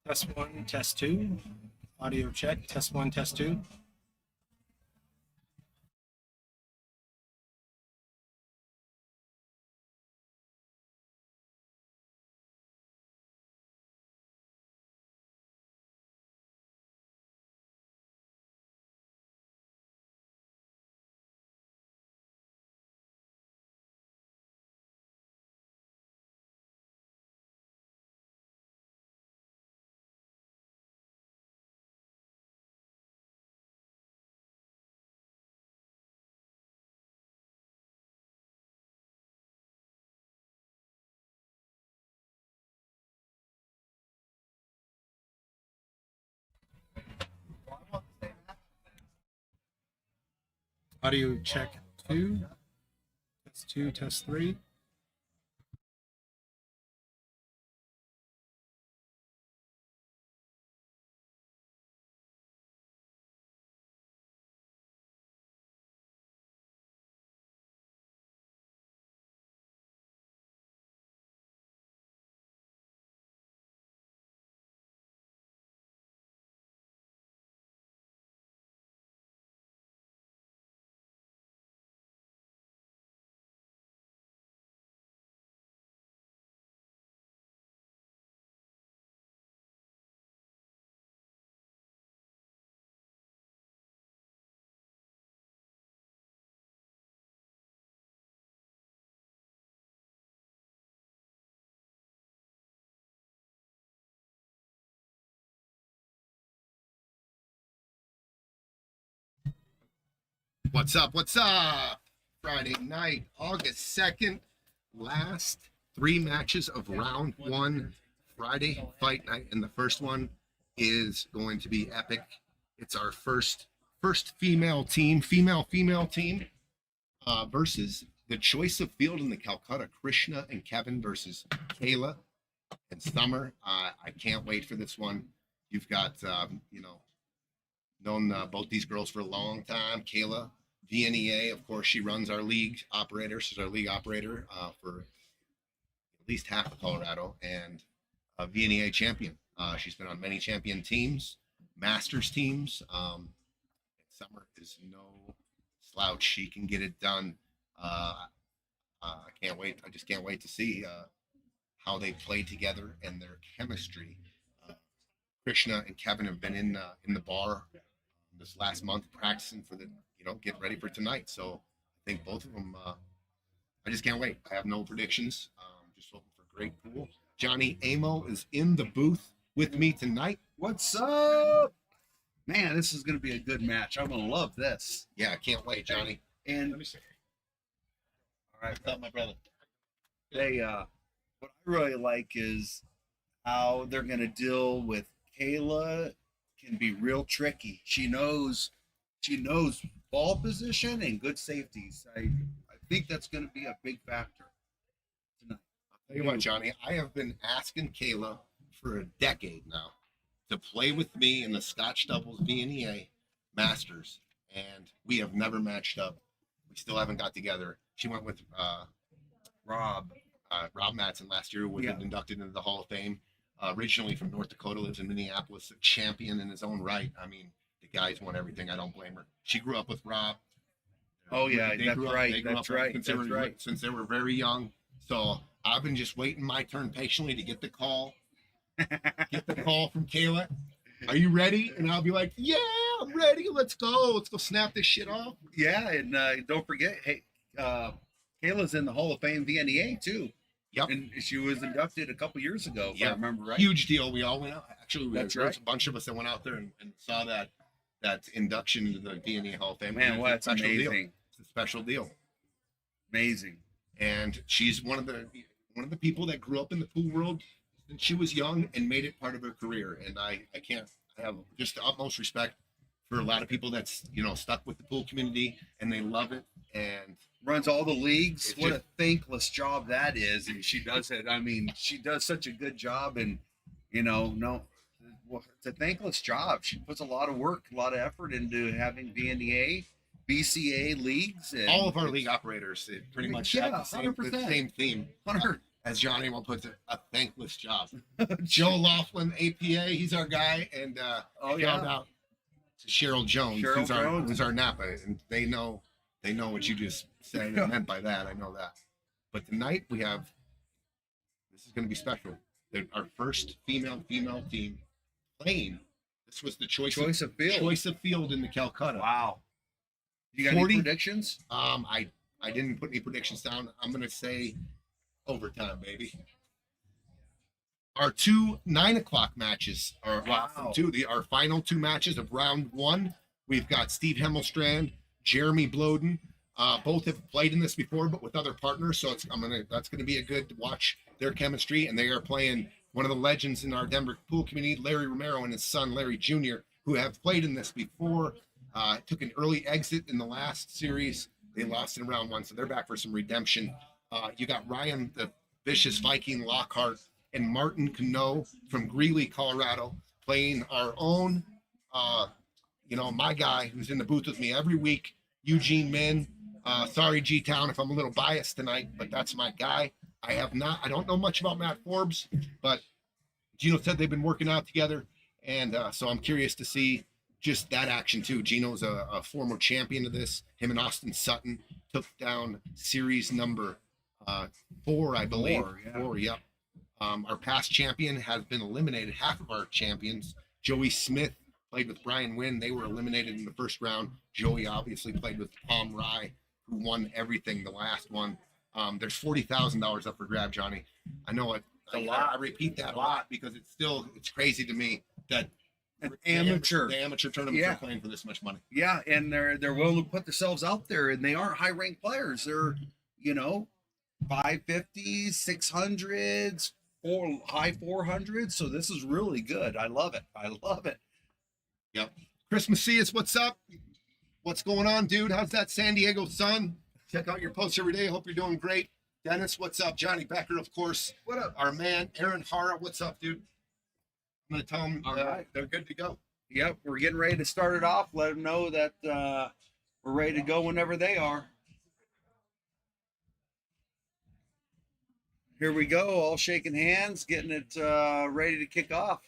Test one, test two. Audio check. Test one, test two. Audio check two. Test two, test three. What's up? What's up? Friday night, August 2nd, last three matches of round one, Friday fight night. And the first one is going to be epic. It's our first female team versus the choice of field in the Calcutta, Krishna and Kevin versus Caela and Summer. I can't wait for this one. You've got, known both these girls for a long time. Caela, VNEA, of course, she runs our league operator. She's our league operator for at least half of Colorado, and a VNEA champion. She's been on many champion teams, masters teams. Summer is no slouch. She can get it done. I can't wait. I just can't wait to see how they play together and their chemistry. Krishna and Kevin have been in the bar this last month practicing for the get ready for tonight. So I think both of them. I just can't wait. I have no predictions. Just hoping for great pool. Johnny Amo is in the booth with me tonight. What's up? Man, this is going to be a good match. I'm going to love this. Yeah, I can't wait, Johnny. And Let me see. all right, What's up, my brother? they what I really like is how they're going to deal with Caela. Can be real tricky. She knows ball position and good safeties. I think that's going to be a big factor tonight. I'll tell you what, Johnny, I have been asking Caela for a decade now to play with me in the Scotch doubles VNEA Masters, and we have never matched up. We still haven't got together. She went with Rob Madsen last year, was Yeah. inducted into the Hall of Fame. Originally from North Dakota, lives in Minneapolis, a champion in his own right. I mean, the guy's won everything. I don't blame her. She grew up with Rob. Oh yeah, They that's grew up- right. they grew That's up right. Since That's right. Since they were very young. So I've been just waiting my turn patiently to get the call. Get the call from Caela. Are you ready? And I'll be like, yeah, I'm ready. Let's go. Let's go snap this shit off. Yeah, and don't forget, hey, Caela's in the Hall of Fame VNEA too. Yep. And she was inducted a couple years ago, if I remember right. Huge deal. We all went out. Actually, That's there was right. a bunch of us that went out there and saw that induction into the DNA Hall of Fame. Man, It's a that's special amazing. deal. It's a special deal. Amazing. And she's one of the people that grew up in the pool world since she was young and made it part of her career. And I have just the utmost respect for a lot of people that's stuck with the pool community and they love it and Runs all the leagues. It's What just- a thankless job that is. And she does it. I mean, she does such a good job. And, no, it's a thankless job. She puts a lot of work, a lot of effort into having VNEA, BCA leagues. And all of our league operators pretty much Yeah, have the 100%. same theme. 100. as Johnny will put it, a thankless job. Joe Laughlin, APA, he's our guy, and shout out to Cheryl Jones, who's our Napa, and they know what you just said and meant by that. I know that. But tonight this is going to be special. Our first female team playing. This was the choice of field in the Calcutta. Wow. You got 40 any predictions? I didn't put any predictions down. I'm going to say overtime, baby. Our 2 9:00 matches are awesome too. Our final 2 matches of round 1. We've got Steve Hemelstrand, Jeremy Bloeden. Both have played in this before, but with other partners. So that's gonna be a good to watch their chemistry. And they are playing one of the legends in our Denver pool community, Larry Romero, and his son Larry Jr., who have played in this before. Took an early exit in the last series. They lost in round 1, so they're back for some redemption. You got Ryan, the vicious Viking Lockhart, and Martin Cano from Greeley, Colorado, playing our own, my guy who's in the booth with me every week, Eugene Min. Sorry, G-Town, if I'm a little biased tonight, but that's my guy. I don't know much about Matt Forbes, but Gino said they've been working out together, and so I'm curious to see just that action too. Gino's a former champion of this. Him and Austin Sutton took down series number 4, I believe. 4, yep. Our past champion has been eliminated. Half of our champions, Joey Smith, played with Brian Wynn. They were eliminated in the first round. Joey obviously played with Tom Rye, who won everything the last one. There's $40,000 up for grab, Johnny. I know it. I repeat that a lot because it's crazy to me that the amateur tournaments are playing for this much money. Yeah, and they're willing to put themselves out there, and they aren't high ranked players. They're 550s, 600s, high 400s. So this is really good. I love it. Yep. Chris Macias, what's up? What's going on, dude? How's that San Diego sun? Check out your posts every day. Hope you're doing great. Dennis, what's up? Johnny Becker, of course. What up? Our man, Aaron Hara, what's up, dude? I'm going to tell them they're good to go. Yep, we're getting ready to start it off. Let them know that we're ready to go whenever they are. Here we go, all shaking hands, getting it ready to kick off.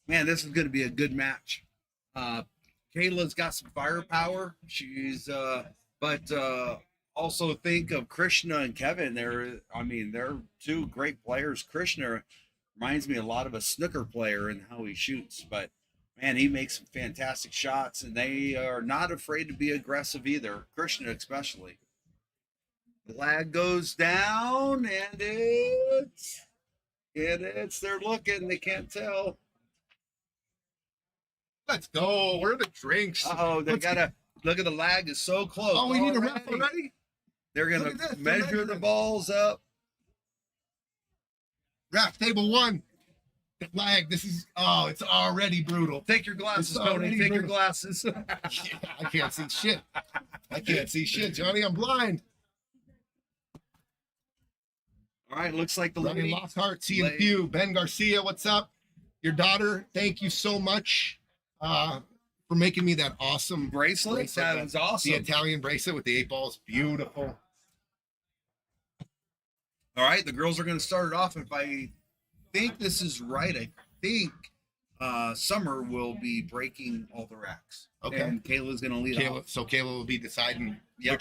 Man, this is going to be a good match. Caela's got some firepower. She's, but also think of Krishna and Kevin. They're 2 great players. Krishna reminds me a lot of a snooker player in how he shoots, but man, he makes some fantastic shots, and they are not afraid to be aggressive either. Krishna especially. The lag goes down, and they're looking. They can't tell. Let's go. Where are the drinks? They gotta look at the lag is so close. Oh, we need a ref already? They're gonna measure the balls up. Ref table 1. The lag. It's already brutal. Take your glasses, Tony. Take your glasses. I can't see shit. Johnny, I'm blind. All right, looks like the lady. Lockhart, CNQ. Ben Garcia, what's up? Your daughter, thank you so much for making me that awesome bracelet. That was awesome. The Italian bracelet with the 8 balls. Beautiful. All right, the girls are going to start it off. If I think this is right, I think Summer will be breaking all the racks. Okay. And Caela's going to lead off. So Caela will be deciding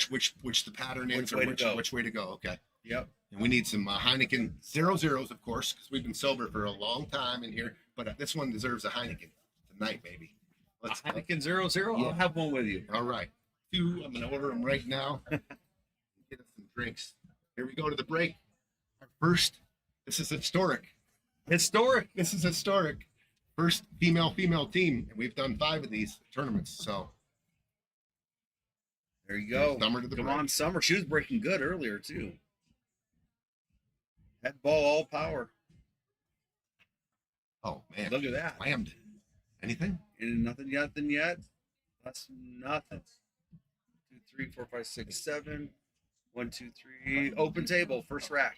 which the pattern is or which way to go. Okay. Yep. And we need some Heineken 0.0s, of course, because we've been sober for a long time in here. But this one deserves a Heineken tonight, baby. Heineken 0.0? Yeah. I'll have one with you. All right. 2, I'm going to order them right now. Get us some drinks. Here we go to the break. Our first, this is historic. This is historic. First female team. And we've done 5 of these tournaments. So there you go. Summer to the Come break. on, Summer. She was breaking good earlier, too. Head ball, all power. Oh, man. Look at that. Slammed. Anything? And nothing yet. That's nothing. 2, 3, 4, 5, 6, 7. 1, 2, 3. Open table, first rack.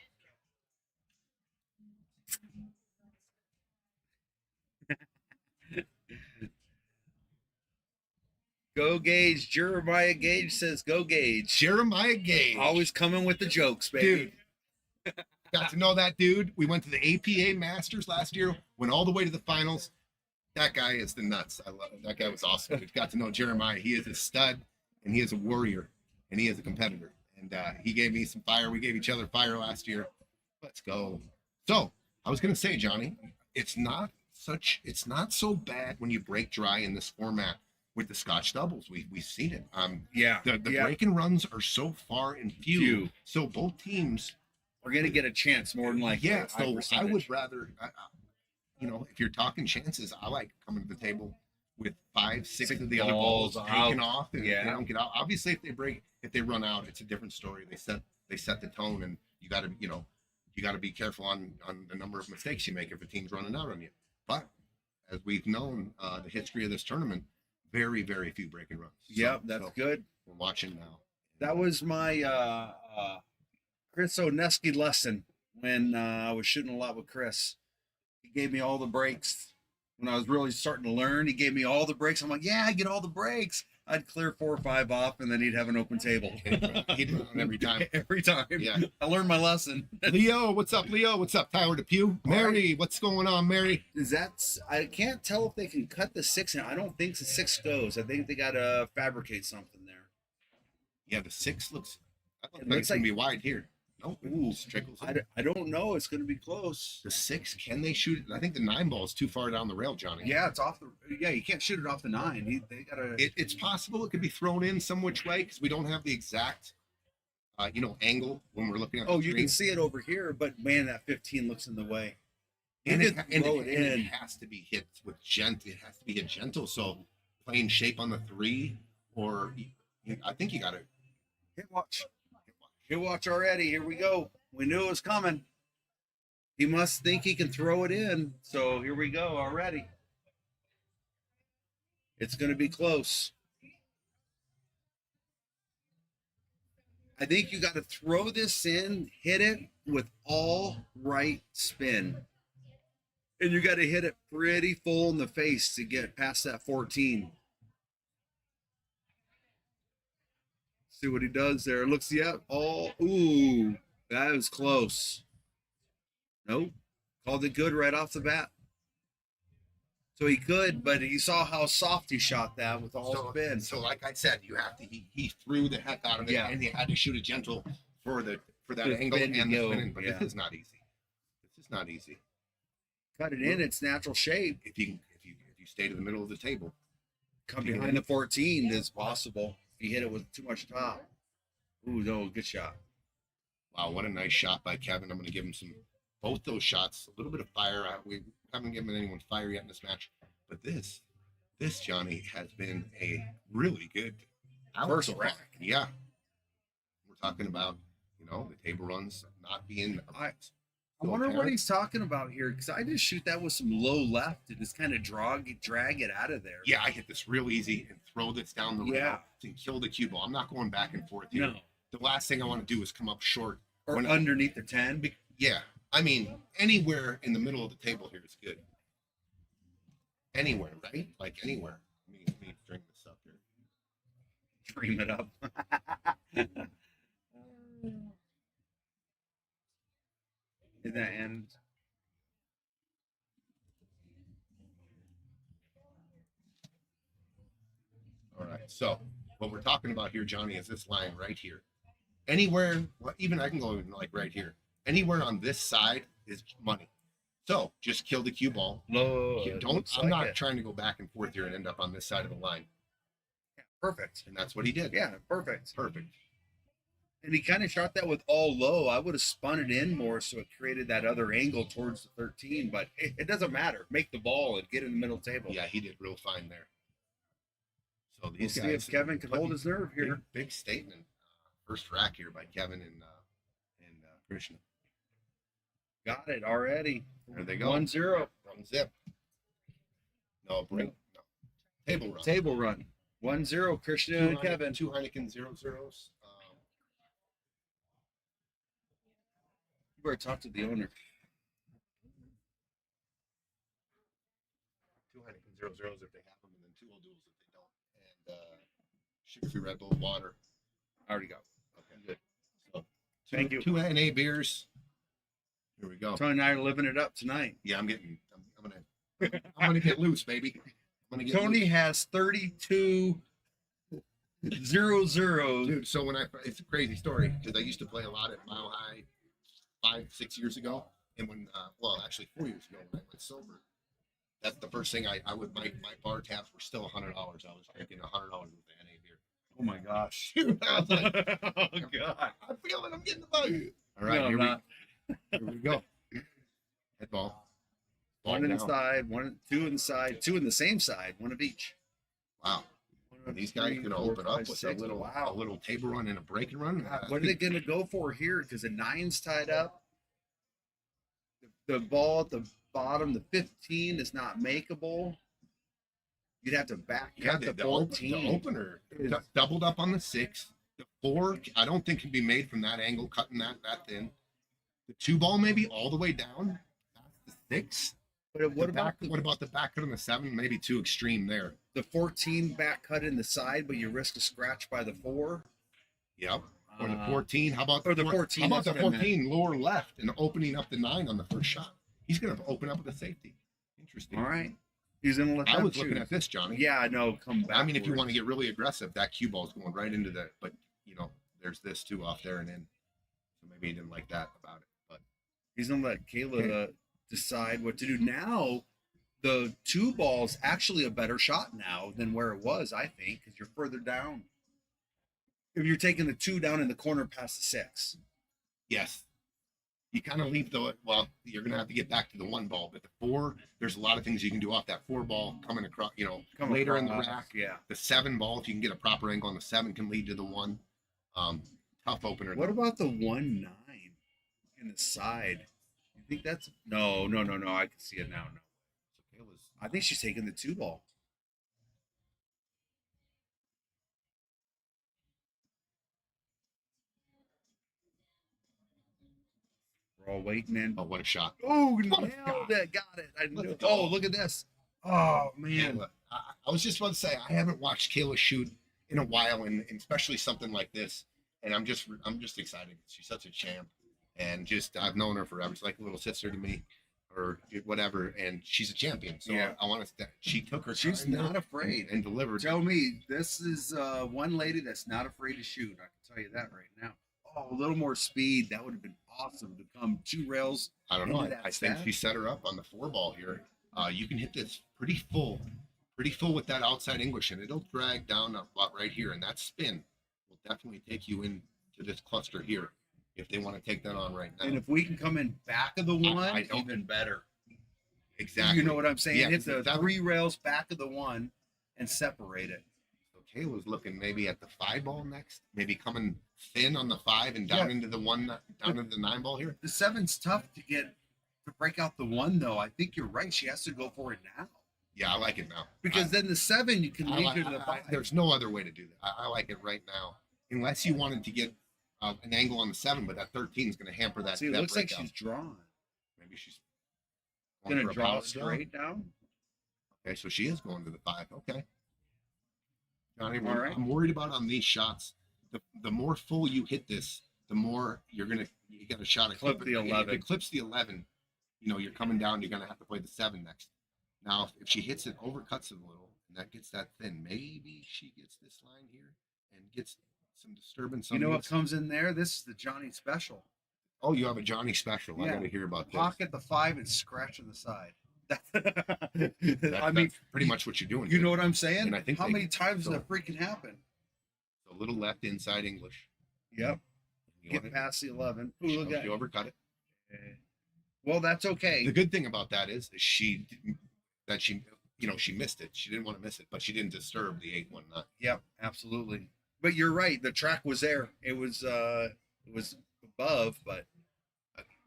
Go Gage. Jeremiah Gage says go Gage. Jeremiah Gage. Always coming with the jokes, baby. Dude. Got to know that dude. We went to the APA Masters last year, went all the way to the finals. That guy is the nuts. I love it. That guy was awesome. We got to know Jeremiah. He is a stud, and he is a warrior, and he is a competitor. And he gave me some fire. We gave each other fire last year. Let's go. So I was gonna say, Johnny, it's not so bad when you break dry in this format with the Scotch doubles. We've seen it. The break and runs are so far and few. So both teams are gonna get a chance more than likely. Yeah. So I would rather. If you're talking chances, I like coming to the table with 5, 6 of the other balls taken off, and they don't get out. Obviously, if they run out, it's a different story. They set the tone, and you got to be careful on the number of mistakes you make if a team's running out on you. But as we've known, the history of this tournament, very, very few break and runs. Yep, that's good. We're watching now. That was my Chris Oneski lesson when I was shooting a lot with Chris. He gave me all the breaks when I was really starting to learn. He gave me all the breaks. I'm like, yeah, I get all the breaks. I'd clear 4 or 5 off, and then he'd have an open table. He'd run every time. Every time. Yeah. I learned my lesson. Leo, what's up, Leo? What's up, Tyler Depew? Mary, what's going on, Mary? I can't tell if they can cut the 6 in. I don't think the 6 goes. I think they got to fabricate something there. Yeah, the 6 looks. It looks like going to be wide here. No, trickles. I don't know. It's going to be close. The 6, can they shoot it? I think the 9 ball is too far down the rail, Johnny. Yeah, it's off the. Yeah, you can't shoot it off the 9. They gotta. It's possible it could be thrown in some which way because we don't have the exact, angle when we're looking at. Oh, you can see it over here, but man, that 15 looks in the way. And it has to be hit with gentle. It has to be hit gentle. So playing shape on the 3, or I think you got to hit watch. Hit watch already. Here we go. We knew it was coming. He must think he can throw it in. So here we go already. It's going to be close. I think you got to throw this in, hit it with all right spin. And you got to hit it pretty full in the face to get past that 14. See what he does there. Looks, ooh, that was close. Nope. Called it good right off the bat. So he could, but you saw how soft he shot that with all spin. So like I said, you have to. He threw the heck out of it, and he had to shoot it gentle for that angle and the spinning. But this is not easy. This is not easy. Cut it in its natural shape. If you stay to the middle of the table, come behind the 14 is possible. If you hit it with too much top. Ooh, no, good shot. Wow, what a nice shot by Kevin. I'm going to give him both those shots, a little bit of fire. We haven't given anyone fire yet in this match, but this Johnny has been a really good first rack. Yeah, we're talking about the table runs not being. I wonder what he's talking about here, because I just shoot that with some low left and just kind of drag it out of there. Yeah, I hit this real easy and throw this down the rail and kill the cue ball. I'm not going back and forth here. No. The last thing I want to do is come up short or underneath the 10. Yeah. I mean, anywhere in the middle of the table here is good. Anywhere, right? Like anywhere. Let me drink this up here. Dream it up. In that end. All right. So what we're talking about here, Johnny, is this line right here. Anywhere, even I can go even like right here. Anywhere on this side is money. So just kill the cue ball. No, I'm not trying to go back and forth here and end up on this side of the line. Yeah, perfect. And that's what he did. Yeah, perfect. Perfect. And he kind of shot that with all low. I would have spun it in more so it created that other angle towards the 13, but it doesn't matter. Make the ball and get in the middle table. Yeah, he did real fine there. So these guys, see if Kevin can hold his nerve here. Big statement. First rack here by Kevin and Krishna. Got it already. There they go. 1-0. Run zip. No, break. No. Table run. Table run. 1-0, Krishna and Kevin. 2 Heineken 0-0s. You better talk to the owner. 2 Heineken 0-0s if they have them, and then 2 duels if they don't. And sugar-free Red Bull, water. I already got. Okay. Good. So Thank you. Two NA beers. Here we go. Tony and I are living it up tonight. Yeah, I'm gonna get loose, baby. I'm gonna get Tony loose. has 32 0-0. Dude, so it's a crazy story because I used to play a lot at Mile High 5-6 years ago, and when actually 4 years ago when I went sober, that's the first thing I would my bar tabs were still $100. I was drinking $100 with the NA beer. Oh my gosh. I was like, Oh god. I feel it. I'm getting the bug. All right, No, here we go. Head ball. One in the down. side, two in the side, two in the same side, one of each. Wow. And these guys Three, gonna four, open up five, with six. a little table run and a break and run. What are they going to go for here? Because the 9's tied up. The ball at the bottom, the 15 is not makeable. You'd have to back cut the 14. The opener doubled up on the 6. The 4, I don't think can be made from that angle, cutting that thin. The 2 ball maybe all the way down. That's the 6. But what about the back cut on the 7? Maybe too extreme there. the 14 back cut in the side, but you risk a scratch by the 4? Yep. Or the 14. How about or the 14? How about the that's what I meant. 14 lower left and opening up the 9 on the first shot? He's going to open up with a safety. Interesting. All right. He's going to let I them was shoot. looking at this, Johnny. Yeah, I know. Come back. I mean, if you want to get really aggressive, that cue ball is going right into the. But there's this too off there and in. So maybe he didn't like that about it. But He's going to let Caela decide what to do. Now, the 2 ball's actually a better shot now than where it was, I think, because you're further down. If you're taking the 2 down in the corner past the 6. yes, you kind of leave the. Well, you're going to have to get back to the 1 ball, but the 4, there's a lot of things you can do off that 4 ball coming across. Come Later in the across, rack. yeah. The 7 ball, if you can get a proper angle on the 7, can lead to the 1. Tough opener. What about the 1-9 in the side? You think that's no? I can see it now. No, I think she's taking the 2 ball. We're all waiting in. Oh, what a shot! Oh, What a nailed it! Got it! I knew. Let's go. Oh, look at this! Oh man, Caela. I was just about to say I haven't watched Caela shoot in a while, and especially something like this. And I'm just excited. She's such a champ, and I've known her forever. She's like a little sister to me, or whatever. And she's a champion. So Yeah. I want to. She took her. she's time not there afraid. and delivered. Tell me, this is one lady that's not afraid to shoot. I can tell you that right now. Oh, a little more speed. That would have been awesome to come 2 rails. I don't know. into that I think stack. she set her up on the 4 ball here. You can hit this pretty full with that outside English, and it'll drag down about right here. And that spin will definitely take you into this cluster here if they want to take that on right now. And if we can come in back of the 1, I don't- even better. Exactly. You know what I'm saying? Yeah, Hit the that- 3 rails back of the 1 and separate it. So Caela's looking maybe at the 5 ball next, maybe coming thin on the 5 and down into the 1, down into the 9 ball here. The 7's tough to break out the 1 though. I think you're right. She has to go for it now Yeah, I like it now. because then the 7 you can lead her to the 5. There's no other way to do that. I like it right now, unless you wanted to get an angle on the 7, but that 13 is going to hamper that. See, it that looks like breakout. she's drawn. Maybe she's Gonna for a draw power straight down. Okay, so she is going to the 5. Okay. Johnny, All right. I'm worried about on these shots. The more full you hit this, the more you got a shot at Clip the 11. If it clips the 11, you're coming down. You're going to have to play the 7 next. Now, if she hits it, overcuts it a little, and that gets that thin, maybe she gets this line here and gets some disturbance. You on know what this. comes in there? This is the Johnny special. Oh, you have a Johnny special. I Yeah. got to hear about this. Pocket the 5 and scratch on the side. That- I mean, that's pretty much what you're doing. you here. know what I'm saying? And I think How they- many times so- does that freaking happen? A little left inside English. Yep. You Get want it? past the 11. Ooh, look at You overcut it. Well, that's okay. The good thing about that is she missed it. She didn't want to miss it, but she didn't disturb the 8-1 nut. Yep, absolutely. But you're right. The track was there. It was above, but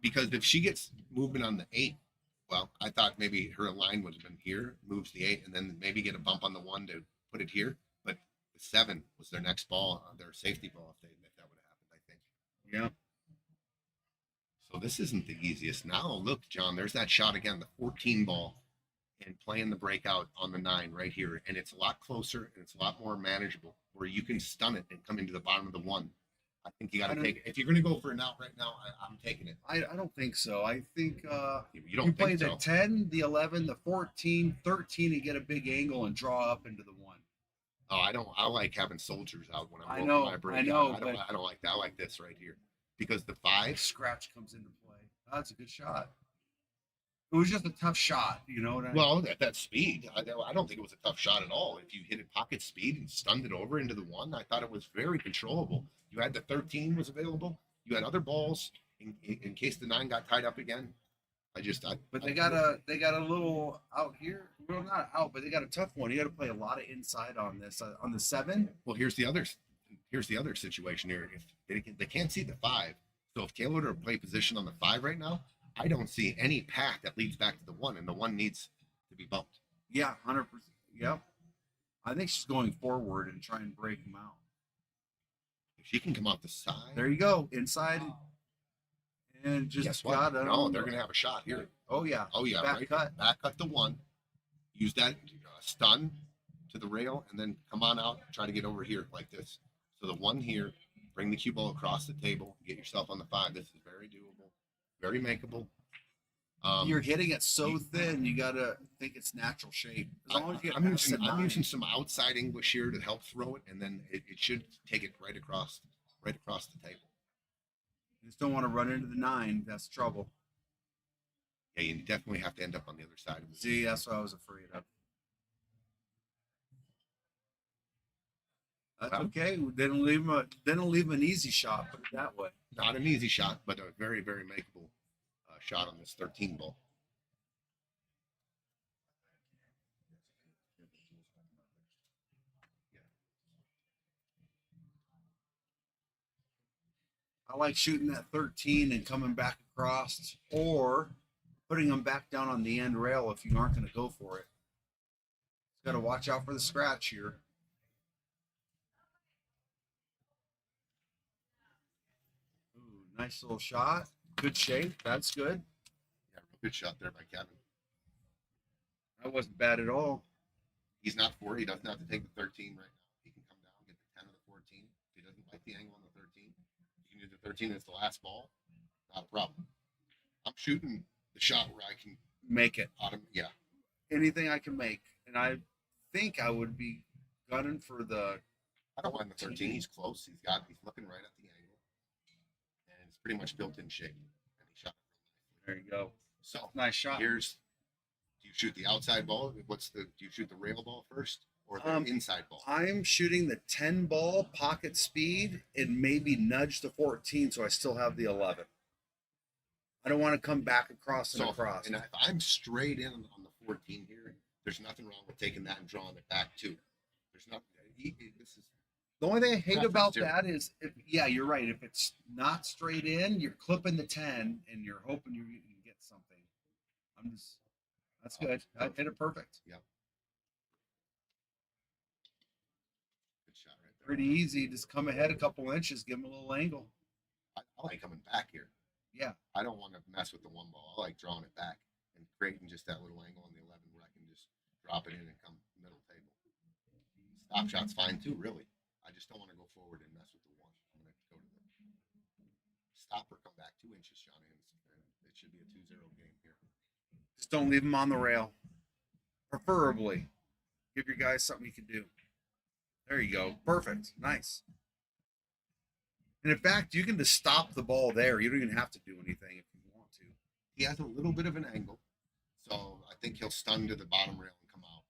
Because if she gets movement on the 8, well, I thought maybe her line would have been here, moves the 8, and then maybe get a bump on the 1 to put it here. But the 7 was their next ball, their safety ball, if that would have happened, I think. yeah. So this isn't the easiest. Now look, John, there's that shot again, the 14 ball. and playing the breakout on the 9 right here. And it's a lot closer and it's a lot more manageable where you can stun it and come into the bottom of the 1. I think you got to take it. If you're going to go for an out right now, I'm taking it. I don't think so. I think You don't you play think so? the 10, the 11, the 14, 13, and get a big angle and draw up into the 1. Oh, I don't. I like having soldiers out when I'm I going know, for my breakout. I know, I don't like that. I like this right here because the 5. Scratch comes into play. That's a good shot. It was just a tough shot, you know what I mean? Well, at that speed, I don't think it was a tough shot at all. If you hit it pocket speed and stunned it over into the 1, I thought it was very controllable. You had the 13 was available. You had other balls in case the 9 got tied up again. But they got a little out here. Well, not out, but they got a tough one. You got to play a lot of inside on this. On the 7. Well, here's the other situation here. If they can't see the 5, so if Caela were to play position on the 5 right now, I don't see any path that leads back to the 1, and the 1 needs to be bumped. Yeah, 100%. Yep. I think she's going forward and try and break them out. If she can come off the side, There you go, inside, and just guess what? got No, they're going to have a shot here. Oh yeah. Oh yeah, Back right. cut. Back cut the 1. Use that stun to the rail, and then come on out. Try to get over here like this. So the 1 here, bring the cue ball across the table, get yourself on the 5. This is very doable, very makeable. You're hitting it so thin, you gotta think it's natural shape. As long as you get I'm past the using 9. some outside English here to help throw it, and then it should take it right across the table. You just don't want to run into the 9. That's trouble. Yeah, you definitely have to end up on the other side of the See, that's what I was afraid of. That's Well, okay. Didn't leave him an easy shot. Put it that way. Not an easy shot, but a very, very makeable shot on this 13 ball. I like shooting that 13 and coming back across, or putting them back down on the end rail if you aren't going to go for it. Got to watch out for the scratch here. Ooh, nice little shot. Good shape. That's good. Yeah, real good shot there by Kevin. That wasn't bad at all. He's not 4. He doesn't have to take the 13 right now. He can come down, get the 10 or the 14. If he doesn't like the angle on the 13, you can do the 13 as the last ball. Not a problem. I'm shooting the shot where I can Make it. yeah. Anything I can make. And I think I would be gunning for the. I don't mind the 13. He's close. He's looking right at the angle. And it's pretty much built in shape. And he shot it There you go. So Nice shot. do you shoot the outside ball? Do you shoot the rail ball first or the inside ball? I'm shooting the 10 ball, pocket speed, and maybe nudge the 14 so I still have the 11. I don't want to come back across and across. And if I'm straight in on the 14 here, there's nothing wrong with taking that and drawing it back too. There's nothing. This is The only thing I hate Preference about here. that is, yeah, you're right. If it's not straight in, you're clipping the 10 and you're hoping you can get something. That's good. I hit it perfect. Yeah. Good shot right there. Pretty easy. Just come ahead a couple inches, give him a little angle. I like coming back here. Yeah. I don't want to mess with the 1 ball. I like drawing it back and creating just that little angle on the 11 where I can just drop it in and come middle table. Stop shot's fine too, really. I just don't want to go forward and mess with the 1. I'm going to go to the stop or come back 2 inches, Johnny, and it should be a 2-0 game here. Just don't leave him on the rail. Preferably. Give your guys something you can do. There you go. Perfect. Nice. And in fact, you can just stop the ball there. You don't even have to do anything if you want to. He has a little bit of an angle, so I think he'll stun to the bottom rail and come out,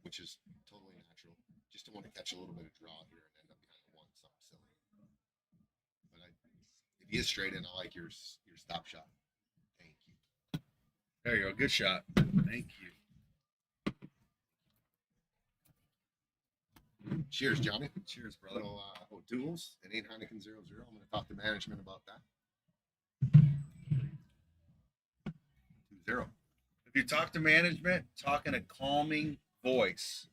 which is totally natural. Just don't want to catch a little bit of draw here and end up behind the 1, something silly. But if he is straight in, I like your stop shot. Thank you. There you go. Good shot. Thank you. Cheers, Johnny. Cheers, brother. Little O'Doul's and 8 Heineken 00. I'm going to talk to management about that. 2-0. If you talk to management, talk in a calming voice.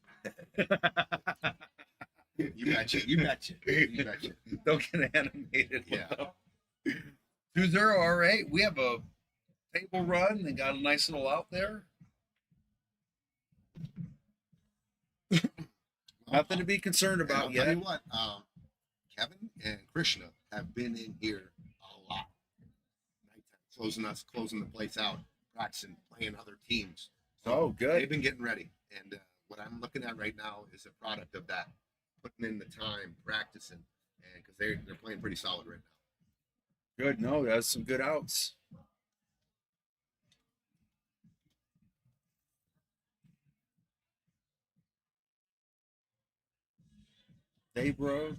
You betcha. You betcha. You betcha. Don't get animated. Yeah. 2-0. All right. We have a table run and got a nice little out there. Nothing to be concerned And I'll about tell yet. you what, Kevin and Krishna have been in here a lot. Nighttime, closing the place out, practicing, playing other teams. So Oh, good. they've been getting ready. And what I'm looking at right now is a product of that, putting in the time, practicing, and because they're playing pretty solid right now. Good. No, that's some good outs. They broke.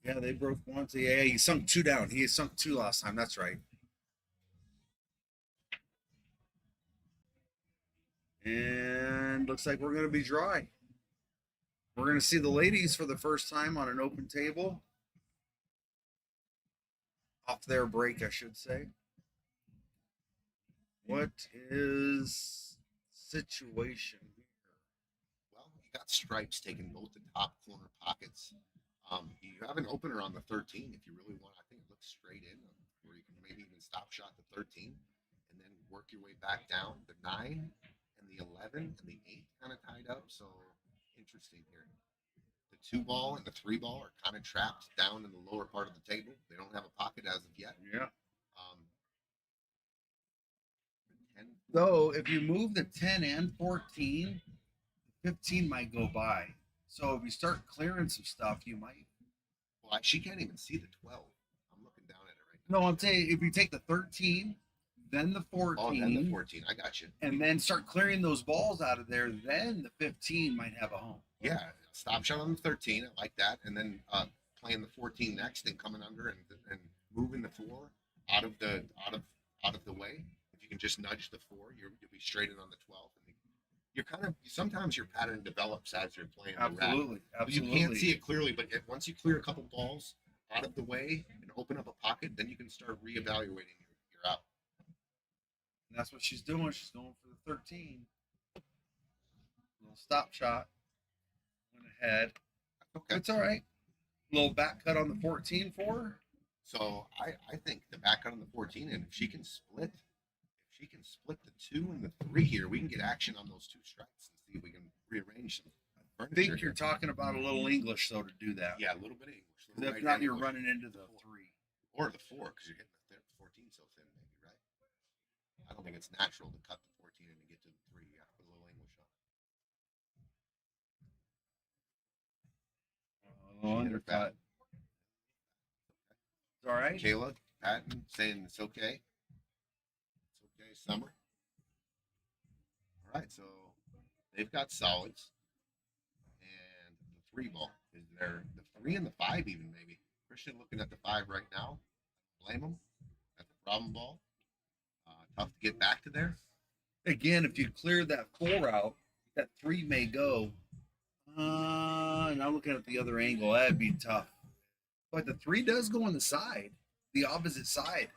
Yeah, they broke once. Yeah, he sunk two down. He sunk two last time. That's right. And looks like we're going to be dry. We're going to see the ladies for the first time on an open table. Off their break, I should say. What is situation here? Well, you got stripes taking both the top corner pockets. You have an opener on the 13 if you really want. I think it looks straight in, where you can maybe even stop shot the 13 and then work your way back down. The 9 and the 11 and the 8 kind of tied up. So interesting here. The 2 ball and the 3 ball are kind of trapped down in the lower part of the table. They don't have a pocket as of yet. Yeah. The 10, So if you move the 10 and 14, 15 might go by. So if you start clearing some stuff, you might. well, she can't even see the 12. I'm looking down at it right now. No, I'm saying if you take the 13, then the 14, Oh, then the 14. I got you. and then start clearing those balls out of there, then the 15 might have a home. Yeah, stop shot on the 13. I like that, and then playing the 14 next, and coming under and moving the 4 out of the way. If you can just nudge the 4, you'll be straight in on the 12. And you're kind of sometimes your pattern develops as you're playing. Absolutely, the absolutely. You can't see it clearly, but once you clear a couple balls out of the way and open up a pocket, then you can start reevaluating your out. And that's what she's doing. She's going for the 13. Little stop shot. Went ahead. Okay. It's all right. Little back cut on the 14 for her. So I think the back cut on the 14, and if she can split the 2 and the 3 here, we can get action on those 2 strikes and see if we can rearrange some I furniture think here. you're talking about a little English, though, to do that. Yeah, a little bit of English. If not, you're running into the 3. Or the 4, because you're hitting the 14 so thin, maybe, right? I don't think it's natural to cut the 14 and to get to the 3. You got to put a little English on. Oh, undercut. It's all right. Caela, Patton saying it's okay. It's okay, Summer. All right, so they've got solids. And the 3 ball is there. The 3 and the 5 even, maybe. Christian looking at the 5 right now. Blame him. At the problem ball. Tough to get back to there. Again, if you clear that 4 out, that 3 may go. And I'm looking at the other angle. That'd be tough. But the 3 does go on the side, the opposite side.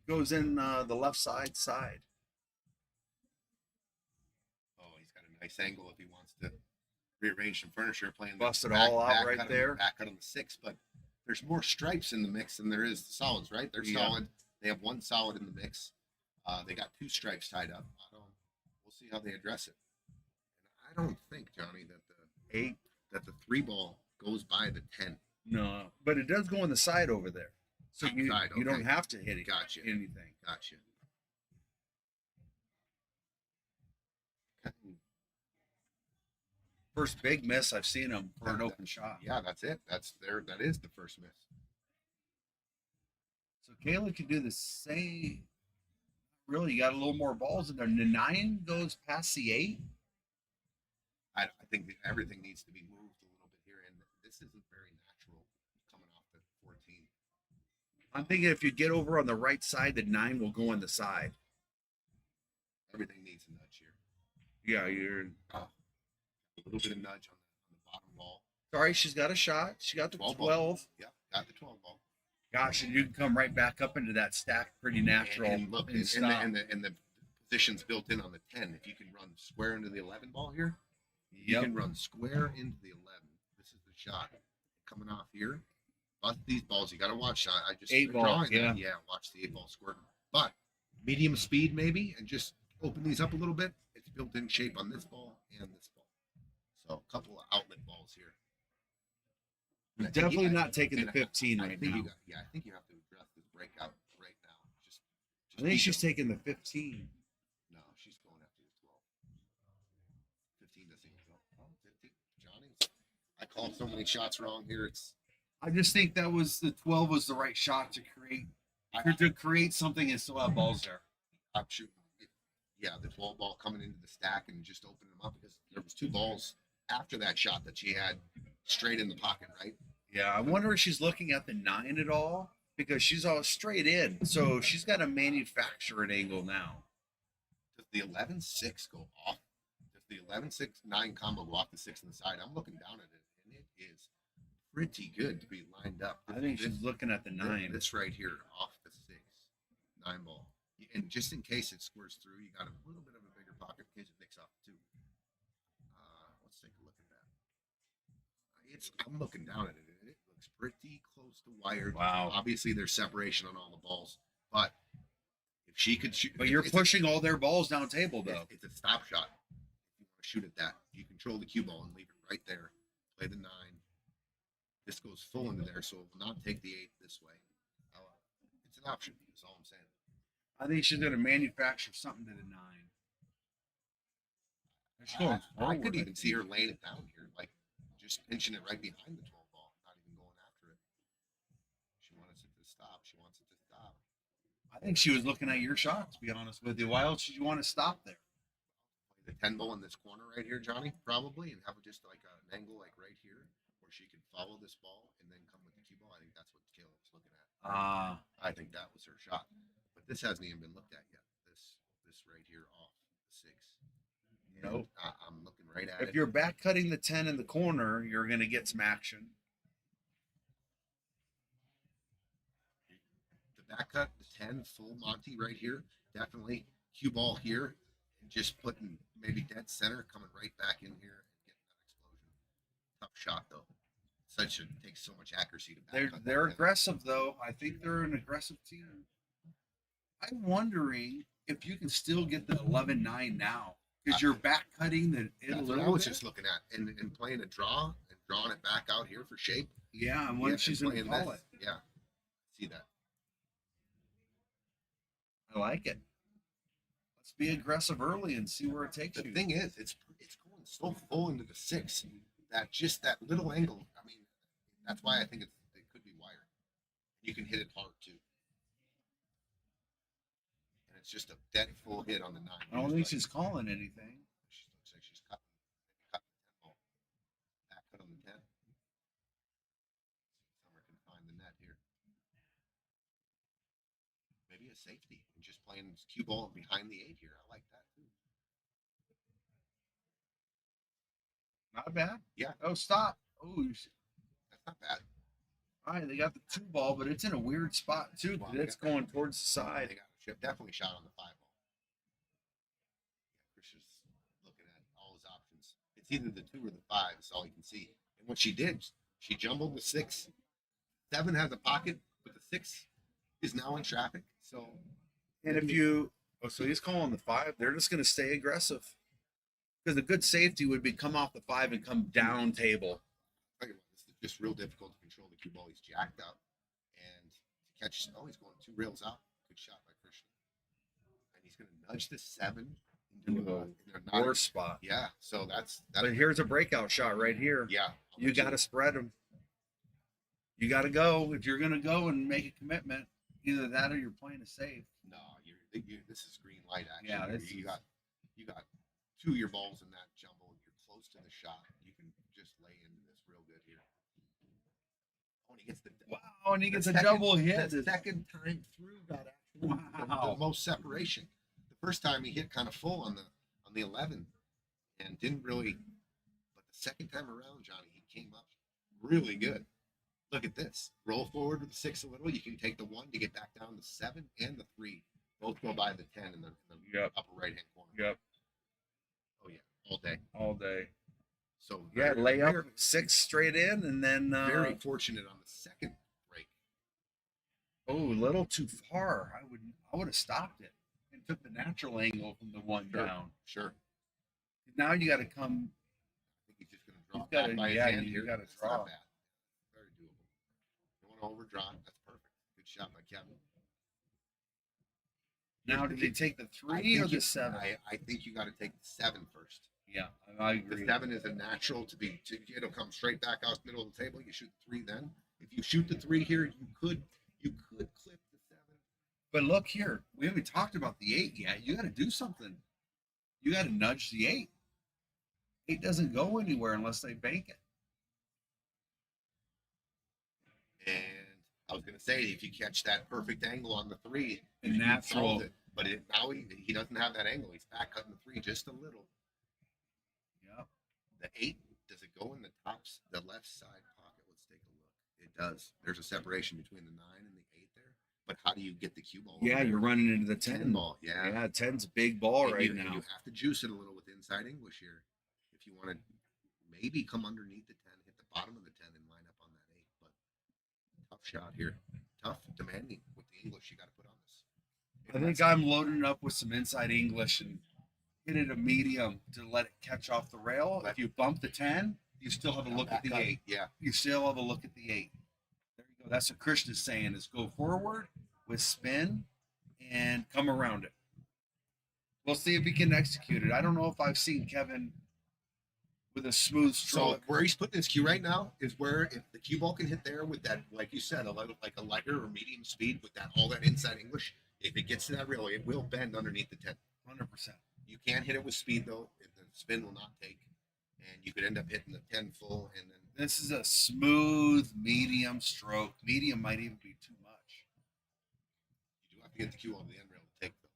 Goes in the left side. Oh, he's got a nice angle if he wants to rearrange some furniture, playing Bust the it all out back right cut there. back cut on the 6, but there's more stripes in the mix than there is solids, right? They're Yeah. solid. They have 1 solid in the mix. They got 2 stripes tied up. We'll see how they address it. And I don't think, Johnny, that the 3 ball goes by the 10. No, but it does go on the side over there, so you Side, you don't okay. have to hit it. Gotcha. Anything. Gotcha. First big miss I've seen him for an open shot. Yeah, that's it. That is the first miss. So Caela could do the same. Really, you got a little more balls in there. The 9 goes past the 8. I think that everything needs to be moved a little bit here, and this isn't very natural coming off the 14. I'm thinking if you get over on the right side, the 9 will go on the side. Everything needs a nudge here. Yeah, you're. A little bit of nudge on the bottom ball. Sorry, she's got a shot. She got the 12. Ball. Yeah, got the 12 ball. Gosh, and you can come right back up into that stack pretty natural. And look, and the position's built in on the 10. If you can run square into the 11 ball here, you can run square into the 11. This is the shot coming off here. But these balls, you got to watch. I just 8 ball, yeah. Yeah, watch the 8 ball squirting. But medium speed maybe, and just open these up a little bit. It's built in shape on this ball and this ball. So a couple of outlet balls here. We're I think definitely you- not taking the and 15 I right think now. you got, I think you have to address this breakout right now. Just I think beat she's them. taking the 15. No, she's going after the 12. 15 doesn't go. Oh, 15. Johnny. I called so many shots wrong here. It's I just think that was the 12 was the right shot to create something and still have balls there. I'm shooting. Yeah, the 12 ball coming into the stack and just opening them up because there was 2 balls after that shot that she had straight in the pocket, right? Yeah, I wonder if she's looking at the 9 at all because she's all straight in. So she's got to manufacture an angle now. Does the 11-6 go off? Does the 11-6-9 combo go off the 6 on the side? I'm looking down at it, and it is pretty good to be lined up. I think she's looking at the 9. This right here off the 6-9 ball. And just in case it squares through, you got a little bit of a bigger pocket in case it nicks off too. Let's take a look at that. I'm looking down at it. It looks pretty close to wired. Wow. Obviously, there's separation on all the balls, but if she could shoot, But you're pushing all their balls down table though. It's a stop shot. If you want to shoot at that, you control the cue ball and leave it right there. Play the 9. This goes full into there, so it will not take the 8 this way. It's an option. That's all I'm saying. I think she's going to manufacture something to the 9. She's going I could forward, even see her laying it down here, like just pinching it right behind the 12 ball, not even going after it. She wants it to stop. She wants it to stop. I think she was looking at your shot, to be honest with you. Why else should you want to stop there? Play the 10 ball in this corner right here, Johnny, probably, and have it just like an angle like right here, where she could follow this ball and then come with the cue ball. I think that's what Caela was looking at. I think that was her shot. But this hasn't even been looked at yet. This right here off the 6. Nope. I'm looking right at it. If you're back cutting the 10 in the corner, you're going to get some action. The back cut, the 10 full Monty right here, definitely cue ball here, and just putting maybe dead center, coming right back in here and getting that explosion. Tough shot though. Takes so much accuracy to back cut. They're aggressive though. I think they're an aggressive team. I'm wondering if you can still get the 11-9 now because you're back cutting the. That's what I was just looking at, and playing a draw and drawing it back out here for shape. Yeah, and when she's going to call it. Yeah, see that. I like it. Let's be aggressive early and see where it takes you. The thing is, it's going so full into the 6 that just that little angle. I mean, that's why I think it could be wired. You can hit it hard too, and it's just a dead full hit on the 9. I don't think she's calling anything. She looks like she's cutting the 10 ball. Back cut on the 10. Summer can find the net here. Maybe a safety and just playing cue ball behind the 8 here. I like that too. Not bad. Yeah. Oh, stop. Oh, That's not bad. all right. They got the 2 ball, but it's in a weird spot too. Well, It's going towards the side. They got definitely shot on the 5 ball. Yeah, Chris is looking at all his options. It's either the 2 or the 5. That's all you can see. And what she did, she jumbled the 6. 7 has a pocket, but the 6 is now in traffic. So, And if you, so he's calling the 5. They're just going to stay aggressive because a good safety would be come off the 5 and come down table. this is just real difficult to control the cue ball. He's jacked up and to catch. Oh, he's going 2 rails out. Good shot by Christian. And he's going to nudge the 7 into a Worse spot. Yeah. So that's But here's a breakout shot right here. Yeah. You got to spread them. You got to go. If you're going to go and make a commitment, either that or you're playing it safe. No, this is green light action. Yeah, you got 2 of your balls in that jumble. You're close to the shot. You can just lay into this real good here. Oh, and he gets Wow, and he gets a second- double hit. The second time through got actually Wow. the most separation. The first time he hit kind of full on the 11 and didn't really, but the second time around, Johnny, he came up really good. Look at this. Roll forward with the 6 a little. You can take the 1 to get back down to 7 and the 3. Both go by the 10 in the Yep. upper right-hand corner. Yep. Oh, yeah. All day. All day. So Yeah, very, lay up very, 6 straight in and then very fortunate on the second break. oh, a little too far. I would have stopped it and took the natural angle from the 1 Sure. down. Sure. Now you got to come. I think he's just draw You've gotta- back by his yeah, hand you here. gotta That's draw. not bad. Very doable. You want to overdraw it? That's perfect. Good shot by Kevin. Now, do they take the I 3 or think the you- 7? I think you got to take the 7 first. Yeah, I The agree. 7 is a natural it'll come straight back out the middle of the table. You shoot the 3 then. If you shoot the 3 here, you could clip the 7. But look here, we haven't talked about the 8 yet. You got to do something. You got to nudge the 8. 8 doesn't go anywhere unless they bank it. And I was going to say, if you catch that perfect angle on the 3, And you natural. solved it. But now he doesn't have that angle. He's back cutting the 3 just a little. Yeah. The 8, does it go in the the left side pocket? Let's take a look. It does. There's a separation between the 9 and the 8 there. But how do you get the cue ball? Yeah, you're running into the 10 10 ball. Yeah. Yeah, 10's a big ball And right you now. have to juice it a little with inside English here. If you want to maybe come underneath the 10, hit the bottom of the 10 and line up on that 8. But tough shot here. Tough, demanding with the English you got to put on this. I think I'm loading up with some inside English and hit it a medium to let it catch off the rail. If you bump the 10, you still have a look at the 8. Yeah. You still have a look at the 8. There you go. That's what Krishna's saying is go forward with spin and come around it. We'll see if he can execute it. I don't know if I've seen Kevin with a smooth So stroke. where he's putting his cue right now is where if the cue ball can hit there with that, like you said, like a lighter or medium speed with that all that inside English. If it gets to that rail, it will bend underneath the 10. 100%. You can't hit it with speed though. The spin will not take, and you could end up hitting the 10 full. And then This is a smooth medium stroke. Medium might even be too much. you do have to get the cue on the end rail to take though.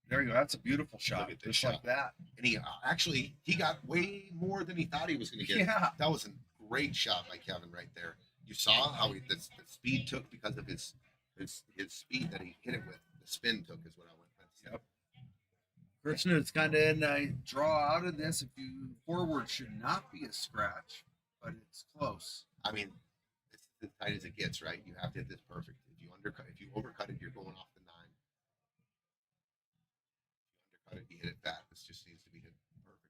There you go. That's a beautiful shot. Look at this Just shot. like that. And he got way more than he thought he was going to get. Yeah. That was a great shot by Kevin right there. You saw how the speed took because of his speed that he hit it with. The spin took is what I went with. Yep. Krishna, it's kind of in a draw out of this. If you forward should not be a scratch, but it's close. I mean, it's as tight as it gets, right? You have to hit this perfect. If you overcut it, you're going off the 9. If you undercut it, you hit it fat. This just needs to be hit perfect.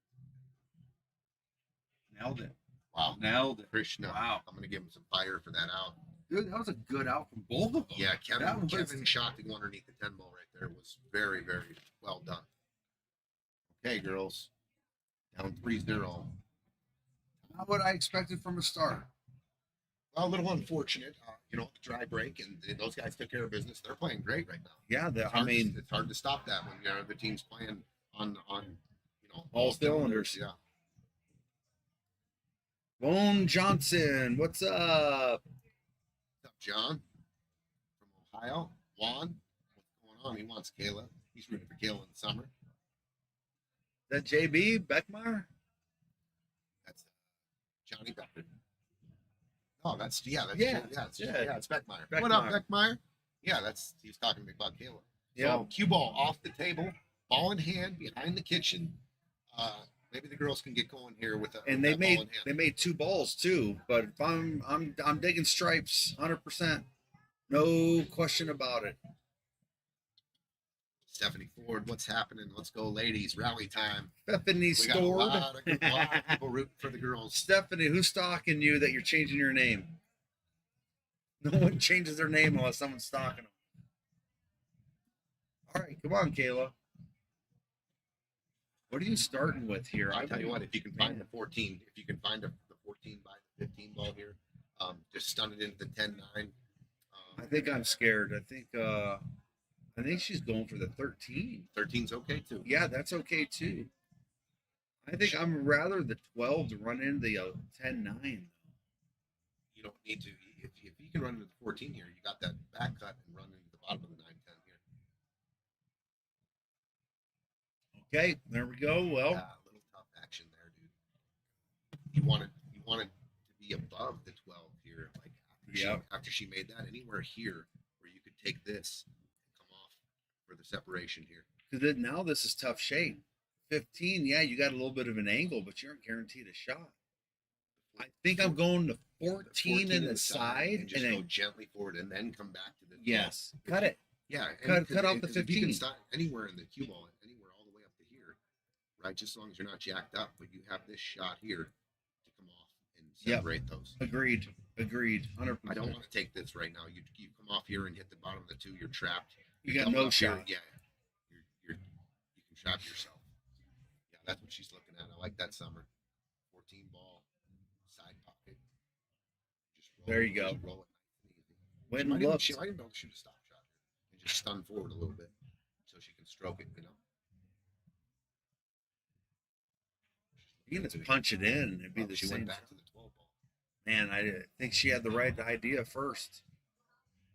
Nailed it. Wow. Nailed it. Krishna. Wow. I'm going to give him some fire for that out. Dude, that was a good out from both of them. Yeah, That was- Kevin shot to go underneath the 10 ball right there was very, very well done. Okay, girls. Down 3-0. Not what I expected from a start. Well, a little unfortunate. The dry break, and those guys took care of business. They're playing great right now. Yeah, It's hard to stop that when the team's playing on all cylinders. Yeah. Bone Johnson, what's up? What's up, John? From Ohio. Juan, what's going on? He wants Caela. He's rooting for Caela in the summer. Is that JB Beckmeyer? That's Johnny Becker. Oh, it's Beckmeyer. Beckmeyer. What up, Beckmeyer? Yeah, he was talking about Caela. Yeah. So cue ball off the table, ball in hand behind the kitchen. Maybe the girls can get going here with And they made 2 balls too, but if I'm digging stripes 100%. No question about it. Stephanie Ford, what's happening? Let's go, ladies. Rally time. Stephanie We got a Stored. lot of people rooting for the girls. Stephanie, who's stalking you that you're changing your name? No one changes their name unless someone's stalking them. All right, come on, Caela. What are you starting with here? I'll tell you what, if you can find the 14, if you can find the 14 by the 15 ball here, just stun it into the 10-9. I think I'm scared. I think she's going for the 13. 13's okay too. Yeah, that's okay too. I think I'm rather the 12 to run into the 10-9. You don't need to. If you can run into the 14 here, you got that back cut and run into the bottom of the 9-10 here. Okay, there we go. Well, Yeah, a little tough action there, dude. You wanted to be above the 12 here, like after she made that, anywhere here where you could take this and come off for the separation here. because now this is tough shape. 15, yeah, you got a little bit of an angle, but you aren't guaranteed a shot. I think I'm going to 14 in the side and just and go then gently forward and then come back to the 12. yes, cut it. Yeah, Cut off the if you 15. can start anywhere in the cue ball, anywhere all the way up to here, right? Just as long as you're not jacked up, but you have this shot here to come off and Yep. separate those. Agreed. 100%. I don't want to take this right now. You come off here and hit the bottom of the 2, you're trapped. You got Double no up here, shot. yeah, you can trap yourself. Yeah, that's what she's looking at. I like that, Summer. 14 ball, side pocket. Just roll, There you go. Just roll it nice and easy. Went She and might looked. even be able to shoot a stop shot here and just stun forward a little bit so she can stroke it, you know. You can just punch it in. It'd be Well, the she same. went back to the 12 ball. Man, I think she had the right idea first.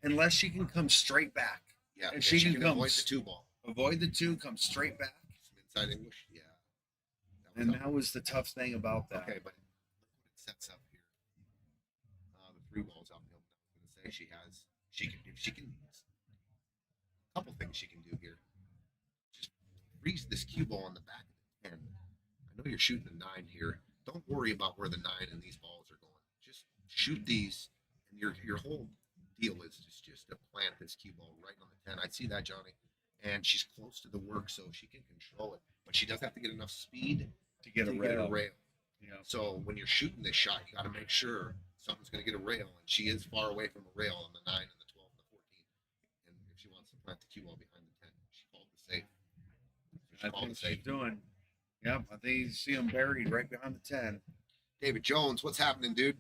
Unless she can come straight back. Yeah, If if she she can can come avoid the 2 ball. Avoid the 2, come straight back. Some inside English, yeah. And up. that was the tough thing about that. Okay, but look what it sets up here. The 3 balls out. I was going to say she can. A couple things she can do here. Just freeze this cue ball on the back of the 10. I know you're shooting a 9 here. Don't worry about where the 9 and these balls are going. Just shoot these, and your whole deal is just to plant this cue ball right on the 10. I see that, Johnny. And she's close to the work, so she can control it. But she does have to get enough speed To get a rail. Yeah. So when you're shooting this shot, you got to make sure something's going to get a rail, and she is far away from a rail on the 9 and the 12 and the 14. And if she wants to plant the cue ball behind the 10, she called the safe. I think she's doing. Yep, I think you see him buried right behind the 10. David Jones, what's happening, dude?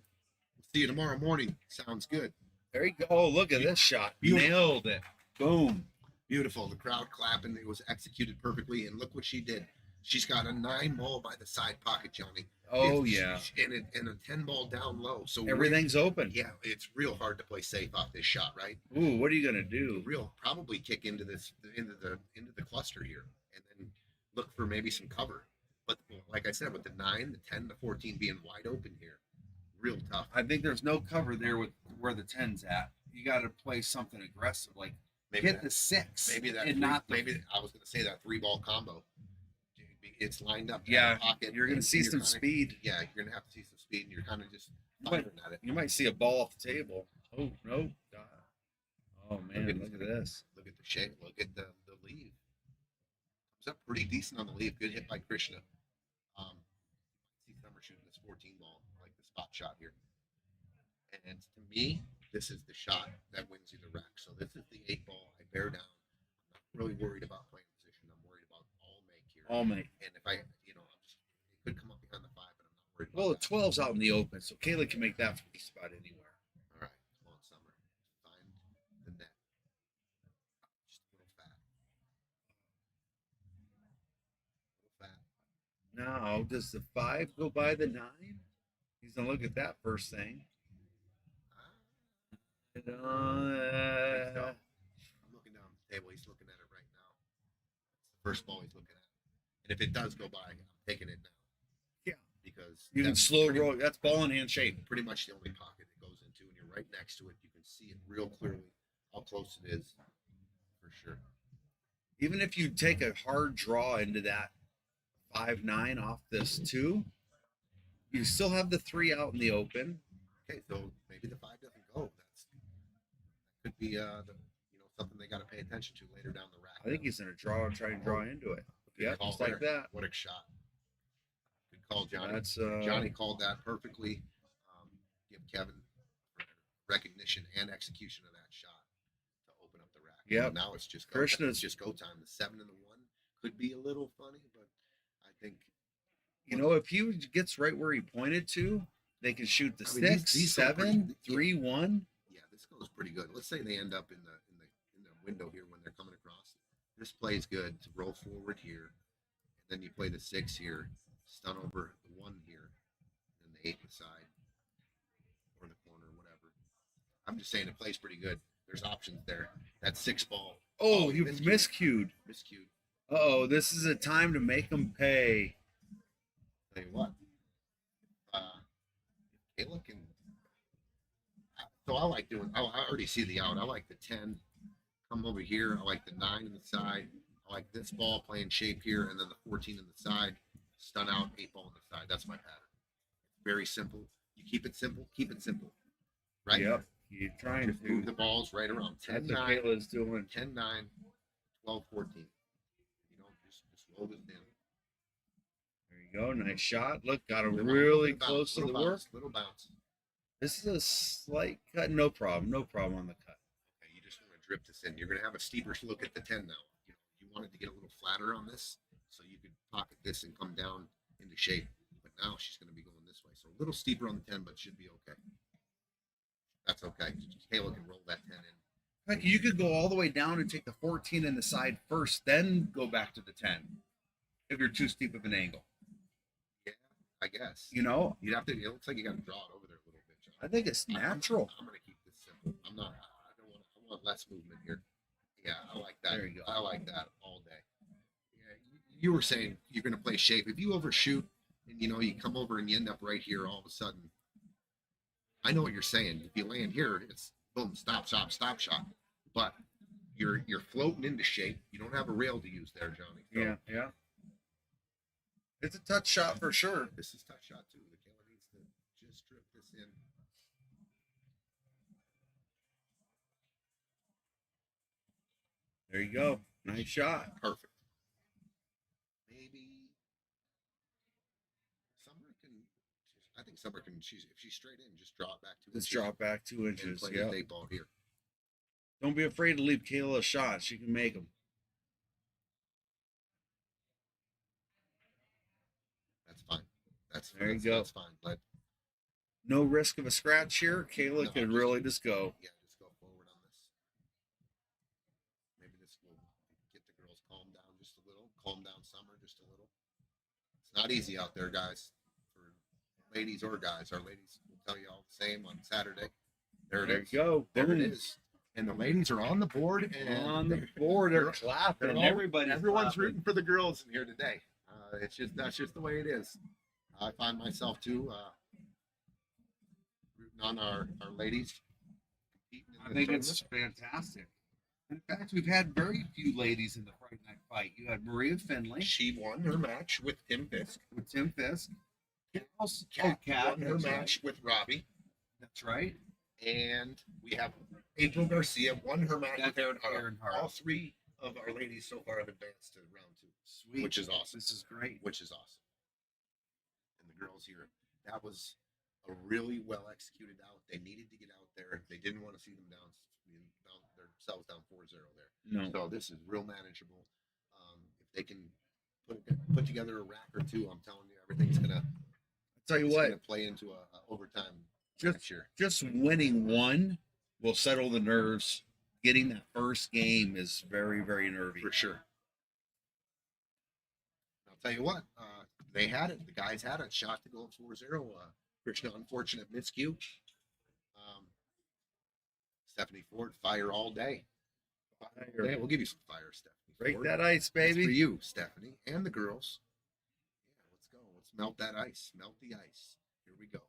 We'll see you tomorrow morning. Sounds good. There you go. Oh, look at this shot. Beautiful. Nailed it. Boom. Beautiful. The crowd clapping. It was executed perfectly, and look what she did. She's got a 9 ball by the side pocket, Johnny. Oh, yeah. And a 10 ball down low. So Everything's open. yeah, it's real hard to play safe off this shot, right? Ooh, what are you gonna do? Real probably kick into the cluster here, and then look for maybe some cover. But like I said, with the 9, the 10, the 14 being wide open here, real tough. I think there's no cover there with where the 10's at. You got to play something aggressive, like Maybe hit that, the 6. maybe that and three, not the, maybe I was going to say that 3 ball combo. It's lined up. Yeah, pocket, you're gonna and see some kinda, speed. Yeah, you're gonna have to see some speed, and you're kind of just You might- firing at it. You might see a ball off the table. Oh no! Oh man, look at this. Look at the shape. Look at the lead. Comes up pretty decent on the lead. Good hit by Krishna. See Summer shooting this 14 ball. I like the spot shot here. And to me, this is the shot that wins you the rack. So this is the 8 ball. I bear down. I'm not really worried about playing position. I'm worried about all make here. All make. And if I, it could come up behind the 5, but I'm not worried about Well, the that. 12's out in the open, so Caela can make that free spot anywhere. All right, come on, Summer. Find the net. Just a little fat. Now, does the 5 go by the 9? He's gonna look at that first thing. So, I'm looking down the table. He's looking at it right now. It's the first ball he's looking at. And if it does go by, I'm taking it now. Yeah. Because You can that's slow pretty- roll. That's ball in hand shape. Pretty much the only pocket it goes into, and you're right next to it. You can see it real clearly how close it is, for sure. Even if you take a hard draw into that 5-9 off this 2, you still have the 3 out in the open. Okay, so maybe the 5 doesn't go. That could be something they got to pay attention to later down the rack. I think he's gonna try and draw into it. Good Yeah, call just like there. that. What a shot! Good call, Johnny. That's Johnny called that perfectly. Give Kevin recognition and execution of that shot to open up the rack. Yep. Now it's just Krishna's- just go time. The 7 and the 1 could be a little funny, but I think if he gets right where he pointed to, they can shoot the I mean, 6, these go 7, pretty- 3, 1. yeah, this goes pretty good. Let's say they end up in the window here when they're coming across. This plays good to roll forward here, and then you play the 6 here, stun over the 1 here, and the 8 beside or the corner, whatever. I'm just saying it plays pretty good. There's options there. That 6 ball. Oh, he you miscued. miscued. Miscued. Oh, this is a time to make them pay. Tell you what. Caela can. So I like doing. I already see the out. I like the 10. Come over here. I like the 9 in the side. I like this ball playing shape here, and then the 14 in the side. Stun out, 8 ball on the side. That's my pattern. Very simple. You keep it simple. Keep it simple. Right. Yep. You're trying Just move to. the balls right around 10, That's what 9, Caela's doing. 10, 9, 12, 14. Just roll this in. you go. Nice shot. Look, got him Little really bounce, close to the little work. bounce, little bounce. This is a slight cut. No problem. No problem on the cut. Okay, you just want to drip this in. You're going to have a steeper look at the 10 now. You wanted to get a little flatter on this so you could pocket this and come down into shape. But now she's going to be going this way. So a little steeper on the 10, but should be okay. That's okay. Caela can roll that 10 in. Like you could go all the way down and take the 14 in the side first, then go back to the 10 if you're too steep of an angle. Yeah, I guess. You know, You'd have to, it looks like you got to draw it over there a little bit, John. I think it's natural. I'm going to keep this simple. I want less movement here. Yeah, I like that. There you go. I like that all day. Yeah, you were saying you're going to play shape. If you overshoot and, you come over and you end up right here all of a sudden, I know what you're saying. If you land here, it's boom, stop, shot. But you're floating into shape. You don't have a rail to use there, Johnny. So Yeah. It's a touch shot for sure. this is touch shot too. The killer needs to just strip this in. There you go. Nice shot. Perfect. Maybe Summer can. I think Summer can. If she's straight in, just draw it back 2 Let's inches. drop back 2 And inches. play Yeah. a eight ball here. Don't be afraid to leave Caela a shot. She can make them. That's fine. There you go. That's fine. But No risk of a scratch here. Caela No, could just- really just go. yeah, just go forward on this. Maybe this will get the girls calm down just a little. Calm down Summer just a little. It's not easy out there, guys. For ladies or guys. Our ladies will tell you all the same on Saturday. There it There you is. go. There it Boom. is. And the ladies are on the board and On the board, they're clapping. Everyone's rooting for the girls in here today. That's just the way it is. I find myself too rooting on our ladies. competing in I this think it's tournament. fantastic. In fact, we've had very few ladies in the Friday night fight. You had Maria Finley She won her match with Tim Fisk. with Tim Fisk. Kat Kat, won her that's match with Robbie. That's right. And we have April Garcia won her match with Aaron Hart. Aaron Hart. All three of our ladies so far have advanced to round 2. Sweet. Which is awesome. This is great. Which is awesome. And the girls here, that was a really well executed out. They needed to get out there. They didn't want to see them down themselves down 4-0 there. No. So this is real manageable. If they can put together a rack or two, I'm telling you, everything's gonna Tell you it's what, gonna play into a overtime Just- match here. just winning one will settle the nerves. Getting that first game is very, very nervy. For sure. I'll tell you what, they had it. The guys had a shot to go 4-0. Krishna, unfortunate miscue. Stephanie Ford, fire all day. Fire. We'll give you some fire, Stephanie. Break Ford. that ice, That's baby. for you, Stephanie, and the girls. Yeah, let's go. Let's melt that ice. Melt the ice. Here we go.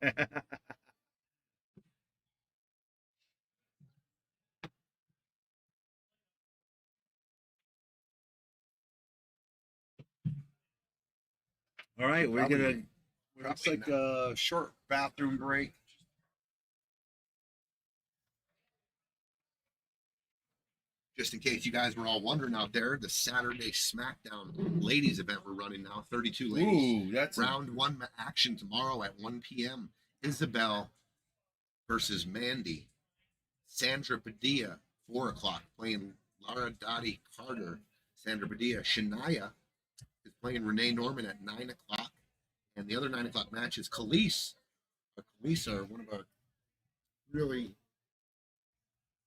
All right, we're Probably- gonna. Looks probably like a short bathroom break. Just in case you guys were all wondering out there, the Saturday SmackDown ladies event we're running now, 32 ladies. Ooh, that's Round 1 action tomorrow at 1 p.m. Isabel versus Mandy. Sandra Padilla, 4 o'clock, playing Lara Dottie Carter. Sandra Padilla. Shania is playing Renee Norman at 9 o'clock. And the other 9 o'clock match is Khalees. Khalees are one of our really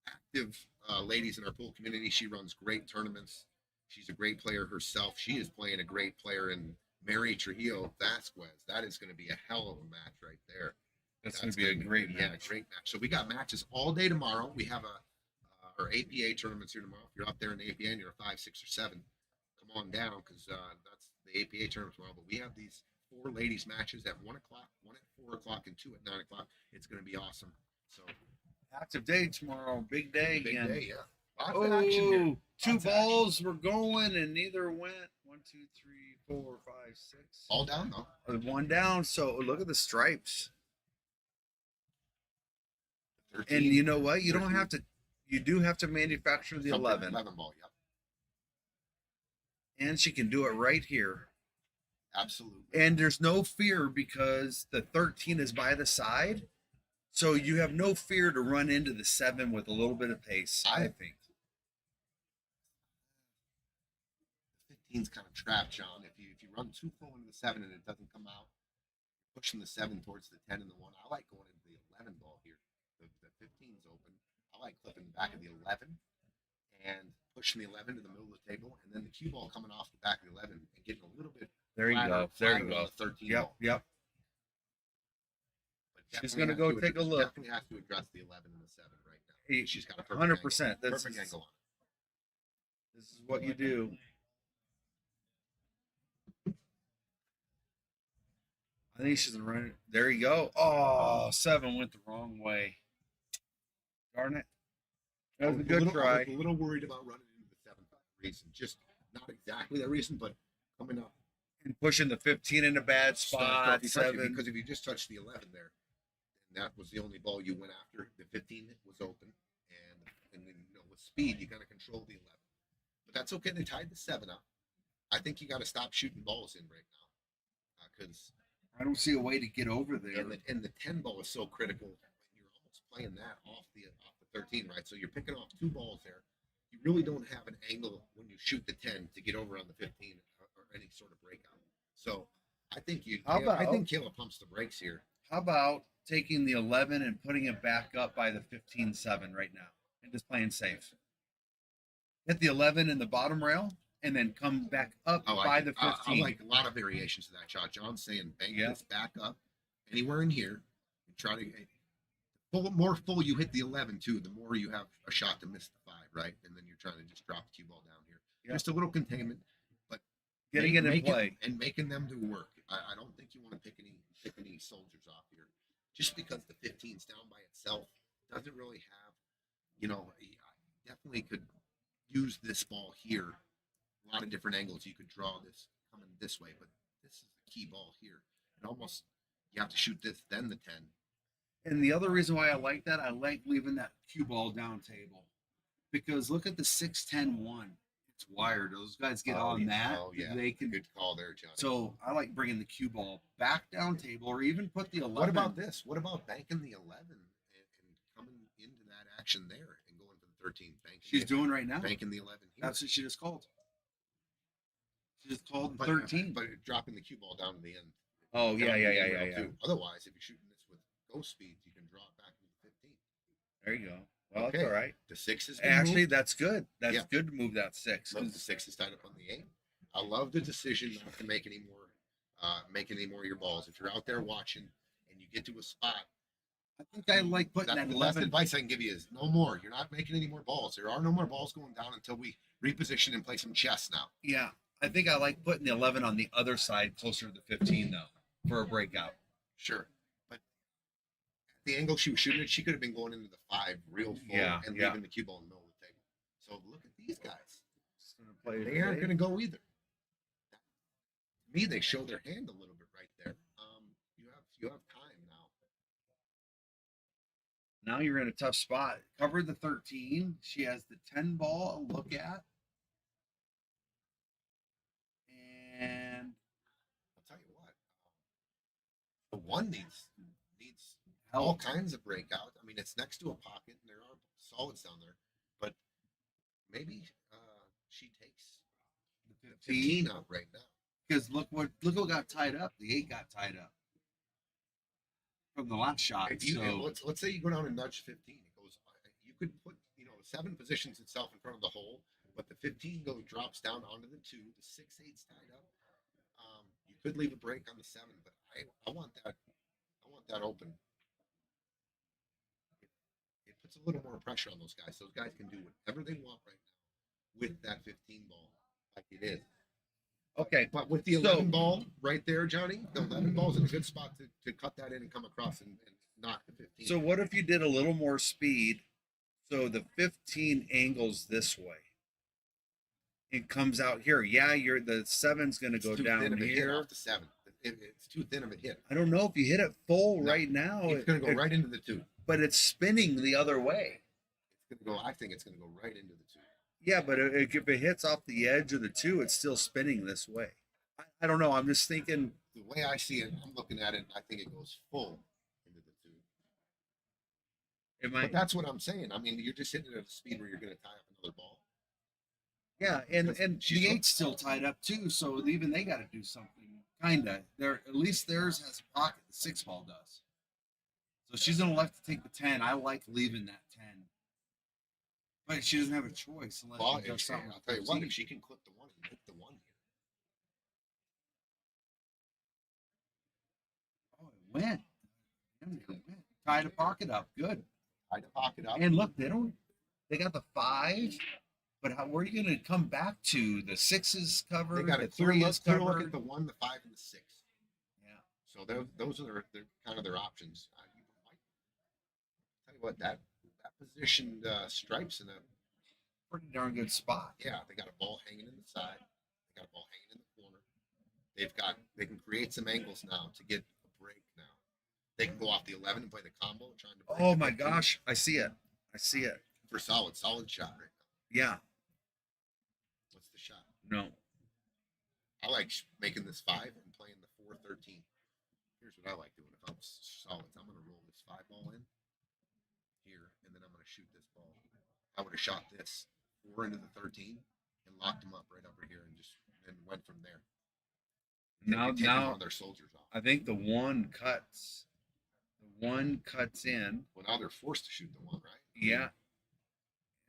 active ladies in our pool community. She runs great tournaments. She's a great player herself. She is playing a great player in Mary Trujillo Vasquez. That is going to be a hell of a match right there. That's going to be a great match. Yeah, great match. So we got matches all day tomorrow. We have our APA tournaments here tomorrow. If you're out there in the APA and you're a 5, 6, or 7, come on down because that's the APA tournament tomorrow. But we have these 4 ladies matches at 1 o'clock, 1 at 4 o'clock, and 2 at 9 o'clock. It's going to be awesome. So Active day tomorrow. Big day big again. day, yeah. Lots of action here. Oh, 2 Lots of balls were going and neither went. 1, 2, 3, 4, 5, 6. All down though. 1 down. So look at the stripes. 13, And you know what? You 13. don't have to. You do have to manufacture the Something, 11, 11 ball, yep. and she can do it right here. Absolutely. And there's no fear because the 13 is by the side. So you have no fear to run into the 7 with a little bit of pace, I think. 15's kind of trapped, John. If you run too full into the 7 and it doesn't come out, pushing the 7 towards the 10 and the 1. I like going into the 11 ball here. The 15's open. I like clipping the back of the 11 and pushing the 11 to the middle of the table, and then the cue ball coming off the back of the 11 and getting a little bit There you go. There you go. on the 13 Yep. ball. Yep. But She's going to go take a look. Definitely has to address the 11 and the 7 right now. Hey, She's got a perfect 100%. angle. Perfect angle on it. This is what you do. I think she's gonna run it. There you go. Oh, 7 went the wrong way. Darn it. That was a good try. I was a little worried about running into the 7 for that reason. Just not exactly that reason, but coming up. And pushing the 15 in a bad spot. Because 7. because if you just touched the 11 there, and that was the only ball you went after, the 15 was open, and then, with speed you got to control the 11. But that's okay. They tied the 7 up. I think you got to stop shooting balls in right now because I don't see a way to get over there. and the 10 ball is so critical. You're almost playing that off the 13, right? So you're picking off 2 balls there. You really don't have an angle when you shoot the 10 to get over on the 15 or any sort of breakout. So I think Caela pumps the brakes here. How about taking the 11 and putting it back up by the 15-7 right now and just playing safe? Hit the 11 in the bottom rail and then come back up by the 15. I like a lot of variations of that shot. John's saying bank this back up anywhere in here and try to more full you hit the 11 too, the more you have a shot to miss the 5, right? And then you're trying to just drop the cue ball down here. Yep. Just a little containment, but getting it in play and making them do work. I don't think you want to pick any soldiers off here, just because the 15's down by itself doesn't really have, I definitely could use this ball here. A lot of different angles you could draw this coming this way, but this is the key ball here. And almost you have to shoot this, then the 10. And the other reason why I like that, I like leaving that cue ball down table. Because look at the 6-10-1. It's wired. Those guys get on that. Oh, yeah. They can. Good call there, Johnny. So I like bringing the cue ball back down table or even put the 11. What about this? What about banking the 11 and coming into that action there and going for the 13? She's doing right now. Banking the 11 here. That's what she just called. She just called 13. But dropping the cue ball down to the end. Oh, yeah. Otherwise, if you're shooting this with ghost speeds, you can draw it back to the 15. There you go. Well, that's all right. The 6 is actually moved. That's good. That's good to move that 6. The 6 is tied up on the 8. I love the decision not to make any more of your balls. If you're out there watching and you get to a spot, I think I like putting that 11. The best advice I can give you is no more. You're not making any more balls. There are no more balls going down until we reposition and play some chess now. Yeah, I think I like putting the 11 on the other side closer to the 15 though for a breakout. Sure, but the angle she was shooting at, she could have been going into the 5 real full and leaving the cue ball in the middle of the table. So look at these guys. They aren't going to go either. To me, they show their hand a little bit right there. You have time now. Now you're in a tough spot. Cover the 13. She has the 10 ball to look at. And I'll tell you what, the 1 needs all kinds of breakout. I mean, it's next to a pocket, and there are solids down there. But maybe she takes the 15 out right now. Because look what got tied up. The 8 got tied up from the last shot. Let's say you go down and nudge 15. It goes. You could put 7 positions itself in front of the hole, but the 15 drops down onto the 2. The 6-8's tied up. You could leave a break on the 7, but I want that open. It puts a little more pressure on those guys. Those guys can do whatever they want right now with that 15 ball, like it is. Okay, but with the 11 ball right there, Johnny, the 11 ball's in a good spot to cut that in and come across and knock the 15. So what if you did a little more speed? So the 15 angles this way. It comes out here. Yeah, the 7's going to go down here. Off the 7. It's too thin of a hit. I don't know if you hit it full right now. It's going to go right into the 2. But it's spinning the other way. It's going to go. I think it's going to go right into the 2. Yeah, but if it hits off the edge of the 2, it's still spinning this way. I don't know. I'm just thinking. The way I see it, I'm looking at it, and I think it goes full into the two. It But might. that's what I'm saying. I mean, you're just hitting it at a speed where you're going to tie up another ball. Yeah, and She's the 8's still tied up too, so even they got to do something. Kinda. There, at least theirs has a pocket. The 6 ball does. So she's gonna elect to take the 10. I like leaving that 10, but she doesn't have a choice unless Well, she does something. I'll tell you what, if she can clip the 1 and hit the 1 here. Oh, it went. It went. Tied a pocket up. Good. Try to pocket up. And look, they don't. They got the 5, but how? Where are you gonna come back to? The 6 is covered. They got the a clear 3 look, is clear covered. look at the 1, the 5, and the 6. Yeah. So those are their kind of their options. Tell you what, that positioned stripes in a Pretty darn good spot. yeah, they got a ball hanging in the side. They got a ball hanging in the corner. They can create some angles now to get a break now. They can go off the 11 and play the combo, trying to break Oh the my 15 gosh, I see it. I see it. for solid shot right now. Yeah. What's the shot? No. I like making this 5 and playing the 4-13. Here's what I like doing. If I'm solid, I'm going to roll this 5 ball in here, and then I'm going to shoot this ball. I would have shot this 4 into the 13 and locked them up right over here and just and went from there. Now, Taking now one of their soldiers off. I think the 1 cuts. The 1 cuts in. Well, now they're forced to shoot the 1, right? Yeah.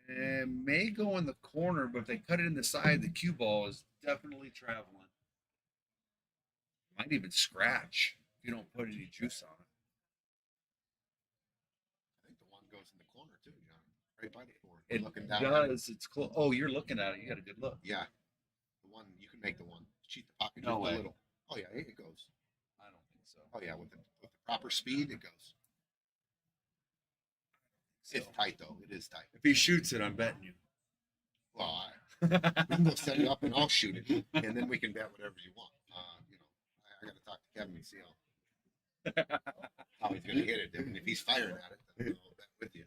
It may go in the corner, but if they cut it in the side, the cue ball is definitely traveling. Might even scratch if you don't put any juice on it. I think the 1 goes in the corner too, John. Right by the 4. It looking down at it. does. It's close. Oh, you're looking at it. You got a good look. Yeah. The 1, you can make the 1. Cheat the pocket No just way. a little. Oh yeah, it goes. I don't think so. Oh yeah, with the proper speed, it goes. It's tight though. It is tight. If he shoots it, I'm betting you. Well, we can go set it up and I'll shoot it, and then we can bet whatever you want. I got to talk to Kevin and see how he's going to hit it. And if he's firing at it, then I'll bet with you.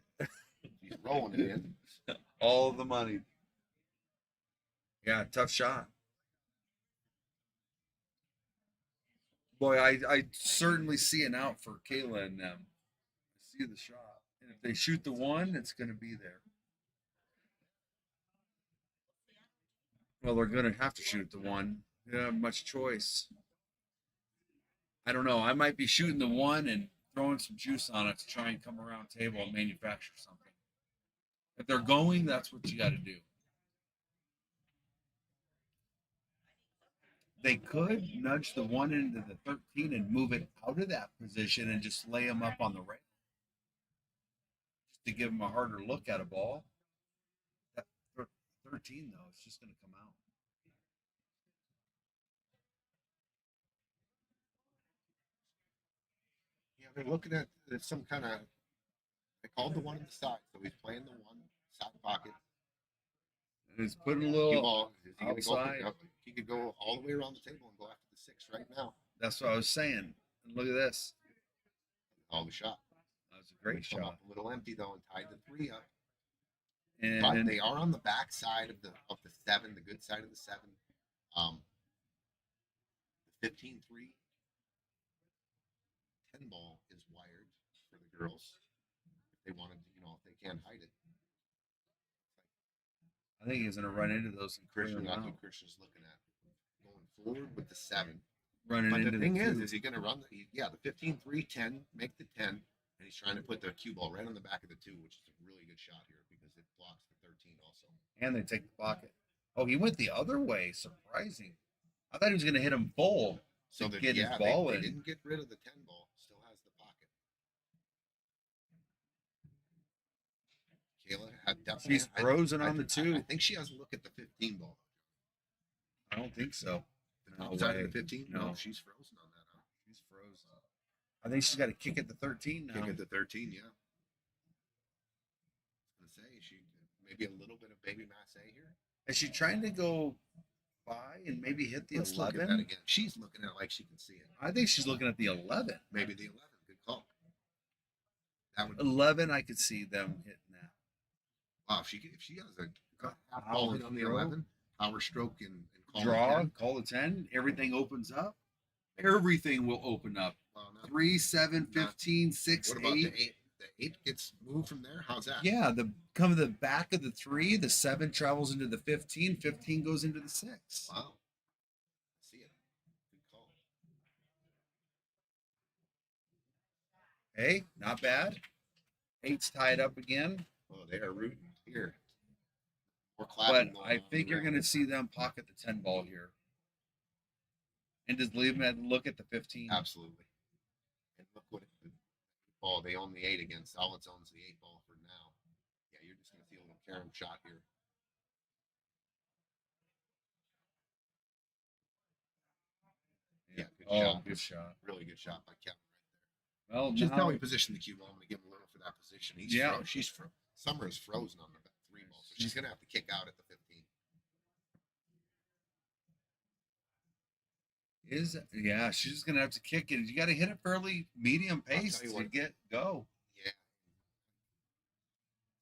If he's rolling it in. All the money. Yeah, tough shot. Boy, I certainly see an out for Caela and them. I see the shot. And if they shoot the 1, it's going to be there. Well, they're going to have to shoot the 1. They don't have much choice. I don't know. I might be shooting the 1 and throwing some juice on it to try and come around table and manufacture something. If they're going, that's what you got to do. They could nudge the 1 into the 13 and move it out of that position and just lay them up on the rail. Just to give them a harder look at a ball. That 13, though, it's just going to come out. Yeah, they're looking at some kind of. They called the 1 in the side, so he's playing the 1 side pocket. And he's putting a Cue little ball. Is he gonna outside. he could go all the way around the table and go after the 6 right now. That's what I was saying. And look at this. All the shot. That was a great Come shot. up a little empty though and tied the 3 up. And But they are on the back side of the 7, the good side of the 7. The 15-3 10 ball is wired for the girls. If they wanted to, if they can't hide it. I think he's going to run into those and clear Christian, them that's out. what Christian's looking at. Going forward with the 7. Running But into the thing the is he going to run the 15-3, 10, make the 10, and he's trying to put the cue ball right on the back of the 2, which is a really good shot here because it blocks the 13 also. and they take the pocket. Oh, he went the other way. Surprising. I thought he was going to hit him full. So to get his they ball in. didn't get rid of the 10 ball. Still has the pocket. Caela had definitely. She's frozen on the I 2. think she has a look at the 15 ball. I don't think so. The No outside way. of the 15? No. She's frozen on that. Huh? She's frozen. I think she's got to kick at the 13 now. Kick at the 13, yeah. I was gonna say she maybe a little bit of baby masse here. Is she trying to go by and maybe hit the Let's look at that 11? again. She's looking at it like she can see it. I think she's looking at the 11. Maybe the 11. Good call. That would 11, I could see them hitting that. wow. If she has a half Power ball in on the throw. 11, power stroke and call Draw, it 10. call the 10. Everything opens up. Everything will open up. Well, not, 3, 7, 15, 6, what about 8. the 8? The 8 gets moved from there? How's that? Yeah, the back of the 3, the 7 travels into the 15, 15 goes into the 6. Wow. See it. Good call. Hey, not bad. 8's tied up again. Oh, they are rooting here. More But clapping going I on think you're around. going to see them pocket the 10 ball here. And just leave them and look at the 15. Absolutely. And look what the ball they own the 8 against. Solid owns the 8 ball for now. Yeah, you're just going to see a little carom shot here. Yeah, good shot. Good shot. Really good shot by Kevin right Well, there. Just now, how he positioned the cue ball. I'm going to give him a little for that position. She's Summer is frozen on the 3 ball, so she's going to have to kick out at the 15. she's gonna have to kick it. You got to hit it fairly medium pace tell you to what. get go. Yeah.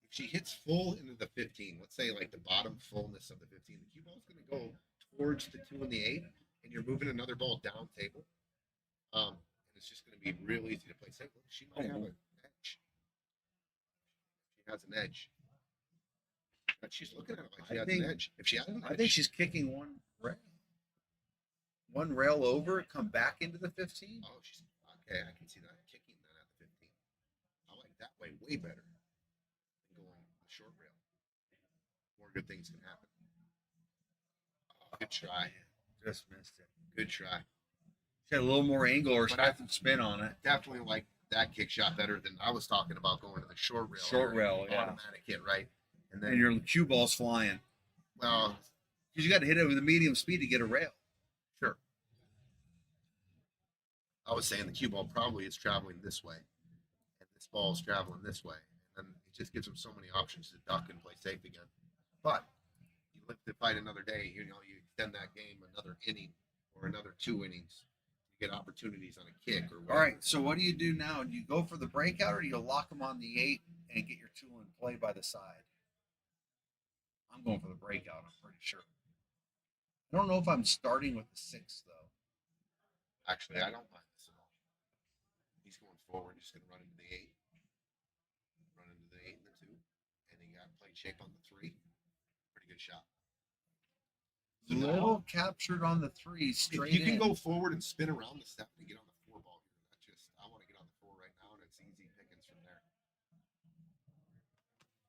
If she hits full into the 15, let's say like the bottom fullness of the 15, the cue ball is going to go towards the 2 and the 8, and you're moving another ball down table. And it's just going to be real easy to play safe. She might have an edge. She has an edge. But she's looking at it like she has an edge. If she has an edge, I think she's kicking one rail over, come back into the 15. Oh, she's okay. I can see that kicking that at the 15. I like that way better than going the short rail. More good things can happen. Oh, good try. Just missed it. Good try. She had a little more angle or But I- some spin on it. Definitely like that kick shot better than I was talking about going to the short rail. Short rail, yeah. Automatic hit, right? And then And your cue ball's flying. well, Because you got to hit it with a medium speed to get a rail. sure. I was saying the cue ball probably is traveling this way, and this ball is traveling this way, and then it just gives them so many options to duck and play safe again. But you live to fight another day. You extend that game another inning or another 2 innings. You get opportunities on a kick or whatever. All right. So what do you do now? Do you go for the breakout or do you lock them on the 8 and get your tool in play by the side? I'm going for the breakout. I'm pretty sure. I don't know if I'm starting with the 6 though. Actually, I don't mind this at all. He's going forward. He's going to run into the 8. Run into the 8 and the 2. And he got played shape on the 3. Pretty good shot. So Little captured on the 3 straight. if you can in. go forward and spin around the 7 and get on the 4 ball here. I want to get on the 4 right now, and it's easy pickings from there.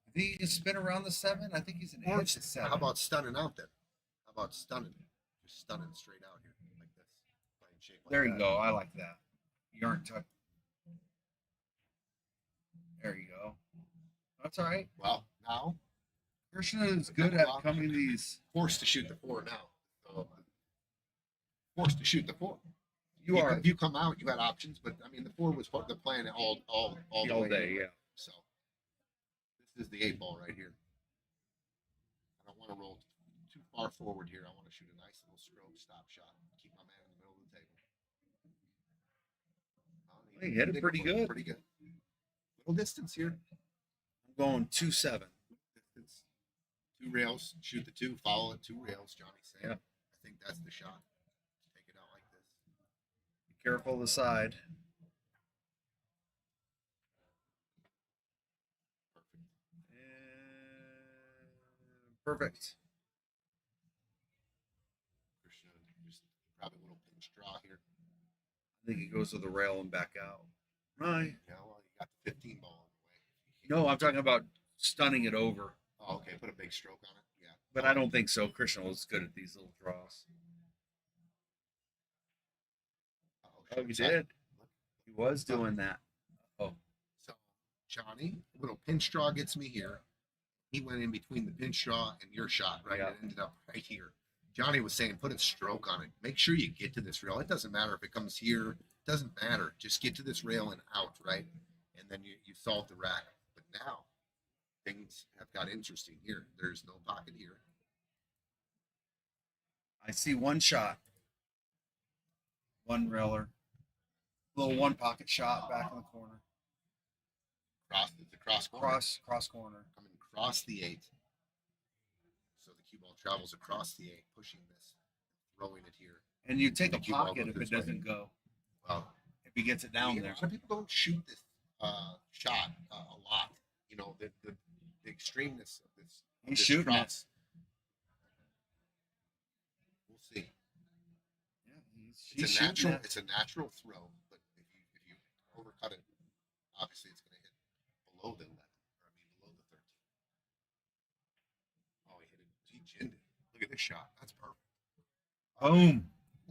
I think you can spin around the 7. I think he's an Or edge to 7. how about stunning out then? How about stunning? Just stunning straight out here like this. Playing shape like There you that. go. I like that. You aren't tucked. There you go. That's all right. Well, now Krishna is good at coming these. forced to shoot the 4 now. So, forced to shoot the 4. You are If you come out, you had options, but I mean the 4 was the plan all the all way day. anyway. Yeah. So this is the 8 ball right here. I don't want to roll too far forward here. I want to shoot a nice little stroke stop shot. Keep my man in the middle of the table. He hit it pretty good. Pretty good. Little distance here. I'm going 2-7. Distance. 2 rails. Shoot the 2. Follow it. 2 rails. Johnny's saying. Yeah. I think that's the shot. Take it out like this. Be careful of the side. Perfect. Krishna, just probably a little pinch draw here. I think it goes to the rail and back out. Right. Yeah, well, you got the 15 ball on the way. No, I'm talking about stunning it over. Oh, okay. Put a big stroke on it. Yeah. But I don't think so. Krishna was good at these little draws. Oh, he did. He was doing that. Oh. So Johnny, little pinch draw gets me here. He went in between the pinch draw and your shot, right? Yeah. It ended up right here. Johnny was saying, put a stroke on it. Make sure you get to this rail. It doesn't matter if it comes here. It doesn't matter. Just get to this rail and out, right? And then you solve the rack. But now things have got interesting here. There's no pocket here. I see one shot. One railer. Little one pocket shot back in the corner. The cross corner. Cross corner. Coming across the 8. So the cue ball travels across the 8, pushing this, throwing it here. And you take The a cue ball pocket goes if it this way. doesn't go. Well, If he gets it down a there. lot of people don't shoot this shot a lot. You know, the extremeness of this. He's this shooting cross. We'll see. Yeah, he's It's a natural. shooting it. It's a natural throw, but if you overcut it, obviously it's going to hit below the 11, or I mean below the 13. Oh, he hit it. He ginned it. Look at this shot. That's perfect. Boom.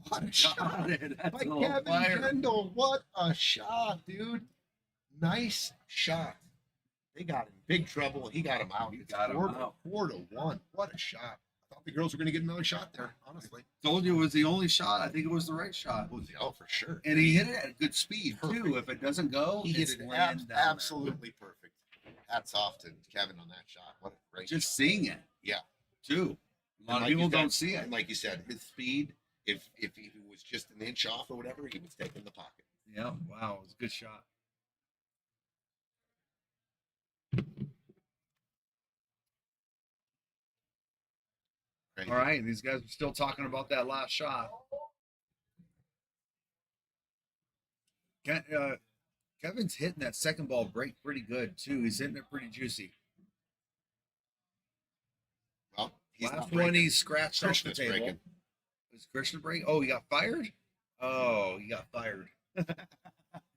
What a shot Got it. That's by a little Kevin fire. Kendall. What a shot, dude. Nice shot. They got in big trouble, and he got him out. He It's got him out. 4-1. What a shot. I thought the girls were going to get another shot there, honestly. Told you it was the only shot. I think it was the right shot. Oh, for sure. And he hit it at good speed, Perfect. too. If it doesn't go, He hit it's it land down there. absolutely perfect. Hats off to Kevin on that shot. What a great Just shot. seeing it, Yeah. too. A lot And of like people you said- don't see it. And like you said, his speed, if he was just an inch off or whatever, he was taking the pocket. Yeah, wow, it was a good shot. Crazy. All right, these guys are still talking about that last shot. Kevin's hitting that second ball break pretty good, too. He's hitting it pretty juicy. Well, he's Last not one, breaking. he scratched off the Krishna's table. breaking. Was Krishna break? Oh, he got fired? Oh, he got fired.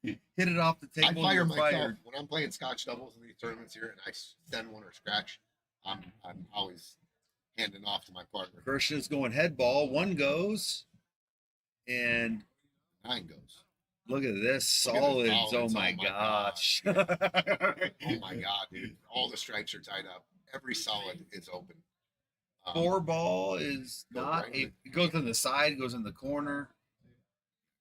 Hit it off the I table. fire and myself fired. when I'm playing Scotch doubles in these tournaments here, and I send one or scratch. I'm always handing off to my partner. Krishna's going head ball. One goes. And 9 goes. look at this. Look at this Solids. solids. Oh, my Oh, my gosh. Oh my god, dude! All the stripes are tied up. Every solid is open. 4 ball is Go not right a. in It goes in the side, goes in the corner.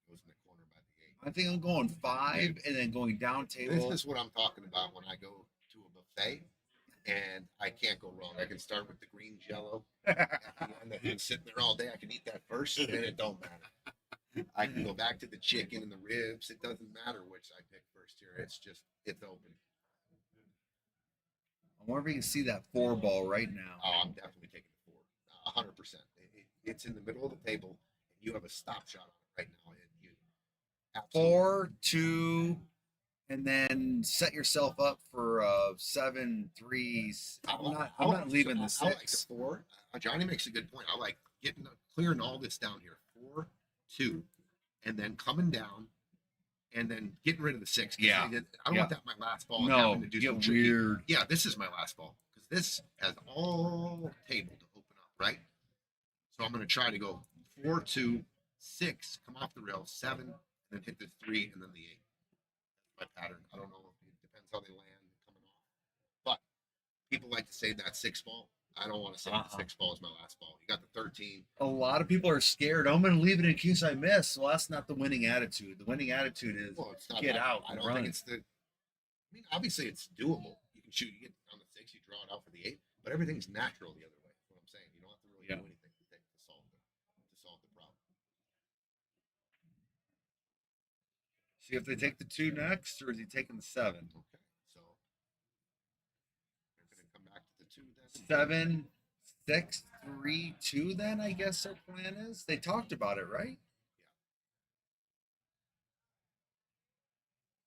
Goes in the corner by the 8. I think I'm going 5 and then going down This table. is what I'm talking about when I go to a buffet, and I can't go wrong. I can start with the green jello, and I've been sitting there all day. I can eat that first, and it don't matter. I can go back to the chicken and the ribs. It doesn't matter which I pick first here. It's open. I wonder if you can see that 4 ball right now. Oh, I'm definitely taking the 4, 100%. It's in the middle of the table, and you have a stop shot on it right now. You absolutely 4, 2, and then set yourself up for 7, 3. I'm not leaving the I like the 6. 4. Johnny makes a good point. I like clearing all this down here. 4, 2, and then coming down, and then getting rid of the 6. Yeah. I don't want that my last ball. and No, having to do some get tricky- weird. Yeah, this is my last ball because this has all table to open up, right? So I'm going to try to go 4, 2, 6, come off the rail, 7, and then hit the 3, and then the 8. That's my pattern. I don't know. It depends how they land coming off. But people like to say that 6 ball. I don't want to say the 6 ball is my last ball. You got the 13. A lot of people are scared. I'm going to leave it in case I miss. Well, that's not the winning attitude. The winning attitude is Well, it's not get that- out I and don't run. think it's the. I mean, obviously, it's doable. You can shoot. You get on the 6, you draw it out for the 8, but everything's natural the other way. That's what I'm saying. You don't have to really do anything to solve the problem. see if they take the 2 next, or is he taking the 7? Okay, so they're going to come back to the 2 then. 7, 6, 3, 2. Then I guess their plan is. They talked about it, right?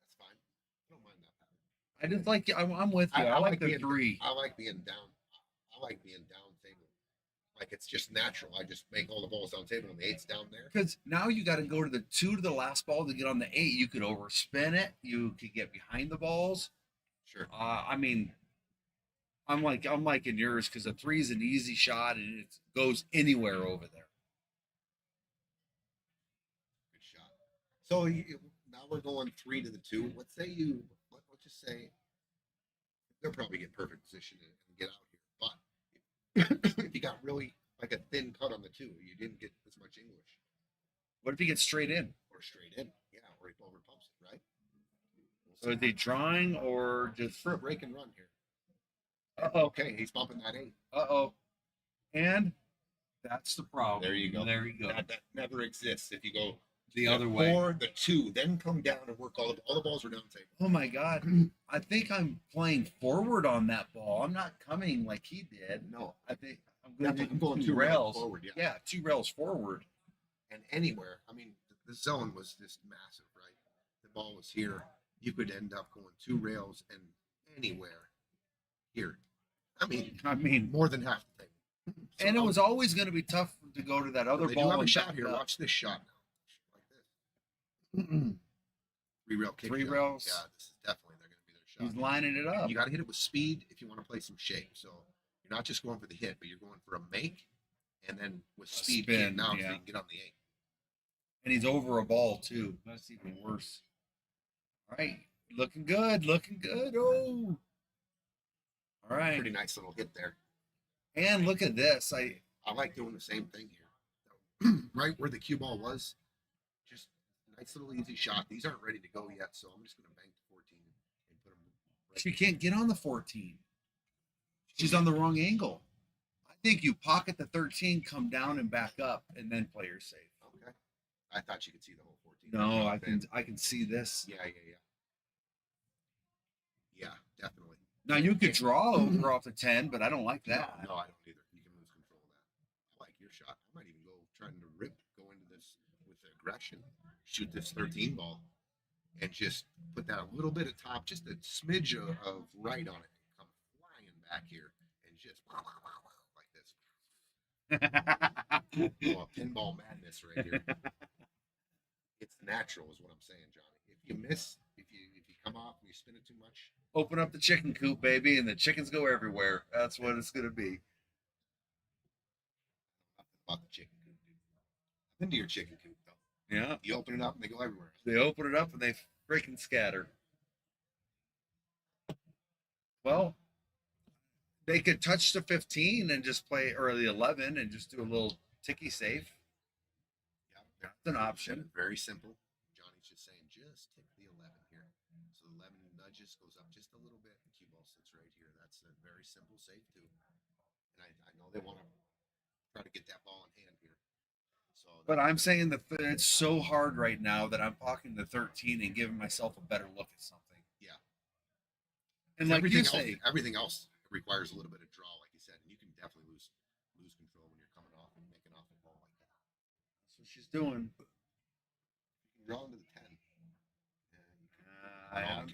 That's fine. I don't mind that pattern. I just like. I'm with you. I like the being, 3. I like being down. I like being down table. Like it's just natural. I just make all the balls down table and the 8's down there. Because now you got to go to the 2 to the last ball to get on the 8. You could overspin it. You could get behind the balls. Sure. I mean, I'm like in yours because the 3 is an easy shot and it goes anywhere over there. Good shot. So now we're going 3 to the 2. Let's say let's just say they'll probably get perfect position and get out here. But if you got really like a thin cut on the 2, you didn't get as much English What if he gets straight in? or straight in. Yeah, or he over pumps it, right? So are they drawing or just? For a break and run here. Uh-oh. Okay, he's bumping that 8. Uh-oh. And that's the problem. There you go. There you go. That never exists. If you go The other way. 4, the 2, then come down and work all the balls are down table. Oh my God. I think I'm playing forward on that ball. I'm not coming like he did. No, I think I'm good I'm going two two rails rails forward, yeah. Yeah, 2 rails forward. And anywhere. I mean, the zone was just massive, right? The ball was here. You could end up going 2 rails and anywhere here. I mean, more than half the thing. So And it was always going to be tough to go to that other they ball. do have a and shot back here. up. Watch this shot now. Like this. 3 rail kick. 3 shot. rails. Yeah, this is definitely they're going to be their shot. He's lining it up. You got to hit it with speed if you want to play some shape. So you're not just going for the hit, but you're going for a make, and then with speed spin, getting out so yeah. you can get on the 8. And he's over a ball too. That's even worse. All right, looking good, looking good. Oh, all right. Pretty nice little hit there. And look at this. I like doing the same thing here. Right where the cue ball was, just nice little easy shot. These aren't ready to go yet, so I'm just going to bank the 14 and put them. Right She can't get on the 14. She's on the wrong angle. I think you pocket the 13, come down and back up, and then play her safe. Okay. I thought you could see the whole 14. No, I can see this. Yeah. Yeah, definitely. Now you could draw over off the 10, but I don't like that. No, I don't either. You can lose control of that. I like your shot. I might even go trying to go into this with aggression, shoot this 13 ball, and just put that a little bit of top, just a smidge of right on it, and come flying back here, and just like this. Oh, pinball madness right here. It's natural, is what I'm saying, Johnny. If you miss, if you come off and you spin it too much, Open up the chicken coop, baby, and the chickens go everywhere. That's what it's gonna be. about the chicken coop, dude. I've been to your chicken coop, though. Yeah. You open it up and they go everywhere. They open it up and they freaking scatter. Well, they could touch the 15 and just play, or the 11 and just do a little ticky safe. Yeah, That's an option. Very simple. Johnny's just saying, just tick the 11 here. So the 11 nudges, goes up just a little bit, and cue ball sits right here. That's a very simple save, too. And I know they want to try to get that ball in hand here. So, But I'm saying that it's so hard right now that I'm pocketing the 13 and giving myself a better look at something. Yeah. And like you everything say, everything else requires a little bit of draw, like you said, and you can definitely lose control when you're coming off and making off the ball like that. that's what she's doing. You can draw into the 10.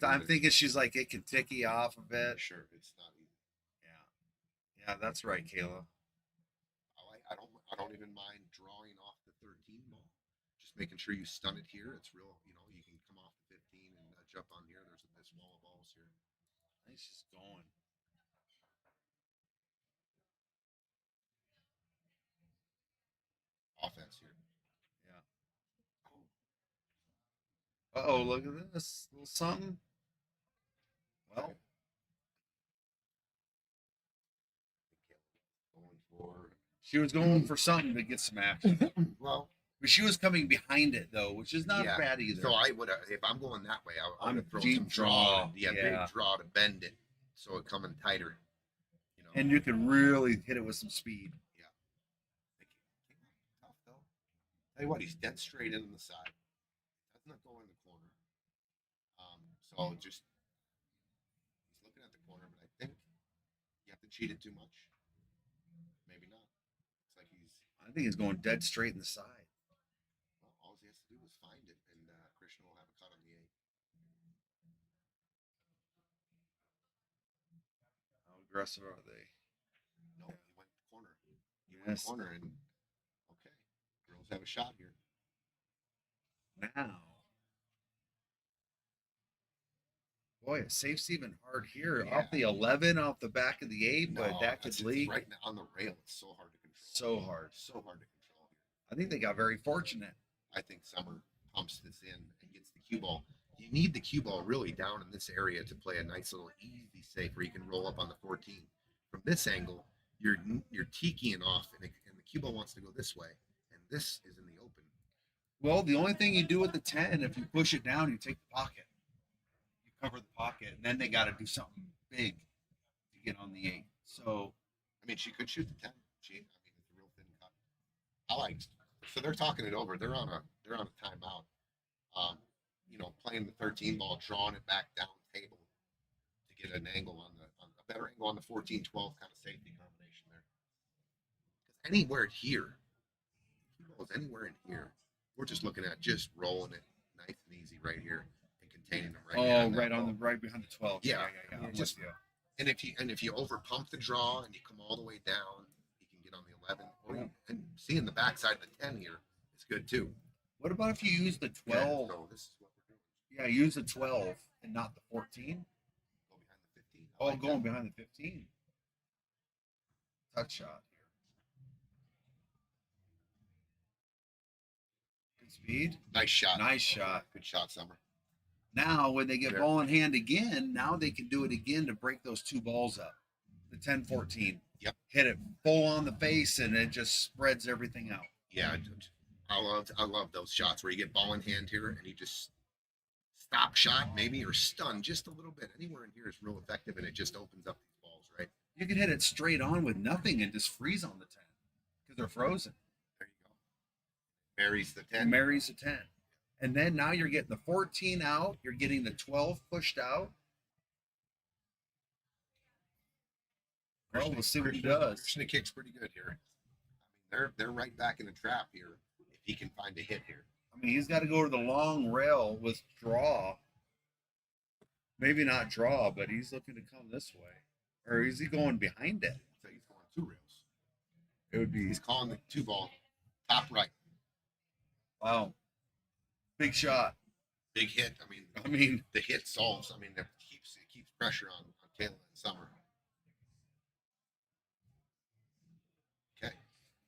I'm thinking she's like, it can ticky off a bit. Sure, it's not easy. Yeah, that's right, Caela. I don't even mind drawing off the 13 ball. Just making sure you stun it here. It's real, you can come off the 15 and nudge up on here. There's this wall of balls here. Nice, just going. Offense here. Yeah. Uh-oh, look at this. Little something. Well, Going for she was going for something to get some action. well, But she was coming behind it, though, which is not yeah. bad either. So I would, if I'm going that way, I would throw deep some draw. big draw to bend it, so it coming tighter. And you could really hit it with some speed. Tough though. Tell you what, he's dead straight in the side. Does not go in the corner. So just he's looking at the corner, but I think you have to cheat it too much. Maybe not. It's like I think he's going dead straight in the side. Well, all he has to do is find it, and Christian will have a cut on the 8. How aggressive are they? No, he went corner. He went corner, and okay, girls have a shot here. Now. Boy, a safe's even hard here. Yeah. Off the 11, off the back of the 8, but that could it's leak. right now on the rail. It's so hard to control. So hard. So hard to control here. I think they got very fortunate. I think Summer pumps this in and gets the cue ball. You need the cue ball really down in this area to play a nice little easy safe where you can roll up on the 14. From this angle, you're tikiing off, and the cue ball wants to go this way, and this is in the open. Well, the only thing you do with the 10, if you push it down, you take the pocket. You cover the pocket, and then they got to do something big to get on the 8. So, I mean, she could shoot the 10. It's a real thin cut. So they're talking it over. They're on a timeout. Playing the 13 ball, drawing it back down table to get an angle on a better angle on the 14-12 kind of safety combination there. anywhere here. Cue balls anywhere in here. We're just looking at just rolling it nice and easy right here and containing them right behind that ball. Right behind the 12. Yeah. I'm with Just- you. And if you over pump the draw and you come all the way down, you can get on the 11. And seeing the backside of the 10 here is good too. What about if you use the 12? So this is what we're doing. Yeah, use the 12 and not the 14. Go behind the 15. I Oh, like going that. behind the 15. Touch shot here. Good speed. Nice shot. Nice shot. Good shot, Summer. Now, when they get Yeah. ball in hand again, now they can do it again to break those two balls up. The 10-14. Yep. Hit it full on the face, and it just spreads everything out. Yeah, I love those shots where you get ball in hand here and you just stop shot maybe or stun just a little bit. Anywhere in here is real effective and it just opens up these balls, right? You can hit it straight on with nothing and just freeze on the 10 because they're frozen. There you go. Marries the 10. And marries the 10. And then now you're getting the 14 out. You're getting the 12 pushed out. Well, we'll see what he does. Christian kicks pretty good here. I mean, they're right back in the trap here if he can find a hit here. I mean, he's got to go to the long rail with draw. Maybe not draw, but he's looking to come this way. Or is he going behind it? So he's going 2 rails. It would be, He's calling the 2 ball top right. wow. Big shot. Big hit. I mean, The hit solves. I mean, it keeps pressure on Caela and Summer. Okay.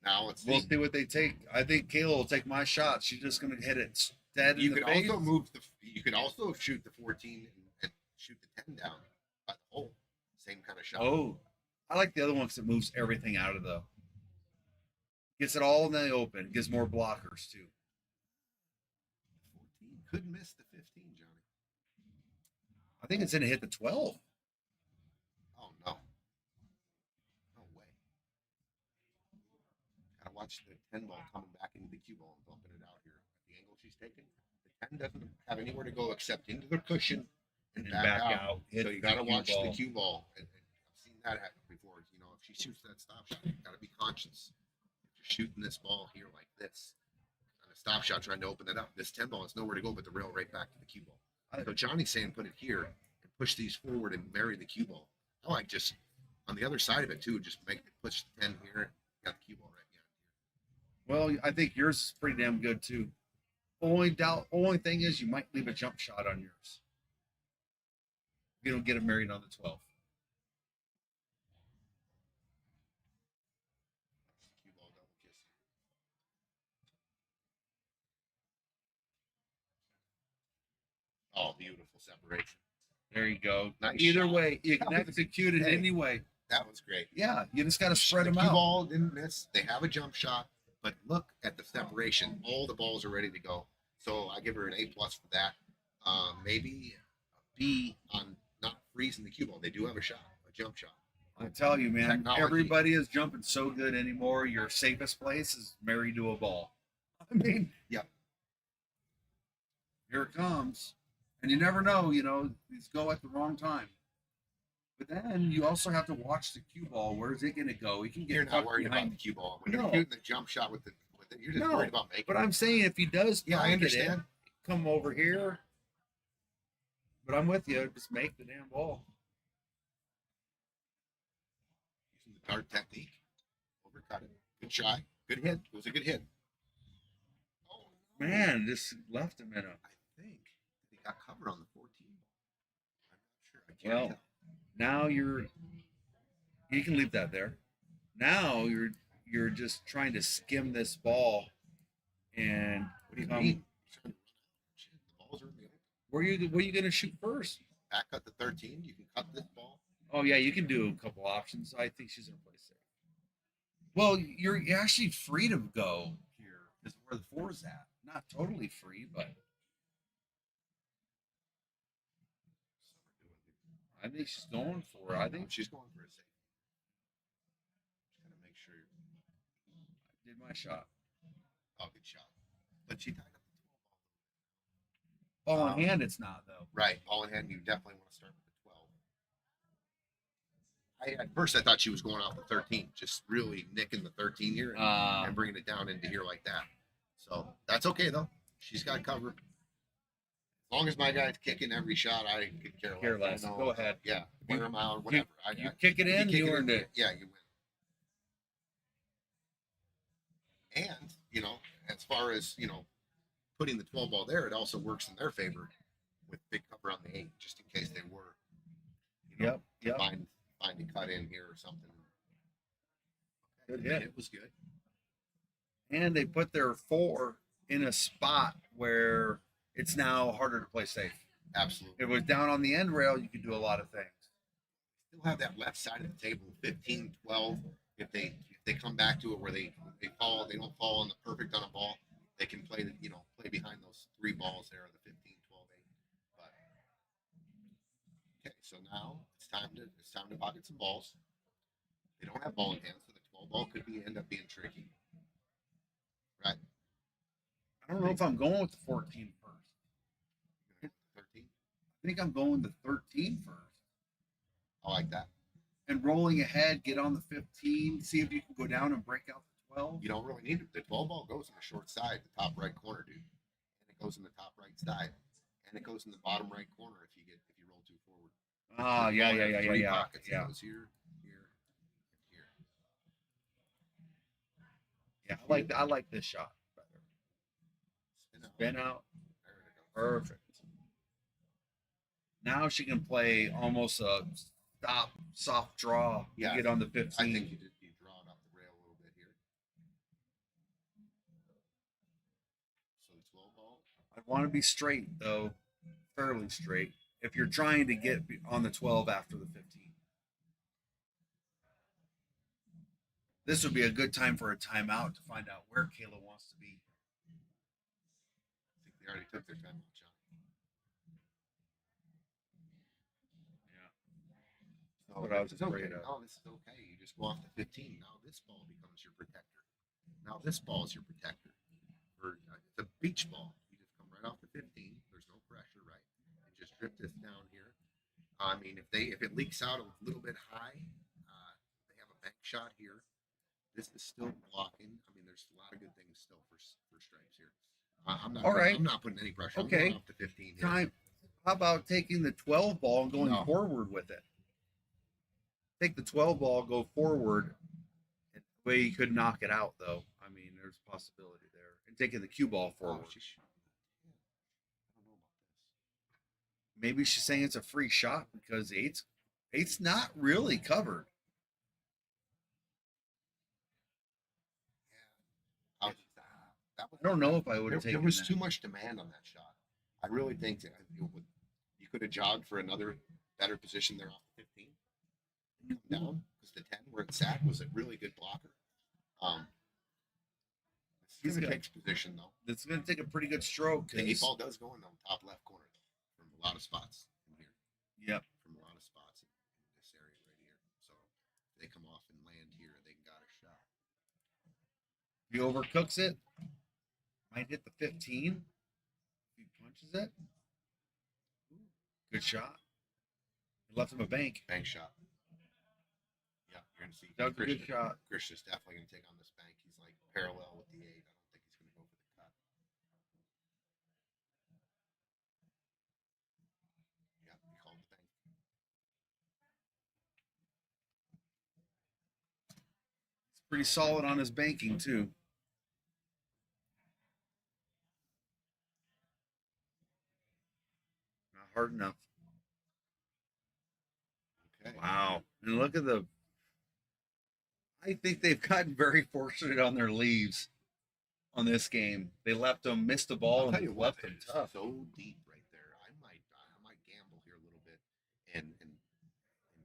Now let's we'll see. see what they take. I think Caela will take my shot. She's just going to hit it dead in You the could face. also move you could also shoot the 14 and shoot the 10 down by the hole. Same kind of shot. Oh, I like the other one because it moves everything out of the. Gets it all in the open. Gives more blockers too. 14 could miss the 15, Johnny. I think it's going to hit the 12. Oh no. No way. Gotta watch the 10 ball coming back into the cue ball and bumping it out here. At the angle she's taking, the 10 doesn't have anywhere to go except into the cushion and back out. Hit So you the gotta cue watch ball. the cue ball. And I've seen that happen before. You know, if she shoots that stop shot, you gotta be conscious. If you're shooting this ball here like this, on a stop shot trying to open it up, this 10 ball has nowhere to go but the rail right back to the cue ball. So Johnny's saying put it here and push these forward and marry the cue ball. I like just on the other side of it too, just push the 10 here, got the cue ball right behind here. Well, I think yours is pretty damn good too. Only thing is you might leave a jump shot on yours. You don't get it married on the 12. Cue ball double kiss. Oh, beautiful separation. There you go. Nice Either shot. way, you can execute it Hey. any way. That was great. Yeah, you just got to spread The them cue out. ball didn't miss. They have a jump shot, but look at the separation. All the balls are ready to go. So I give her an A+ for that. Maybe a B on not freezing the cue ball. They do have a shot, a jump shot. I tell you, man, Technology. everybody is jumping so good anymore. Your safest place is married to a ball. I mean, Yep. Here it comes. And you never know, these go at the wrong time. But then you also have to watch the cue ball. Where's it going to go? He can get You're not tucked worried about behind the cue ball. When No. you're shooting the jump shot with it, you're just No, worried about making But it. I'm saying if he does Yeah, I target understand. it, come over here. But I'm with you. Just make the damn ball. Using the dart technique. Overcut it. Good try. Good hit. It was a good hit. Oh, no. Man, just left him in a. I think he got covered on the 14 ball. I'm not sure. I can't Well, tell. now you can leave that there. Now you're just trying to skim this ball and What do you come- mean? Shit, the balls are in the open. where are you gonna shoot first? Back at the 13. You can cut this ball. Oh yeah, you can do a couple options. I think she's gonna play safe. Well, you're actually free to go here is where the 4's at. Not totally free, but I think she's going for it. I think she's going for a safe. Just gotta make sure. I did my shot. Oh, good shot. But she tied up the 12 ball. Ball in hand, it's not though. Right. Ball in hand, you definitely want to start with the 12. At first I thought she was going off the 13, just really nicking the 13 here and bringing it down into here like that. So that's okay though. She's got cover. As long as my guy's kicking every shot, I could care less. Go ahead. Yeah, wear him out, whatever. You kick it in, you earned it. Yeah, you win. And as far as putting the 12 ball there, it also works in their favor with big cover on the 8, just in case they were. Yep. Find a cut in here or something. Good hit. It was good. And they put their 4 in a spot where it's now harder to play safe. Absolutely. If it was down on the end rail, you could do a lot of things. Still have that left side of the table, 15, 12. If they come back to it where they fall, they don't fall on the perfect on a ball, they can play play behind those 3 balls there, the 15, 12, 8. But okay, so now it's time to pocket some balls. They don't have ball in hand, so the 12 ball could end up being tricky. Right. I don't know if I'm going with the 14 first. 13. I think I'm going the 13 first. I like that. And rolling ahead, get on the 15, see if you can go down and break out the 12. You don't really need it. The 12 ball goes in the short side, the top right corner, dude. And it goes in the top right side. And it goes in the bottom right corner if you roll too forward. Yeah. Three pockets. It goes here, here, here. Yeah, I like this shot better. Spin out. Perfect. Now she can play almost a soft draw to get on the 15. I think you draw it off the rail a little bit here. So the 12 ball. I want to be straight though, fairly straight. If you're trying to get on the 12 after the 15. This would be a good time for a timeout to find out where Caela wants to be. I think they already took their timeout, John. What I was afraid of. Oh, this is okay. You just go off the 15. Now this ball becomes your protector. Now this ball is your protector. It's a beach ball. You just come right off the 15. There's no pressure, right? And just drip this down here. I mean, if it leaks out a little bit high, they have a bank shot here. This is still blocking. I mean, there's a lot of good things still for stripes here. I'm not putting any pressure. Okay. I'm going off the 15 here. Time. How about taking the 12 ball and going forward with it? Take the 12 ball, go forward. The way you could knock it out, though. I mean, there's a possibility there. And taking the cue ball forward. I don't know about this. Maybe she's saying it's a free shot because eight's not really covered. I don't know if I would have taken There was that. too much demand on that shot. I really think that you could have jogged for another better position there off the 15. Come down because the 10 where it sat was a really good blocker. It's going to take position though. It's going to take a pretty good stroke. The 8 ball does go in the top left corner from a lot of spots in here. Yep. From a lot of spots in this area right here. So if they come off and land here, they got a shot. If he overcooks it, might hit the 15. If he punches it, good shot. He left him a bank. Bank shot. Yeah, you're going to see. That was a good shot. Christian's definitely going to take on this bank. He's like parallel with the 8. I don't think he's going to go for the cut. Yeah, he called the bank. He's pretty solid on his banking, too. Not hard enough. Okay. Wow. And look at I think they've gotten very fortunate on their leaves on this game. They missed the ball, and they left them tough. So deep right there. I might gamble here a little bit and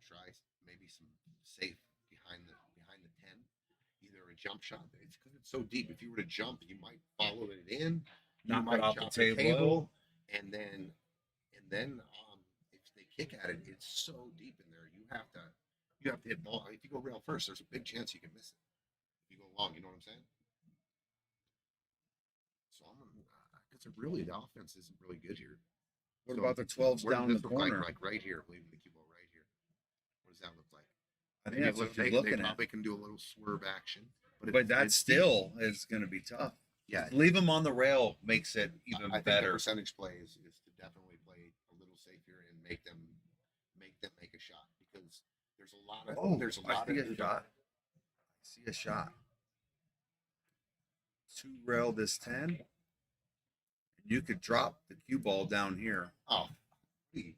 try maybe some safe behind the 10. Either a jump shot. It's because it's so deep. If you were to jump, you might follow it in. Knock you might it off chop the table. And then if they kick at it, it's so deep in there. You have to hit ball. If you go rail first, there's a big chance you can miss it. If you go long, you know what I'm saying? So because really the offense isn't really good here. What about the 12s Where down does the this look corner? Like right here, leaving the cue ball right here. What does that look like? I think Maybe that's look, what she's they looking at. probably can do a little swerve action. But that still is going to be tough. Yeah. Leave them on the rail makes it even I think better. the percentage play is to definitely play a little safer and make them make a shot, because there's a lot of I see a shot. I see a shot. 2 rail this 10. And you could drop the cue ball down here. Oh, sorry,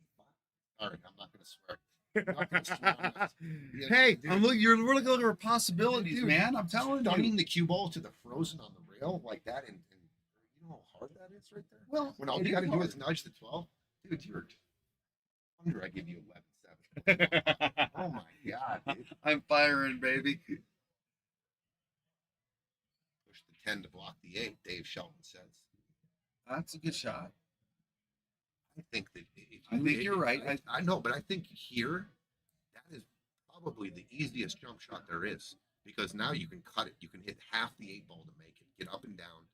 I'm not going to swear. I'm not gonna swear on this. Hey, Dude. you're really looking for possibilities, Dude, man. I'm telling Stunning you. the cue ball to the frozen on the rail like that, and you know how hard that is right there? Well, when all it you got to is do hard. is nudge the 12. Dude, you're under. I give you 11-7. Oh my God, dude. I'm firing, baby. Push the 10 to block the 8, Dave Shelton says. That's a good shot. I think that you're right. I know, but I think here, that is probably the easiest jump shot there is, because now you can cut it. You can hit half the 8 ball to make it, get up and down.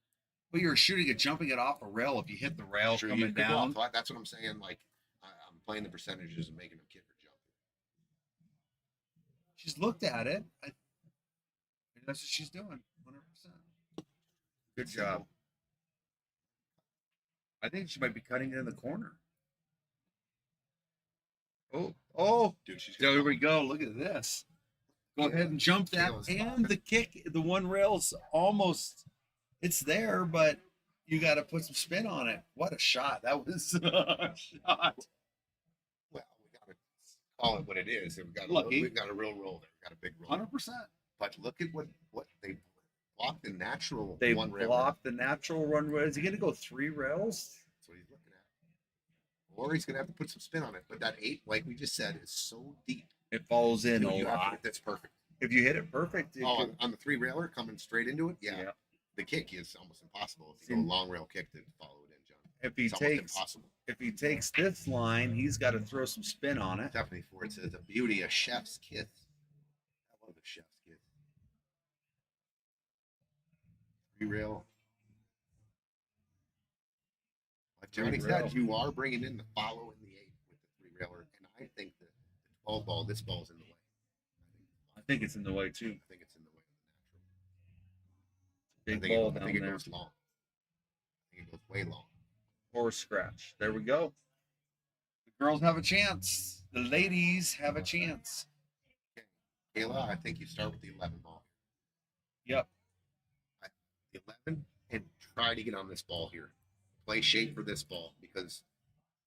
But you're shooting it, jumping it off a rail. If you hit the rail Sure, coming down, that's what I'm saying. Like, I'm playing the percentages and making them kick or jump. she's looked at it. That's what she's doing. 100%. Good job. I think she might be cutting it in the corner. Oh, Dude, she's there we go. Look at this. Go ahead and jump that. Caela's And popping. the kick, the one rail's almost, it's there, but you got to put some spin on it. What a shot. That was a shot. Well, we got to call it what it is. We've got a real roll there. We've got a big roll. 100%. But look at what they blocked the natural They one rail. blocked the natural runway. Is he going to go 3 rails? That's what he's looking at. Or he's going to have to put some spin on it. But that 8, like we just said, is so deep. It falls in Dude, a you have to lot. hit that's perfect. If you hit it perfect, On the 3 railer coming straight into it, yeah. The kick is almost impossible. If you go long rail kick to follow it in, John. if he takes this line, he's got to throw some spin on it. Definitely for it's a beauty, a chef's kiss. I love a chef's kiss. 3 rail. Like Johnny said, you are bringing in the follow in the 8 with the 3 railer, and I think that the 12 ball, this ball's in the way. I think it's in the way too. I think it's in the way of the natural. Big ball I down think it there. goes long. I think it goes way long. Or scratch. There we go. The girls have a chance. The ladies have a chance. Caela, I think you start with the 11 ball. Yep. The 11, and try to get on this ball here. Play shape for this ball, because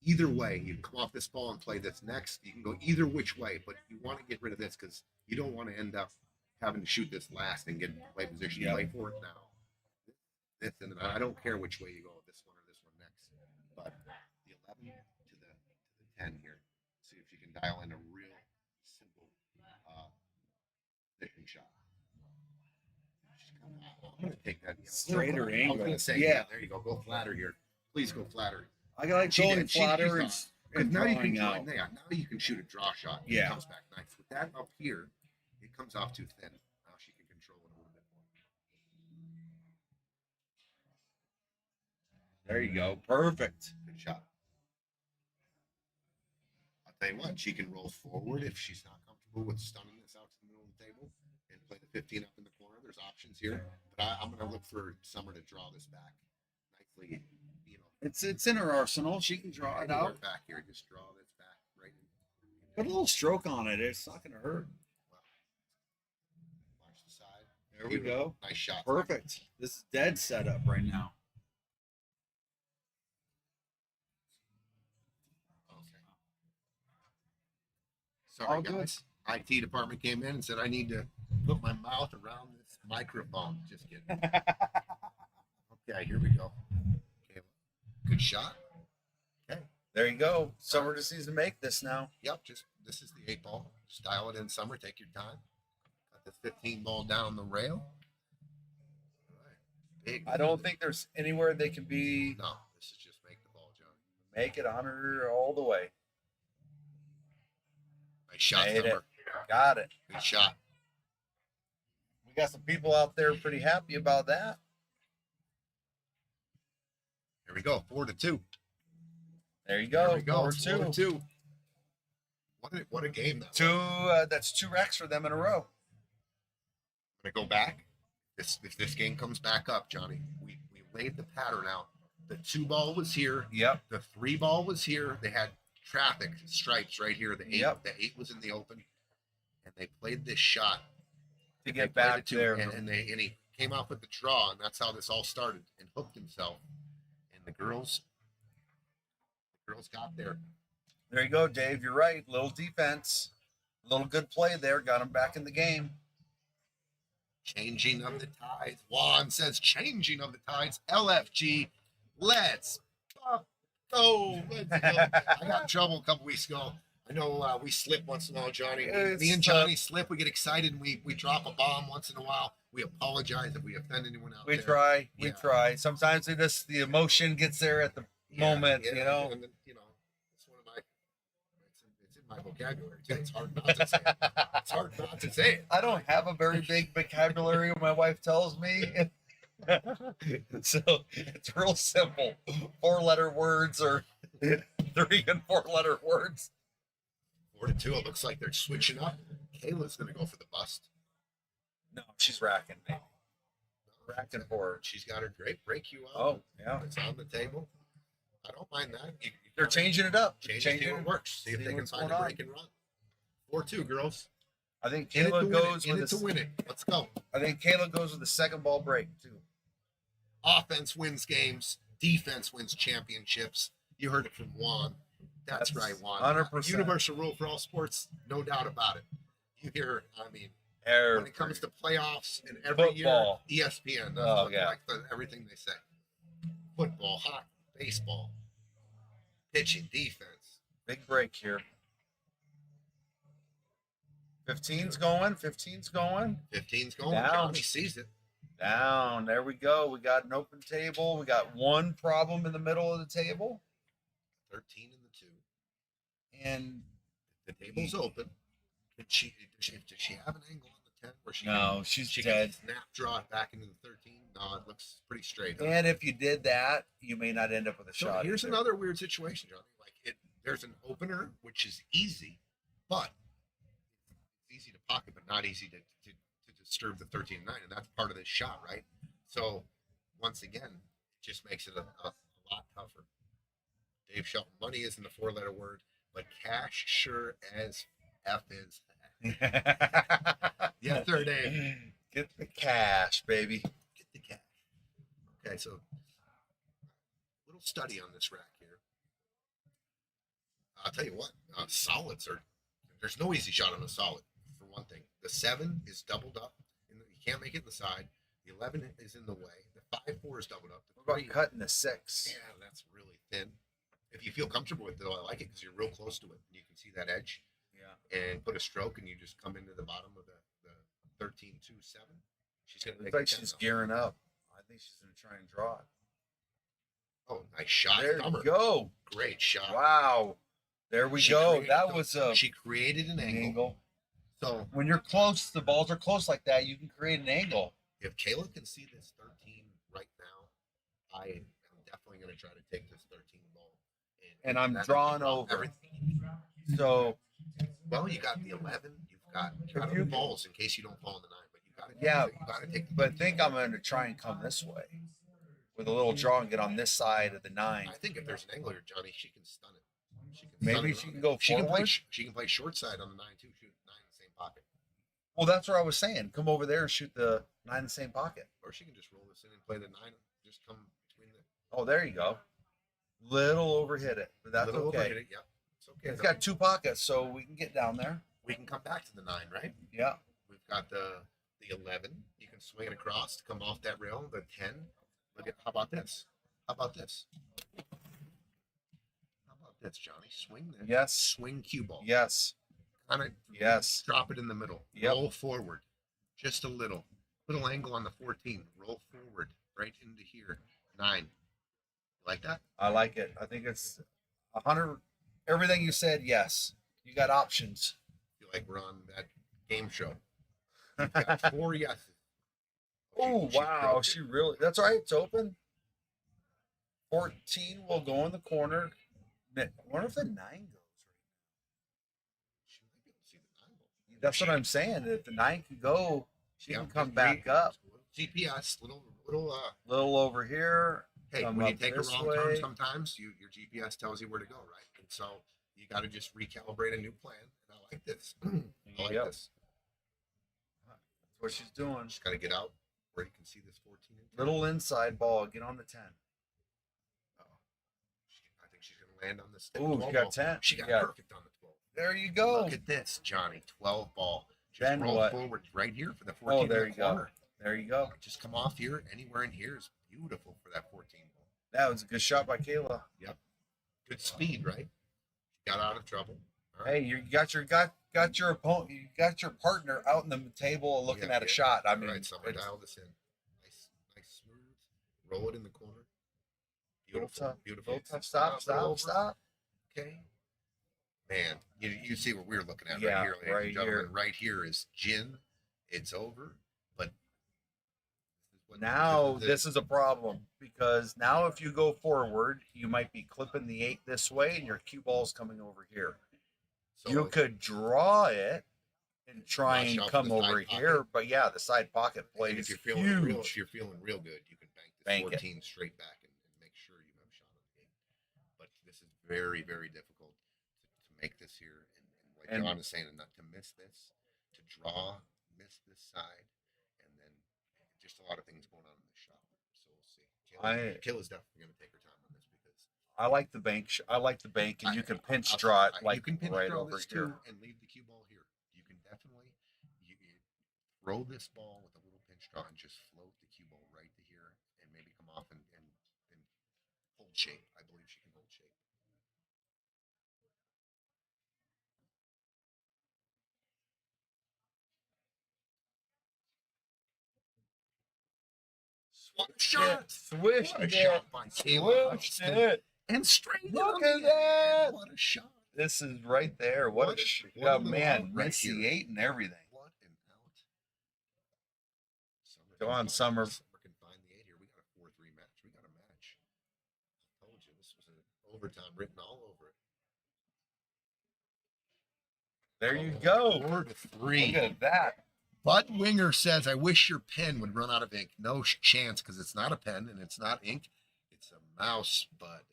either way, you can come off this ball and play this next. You can go either which way, but you want to get rid of this because you don't want to end up having to shoot this last and get play position. Yep. Play for it now. This and then I don't care which way you go, this one or this one next. But the 11 to the 10 here. See if you can dial in a real simple position shot. I'm going to take that Straighter I was angle. going to say, Yeah. there you go. Go flatter here. Please go flatter. I like going flatter and now you can drawing out. now you can shoot a draw shot. Yeah. It comes back nice. With that up here, it comes off too thin. Now she can control it a little bit more. There you go. Perfect. Good shot. I'll tell you what, she can roll forward if she's not comfortable with stunning this out to the middle of the table and play the 15 up in the corner. There's options here, but I'm going to look for Summer to draw this back nicely. You know, It's in her arsenal. She can draw it out. back here. Just draw this back right in. Put a little stroke on it. It's not going to hurt. Watch the side. There we go. Nice shot. Perfect. This is dead setup right now. Okay. Sorry, All good. guys. IT department came in and said I need to put my mouth around this microphone. Just kidding. Okay, here we go. Okay. Good shot. Okay. There you go. Summer just needs to make this now. Yep, this is the 8 ball. Just dial it in, Summer. Take your time. Got the 15 ball down the rail. All right. Big. I don't think there's anywhere they can be. No, this is just make the ball, John. Make it on her all the way. Nice shot, Made it. Summer. Got it. Good shot. We got some people out there pretty happy about that. Here we go. 4-2. There you go. There we go. 4-2. 4-2. What a game that was. That's 2 racks for them in a row. I'm gonna go back. If this game comes back up, Johnny, we laid the pattern out. The 2 ball was here. Yep. The 3 ball was here. They had traffic stripes right here. The 8, Yep. the 8 was in the open, and they played this shot To get back there. and he came out with the draw, and that's how this all started. And hooked himself, and the girls got there. There you go, Dave. You're right. Little defense, little good play there. Got him back in the game. Changing of the tides. Juan says changing of the tides. LFG, let's go. Let's go. I got in trouble a couple weeks ago. I know we slip once in a while, Johnny. Me and Johnny slip. We get excited and we drop a bomb once in a while. We apologize if we offend anyone out there. We try. Sometimes the emotion gets there at the moment, you know. And, it's one of my. It's in my vocabulary too. It's hard not to say it. It's hard not to say it. I don't have a very big vocabulary. My wife tells me. So it's real simple. 4-letter words or 3 and 4-letter words. 4-2. It looks like they're switching up. Caela's going to go for the bust. No, she's racking, maybe. Racking for her. She's got her great break you up. Oh, yeah. It's on the table. I don't mind that. They're changing it up. Changing it works. See if they can find a break and run. 4-2, girls. I think Caela goes with it to win it. Let's go. I think Caela goes with the 2nd ball break too. Offense wins games. Defense wins championships. You heard it from Juan. That's right, Juan. 100%. Universal rule for all sports. No doubt about it. You hear, when it comes to playoffs and every Football. year, ESPN. Everything they say. Football, hockey, baseball, pitching, defense. Big break here. 15's going. 15's going. 15's going. Down. Johnny sees it. Down. There we go. We got an open table. We got one problem in the middle of the table. 13 in the 2. And the table's open. Does she have an angle on the 10 where she's she dead. Can snap draw it back into the 13? No, it looks pretty straight. And if you did that, you may not end up with a shot. Here's another weird situation, Johnny. There's an opener, which is easy, but it's easy to pocket, but not easy to disturb the 13-9, and that's part of this shot, right? So, once again, it just makes it a lot tougher. Dave Shelton, money isn't a 4-letter word, but cash sure as F is. Yes, sir, Dave. Get the cash, baby. Get the cash. Okay, so little study on this rack here. I'll tell you what, solids there's no easy shot on a solid, for one thing. The 7 is doubled up, and you can't make it in the side. The 11 is in the way. The 5-4 is doubled up. What about cutting the 6? Yeah, that's really thin. If you feel comfortable with it, though, I like it because you're real close to it. And you can see that edge. Yeah. And put a stroke, and you just come into the bottom of the 13-2-7. She's going to make like she's gearing up. I think she's going to try and draw it. Oh, nice shot. There you go. Great shot. Wow. There we go. That was she created an angle. So when you're close, the balls are close like that, you can create an angle. If Caela can see this 13 right now, I am definitely going to try to take this 13 ball. And I'm drawing over. Everything. So, well, you got the 11. You've got the balls in case you don't fall in the 9. But you got to. Yeah. You got to take. But I think I'm going to try and come this way with a little draw and get on this side of the 9. I think if there's an angle here, Johnny, she can stun it. Maybe she can go forward. She can play short side on the 9 too. Shoot 9 in the same pocket. Well, that's what I was saying. Come over there and shoot the 9 in the same pocket. Or she can just roll this in and play the 9. Just come between the. Oh, there you go. Little overhit it, but that's okay. Overhit it, yeah. It's okay. It's got 2 pockets, so we can get down there. We can come back to the 9, right? Yeah. We've got the 11. You can swing it across to come off that rail. The 10. Look at how about this? How about this? That's Johnny. Swing there. Yes. Swing cue ball. Yes. Kind of. Yes. Drop it in the middle. Yep. Roll forward. Just a little. Little angle on the 14. Roll forward. Right into here. 9. You like that? I like it. I think it's 100. Everything you said, yes. You got options. I feel like we're on that game show. You've got 4 yeses. Oh, wow. She really. That's right. It's open. 14 will go in the corner. I wonder if the 9 goes right That's what I'm saying. If the 9 can go, she Yeah, can come just back up. GPS, little Little over here. hey, come when you up take a this wrong way. turn, sometimes your GPS tells you where to go, right? And so you got to just recalibrate a new plan. And I like this. I like Yep. this. That's what she's doing. Just got to get out where you can see this 14 and 10. Little inside ball. Get on the 10. I think she's going to land on this. Ooh, she got 10. She got Yeah. perfect on the 12. There you go. Look at this, Johnny. 12 ball. Just Then roll what? forward right here for the 14 Oh, there in you the corner. go. There you go. Just come off here. Anywhere in here is beautiful for that 14 ball. That was a good shot by Caela. Yep. Good speed, right? She got out of trouble. All right. Hey, you got your opponent, you got your partner out in the table looking at a shot. I mean, all right, someone dial this in. Nice, smooth. Roll it in the corner. Beautiful, beautiful. Little tough. Stop. Okay. Man, you see what we're looking at Yeah, right here, ladies right and gentlemen. here. Right here is gin. It's over, but Now this is a problem because now if you go forward, you might be clipping the 8 this way, and your cue ball's coming over here. so You could draw it and try Rush and off come the side over pocket. here, but yeah, the side pocket and plays if you're feeling huge. real good, you can bank this Bank it. 14 straight back and make sure you have a shot on the 8. But this is very, very difficult to make this here, and like And- John is saying, not to miss this, to draw, miss this side, and then just a lot of things going on in the shot. So we'll see. Caela's definitely going to take her time on this because I like the bank. I like the bank, and you can pinch I'll- draw it you like can pinch right draw over this here. too and leave the cue ball here. You can definitely you throw this ball with a little pinch draw and just float the cue ball right to here and maybe come off and hold shape. I believe she can hold shape. What a shot! Swished What a it. shot by Caela Swished Huddleston. it. And straight Look on at the that. end. What a shot! This is right there. What What a a yeah, little man, out right missed the here. 8 and everything. What an out! Summer Go can on, find- Summer. Summer can find the 8 here. We got a 4-3 match. We got a match. I told you this was an overtime written all over it. There you go. 4-3. Look at that. Bud Winger says, "I wish your pen would run out of ink." No chance, because it's not a pen and it's not ink. It's a mouse, Bud.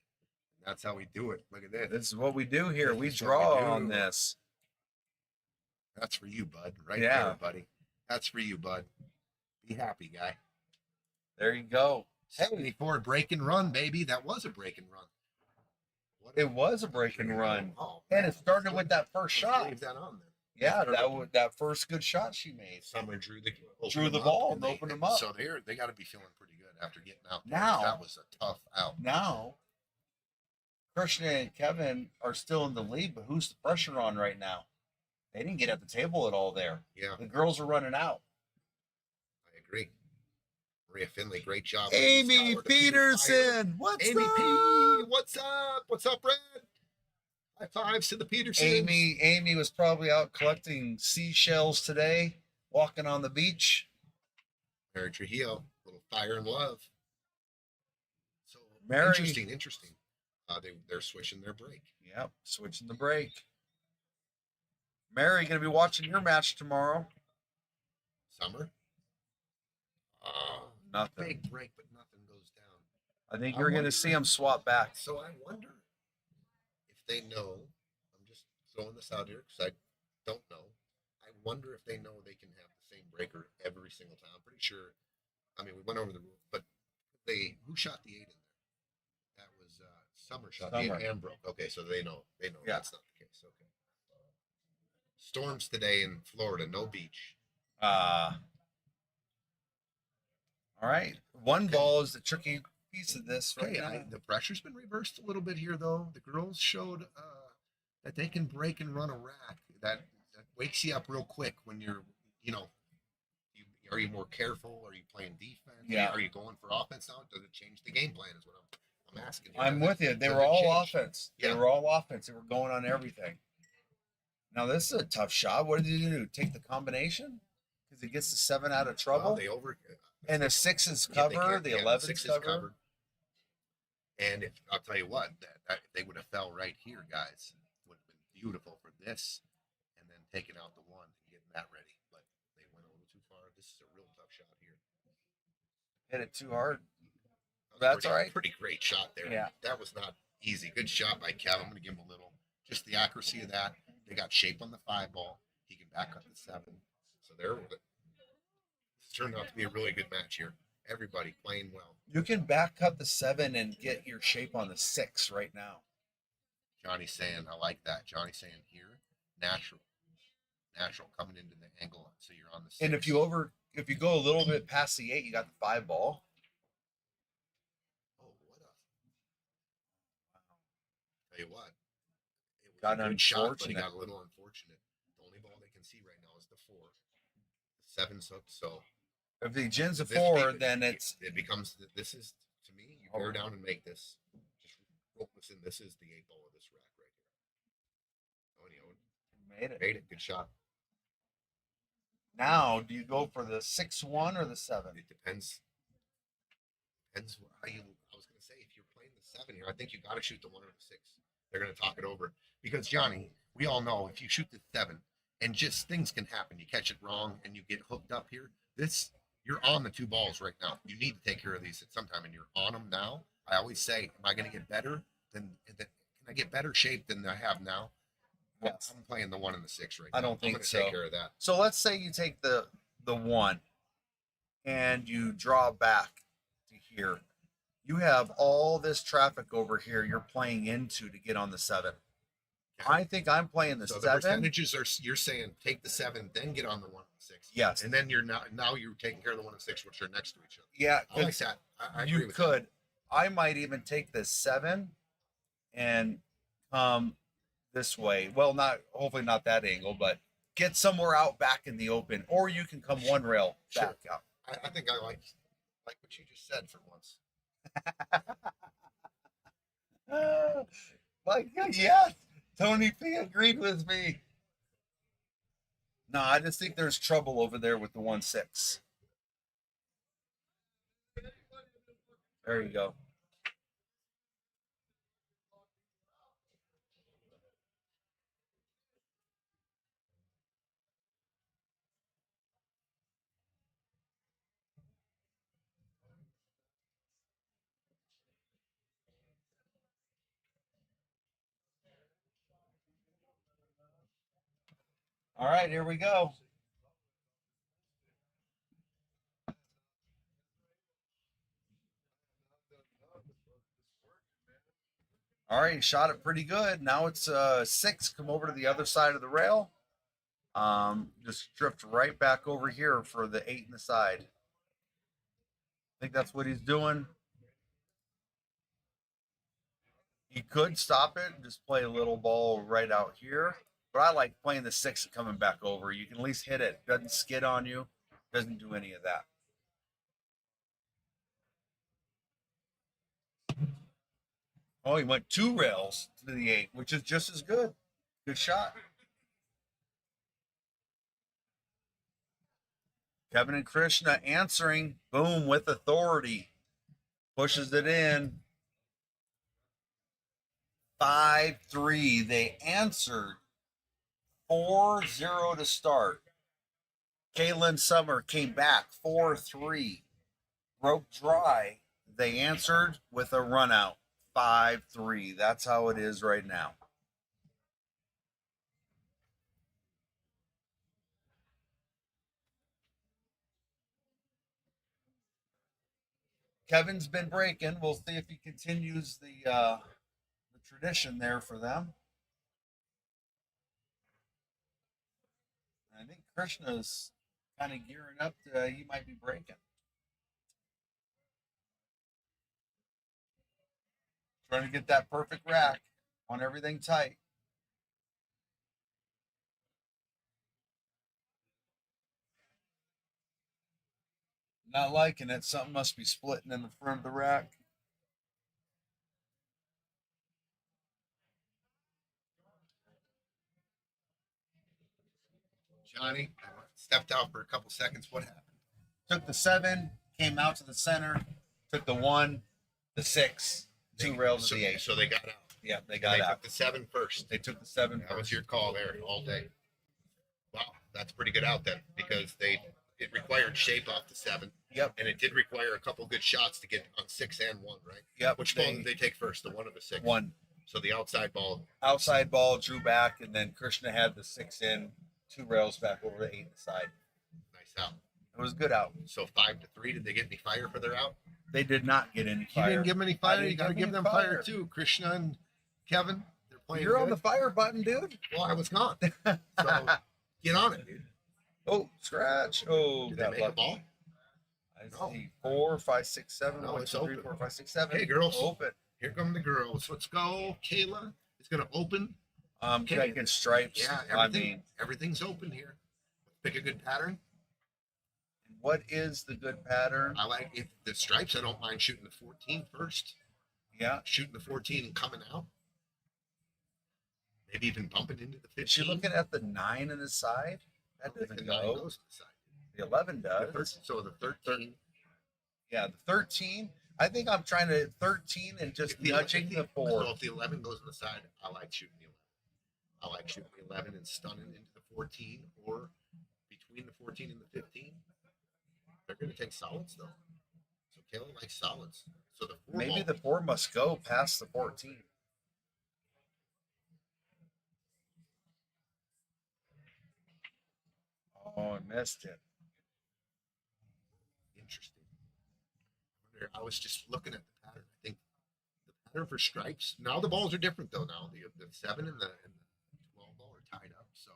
That's how we do it. Look at this. This is what we do here. This We is what draw we do. on this. That's for you, Bud. Right Yeah. there, buddy. That's for you, Bud. Be happy, guy. There you go. 74 break and run, baby. That was a break and run. What It was a break and run. Oh, And man. it started with that first Let's shot. leave that on there. Yeah, that first good shot she made. Summer drew the Drew the ball and opened them up. So they got to be feeling pretty good after getting out. Now- that was a tough out. Now, Krishna and Kevin are still in the lead, but who's the pressure on right now? They didn't get at the table at all there. Yeah, The girls are running out. I agree. Maria Finley, great job. Amy Scott, the Peter Fire. Peterson, what's Amy up? P, what's up? What's up, Red? High fives to the Petersons. Amy was probably out collecting seashells today, walking on the beach. Mary Trujillo, little fire and love. So Mary- interesting. They're switching their break. Yep, switching the break. Mary, gonna be watching your match tomorrow. Summer. Nothing. Big break, but nothing goes down. I think I you're wonder- gonna see them swap back. So I wonder if they know. I'm just throwing this out here because I don't know. I wonder if they know they can have the same breaker every single time. I'm pretty sure. I mean, we went over the rule, but who shot the 8 in there? That was Summer shot the 8 Summer. and broke. Okay, so they know Yeah. that's not the case. Okay. Storms today in Florida, no beach. All right. One ball is the tricky piece of this right Okay, now. the pressure's been reversed a little bit here, though. The girls showed that they can break and run a rack. That wakes you up real quick when you're, are you more careful? Are you playing defense? Yeah. Are you going for offense now? Does it change the game plan? Is what I'm asking. I'm Does with it- you. They does were it all change? offense. Yeah. They were all offense. They were going on everything. Now this is a tough shot. What did you do? Take the combination because it gets the 7 out of trouble, Well, they over. and the 6s Yeah, they cover, can't- the yeah, 11s six is cover. covered. And I'll tell you what, that they would have fell right here, guys. Would have been beautiful for this, and then taking out the 1 and getting that ready, but they went a little too far. This is a real tough shot here. Hit it too hard. That was That's pretty, all right. Pretty great shot there. Yeah. That was not easy. Good shot by Kev. I'm going to give him a little. Just the accuracy of that. They got shape on the 5 ball. He can back up the 7. So this turned out to be a really good match here. Everybody playing well. You can back cut the 7 and get your shape on the 6 right now. Johnny's saying, I like that. Johnny's saying here, natural coming into the angle. So you're on the 6. And if you go a little bit past the 8, you got the 5 ball. Oh, what a. Tell you what. It was Got a good shot, but he unfortunate. got a little unfortunate. The only ball they can see right now is the 4. The 7's up, so. If the gin's a this 4, be- then it's it becomes, this is, to me, you bear down and make this. Just roll this in. This is the 8 ball of this rack right here. Oh, and he made it. made it. Good shot. Now, do you go for the 6-1 or the 7? It depends. Depends how you. I was going to say, if you're playing the 7 here, I think you got to shoot the 1 or the 6. They're going to talk it over because Johnny, we all know if you shoot the 7 and just things can happen, you catch it wrong and you get hooked up here. You're on the 2 balls right now. You need to take care of these at some time, and you're on them now. I always say, am I going to get better? Can I get better shape than I have now? Yes. I'm playing the 1 and the 6 right I now. don't think I'm gonna so. Take care of that. So let's say you take the 1 and you draw back to here. You have all this traffic over here you're playing into to get on the 7. I think I'm playing the So 7. the percentages are, you're saying take the 7, then get on the 1 and 6. Yes. And then now you're taking care of the 1 and 6, which are next to each other. Yeah, I like that. I agree you with could. I might even take the 7 and come this way. Well, hopefully not that angle, but get somewhere out back in the open, or you can come 1 rail back out. I think I like what you just said for once. Like, yes, Tony P agreed with me. No, I just think there's trouble over there with the 1-6. There you go. All right, here we go. All right, he shot it pretty good. Now it's 6. Come over to the other side of the rail. Just drift right back over here for the 8 in the side. I think that's what he's doing. He could stop it and just play a little ball right out here. But I like playing the 6 and coming back over. You can at least hit it. Doesn't skid on you. Doesn't do any of that. Oh, he went 2 rails to the 8, which is just as good. Good shot. Kevin and Krishna answering. Boom, with authority. Pushes it in. 5-3. They answered 4-0 to start. Caela and Summer came back 4-3. Broke dry. They answered with a run out. 5-3. That's how it is right now. Kevin's been breaking. We'll see if he continues the tradition there for them. I think Krishna's kind of gearing up to, he might be breaking. Trying to get that perfect rack on everything tight. Not liking it. Something must be splitting in the front of the rack. Johnny stepped out for a couple seconds. What happened? Took the 7, came out to the center, took the 1, the 6, 2 rails so, of the 8. So they got out. Yeah, they got They out. took the 7 first. They took the 7 That was your call there all day. Wow. that's pretty good out then, because it required shape off the 7. Yep. And it did require a couple good shots to get on 6 and 1, right? Yep. Which ball did they take first? The 1 or the 6? 1. So the outside ball. Outside ball drew back, and then Krishna had the 6 in, 2 rails back over the 8 in the side. Nice out. It was a good out. So 5-3. Did they get any fire for their out? They did not get any You fire. didn't give them any I fire. didn't You got to give give them them fire fire. too. Krishna and Kevin, they're playing. You're on good. the fire button, dude. Well, I was gone. So get on it, dude. Oh, scratch. Oh, Did they got make a lucky. ball? I No. see 4, 5, 6, 7. No, 1, it's 2, 3, open. 4, 5, 6, 7. Hey, girls. Open. Here come the girls. Let's go. Kayla is going to open. Connecting stripes. Yeah, I mean, everything's open here. Pick a good pattern. what is the good pattern? I like if the stripes. I don't mind shooting the 14 first. Yeah. Shooting the 14 and coming out. Maybe even bumping into the 15. Is she looking at the 9 in the side? That I think doesn't the 9 go. goes to the side. The 11 The does. so the 13. Yeah, the 13. I think I'm trying to 13 and just If the- nudging if the 4. So if the 11 goes on the side, I like shooting the 11. I like shooting the 11 and stunning into the 14, or between the 14 and the 15. They're going to take solids though. So Kayla likes solids. So the 4 Maybe ball, the 4 must go past the 14. Oh, I missed it. interesting. I was just looking at the pattern. I think the pattern for stripes. Now the balls are different though. Now the 7 and the 12 ball are tied up. So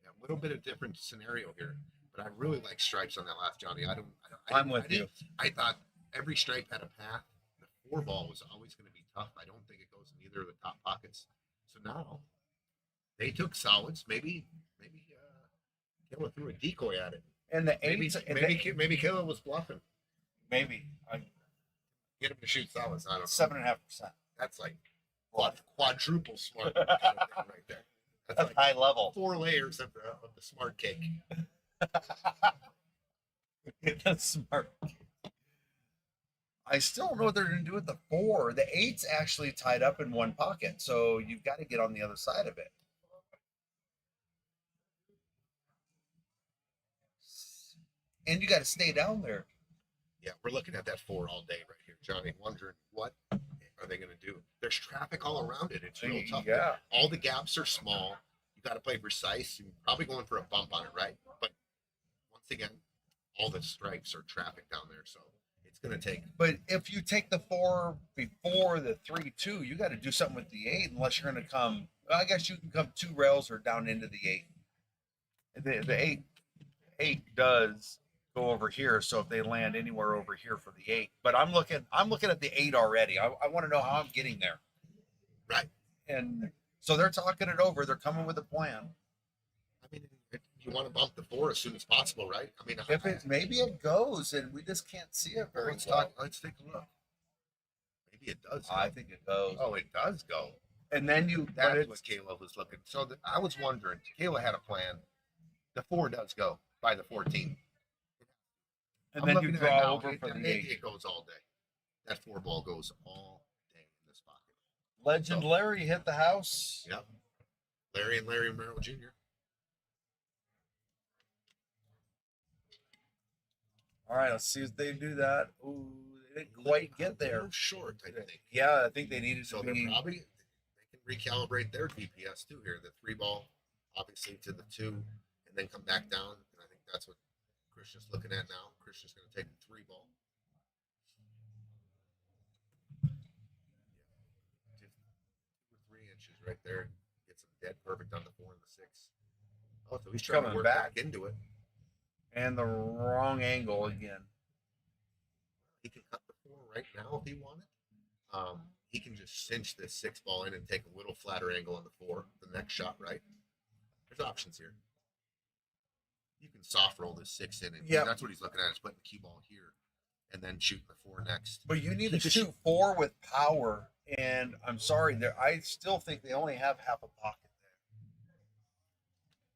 yeah, a little bit of different scenario here. But I really like stripes on that last Johnny. I'm with you. I thought every stripe had a path. The 4 ball was always going to be tough. I don't think it goes in either of the top pockets. So now they took solids. Maybe Kayla threw a decoy at it. And the Maybe 8s. maybe Kayla was bluffing. Maybe. Get him to shoot solids. I don't know. 7.5%. That's like quadruple smart kind of thing right there. That's That's like high level. 4 layers of the smart cake. That's smart. I still don't know what they're going to do with the 4. The 8's actually tied up in one pocket, so you've got to get on the other side of it. And you got to stay down there. Yeah, we're looking at that 4 all day right here, Johnny. Wondering what are they going to do? There's traffic all around it. It's real tough. Yeah. All the gaps are small. You got to play precise. You're probably going for a bump on it, right? But once again, all the stripes are traffic down there, so it's going to take. But if you take the 4 before the 3-2, you got to do something with the 8 unless you're going to come. Well, I guess you can come 2 rails or down into the 8. The 8 does go over here, so if they land anywhere over here for the 8. But I'm looking at the 8 already. I want to know how I'm getting there. Right. And so they're talking it over. They're coming with a plan. I mean, you want to bump the 4 as soon as possible, right? I mean, If it maybe it goes and we just can't see it very let's well. talk. Let's take a look. Maybe it does. I think it goes. Oh, it does go. And then That's what Kayla was looking. So I was wondering. Kayla had a plan. The 4 does go by the 14. and I'm then you looking at it draw now. over for the Maybe 8. it goes all day. That 4 ball goes all day in this pocket. Legend So- Larry hit the house. Yep. Larry Romero Jr. All right, let's see if they do that. Ooh, they didn't quite get A there. little short, I think. Yeah, I think they needed So to they're be. probably they can recalibrate their GPS too here. The 3 ball, obviously to the 2, and then come back down. And I think that's what Christian's looking at now. Christian's going to take the 3 ball. 2 or 3 inches right there. Gets him dead perfect on the 4 and the 6. Oh, so he's trying to Coming work back. back into it. And the wrong angle again. He can cut the 4 right now if he wanted. He can just cinch this 6 ball in and take a little flatter angle on the 4, the next shot, right? There's options here. You can soft roll this 6 in, and Yep. that's what he's looking at, is putting the cue ball here and then shooting the 4 next. But you need to Just- shoot 4 with power. And I'm sorry, I still think they only have half a pocket there.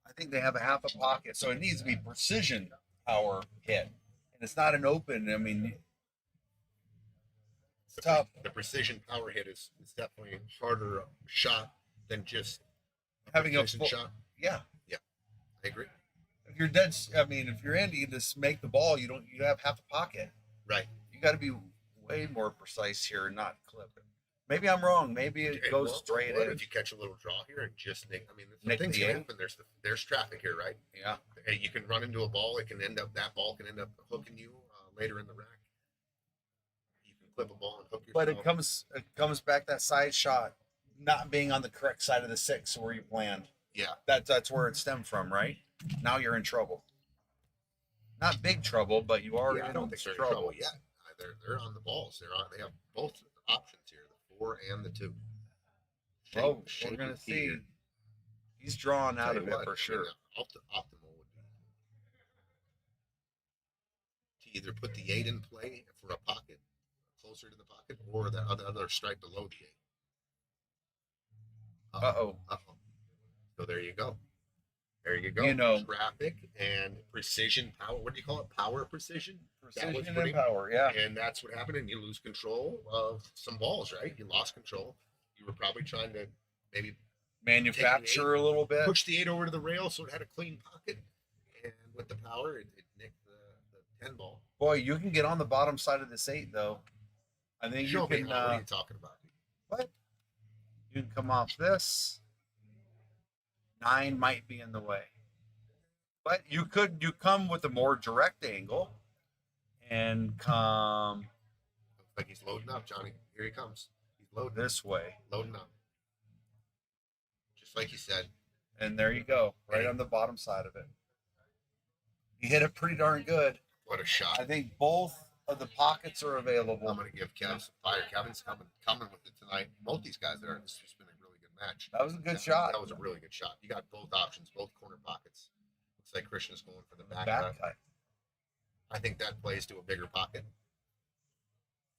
I think they have a half a pocket, so it needs to be precision power hit, and it's not an open. I mean, The, tough. the precision power hit is definitely a harder shot than just a Having a precision full- shot. yeah. I agree. you're dead. I mean, if you're in, you just make the ball. You have half the pocket. Right. You got to be way more precise here and not clip it. Maybe I'm wrong. Maybe it goes straight in. If you catch a little draw here and just nick, I mean, Nick things the can eight. happen. There's traffic here, right? Yeah. You can run into a ball. That ball can end up hooking you later in the rack. You can clip a ball and hook yourself. But it comes back that side shot not being on the correct side of the six where you planned. Yeah. That's where it stemmed from, right? Now you're in trouble. Not big trouble, but you are I don't think they're in trouble yet. They're on the balls. They have both options here, the 4 and the 2. We're gonna see. Here. He's drawn out of it for sure. Optimal would be to either put the 8 in play for a pocket, closer to the pocket, or the other stripe below the 8. Uh-oh. So there you go. There you go. You know, traffic and precision, power. What do you call it? Power, precision. Precision and power. Yeah. And that's what happened. And you lose control of some balls, right? You lost control. You were probably trying to maybe manufacture a little bit. Push the 8 over to the rail so it had a clean pocket. And with the power, it nicked the 10 ball. Boy, you can get on the bottom side of this 8, though. I think you can. What are you talking about? What? You can come off this. 9 might be in the way. But you come with a more direct angle and come. Looks like he's loading up, Johnny. Here he comes. He's loading this way. Loading up. Just like you said. And there you go. Right on the bottom side of it. He hit it pretty darn good. What a shot. I think both of the pockets are available. I'm going to give Kev some fire. Kevin's coming with it tonight. Both these guys there. It's just been a really good match. That was a good shot. That was a really good shot. You got both options, both corner pockets. Looks like Christian's going for the back cut. I think that plays to a bigger pocket.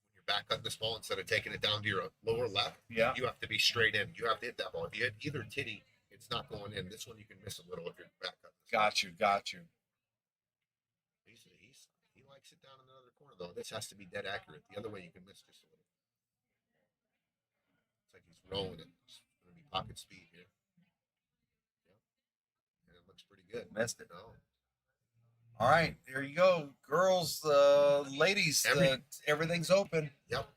When you're back cutting this ball, instead of taking it down to your lower left, yeah, you have to be straight in. You have to hit that ball. If you hit either titty, it's not going in. This one you can miss a little if you're back cutting. Got you. He likes it down in the other corner, though. This has to be dead accurate. The other way, you can miss just a little. It's like he's rolling it. It's going to be pocket speed here. Yeah. And it looks pretty good. Missed it. No. All right, there you go. Girls, ladies, everything's open. Yep.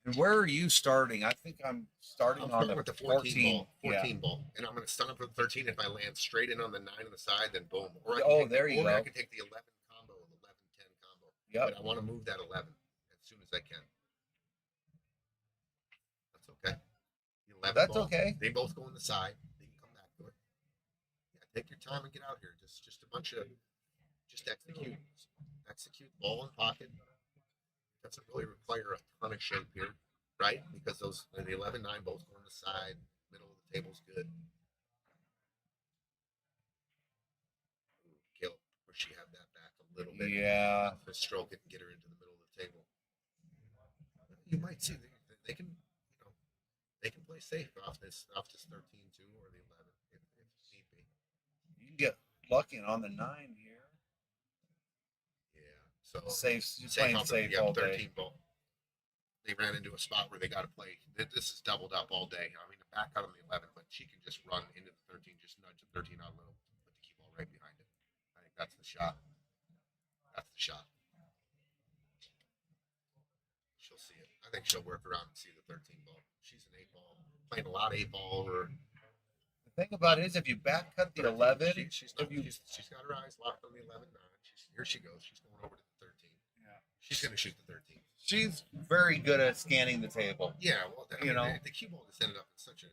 And where are you starting? I think I'm starting on the 14 ball. And I'm going to stun up for the 13. If I land straight in on the 9 on the side, then boom. Or there you go. I can take the 11 combo, the 11-10 combo. Yep. But I want to move that 11 as soon as I can. That's okay. The 11 That's ball, okay. They both go on the side. They can come back to it. Yeah, take your time and get out here. Just a bunch of, just execute. Execute, ball in pocket. Doesn't really require a ton of shape here, right? Because the 11-9 both go on the side, middle of the table's good. Kill, where she have that back a little bit. Yeah. To stroke it and get her into the middle of the table. You might see they can, they can play safe off this 13-2 or the 11 if need be. You can get lucky on the 9 here. So safe playing safe all 13 day. Ball. They ran into a spot where they got to play. This is doubled up all day. I mean, the back out on the 11, but she can just run into the 13, just nudge the 13 out a little, put the key ball right behind it. I think that's the shot. That's the shot. She'll see it. I think she'll work around and see the 13 ball. She's an 8 ball, playing a lot of 8 ball over. The thing about it is, if you back cut the 11, she's got her eyes locked on the 11-9. Here she goes. She's going over to the 13. Yeah. She's going to shoot the 13. She's very good at scanning the table. Yeah, well, the cue ball just ended up in such a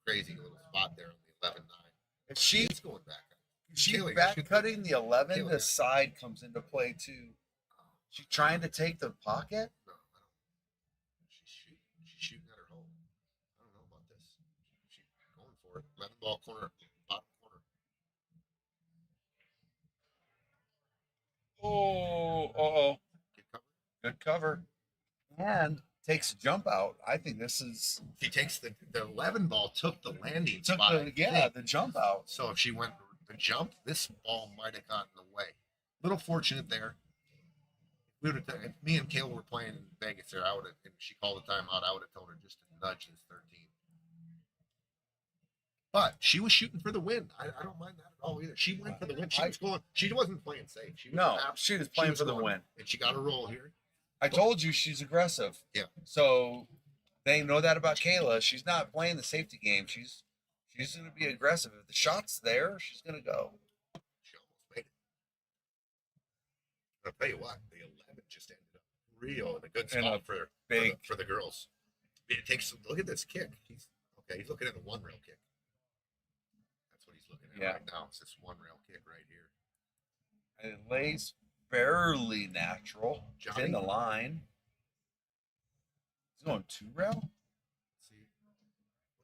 crazy little spot there on the 11-9. If she's going back. She's back cutting the 11, the side comes into play too. She's trying to take the pocket? No, I don't. She's shooting at her hole. I don't know about this. She's going for it. 11 ball corner, bottom corner. Oh. Good cover. And takes a jump out. I think this is. She takes the 11 ball, took the landing spot. The jump out. So if she went the jump, this ball might have gotten away. Little fortunate there. If me and Caela were playing in Vegas there, and she called the timeout, I would have told her just to nudge this 13. But she was shooting for the win. I don't mind that at all either. She went for the win. She was going. She wasn't playing safe. She was No, she was playing for the going, win. and she got a roll here. I told you she's aggressive. Yeah. So they know that about Caela. She's not playing the safety game. She's going to be aggressive. If the shot's there, she's going to go. She almost made it. I'll tell you what, the 11 just ended up real in a good And spot big for the girls. It takes. Look at this kick. He's looking at a one rail kick. That's what he's looking at right now. It's this one rail kick right here. And it lays fairly natural. It's in the line. He's going 2 rail. See,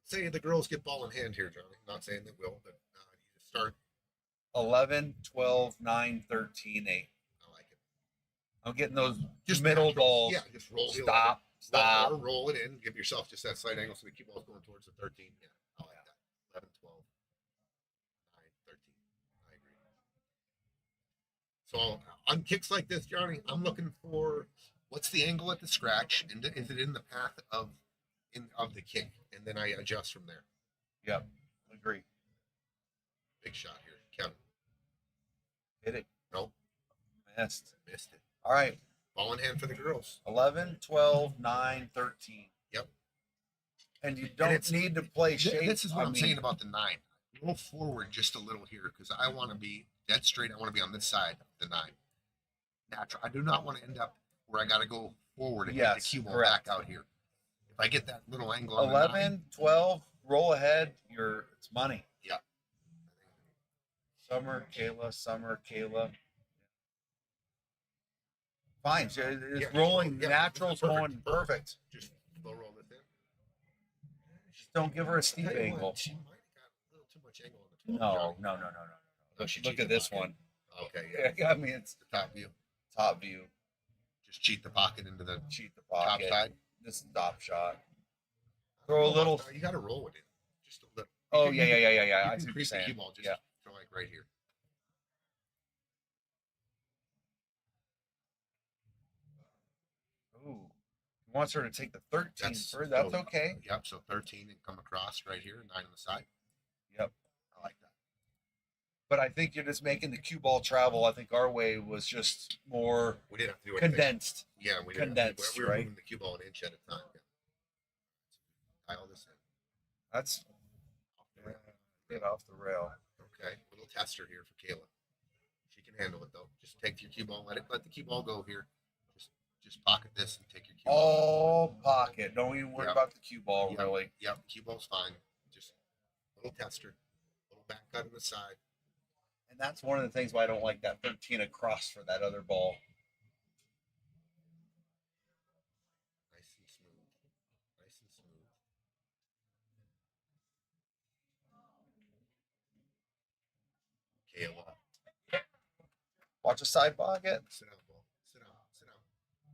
let's say the girls get ball in hand here, Johnny. Not saying they will, but you start 11, 12, 9, 13, 8. I like it. I'm getting those Just middle natural. balls. Yeah, just roll. Stop. Or roll it in. Give yourself just that slight angle so the cue ball's going towards the 13. Yeah, I like that. 11, 12, 9, 13. I agree. So on kicks like this, Johnny, I'm looking for what's the angle at the scratch, and is it in the path of the kick, and then I adjust from there. Yep, agree. Big shot here, Kevin. Hit it. Nope. Missed it. All right. Ball in hand for the girls. 11, 12, 9, 13. Yep. And you don't need to play shape. This is what I'm saying about the 9. Roll forward just a little here because I want to be dead straight. I want to be on this side of the 9. Natural. I do not want to end up where I got to go forward and get the cue ball back out here. If I get that little angle on 11, the 9, 12, roll ahead. It's money. Yeah. Summer, Caela. Fine. So it's rolling. Natural's going perfect. Just slow roll this in. Just don't give her a steep angle. She might have got a little too much angle on the 12. No. Oh, she Look cheated at this the pocket. one. Okay, yeah. I mean, it's The top view. top view. Just cheat the pocket into the Cheat the top pocket. side. This is top shot. Throw a little. You got to roll it in. Just a little. Oh, You yeah. can I see what you're increase the saying. cue ball just Yeah. throw like right here. Ooh. He wants her to take the 13 That's first. That's okay. Yep. So 13 and come across right here, 9 on the side. Yep. I like that. But I think you're just making the cue ball travel. I think our way was just more We didn't have to do anything. condensed. Yeah, we didn't. Condensed, We were right? moving the cue ball an inch at a time. Yeah. Dial this in. That's get off the rail. Okay, little tester here for Caela. She can handle it though. Just take your cue ball, let the cue ball go here. Just pocket this and take your cue ball. All pocket. Don't even worry Yep. about the cue ball, Yep. really. Yep, cue ball's fine. Just little tester, little back cut on the side. And that's one of the things why I don't like that 13 across for that other ball. Nice and smooth. Nice and smooth. Caela. Watch a side pocket Sit down, ball. Sit down. Sit down.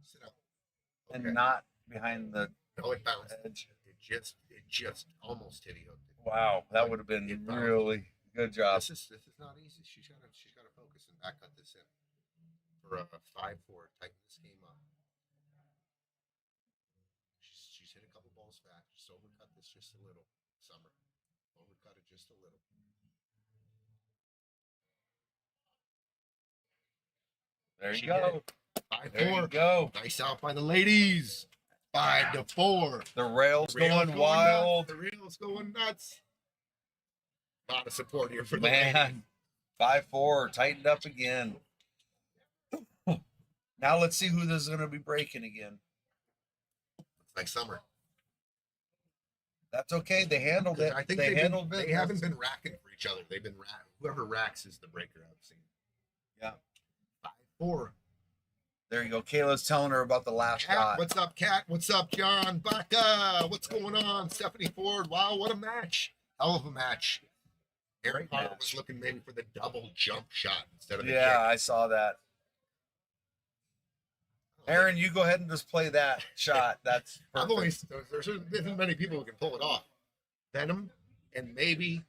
Sit down. and Okay. not behind the No, it bounced. edge. It just almost titty hooked it. Wow, that would have been It bounced. really good job. This is not easy. She's gotta focus and back cut this in for a 5-4. Tighten this game up. She's hit a couple balls back. Just overcut this just a little. Summer, overcut it just a little. There She you go. 5-4. There you go. Nice out by the ladies. 5-4. The rail's The rail's going wild. Nuts. The rail's going nuts. A lot of support here for the ladies. Man, 5-4, tightened up again. Now let's see who this is going to be breaking again. It's like Summer. That's okay. They handled it. I think they haven't business. been racking for each other. They've been whoever racks is the breaker I've seen. Yeah. 5-4. There you go. Kayla's telling her about the last Kat, shot. what's up, Kat? What's up, John? Baca, what's going on? Stephanie Ford. Wow, what a match. Hell of a match. Aaron Great Carter match. was looking maybe for the double jump shot instead of the Yeah, kick. I saw that. Aaron, you go ahead and just play that shot. That's I've perfect. always there's isn't many people who can pull it off. Venom and maybe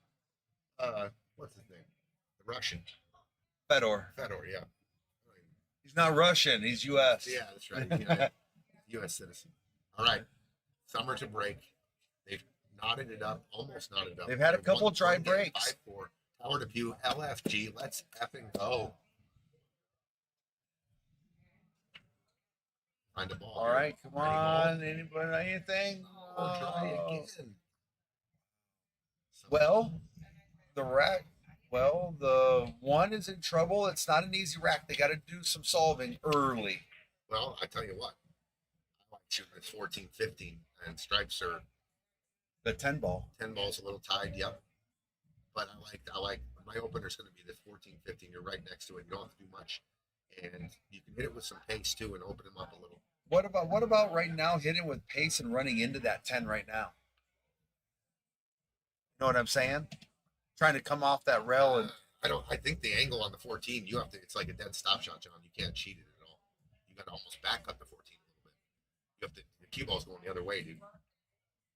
what's his name? The Russian. Fedor. Fedor, yeah. He's not Russian. He's U.S. Yeah, that's right. Yeah. U.S. citizen. All right. Summer to break. They've knotted it up, almost knotted up. They've had a couple dry breaks. 5-4. Tower debut, LFG. Let's effing go. Find a ball. All here. right, come Any ball? on. Anybody, anything? Oh, try again. Well, the one is in trouble. It's not an easy rack. They got to do some solving early. Well, I tell you what. I like shooting at 14, 15, and stripes are The 10 ball. 10 balls a little tied, yep. But I like my opener's going to be the 14, 15. You're right next to it. You don't have to do much, and you can hit it with some pace too, and open them up a little. What about right now? Hitting with pace and running into that 10 right now. You know what I'm saying? Trying to come off that rail and I think the angle on the 14, you have to. It's like a dead stop shot, John. You can't cheat it at all. You got to almost back up the 14 a little bit. You have to. The cue ball's going the other way, dude.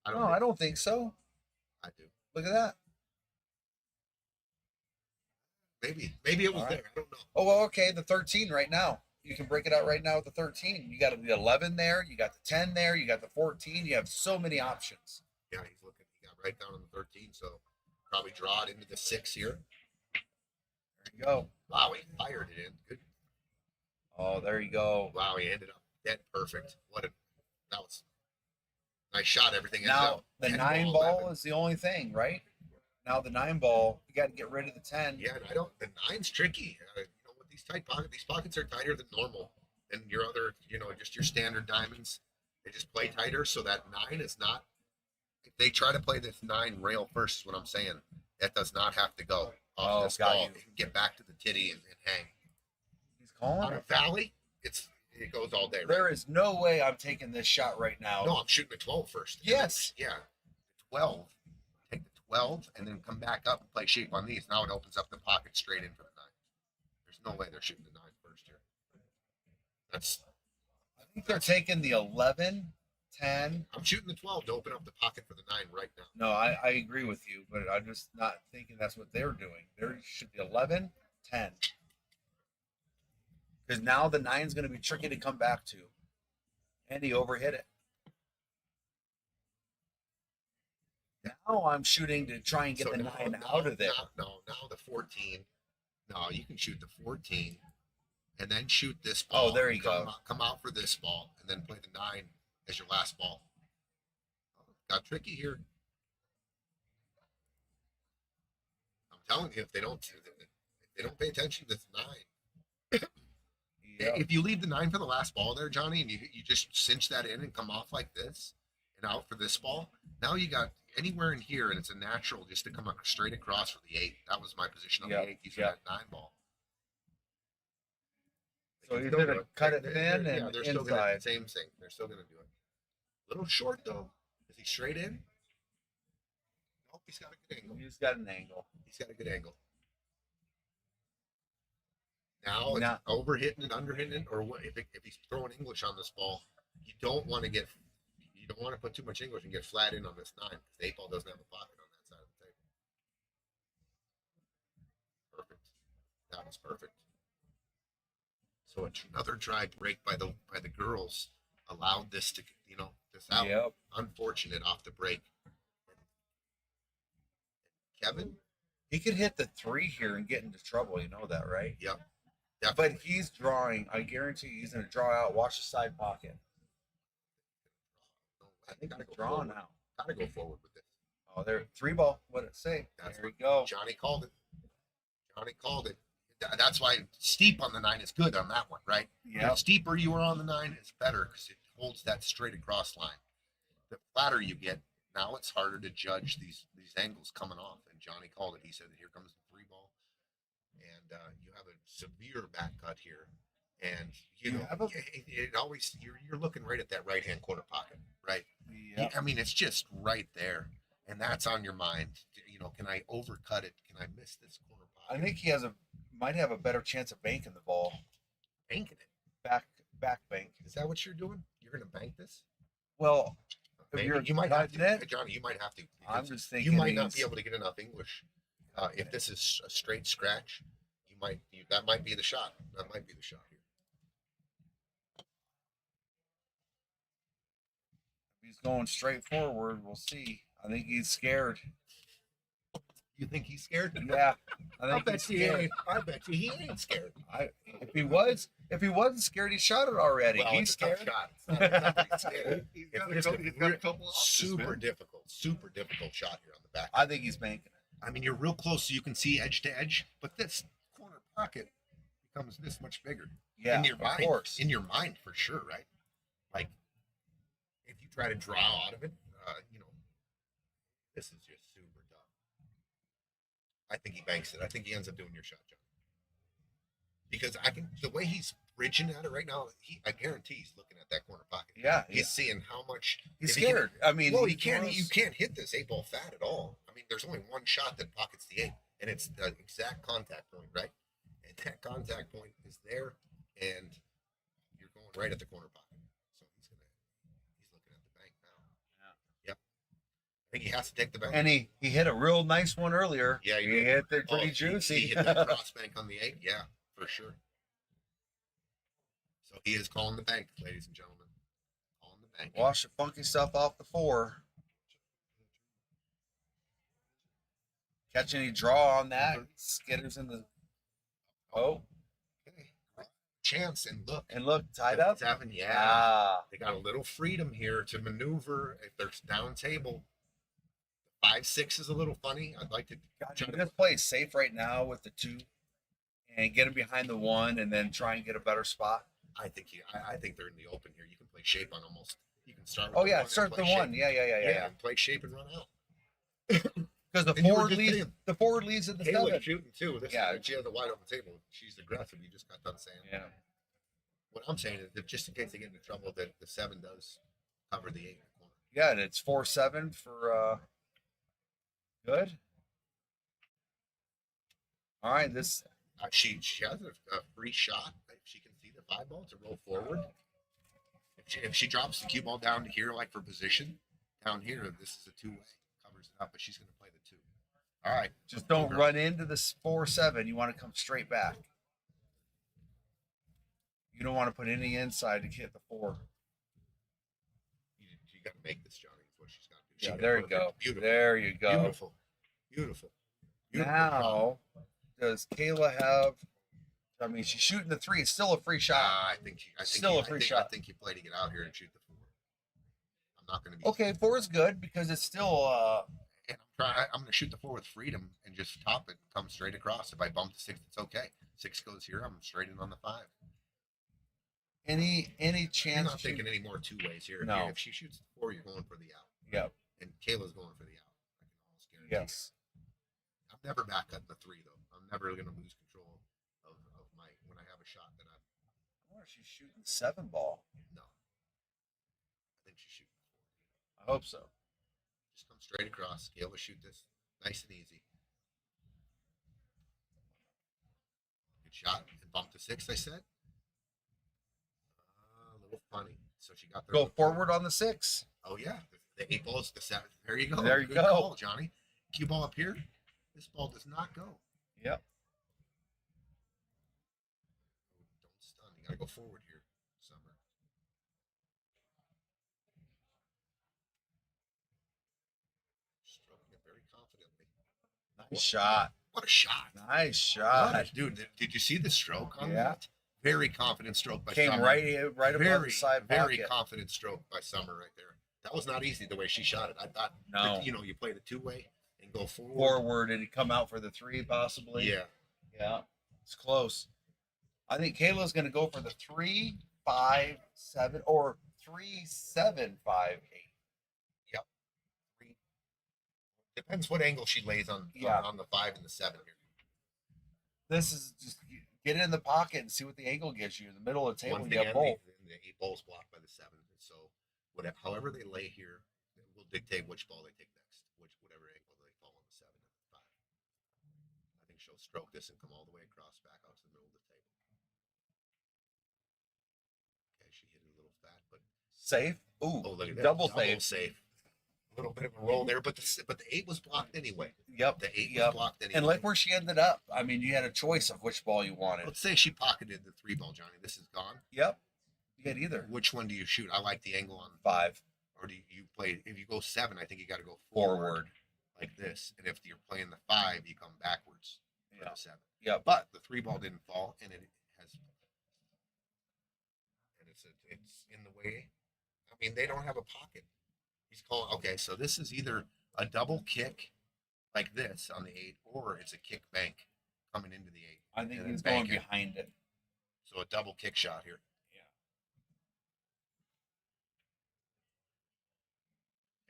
I don't think so. I do. Look at that. Maybe it was there. I don't know. Oh, well, okay. The 13 right now. You can break it out right now with the 13. You got the 11 there. You got the 10 there. You got the 14. You have so many options. Yeah, he's looking. He got right down on the 13, so probably draw it into the 6 here. There you go. Wow, he fired it in. Good. Oh, there you go. Wow, he ended up dead perfect. That was nice shot. Everything ended Now up the 10 9 ball 11. is the only thing, right? Now the 9 ball, you got to get rid of the 10. Yeah, and the 9's tricky. With these tight pockets, these pockets are tighter than normal. And your other, just your standard diamonds, they just play tighter. So that 9 is not. If they try to play this 9 rail first, is what I'm saying. That does not have to go off this got ball. you. It can get back to the titty and hang. He's calling On a it. valley, it goes all day. Right? There is no way I'm taking this shot right now. No, I'm shooting a 12 first. Yes. Yeah. 12. Take the 12 and then come back up and play shape on these. Now it opens up the pocket straight in for the 9. There's no way they're shooting the 9 first here. I think they're taking the 11, 10. I'm shooting the 12 to open up the pocket for the 9 right now. No, I agree with you, but I'm just not thinking that's what they're doing. They should be 11, 10. Because now the 9 is going to be tricky to come back to. And he overhit it. Now I'm shooting to try and get So the now- 9 now- out of there. Now the 14. No, you can shoot the 14 and then shoot this ball. Oh, there you come go. Come out for this ball and then play the 9 as your last ball. Got tricky here. I'm telling you, if they don't pay attention to this 9. Yeah. If you leave the 9 for the last ball there, Johnny, and you just cinch that in and come off like this and out for this ball, now you got anywhere in here, and it's a natural just to come straight across for the 8. That was my position on the 8. He's got that 9 ball. So he's going to cut it thin and they're still going inside. to same thing. They're still going to do it. Little short though. Is he straight in? Nope, he's got a good angle. He's got an angle. He's got a good angle. Now it's overhitting and underhitting it, or what, if he's throwing English on this ball, you don't want to put too much English and get flat in on this 9 because the 8 ball doesn't have a pocket on that side of the table. Perfect. That was perfect. So another dry break by the girls allowed this to this out. Yep. Unfortunate off the break. Kevin? He could hit the 3 here and get into trouble. You know that, right? Yep. But Definitely. he's drawing. I guarantee he's going to draw out. Watch the side pocket. I think He's drawing now. Gotta go forward with this. Oh, there, 3 ball. What did it say? There we go. Johnny called it. That's why steep on the 9 is good on that one, right? Yeah. The steeper you are on the 9 is better because it holds that straight across line. The flatter you get, now it's harder to judge these angles coming off. And Johnny called it. He said, "Here comes the 3 ball, and you have a severe back cut here." And it always you're looking right at that right hand corner pocket, right? Yeah. I mean, it's just right there, and that's on your mind. Can I overcut it? Can I miss this corner pocket? I think he might have a better chance of banking the ball. Banking it. Back bank. Is that what you're doing? You're going to bank this? Well, if Maybe. you're You might have cutting to, it, Johnny. You might have to. I'm because just thinking you might not he's- be able to get enough English. If this is a straight scratch, that might be the shot. That might be the shot here. He's going straight forward. We'll see. I think he's scared. You think he's scared? Yeah, I I think bet he's you scared. ain't. I bet you he ain't scared. If he wasn't scared, he shot it already. Well, He's it's a tough scared. shot. It's not that he's scared. He's It's got, just he's got a couple options, super man. difficult shot here on the back. I think he's banking it. I mean, you're real close, so you can see edge to edge, but this corner pocket becomes this much bigger. Yeah, in your of mind, course. in your mind for sure, right? Like, if you try to draw out of it, this is just super tough. I think he banks it. I think he ends up doing your shot, John. Because the way he's bridging at it right now, I guarantee he's looking at that corner pocket. Yeah, He's seeing how much he's if he can- scared. I mean, well, you can't hit this 8-ball fat at all. I mean, there's only one shot that pockets the 8, and it's the exact contact point, right? And that contact point is there, and you're going right at the corner pocket. So he's looking at the bank now. Yep. I think he has to take the bank. And he hit a real nice one earlier. Yeah, he hit it pretty he juicy. hit that cross bank on the 8. Yeah, for sure. So he is calling the bank, ladies and gentlemen. Calling the bank. Wash the funky stuff off the 4. Catch any draw on that? Skitters in the. Oh, Okay. Chance and look, tied up. It's having, yeah. Ah, They got a little freedom here to maneuver if they're down table. 5-6 is a little funny. I'd like to God, try you to just play it safe right now with the 2, and get him behind the 1, and then try and get a better spot. I think they're in the open here. You can play shape on almost. You can start. With Oh the yeah, one and start play the shape. 1. Yeah. And play shape and run out. Because the And you were forward just leads. saying- The forward leads at the Caela 7. shooting too. Yeah. She has a wide open table. She's aggressive. You just got done saying. Yeah. What I'm saying is, that just in case they get into trouble, that the 7 does cover the 8 in the corner. Yeah, and it's 4-7 for good. All right, this She has a free shot. If she can see the 5-ball to roll forward. If she drops the cue ball down to here, like for position, down here, this is a 2-way. Covers it up, but she's going to play the 2. All right. just don't run into this 4-7. You want to come straight back. You don't want to put any inside to hit the 4. You got to make this, Johnny. Is what she's got to do. Yeah, She there got you to work go. it. Beautiful. There you go. Beautiful. Beautiful. Beautiful. Now, does Caela have? I mean, she's shooting the 3. It's still a free shot. I think Still a free shot. I think you play to get out here and shoot the 4. I'm not going to be Okay, 4 is good because it's still. And I'm going to shoot the 4 with freedom and just top it, come straight across. If I bump the 6, it's okay. 6 goes here. I'm straight in on the 5. Any You're chance? not thinking any more 2 ways here. No. If she shoots the 4, you're going for the out. Yep. And Kayla's going for the out. I can almost guarantee. Yes. I'm never back cutting the 3 though. I'm never going to lose control of my when I have a shot that I I wonder if she's shooting 7 ball. no. I think she's shooting the 4. I hope so. Just come straight across. Kayla shoot this nice and easy. Good shot and bump to 6. I said. A little funny. So she got the Go forward on the 6. Oh yeah, the 8 balls, the 7. There you go. There you Good go. call, Johnny. Cue ball up here. This ball does not go. Yep. Don't stun. You got to go forward here, Summer. Stroking it very confidently. Nice shot. What a shot! Nice shot. Dude, did you see the stroke on Yeah. that? Very confident stroke by Came Summer. right above the side very pocket. confident stroke by Summer right there. That was not easy the way she shot it. I thought, No. that, you play the 2-way and go forward. Forward, and he come out for the 3 possibly. Yeah. Yeah. It's close. I think Kayla's going to go for the 3, 5, 7, or 3, 7, 5, 8. Yep. 3. Depends what angle she lays on. Yeah. On the 5 and the 7 here. This is just get it in the pocket and see what the angle gives you. In the middle of the table, Once you have again, both. the 8 ball's blocked by the 7. So however they lay here will dictate which ball they take next, whatever angle they fall on the 7 and the 5. I think she'll stroke this and come all the way across back out to the middle of the table. Okay, she hit it a little fat, but Safe. Ooh, oh, look at that. double safe. Save. A little bit of a roll there, but the 8 was blocked anyway. Yep. The 8 Yep. was blocked anyway. And look where she ended up. I mean, you had a choice of which ball you wanted. Let's say she pocketed the 3 ball, Johnny. This is gone. Yep. You get either. Which one do you shoot? I like the angle on 5. Or do you play, if you go 7, I think you got to go Forward. like this. And if you're playing the 5, you come backwards for Yeah. the 7. Yeah. But the 3 ball didn't fall, and it's in the way. I mean, they don't have a pocket. He's calling. Okay, so this is either a double kick like this on the 8, or it's a kick bank coming into the 8. I think and he's then going bank it. behind it. So a double kick shot here.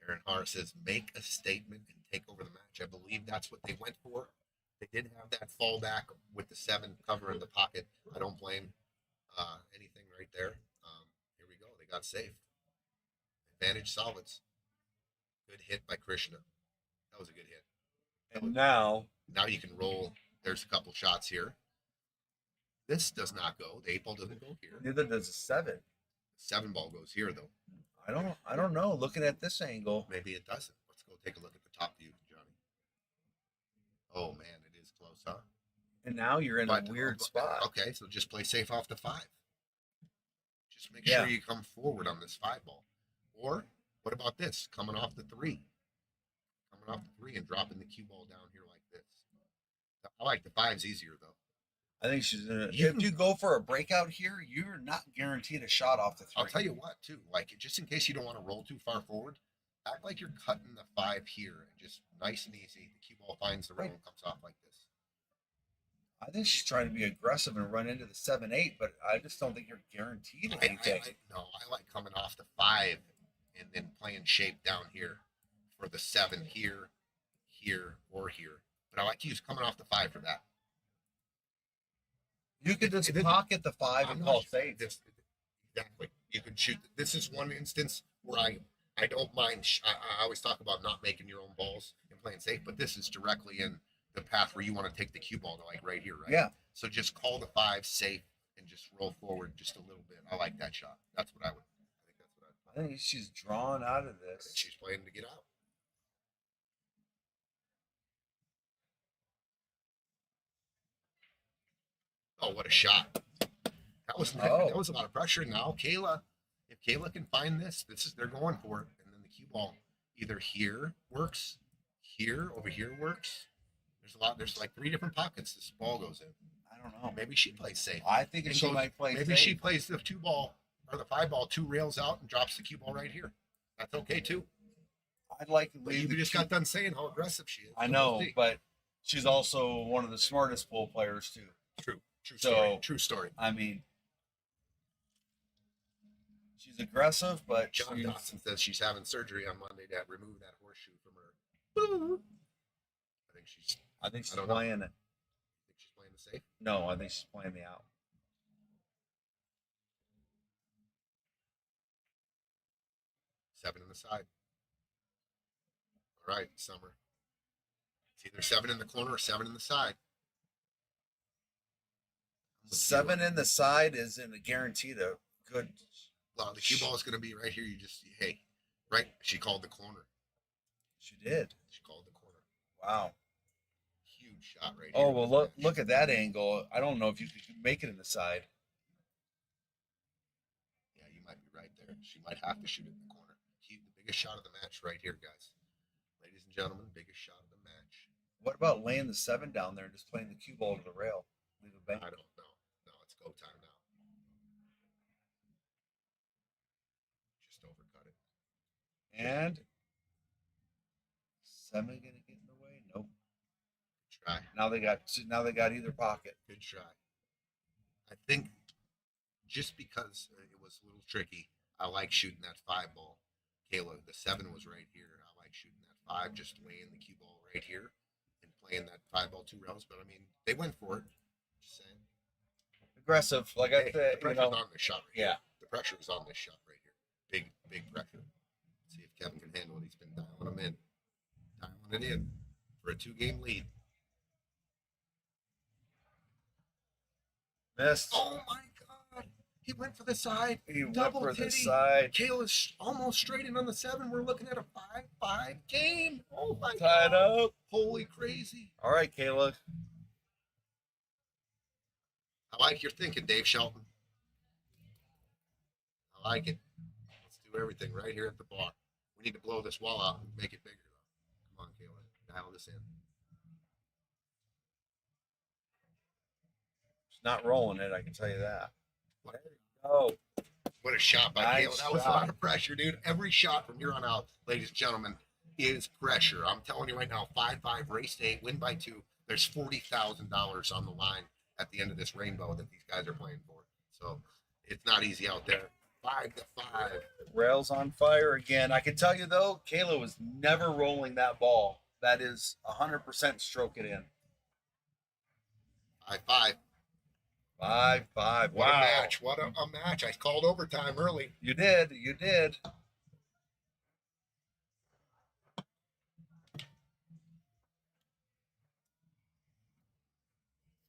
Aaron Hart says, make a statement and take over the match. I believe that's what they went for. They did have that fallback with the 7 cover in the pocket. I don't blame anything right there. Here we go. They got safe. Advantage solids. Good hit by Krishna. That was a good hit. And now you can roll. There's a couple shots here. This does not go. The 8 ball doesn't go here. neither does a 7. The 7 ball goes here, though. I don't know. Looking at this angle, Maybe it doesn't. Let's go take a look at the top view, Johnny. Oh, man, it is close, huh? and now you're in a weird spot. Okay, so just play safe off the 5. Just make Yeah. sure you come forward on this 5 ball. Or what about this? Coming off the 3. Coming off the 3 and dropping the cue ball down here like this. I like the 5's easier, though. I think she's gonna. You- If you go for a breakout here, you're not guaranteed a shot off the 3. I'll tell you what, too. Like, just in case you don't want to roll too far forward, act like you're cutting the 5 here and just nice and easy. The cue ball finds the rail and comes off like this. I think she's trying to be aggressive and run into the 7-8, but I just don't think you're guaranteed anything. I like coming off the 5 and then playing shape down here for the 7 here, or here. But I like to use coming off the 5 for that. You could just If it- pocket the 5 I'm and not call sure. safe. Exactly. You can shoot. This is one instance where I don't mind. I always talk about not making your own balls and playing safe, but this is directly in the path where you want to take the cue ball to like right here, right? Yeah. So just call the 5 safe and just roll forward just a little bit. I like that shot. That's what I would. I think that's what I think she's drawn out of this. she's playing to get out. Oh, what a shot! That was that was a lot of pressure. Now Caela, if Caela can find this is they're going for it, and then the cue ball either here works, here over here works. There's like 3 different pockets this ball goes in. I don't know. Maybe she plays safe. I think And she goes- might play Maybe safe. she plays the 2 ball or the 5 ball 2 rails out and drops the cue ball right here. That's okay too. I'd like to But leave you the just got done saying how aggressive she is. I So know, we'll see. but she's also one of the smartest pool players too. True So- story. True story. I mean, she's aggressive, but John she's- Dawson says she's having surgery on Monday to remove that horseshoe from her. I think she's I don't know. playing it. playing the safe. No, I think she's playing the out. 7 in the side. All right, Summer. It's either 7 in the corner or 7 in the side. 7 in the side isn't a guaranteed a good. Well, the cue ball is going to be right here. You just, hey, right? She called the corner. She did. She called the corner. Wow. Huge shot right here. Oh well, look at that angle. I don't know if you could make it in the side. Yeah, you might be right there. She might have to shoot it in the corner. The biggest shot of the match right here, guys. Ladies and gentlemen, biggest shot of the match. What about laying the 7 down there and just playing the cue ball to the rail? Leave a bank. I don't know. No, it's go time now. Just overcut it. And 7 gonna get in the way? Nope. Good try. Now they got either pocket. Good try. I think just because it was a little tricky, I like shooting that 5 ball. Caela, the 7 was right here. I like shooting that 5, just laying the cue ball right here and playing that 5 ball 2 rails. But I mean, they went for it. Just saying. Aggressive, like I Hey, said. the pressure's on this shot right Yeah. here. The pressure is on this shot right here. Big pressure. See if Kevin can handle it. He's been dialing them in. Dialing it in for a 2-game lead. Missed. Oh my God. He went for the side. He went double for the titty. side. Kayla's almost straight in on the 7. We're looking at a 5-5 game. Oh my Tied God. up. Holy crazy. All right, Caela. I like your thinking, Dave Shelton. I like it. Let's do everything right here at the bar. We need to blow this wall out and make it bigger. Come on, Caela, dial this in. It's not rolling it, I can tell you that. There you go. What a shot by Nice Caela. That was a shot. lot of pressure, dude. Every shot from here on out, ladies and gentlemen, is pressure. I'm telling you right now, 5-5, race 8, win by 2. There's $40,000 on the line at the end of this rainbow that these guys are playing for. So it's not easy out there. 5-5. Rails on fire again. I can tell you though, Caela was never rolling that ball. That is 100% stroke it in. 5-5. 5-5. What a Wow. match. What a match. I called overtime early. You did. You did.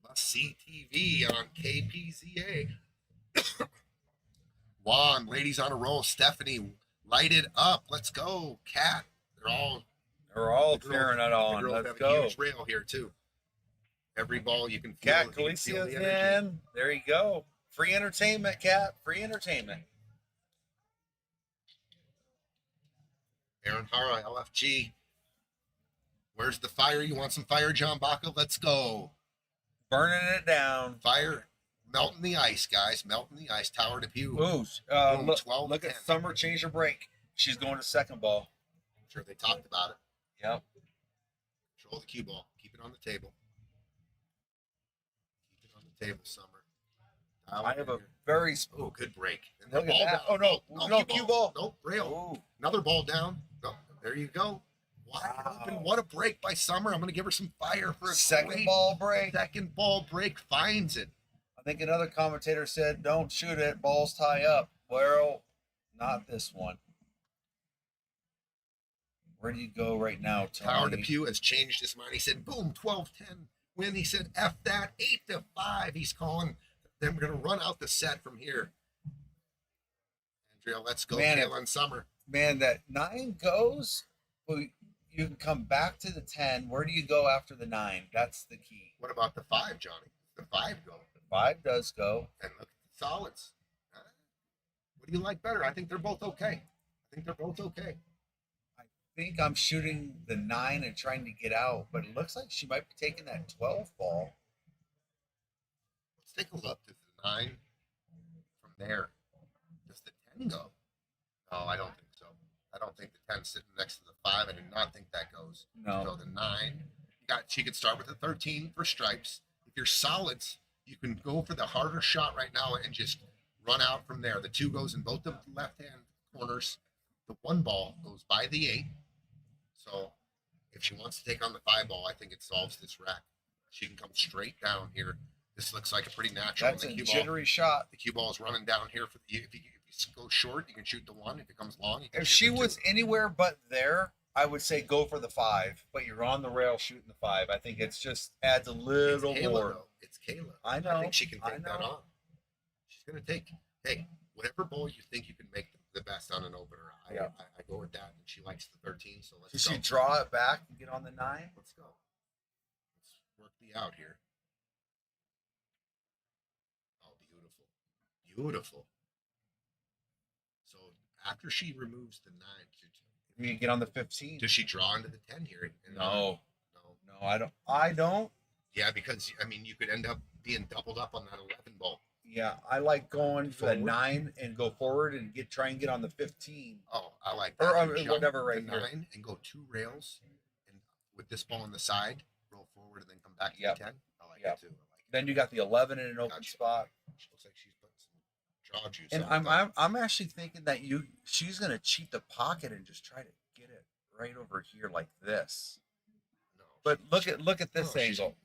Must see TV on KPZA. Juan, ladies on a roll. Stephanie, light it up. Let's go. Kat, they're all cheering it the on. girls Let's have a go. huge rail here too. Every ball you can feel. Cat you can feel Calicia's the energy. in. There you go. Free entertainment, Cat. Free entertainment. Aaron Hara, LFG. Where's the fire? You want some fire, John Baca? Let's go. Burning it down. Fire, melting the ice, guys. Melting the ice. Tower to Pew. Ooh, Boom, look, 12, look 10. at Summer change her break. She's going to second ball. I'm sure they talked about it. Yep. Control the cue ball. Keep it on the table. Keep it on the table, Summer. Dial I it have in a here. very Oh, good break. And Look the at ball that. down. Oh, no. No, cue ball. Nope, rail. Ooh. Another ball down. No, there you go. Wide Wow. open. What a break by Summer. I'm going to give her some fire for a Second great ball break. Second ball break finds it. I think another commentator said, "Don't shoot it. Balls tie up." Well, not this one. Where do you go right now, Tower Tony? Depew has changed his mind. He said, boom, 12-10 win. He said, F that, 8-5. He's calling. Then we're going to run out the set from here. Andrea, let's go. Man, Caela and Summer. Man, that 9 goes. Well, you can come back to the 10. Where do you go after the 9? That's the key. What about the 5, Johnny? The 5 go. The 5 does go. And look at the solids. Huh? What do you like better? I think they're both okay. I think I'm shooting the 9 and trying to get out, but it looks like she might be taking that 12 ball. Let's take a look. Does the 9 from there? Does the 10 go? No, I don't think so. I don't think the 10 sitting next to the 5. I do not think that goes. No. So the 9. She could start with the 13 for stripes. If you're solids, you can go for the harder shot right now and just run out from there. The 2 goes in both the left-hand corners. The 1 ball goes by the 8. So if she wants to take on the 5 ball, I think it solves this rack. She can come straight down here. This looks like a pretty natural. That's a cue jittery shot. The cue ball is running down here for the. If you go short, you can shoot the 1. If it comes long, you can If shoot she the 2. was anywhere but there, I would say go for the 5. But you're on the rail shooting the 5. I think it's just adds a little Caela, more. though. It's Caela. I know. I think she can I take that know. on. She's going to take, hey, whatever ball you think you can make the best on an opener. Yeah. I go with that. And she likes the 13, so let's Does go. she draw it back and get on the 9? Let's go. Let's work the out here. Oh, beautiful. Beautiful. So after she removes the 9, You can get on the 15. does she draw into the 10 here? No. No. No, I don't. I don't. Yeah, because, I mean, you could end up being doubled up on that 11 ball. Yeah, I like going for the Forward. 9 and go forward and try and get on the 15. Oh, I like Or, that. I mean, Jump whatever right the here. 9 and go 2 rails, and with this ball on the side, roll forward and then come back to Yep. the 10. I like Yep. it too. I like it. Then you got the 11 in an open Gotcha. spot. She looks like she's putting some jaw juice. And on it. I'm actually thinking that she's gonna cheat the pocket and just try to get it right over here like this. No, But she- look at this no, she's- angle.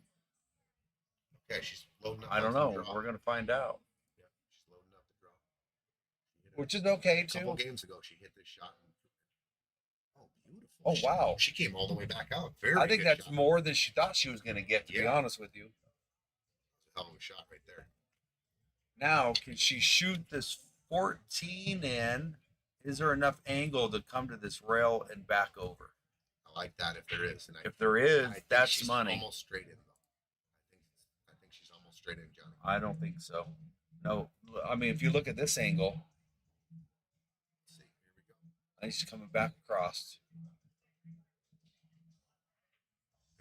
Okay, she's loading up. I don't the know. draw. We're gonna find out. Yeah, she's loading up the draw. She hit it Which is okay a couple too. games ago. She hit this shot. Oh, beautiful. Oh, wow. She came all the way back out. Very. I think good that's shot. more than she thought she was gonna get, to be Yeah. honest with you. Hell of a shot right there. Now, can she shoot this 14 in? Is there enough angle to come to this rail and back over? I like that if there is. And If there is, I think that's she's money. Almost straight in though. I think she's almost straight in, Johnny. I don't think so. No, I mean, if you look at this angle, Let's see. Here we go. I He's coming back across.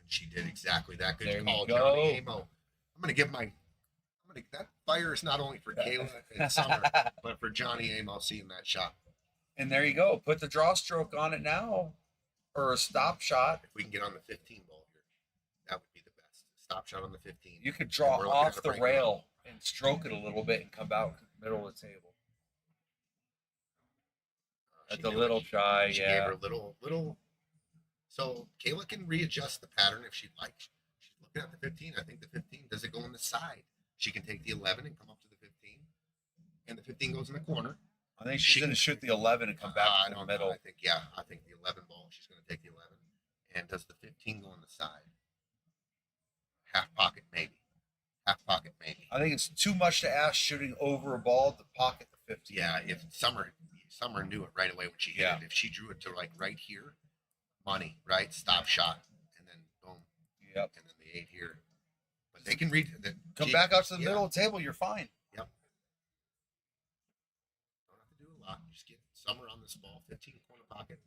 And she did exactly that. Good There you call, go. Johnny Amo. That fire is not only for Caela and Summer, but for Johnny Amo seeing that shot. And there you go. Put the draw stroke on it now, or a stop shot. If we can get on the 15 ball here, that would be the best. Stop shot on the 15. You could draw And we're looking off at the a break rail and stroke it a little bit and come out to the middle of the table. She That's a knew little it. shy, She yeah. gave her a little. So Caela can readjust the pattern if she'd like. She's looking at the 15. I think the 15, does it go on the side? She can take the 11 and come up to the 15. And the 15 goes in the corner. I think she's going to shoot the 11 and come back I to the don't middle. know. I think the 11 ball, she's going to take the 11. And does the 15 go on the side? Half pocket, maybe. Half pocket, maybe. I think it's too much to ask shooting over a ball to pocket the 15. Yeah, if Summer knew it right away when she hit Yeah. it. If she drew it to like right here, money, right? Stop shot. And then boom. Yep. And then the 8 here. But they can read it. Come back out to the middle of the table, you're fine. Yep. Don't have to do a lot. Just get Summer on this ball, 15 corner pocket.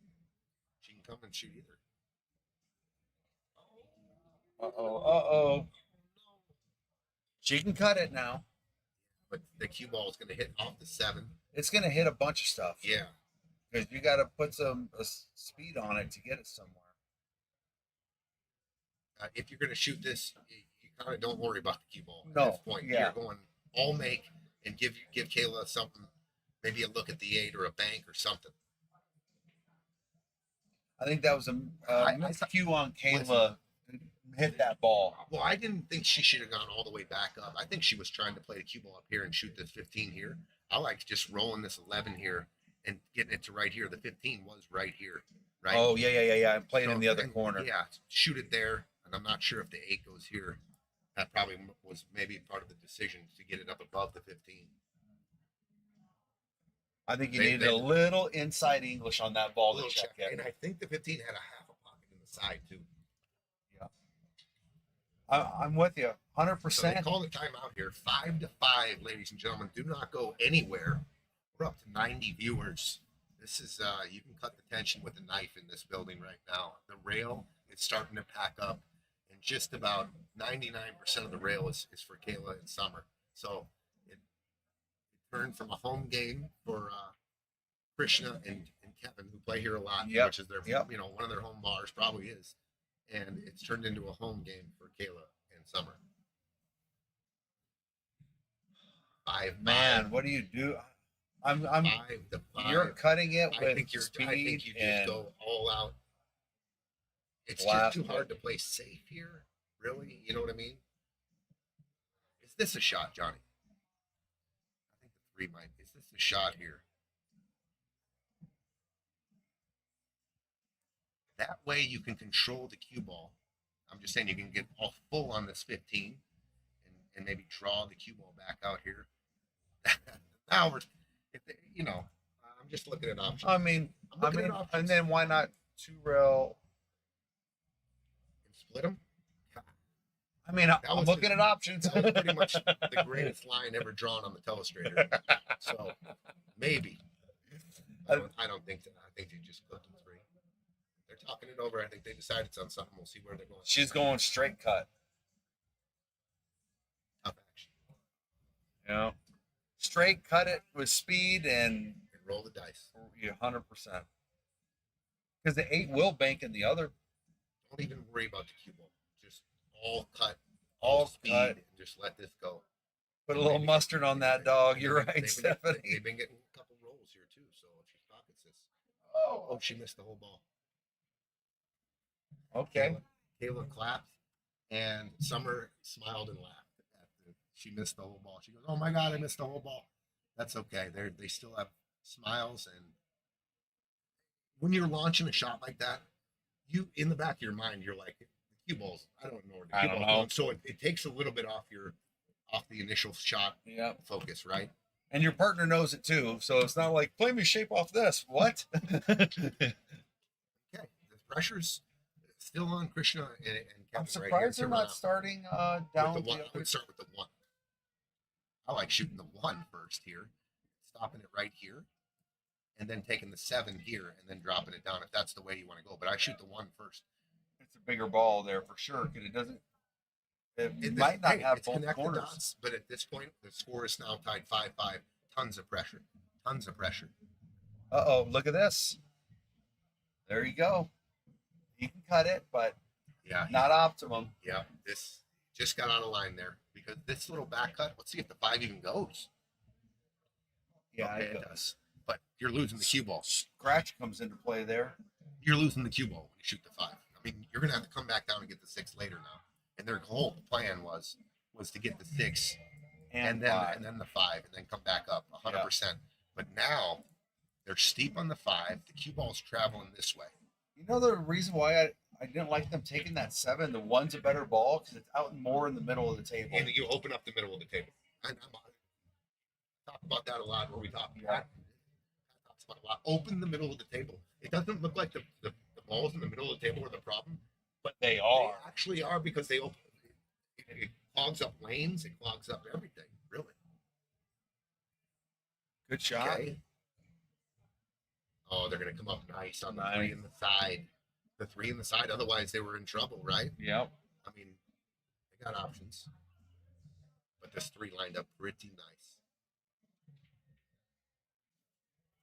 She can come and shoot either. Uh-oh. She can cut it now. But the cue ball is going to hit off the 7. It's going to hit a bunch of stuff. Yeah. Because you got to put some speed on it to get it somewhere. If you're going to shoot this, you kind of don't worry about the cue ball No, at this point. yeah. You're going all make and give Caela something, maybe a look at the 8 or a bank or something. I think that was a miscue on Caela to hit that ball. Well, I didn't think she should have gone all the way back up. I think she was trying to play the cue ball up here and shoot this 15 here. I like just rolling this 11 here and getting it to right here. The 15 was right here, right? Oh, yeah. I'm playing So- in the other and- corner. Yeah, shoot it there. And I'm not sure if the 8 goes here. That probably was maybe part of the decision to get it up above the 15. I think you They- needed a little inside English on that ball to Little check check. And it. I think the 15 had a half a pocket in the side too. I'm with you, So they 100%. call the timeout here. 5-5, ladies and gentlemen. Do not go anywhere. We're up to 90 viewers. This is you can cut the tension with a knife in this building right now. The rail is starting to pack up, and just about 99% of the rail is for Caela and Summer. So it turned from a home game for Krishna and Kevin, who play here a lot, Yep. which is their Yep. one of their home bars, probably is. And it's turned into a home game for Caela and Summer. 5-5. Man, what do you do? I'm 5-5. you're cutting it I with think you speed just and go all out. It's blast just too hard it. to play safe here. Really, you know what I mean? Is this a shot, Johnny? I think the 3 might. Is this a shot here? That way you can control the cue ball. I'm just saying you can get all full on this 15 and maybe draw the cue ball back out here. Now we're, I'm just looking at options. I mean, I'm looking at options. and then why not 2 rail? And split them. I mean, I'm was looking at options. That was pretty much the greatest line ever drawn on the telestrator. So maybe. I don't think so. I think they just cooked them 3. They're talking it over. I think they decided it's on something. We'll see where they're going. She's going straight cut. Tough action. Yeah. Straight cut it with speed and And roll the dice. 100%. Because the 8 will bank in the other. Don't even worry about the cue ball. Just all cut, All speed, cut. and just let this go. Put a little mustard on that dog. You're right, Stephanie. They've been getting a couple rolls here too. So if she pockets this, oh, she missed the whole ball. Okay. Caela clapped, and Summer smiled and laughed. She missed the whole ball. She goes, "Oh my God, I missed the whole ball." That's okay. They still have smiles, and when you're launching a shot like that, you in the back of your mind, you're like, "The cue balls. I don't know where the I cue don't ball's know." going." So it takes a little bit off the initial shot Yep. focus, right? And your partner knows it too. So it's not like, play me shape off this. What? Okay, the pressure's still on Krishna and Kevin. I'm right surprised here they're to not run starting out. down With the the one. I other. would start with the 1. I like shooting the 1 first here, stopping it right here, and then taking the 7 here and then dropping it down if that's the way you want to go. But I shoot the 1 first. It's a bigger ball there for sure because it doesn't. It It might not have it's both connect the corners. dots, but at this point, the score is now tied 5-5. Tons of pressure. Tons of pressure. Uh-oh, look at this. There you go. You can cut it, but Yeah. not optimum. Yeah. This just got out of line there because this little back cut, let's see if the 5 even goes. Yeah, Okay, it does. But you're losing the cue ball. Scratch comes into play there. You're losing the cue ball when you shoot the 5. I mean, you're going to have to come back down and get the 6 later now. And their whole plan was to get the 6 and then the 5 and then come back up 100%. But now they're steep on the 5. The cue ball's traveling this way. You know the reason why I didn't like them taking that 7? The 1's a better ball because it's out more in the middle of the table. And you open up the middle of the table. And I talk about that a lot where we talk about a lot. Open the middle of the table. It doesn't look like the balls in the middle of the table are the problem, but They are. they actually are because they open. It clogs up lanes. It clogs up everything. Really. Good shot. Okay. Oh, they're going to come up nice on the Nice. 3 in the side. The 3 in the side. Otherwise, they were in trouble, right? Yep. I mean, they got options. But this 3 lined up pretty nice.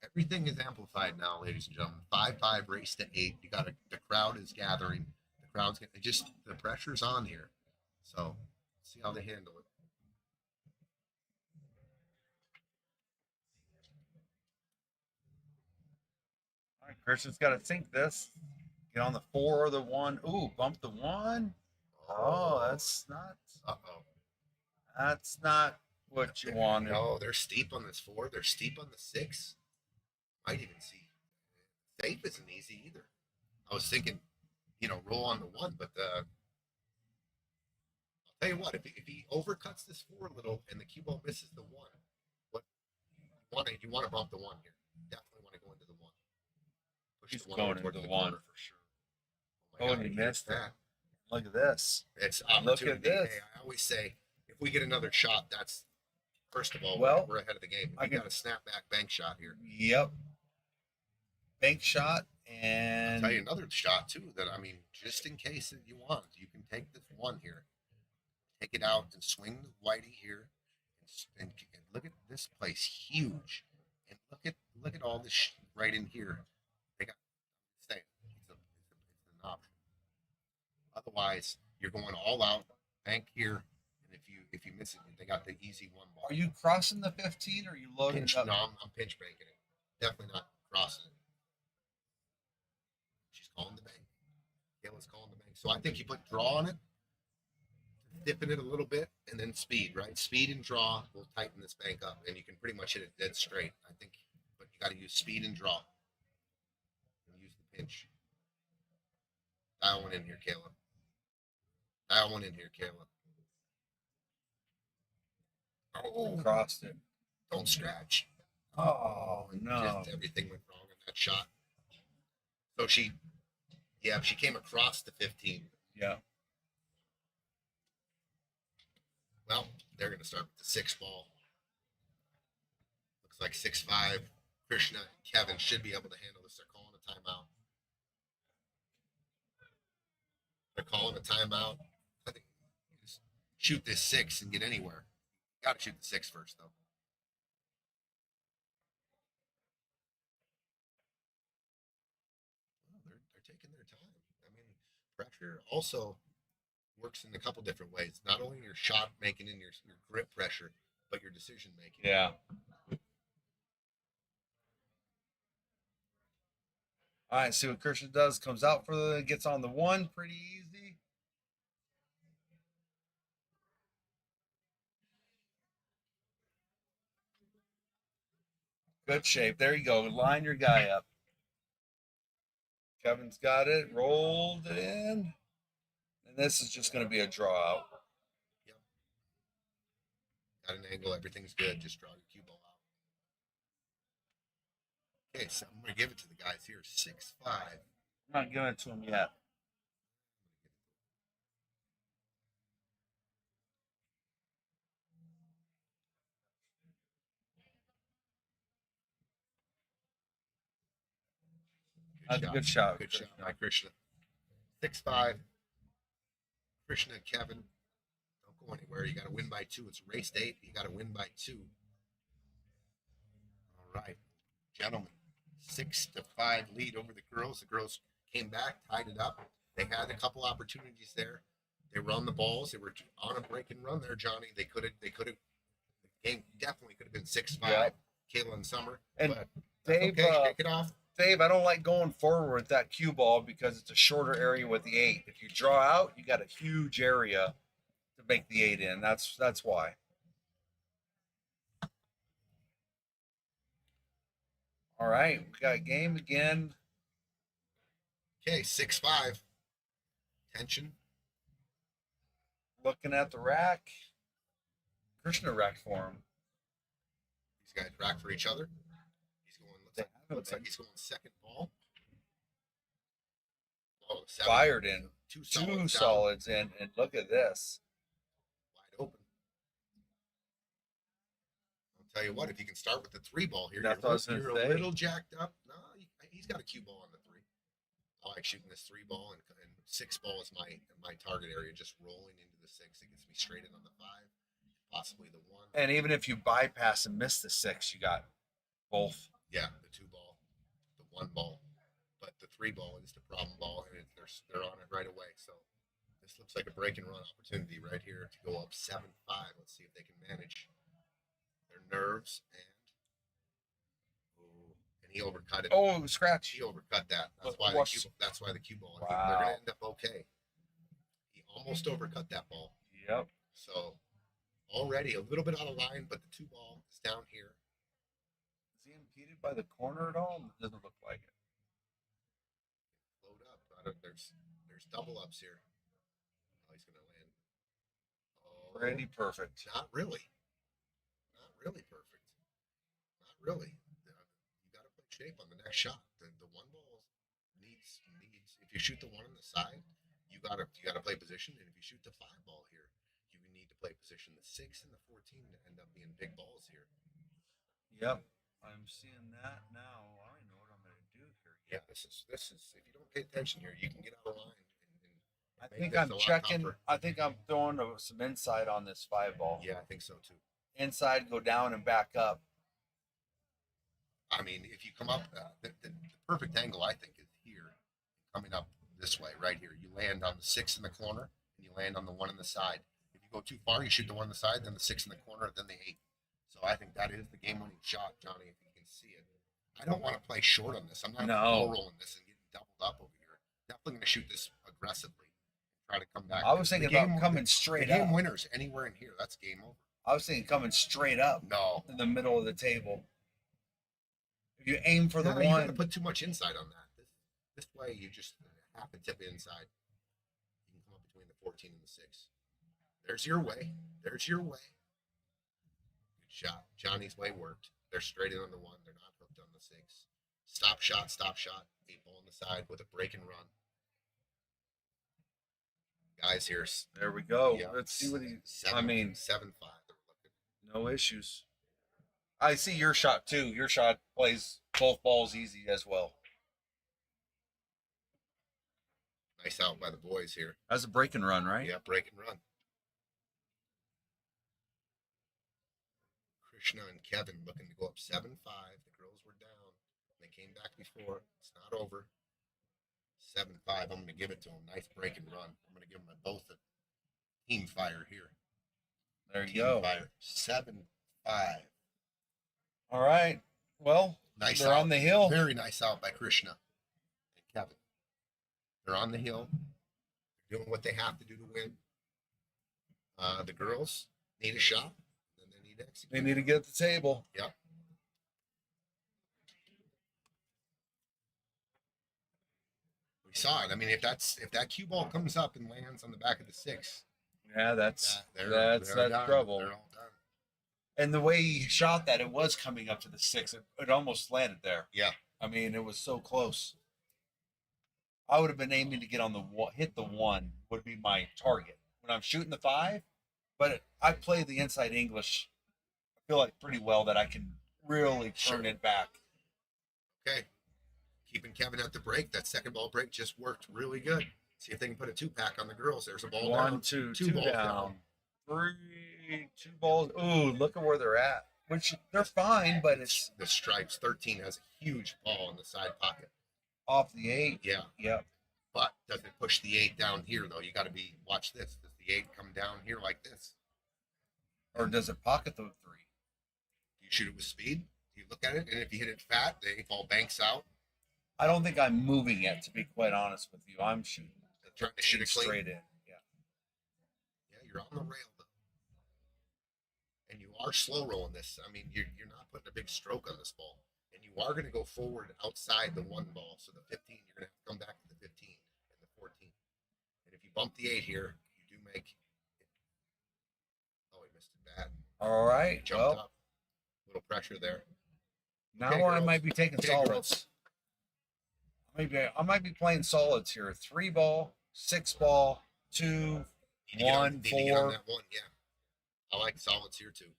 Everything is amplified now, ladies and gentlemen. 5-5 race to 8. You got the crowd is gathering. The crowd's getting just the pressure's on here. So see how they handle it. All right, Christian's got to sink this. Get on the 4 or the 1. Ooh, bump the 1. Oh, that's not. Uh-oh. That's not what you wanted. No, they're steep on this 4. They're steep on the 6. Might even see. Safe isn't easy either. I was thinking, roll on the 1, but I'll tell you what, if he overcuts this 4 a little and the cue ball misses the 1, you want to bump the 1 here. Definitely want to go into the 1. Push He's the 1 going over toward into the the 1 corner. for sure. Oh, my Oh, God, he he missed hit that. Look at this. It's Look at opportunity. this. Hey, I always say, if we get another shot, that's first of all, Well, we're ahead of the game. I We can- got a snapback bank shot here. Yep. Bank shot I'll and tell you another shot too. That I mean, just in case that you want, you can take this 1 here, take it out, and swing the whitey here, and look at this place, huge, and look at all this right in here. They got stay. It's an option. Otherwise, you're going all out, bank here, and if you miss it, they got the easy 1 ball. are you crossing the 15 or are you loading Pinch, it up? no, I'm pinch banking it. Definitely not crossing it. She's calling the bank. Caela's calling the bank. So I think you put draw on it, dipping it a little bit, and then speed, right? Speed and draw will tighten this bank up, and you can pretty much hit it dead straight. I think, but you got to use speed and draw. And use the pinch. Dial 1 in here, Caela. Dial 1 in here, Caela. Oh, Crossed it. don't scratch. Oh no. Just everything went wrong in that shot. So she came across the 15. Yeah. Well, they're going to start with the 6 ball. Looks like 6-5. Krishna and Kevin should be able to handle this. They're calling a timeout. They're calling a timeout. I think you just shoot this 6 and get anywhere. Got to shoot the 6 first, though. Well, they're taking their time. I mean, pressure also works in a couple different ways. Not only your shot making and your grip pressure, but your decision making. Yeah. All right, see what Christian does. Comes out for gets on the 1 pretty easy. Good shape. There you go. Line your guy up. Kevin's got it. Rolled it in. And this is just going to be a draw out. Yep. Got an angle. Everything's good. Just draw your cue ball out. Okay, so I'm going to give it to the guys here. 6-5. I'm not giving it to him yet. That's a good shot. Good shot by Krishna. 6-5. Krishna and Kevin. Don't go anywhere. You got to win by 2. It's race 8. You got to win by 2. All right, gentlemen. 6-5 lead over the girls. The girls came back, tied it up. They had a couple opportunities there. They were on the balls. They were on a break and run there, Johnny. They could have. The game definitely could have been 6-5. Yeah. Caela and Summer. And but Dave, okay, shake it off. Dave, I don't like going forward with that cue ball because it's a shorter area with the 8. If you draw out, you got a huge area to make the 8 in. That's why. All right, we got a game again. Okay, 6-5. Tension. Looking at the rack. Krishna rack for him. These guys rack for each other. He's going. Looks like he's going second ball. Oh, 7. Fired in. Two Two solids, solids in, and look at this. wide open. I'll tell you what, if you can start with the 3 ball here, That's what I was gonna you're say. a little jacked up. No, he's got a cue ball on the 3. I like shooting this 3 ball, and 6 ball is my target area. Just rolling into the 6, it gets me straight in on the 5, possibly the 1. And even if you bypass and miss the 6, you got both. Yeah, the 2 ball, the 1 ball, but the 3 ball is the problem ball, and they're on it right away. So this looks like a break and run opportunity right here to go up 7-5. Let's see if they can manage their nerves. And he overcut it. Oh, scratch. He overcut that. That's But why watch- that's why the cue ball. They're Wow. going to end up okay. He almost overcut that ball. Yep. So already a little bit out of line, but the 2 ball is down here. Is he impeded by the corner at all? It doesn't look like it. Load up. There's double ups here. Oh, he's going to land. Oh, Pretty perfect. not really. Not really perfect. Not really. You got to put shape on the next shot. The 1 ball needs. If you shoot the 1 on the side, you got to play position. And if you shoot the 5 ball here, you need to play position. The 6 and the 14 end up being big balls here. Yep. I'm seeing that now. I don't know what I'm going to do here. Yeah, this is. If you don't pay attention here, you can get out of line. I make think this I'm a lot checking. tougher. I think I'm throwing some inside on this 5 ball. Yeah, I think so too. Inside, go down and back up. I mean, if you come up, the perfect angle I think is here, coming up this way, right here. You land on the 6 in the corner, and you land on the 1 on the side. If you go too far, you shoot the 1 on the side, then the 6 in the corner, then the 8. So I think that is the game-winning shot, Johnny. If you can see it, I don't want to play short on this. I'm not ball rolling this and getting doubled up over here. Definitely going to shoot this aggressively. Try to come back. I was thinking about coming straight game up. winners anywhere in here. That's game over. I was thinking coming straight up No. in the middle of the table. If you aim for the No, you gotta 1, put too much inside on that. This way, you just have to tip inside. You can come up between the 14 and the 6. There's your way. There's your way. Good shot. Johnny's way worked. They're straight in on the 1. They're not hooked on the 6. Stop shot. Stop shot. 8 ball on the side with a break and run. Guys here. there we go. Yeah, Let's see what he. 7-5. They're looking. No issues. I see your shot too. Your shot plays both balls easy as well. Nice out by the boys here. That's a break and run, right? Yeah, break and run. Krishna and Kevin looking to go up 7-5. The girls were down. They came back before. It's not over. 7-5. I'm going to give it to them. Nice break and run. I'm going to give them both a team fire here. There you Team go. fire. 7-5. All right. Well, Nice they're out. on the hill. Very nice out by Krishna and Kevin. They're on the hill. They're doing what they have to do to win. The girls need a shot. And they need to execute. They need to get at the table. Yep. We saw it. I mean, if that cue ball comes up and lands on the back of the 6, Yeah, that's they're that's done. trouble. They're all done. And the way he shot that, it was coming up to the 6. It almost landed there. Yeah. I mean, it was so close. I would have been aiming to get on the hit the 1 would be my target when I'm shooting the 5. But I play the inside English. I feel like pretty well that I can really turn Sure. it back. Okay. keeping Kevin at the break. That second ball break just worked really good. See if they can put a 2-pack on the girls. There's a ball One, down. two, Two two balls down. 3, 2 balls. Ooh, look at where they're at. Which they're fine, but it's The stripes. 13 has a huge ball in the side pocket. off the 8. Yeah. Yep. But does it push the 8 down here, though? You got to watch this. Does the 8 come down here like this? Or does it pocket the 3? Do you shoot it with speed? Do you look at it? And if you hit it fat, the 8 ball banks out. I don't think I'm moving it, to be quite honest with you. I'm shooting Trying to shoot it clean. straight in. Yeah. Yeah, you're on the rail, though. And you are slow rolling this. I mean, you're not putting a big stroke on this ball. And you are going to go forward outside the 1 ball. So the 15, you're going to have to come back to the 15 and the 14. And if you bump the 8 here, you do make it. Oh, he missed it bad. All right. Jumped Well, up. A little pressure there. now Okay, I girls. might be taking Okay, solids. girls. I might be playing solids here. 3 ball, 6 ball, 2, Need to get on- 1, need to get on 4. that 1, yeah. I like solids here too.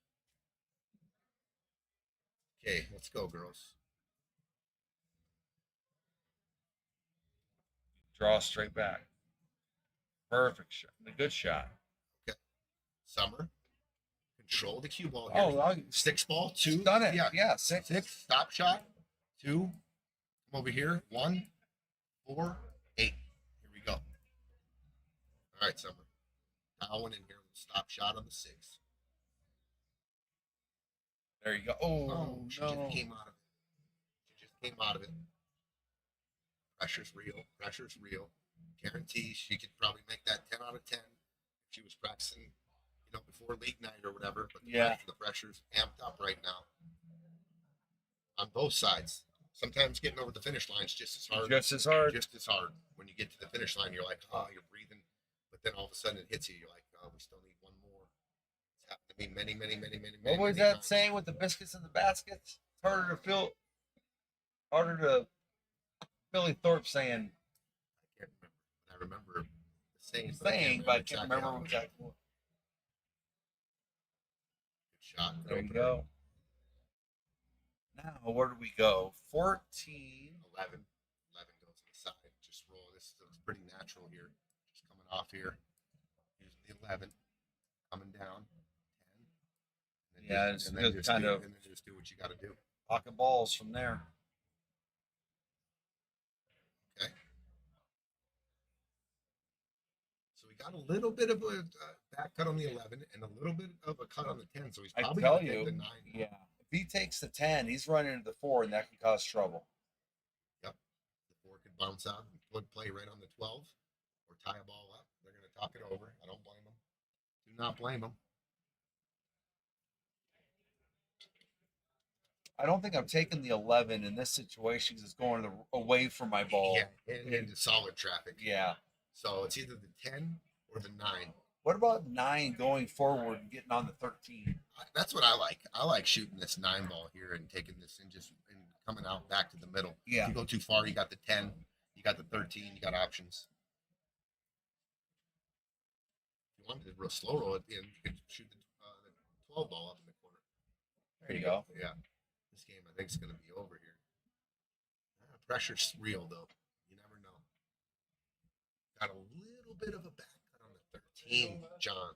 Okay, let's go, girls. Draw straight back. Perfect shot. A good shot. Summer, control the cue ball here. Oh, I 6 ball, 2. done it. Yeah, Yeah, 6. 6. Stop shot. 2. Come over here. 1, 4, 8. Here we go. All right, Summer. Towing in here. Stop shot on the 6. There you go. Oh, She no. just came out of it. She just came out of it. Pressure's real. Pressure's real. Guarantee she could probably make that 10 out of 10 if she was practicing, before league night or whatever. But the pressure's amped up right now on both sides. Sometimes getting over the finish line is just as hard. Just as hard. Just as hard. When you get to the finish line, you're like, oh, you're breathing. But then all of a sudden it hits you. You're like, oh, we still need 1 more. It's happened to me many. What was that saying with the biscuits in the baskets? It's harder to Billy Thorpe saying I can't remember. I remember the saying, but I can't exactly remember how it exactly went. what. Good shot. There you go. Now, where do we go? 14. 11. 11 goes on the side. Just roll. This looks pretty natural here. Just coming off here. Here's the 11. Coming down. 10. Yeah, it's and then good just kind do, of- and then just do what you got to do. Pocket balls from there. Okay. So we got a little bit of a back cut on the 11 and a little bit of a cut on the 10. So he's I probably tell going to you, take the 9. yeah. If he takes the 10, he's running into the 4, and that can cause trouble. The 4 could bounce out and would play right on the 12 or tie a ball up. They're going to talk it over. I don't blame them. Do not blame them. I don't think I'm taking the 11 in this situation because it's going away from my ball. Yeah, and into solid traffic. Yeah. So it's either the 10 or the 9. What about 9 going forward and getting on the 13? That's what I like. I like shooting this 9 ball here and taking this and coming out back to the middle. Yeah. If you go too far, you got the 10, you got the 13, you got options. If you wanted to real slow roll at the end, you could shoot the 12 ball up in the corner. There you go. Yeah. This game, I think, is going to be over here. Pressure's real, though. You never know. Got a little bit of a back cut on the 13, John.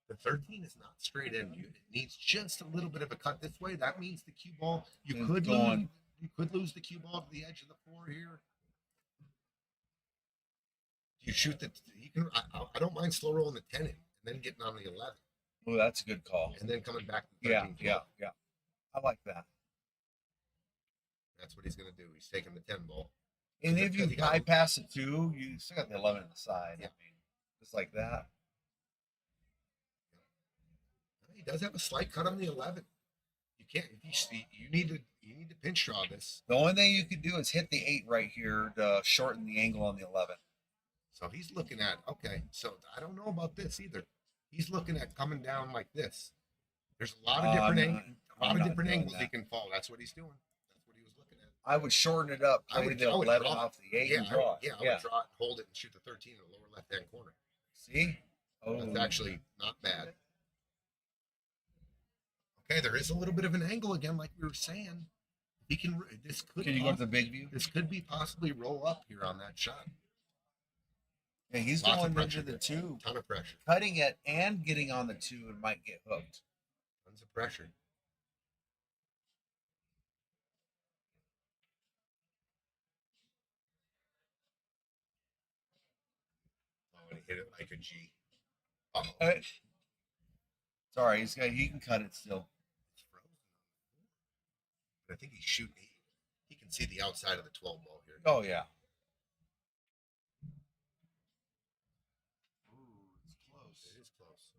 The 13 is not straight in. It needs just a little bit of a cut this way. That means the cue ball, you It's could gone. lose the cue ball to the edge of the 4 here. You shoot I don't mind slow rolling the 10 in and then getting on the 11 Oh, that's a good call. and then coming back to the 13. Yeah. I like that. That's what he's going to do. He's taking the 10 ball. And if you Because he got- bypass it too, you still got the 11 on the side. Yeah. I mean, just like that. He does have a slight cut on the 11. You can't. You need to pinch draw this. The only thing you could do is hit the 8 right here to shorten the angle on the 11. So he's looking at, okay, so I don't know about this either. He's looking at coming down like this. There's a lot of different angles he that. can fall. That's what he's doing. That's what he was looking at. I would shorten it up, I play would- the I would 11 draw. off the 8 Yeah, and draw it. I would draw it, hold it, and shoot the 13 in the lower left-hand corner. See? Oh, That's actually not bad. Okay, there is a little bit of an angle again, like we were saying. He can. This could. Can you go to the big view? This could be possibly roll up here on that shot. Yeah, he's Lots of going pressure into the there. two, Ton of pressure. cutting it and getting on the two, and might get hooked. Tons of pressure. Oh, and he hit it like a G. Uh-oh. Sorry, he can cut it still. It's frozen. But I think he's shooting. He can see the outside of the 12 ball here. Oh yeah. Ooh, it's close. It is close.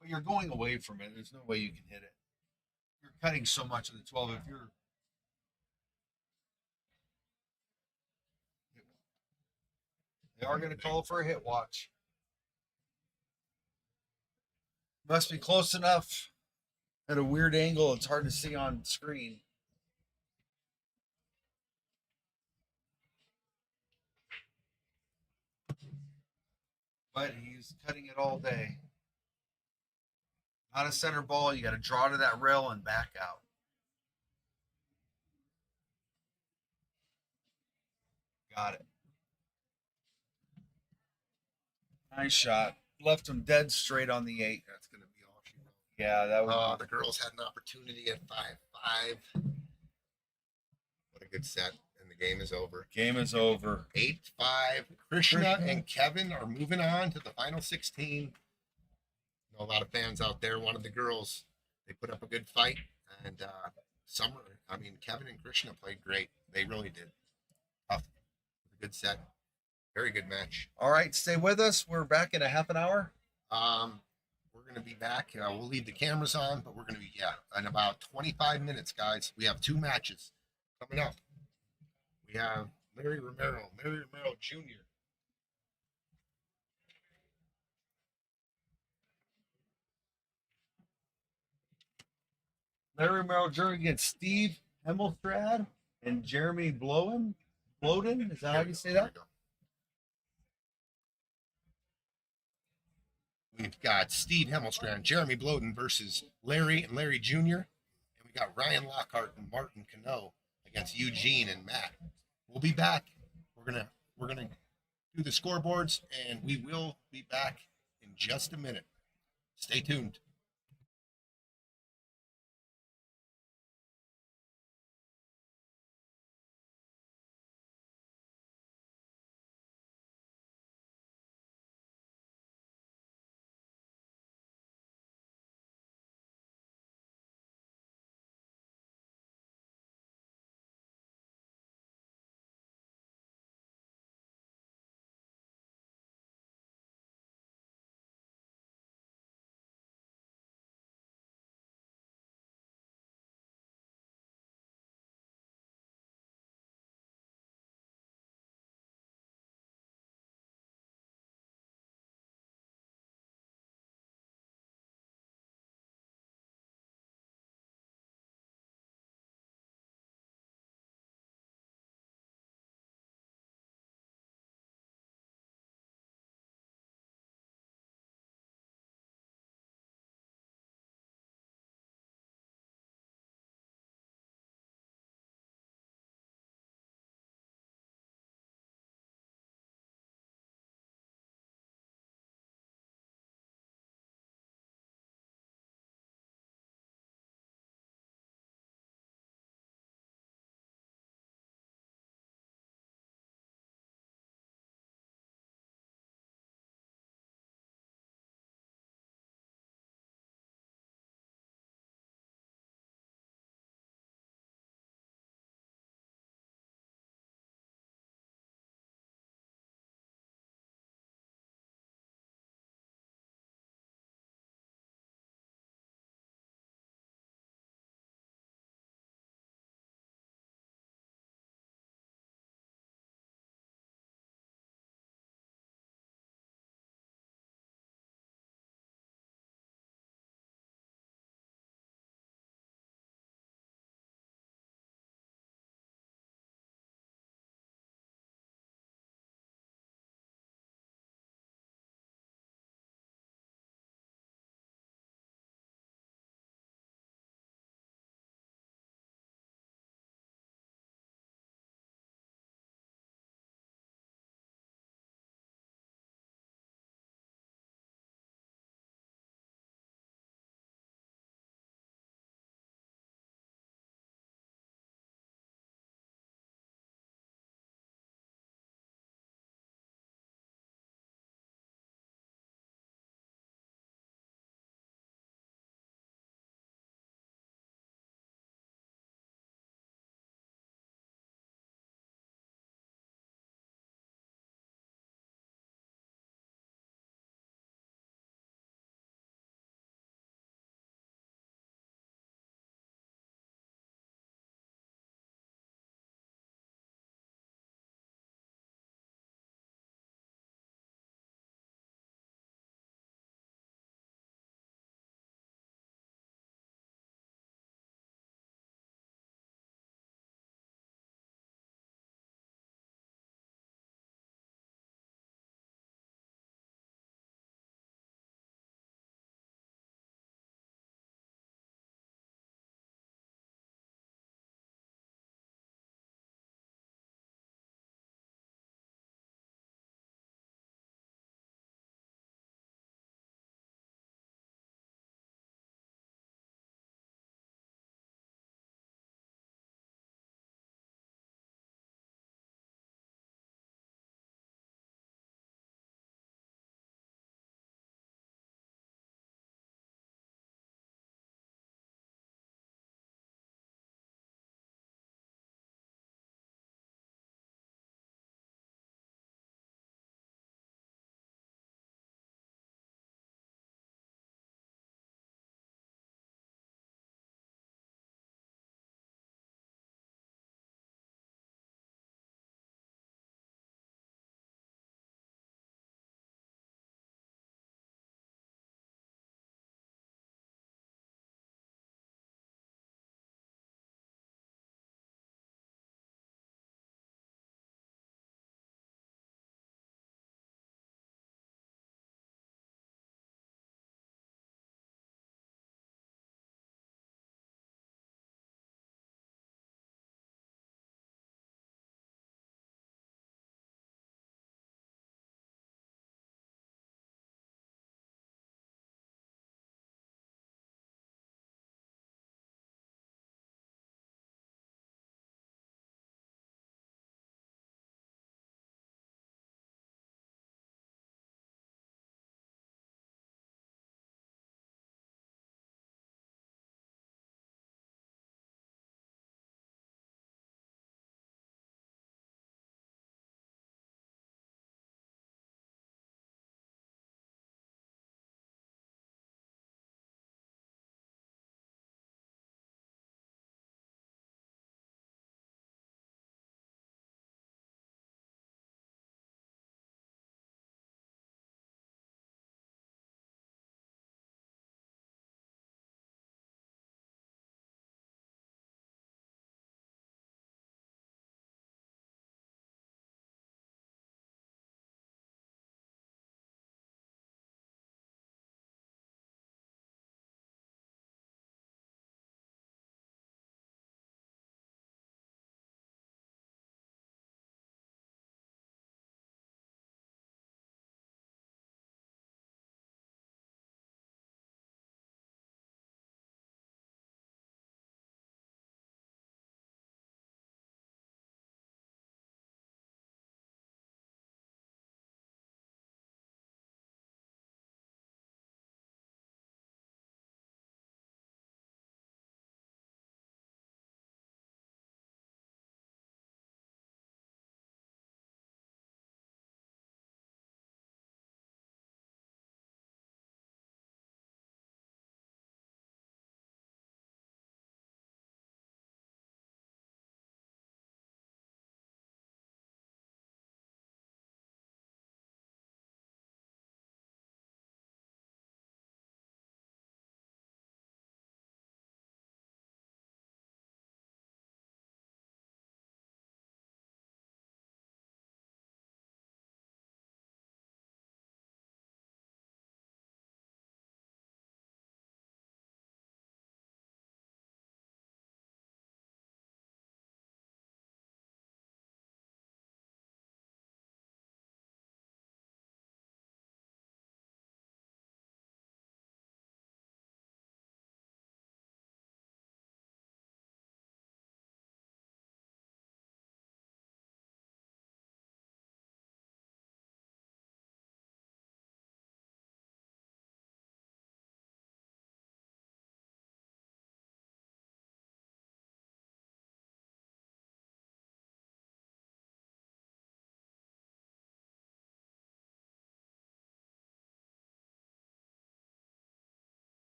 But you're going away from it. There's no way you can hit it. You're cutting so much of the 12. If you're They are going to call for a hit watch. Must be close enough at a weird angle. It's hard to see on screen. But he's cutting it all day. Not a center ball. You got to draw to that rail and back out. Got it. Nice shot. Left him dead straight on the 8. That's going to be all she wrote. Yeah, that was. The girls had an opportunity at 5-5. What a good set. And the game is over. Game is over. 8-5. Krishna and Kevin are moving on to the final 16. I know a lot of fans out there wanted the girls. They put up a good fight. And Kevin and Krishna played great. They really did. Tough. A good set. Very good match. All right, stay with us. We're back in a half an hour. We're going to be back. We'll leave the cameras on, but we're going to be, in about 25 minutes, guys. We have 2 matches coming up. We have Larry Romero Jr. Larry Romero Jr. against Steve Hemelstrand and Jeremy Bloeden. Is that how you say that? We've got Steve Hemelstrand, Jeremy Bloeden versus Larry and Larry Jr. And we got Ryan Lockhart and Martin Cano against Eugene and Matt. We'll be back. We're gonna do the scoreboards, and we will be back in just a minute. Stay tuned.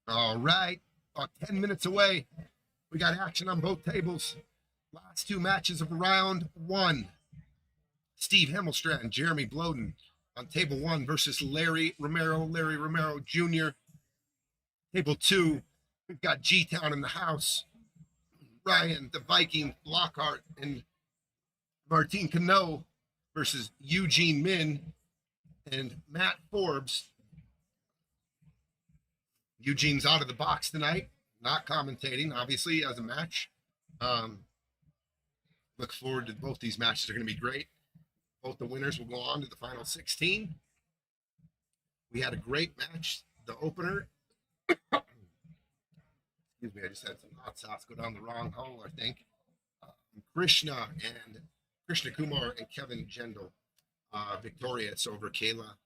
All right, about 10 minutes away. We got action on both tables. Last two matches of round one. Steve Hemelstrand, Jeremy Bloeden on table one versus Larry Romero Jr. Table two, we've got G-Town in the house. Ryan, the Viking, Lockhart, and Martin Cano versus Eugene Min and Matt Forbes. Eugene's out of the box tonight, not commentating, obviously, as a match. Look forward to both these matches. They're going to be great. Both the winners will go on to the final 16. We had a great match. The opener. Excuse me, I just had some hot sauce go down the wrong hole, I think. Krishna Kumar and Kevin Jendal victorious over Caela,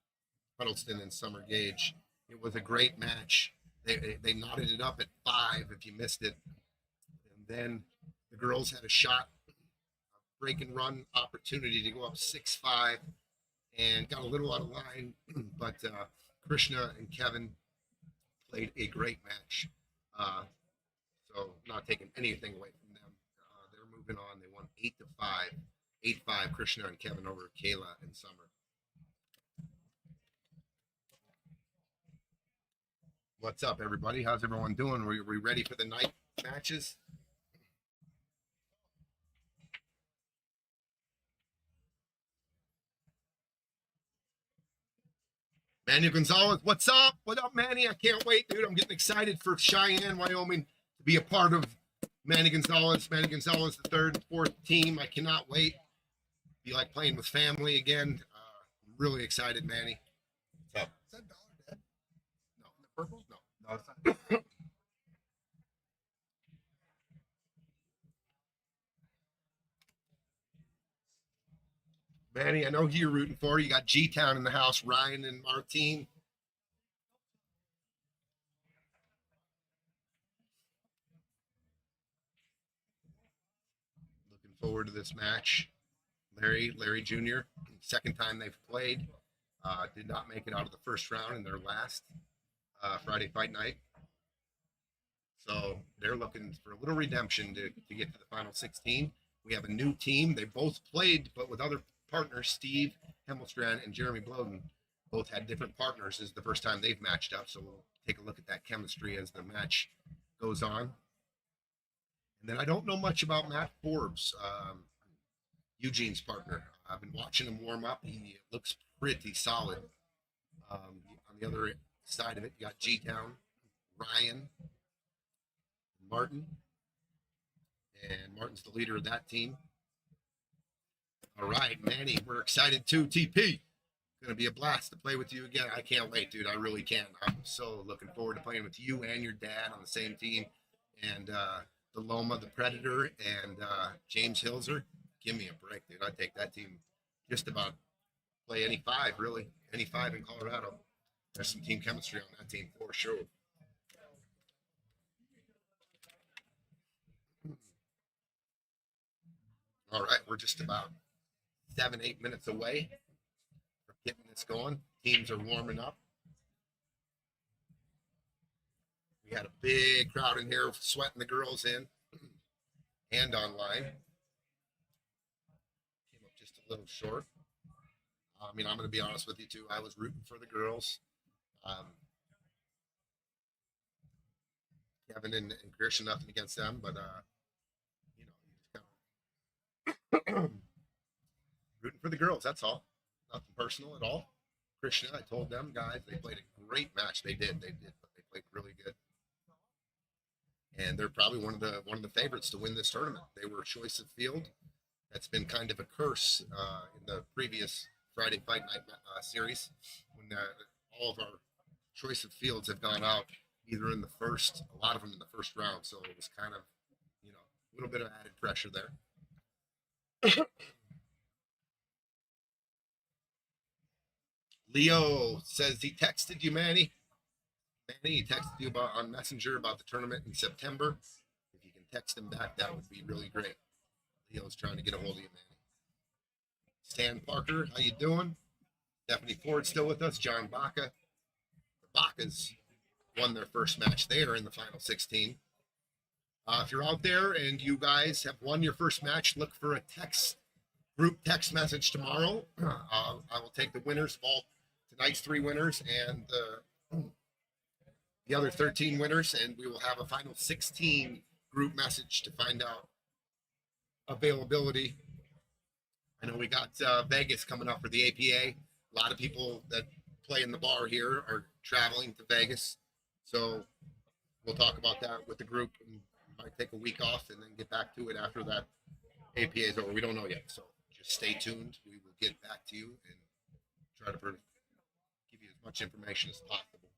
Huddleston, and Summer Gage. It was a great match. They knotted it up at 5 if you missed it. And then the girls had a shot, a break and run opportunity to go up 6-5 and got a little out of line. But Krishna and Kevin played a great match. So not taking anything away from them. They're moving on. They won 8-5. 8-5, Krishna and Kevin over Caela and Summer. What's up, everybody? How's everyone doing? Are we ready for the night matches? Manny Gonzalez, what's up? What up, Manny? I can't wait, dude. I'm getting excited for Cheyenne, Wyoming, to be a part of Manny Gonzalez, the third and fourth team. I cannot wait. Be like playing with family again. I'm really excited, Manny. What's up? Is that dollar dead? No, the purple? No. No, it's not. Manny, I know who you're rooting for. You got G-Town in the house, Ryan and Martine. Looking forward to this match. Larry Jr., second time they've played. Did not make it out of the first round in their last Friday fight night. So they're looking for a little redemption to get to the final 16. We have a new team. They both played, but with other partners. Steve Hemelstrand and Jeremy Bloeden both had different partners. This is the first time they've matched up. So we'll take a look at that chemistry as the match goes on. And then I don't know much about Matt Forbes, Eugene's partner. I've been watching him warm up. He looks pretty solid. On the other side of it, you got G-Town, Ryan, Martin. And Martin's the leader of that team. All right, Manny, we're excited too. TP, gonna be a blast to play with you again. I can't wait, dude. I really can't. I'm so looking forward to playing with you and your dad on the same team. And the Loma, the Predator, and James Hilser. Give me a break, dude. I take that team just about play any 5, really. Any 5 in Colorado. There's some team chemistry on that team for sure. All right, we're just about 7-8 minutes away from getting this going. Teams are warming up. We had a big crowd in here sweating the girls in and online. Came up just a little short. I mean, I'm going to be honest with you, too. I was rooting for the girls. Kevin and Christian, nothing against them, but, you know, you just kind of rooting for the girls, that's all. Nothing personal at all. Christian, I told them, guys, they played a great match. They did, but they played really good. And they're probably one of the favorites to win this tournament. They were choice of field. That's been kind of a curse in the previous Friday Fight Night series, when all of our choice of fields have gone out either in the first, a lot of them in the first round. So it was kind of, you know, a little bit of added pressure there. Leo says he texted you, Manny. Manny, he texted you on Messenger about the tournament in September. If you can text him back, that would be really great. Leo's trying to get a hold of you, Manny. Stan Parker, how you doing? Stephanie Ford still with us. John Baca. The Bacas won their first match there in the final 16. If you're out there and you guys have won your first match, look for a group text message tomorrow. I will take the winners of all tonight's 3 winners and the other 13 winners, and we will have a final 16 group message to find out availability. I know we got Vegas coming up for the APA. A lot of people that play in the bar here are traveling to Vegas, so we'll talk about that with the group. And might take a week off and then get back to it after that APA is over. We don't know yet, so just stay tuned. We will get back to you and try to give you as much information as possible.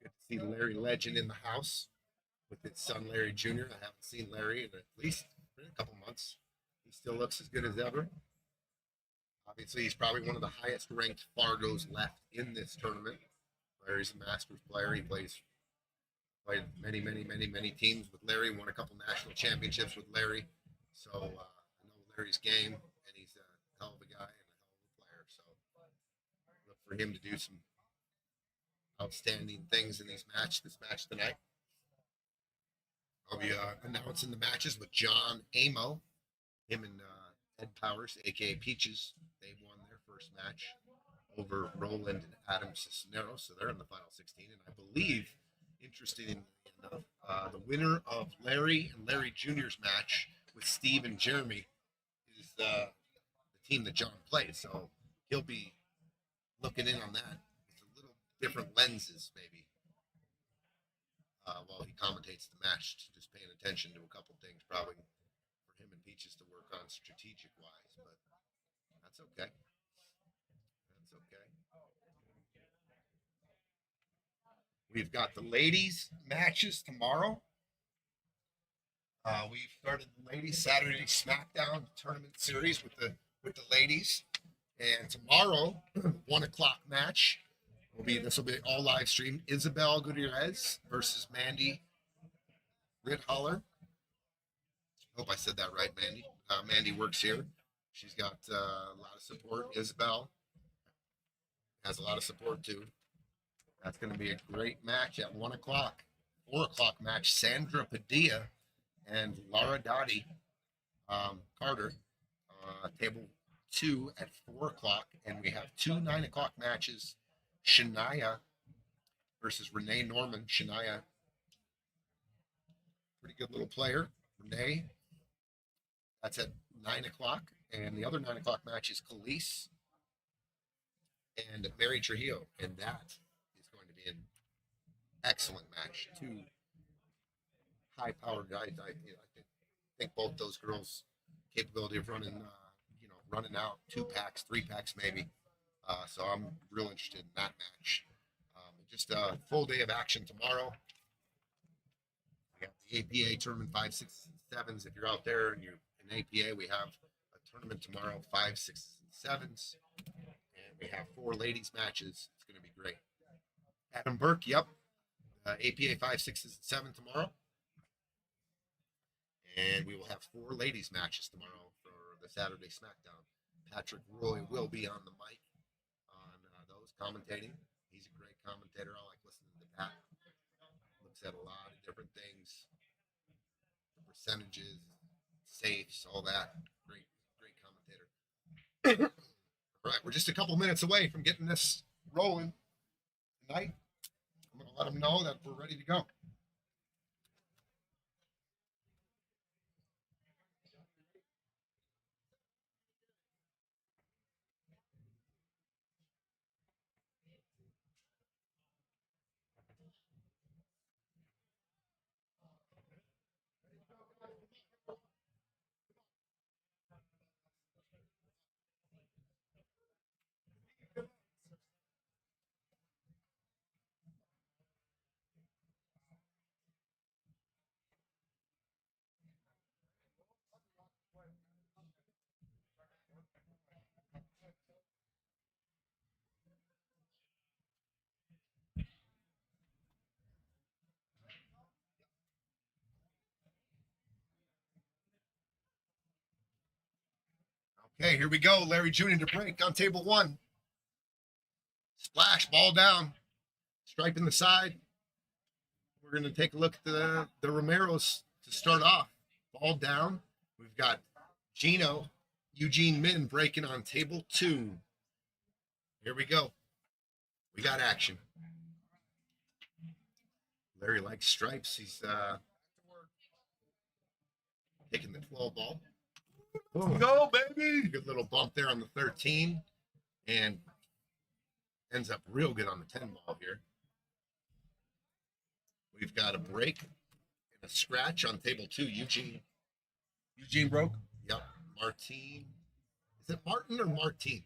Good to see Larry Legend in the house with his son Larry Jr. I haven't seen Larry in at least a couple months. He still looks as good as ever. Obviously, he's probably one of the highest ranked Fargos left in this tournament. Larry's a Masters player. He played many teams with Larry. Won a couple national championships with Larry. So I know Larry's game, and he's a hell of a guy and a hell of a player. So look for him to do some outstanding things in this match tonight. I'll be announcing the matches with John Amo, him and Ed Powers, aka Peaches. They won their first match over Roland and Adam Cisneros, so they're in the final 16. And I believe, interestingly enough, the winner of Larry and Larry Jr.'s match with Steve and Jeremy is the team that John plays. So he'll be looking in on that with a little different lenses, maybe, while he commentates the match, just paying attention to a couple things, probably for him and Peaches to work on strategic wise, but that's okay. That's okay. We've got the ladies matches tomorrow. We've started the ladies Saturday SmackDown tournament series with the ladies, and tomorrow 1:00 match will be all live stream. Isabel Gutierrez versus Mandy Rithaller. Hope I said that right, Mandy. Mandy works here. She's got a lot of support. Isabel has a lot of support too. That's going to be a great match at 1:00. 4:00 match, Sandra Padilla and Laura Dottie Carter. Table 2 at 4:00. And we have 2 9:00 matches. Shania versus Renee Norman. Shania, pretty good little player. Renee, that's at 9:00. And the other 9:00 match is Khalees and Mary Trujillo. And that is going to be an excellent match. 2 high-powered guys. I think both those girls' capability of running out 2 packs, 3 packs maybe. So I'm real interested in that match. Just a full day of action tomorrow. We got the APA tournament 5, 6, and 7s. If you're out there and you're in APA, we have a tournament tomorrow, 5, 6, and 7s. And we have 4 ladies matches. It's going to be great. Adam Burke, yep. APA 5, 6, and 7 tomorrow. And we will have 4 ladies matches tomorrow for the Saturday SmackDown. Patrick Roy will be on the mic on those commentating. He's a great commentator. I like listening to Pat. Looks at a lot of different things, the percentages, safes, all that. Great commentator. All right, we're just a couple minutes away from getting this rolling tonight. I'm going to let them know that we're ready to go. Okay, here we go. Larry Jr. to break on table 1. Splash, ball down. Stripe in the side. We're going to take a look at the Romeros to start off. Ball down. We've got Gino, Eugene Min breaking on table 2. Here we go. We got action. Larry likes stripes. He's taking the 12 ball. Let's go, baby. Good little bump there on the 13. And ends up real good on the 10 ball here. We've got a break and a scratch on table 2. Eugene broke. Yep. Martine. Is it Martin or Martine?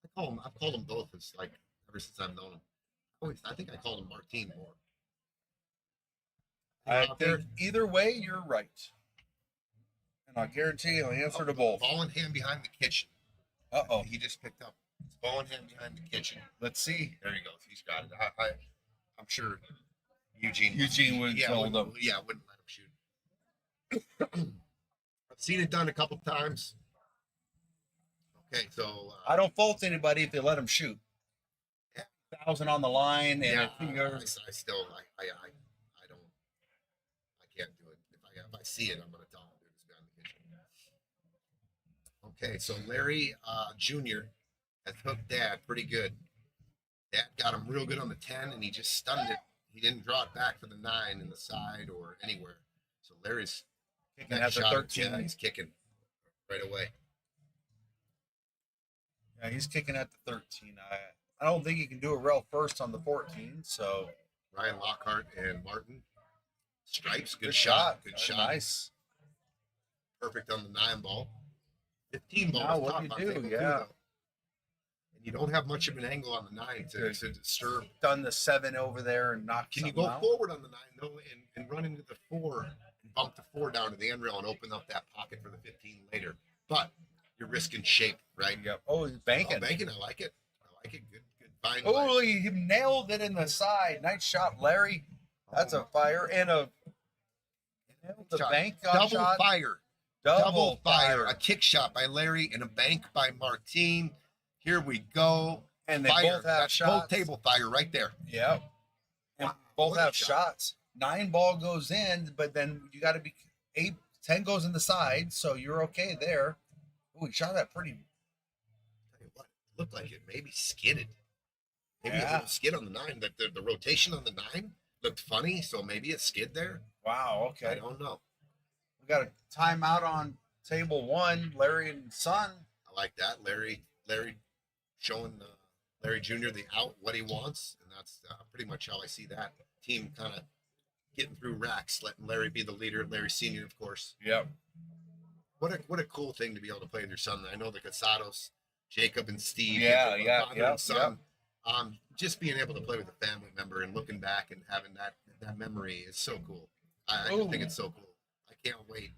I've called him both. It's like ever since I've known him. I think I called him Martine more. I think either way, you're right. And I guarantee you'll answer to both. Ball in hand behind the kitchen. Uh-oh. He just picked up. It's ball in hand behind the kitchen. Let's see. There he goes. He's got it. I'm sure Eugene would hold him. Yeah, wouldn't let him shoot. I've seen it done a couple times. Okay, so I don't fault anybody if they let him shoot. Yeah. 1,000 on the line, and yeah, I I can't do it. If I see it, I'm gonna tell him there's a guy in the kitchen. Okay, so Larry Jr. has hooked Dad pretty good. Dad got him real good on the 10, and he just stunned it. He didn't draw it back for the 9 in the side or anywhere. So Larry's kicking at the 13. Yeah, he's kicking right away. Yeah, he's kicking at the 13. I don't think he can do a rail first on the 14. So Ryan Lockhart and Martin. Stripes, good shot. Good shot. Nice. Perfect on the 9 ball. 15 ball. Now what do you do? Yeah. And you don't have much of an angle on the 9 to disturb. Done the 7 over there and knocked. Can you go forward on the 9 though and run into the 4 and bump the 4 down to the end rail and open up that pocket for the 15 later? But you're risking shape, right? Yep. Oh, he's banking. Banking. I like it. Good find. Oh, he nailed it in the side. Nice shot, Larry. That's a fire and a the shot. bank Double shot. fire. Double fire. A kick shot by Larry and a bank by Martine. Here we go. And they fire. both have That's shots. both table fire right there. Yep. And Wow, both what a have shot. shots. 9 ball goes in, but then you got to be 10 goes in the side, so you're okay there. Oh, he shot that pretty. Tell you what, it looked like it maybe skidded. Maybe a Yeah. little skid on the 9. The rotation on the 9 looked funny, so maybe it skid there. Wow. I Okay. don't know. We got a timeout on table 1. Larry and Son. I like that. Larry showing Larry Jr. the out what he wants, and that's pretty much how I see that team kind of getting through racks, letting Larry be the leader. Larry Sr., of course. Yep. What a cool thing to be able to play with your son. I know the Casados, Jacob and Steve. Yeah, father and son. Just being able to play with a family member and looking back and having that memory is so cool. I just think it's so cool. I can't wait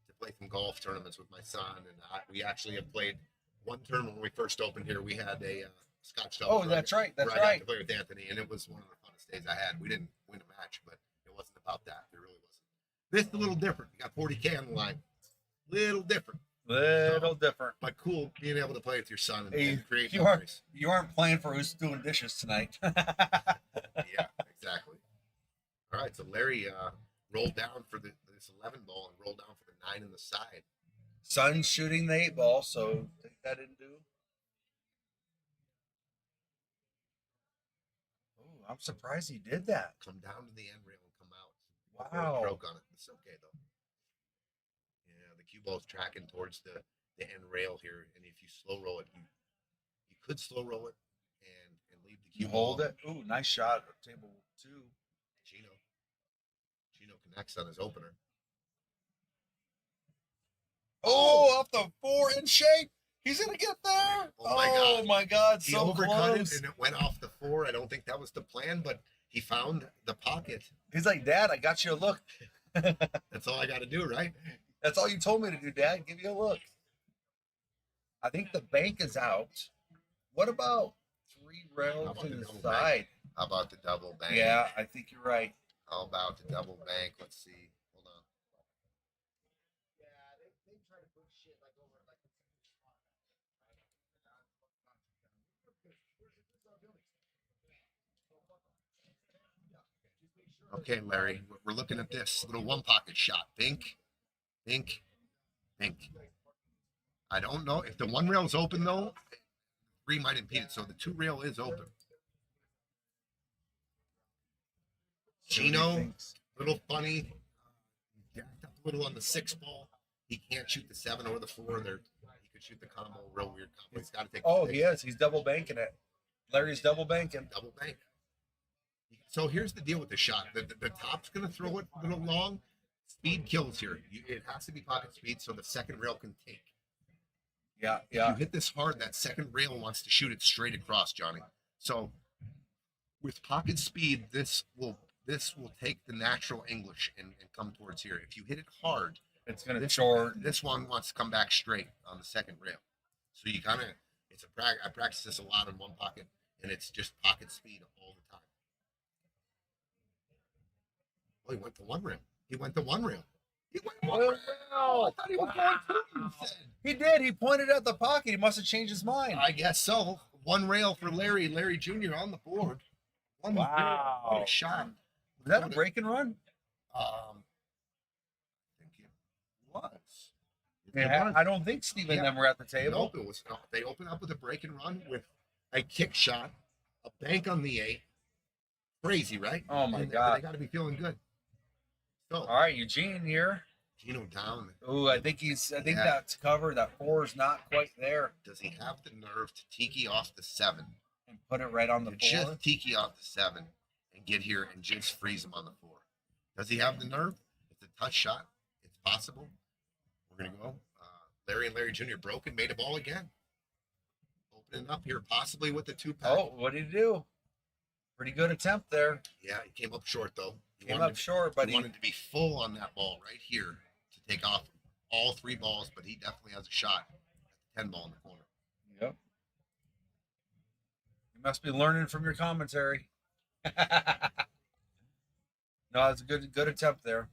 to play some golf tournaments with my son. And we actually have played one tournament when we first opened here. We had a Scotch double. Oh, that's right. That's where I got right. to play with Anthony, and it was one of the funnest days I had. We didn't win a match, but it wasn't about that. It really wasn't. This is a little different. We got 40K on the line. Little different. Little different. But cool being able to play with your son and, Hey, and create you memories. aren't playing for who's doing dishes tonight. Yeah, exactly. All right, so Larry rolled down for this 11 ball and rolled down for the 9 in the side. Son's shooting the 8 ball, so take that into. Oh, I'm surprised he did that. Come down to the end rail and come out. Wow. Broke on it. It's okay though. Yeah, the cue ball's tracking towards the end rail here, and if you slow roll it, you could slow roll it and leave the cue You ball. hold it. Ooh, nice shot at table 2. Gino connects on his opener. Oh, off the 4 in shape. He's gonna get there. Oh my God. My God! He So overcut close. it and it went off the 4. I don't think that was the plan, but he found the pocket. He's like, Dad, I got you a look. That's all I got to do, right? That's all you told me to do, Dad. Give you a look. I think the bank is out. What about 3 How rails about to the the double side? bank? How about the double bank? Yeah, I think you're right. How about the double bank? Let's see. Hold on. Okay, Larry, we're looking at this little one pocket shot. Think, think, think. I don't know if the one rail's open though. Three might impede it, so the two rail is open. Gino, little funny, jacked up a little on the 6 ball. He can't shoot the 7 or the 4. There, he could shoot the combo. Real weird combo. He's got to take. Oh, he is. He's double banking it. Larry's double banking. Double bank. So here's the deal with the shot. The top's going to throw it a little long. Speed kills here. It has to be pocket speed so the second rail can take. Yeah, If you hit this hard, that second rail wants to shoot it straight across, Johnny. So with pocket speed, this will take the natural English and come towards here. If you hit it hard, it's going to short. This one wants to come back straight on the second rail. So you kind of, I practice this a lot in one pocket, and it's just pocket speed all the time. Oh, he went to one rail. He went to one rail. He went one rail. I thought he was going two, you said. He did. He pointed at the pocket. He must have changed his mind. I guess so. One rail for Larry Jr. on the board. One Wow. What a shot. Was that a break and run? I think it was. Yeah, I don't think Steve and them were at the table. Nope, it was not. They opened up with a break and run with a kick shot, a bank on the 8. Crazy, right? Oh my And God. They got to be feeling good. So, All right, Eugene here. Gino down. Oh, I think that's covered. That 4 is not quite there. Does he have the nerve to tiki off the 7? And put it right on the 4. Just tiki off the 7 and get here and just freeze him on the 4. Does he have the nerve? It's a touch shot. It's possible. We're going to go. Larry Jr. broke and made a ball again. Opening up here, possibly with the 2-pack. Oh, what did he do? Pretty good attempt there. Yeah, he came up short, though. Came up short, but he wanted to be full on that ball right here to take off all 3 balls, but he definitely has a shot at the 10 ball in the corner. Yep. You must be learning from your commentary. No, it's a good attempt there.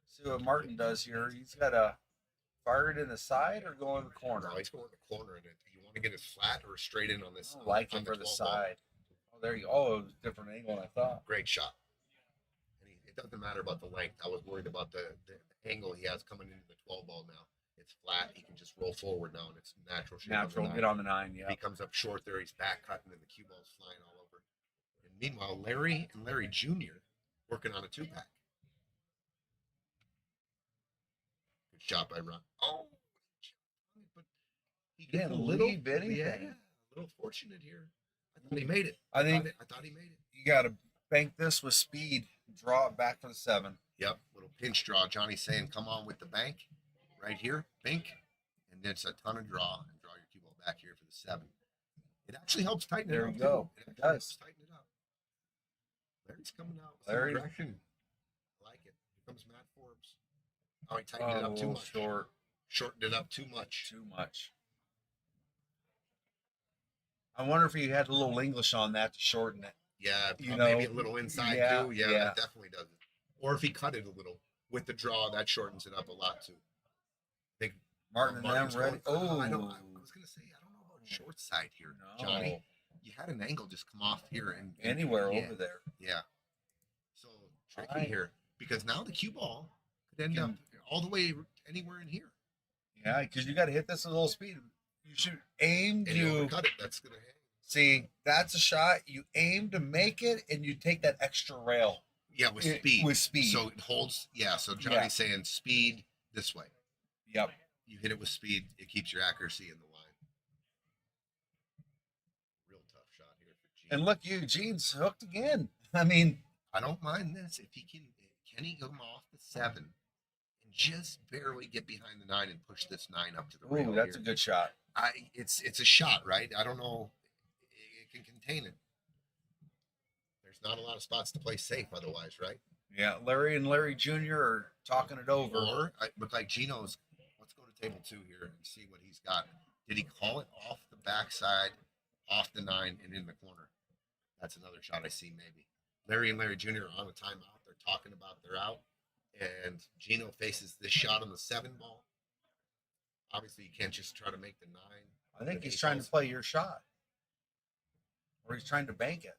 See what Martin does here. He's got to fire it in the side or go in the corner. No, he's going in the corner, and you want to get it flat or straight in on this. I like on it for the 12 ball. side. Oh, there you go. Oh, it was a different angle than I thought. Great shot. And it doesn't matter about the length. I was worried about the angle he has coming into the 12 ball now. It's flat. He can just roll forward now, and it's natural shape. Natural. Get on the 9. Yeah. He comes up short there. He's back cutting, and the cue ball's flying all over. And meanwhile, Larry and Larry Jr. working on a 2-pack. Good shot by Ron. Oh, but he gets Didn't a little leave anything. Yeah, a little fortunate here. I thought he made it. I think I thought he made it. you got to bank this with speed. Draw it back for the 7. Yep, little pinch draw. Johnny's saying, "Come on with the bank, right here, bank," and then it's a ton of draw and draw your cue ball back here for the 7. It actually helps tighten There it up. you go. Too. It actually does. helps tighten it up. Larry's coming out. with some Larry. aggression. I like it. Here comes Matt Forbes. Oh, he tightened it Oh, up too much. short. Shortened it up too much. Too much. I wonder if he had a little English on that to shorten it. Yeah, You maybe know, a little inside yeah, too. Yeah, yeah. that definitely does it. Or if he cut it a little with the draw, that shortens it up a lot too. I think Martin and them Martin's ready. going, Oh, I was gonna say I don't know about short side here, no. Johnny. You had an angle just come off here and Anywhere yeah, over there. Yeah. So tricky Right. here because now the cue ball could end up all the way anywhere in here. Yeah, because you got to hit this with a little speed. You should aim And you to overcut it. That's gonna hang. see. That's a shot. You aim to make it, and you take that extra rail. Yeah, with It- speed. with speed. So it holds. Yeah. So Johnny's Yeah. saying speed this way. Yep. You hit it with speed, it keeps your accuracy in the line. Real tough shot here for Gene. And look, Eugene's hooked again. I mean, I don't mind this if can he come off the 7 and just barely get behind the 9 and push this 9 up to the rail. ooh, that's here. a good shot. It's a shot, right? I don't know. It can contain it. There's not a lot of spots to play safe otherwise, right? Yeah, Larry and Larry Jr. are talking it over. Or I look like Gino's. Let's go to table 2 here and see what he's got. Did he call it off the backside, off the 9, and in the corner? That's another shot I see maybe. Larry and Larry Jr. are on a timeout. They're talking about they're out. And Gino faces this shot on the 7 ball. Obviously, you can't just try to make the 9 I think Good he's ace trying to also. play your shot. Or he's trying to bank it.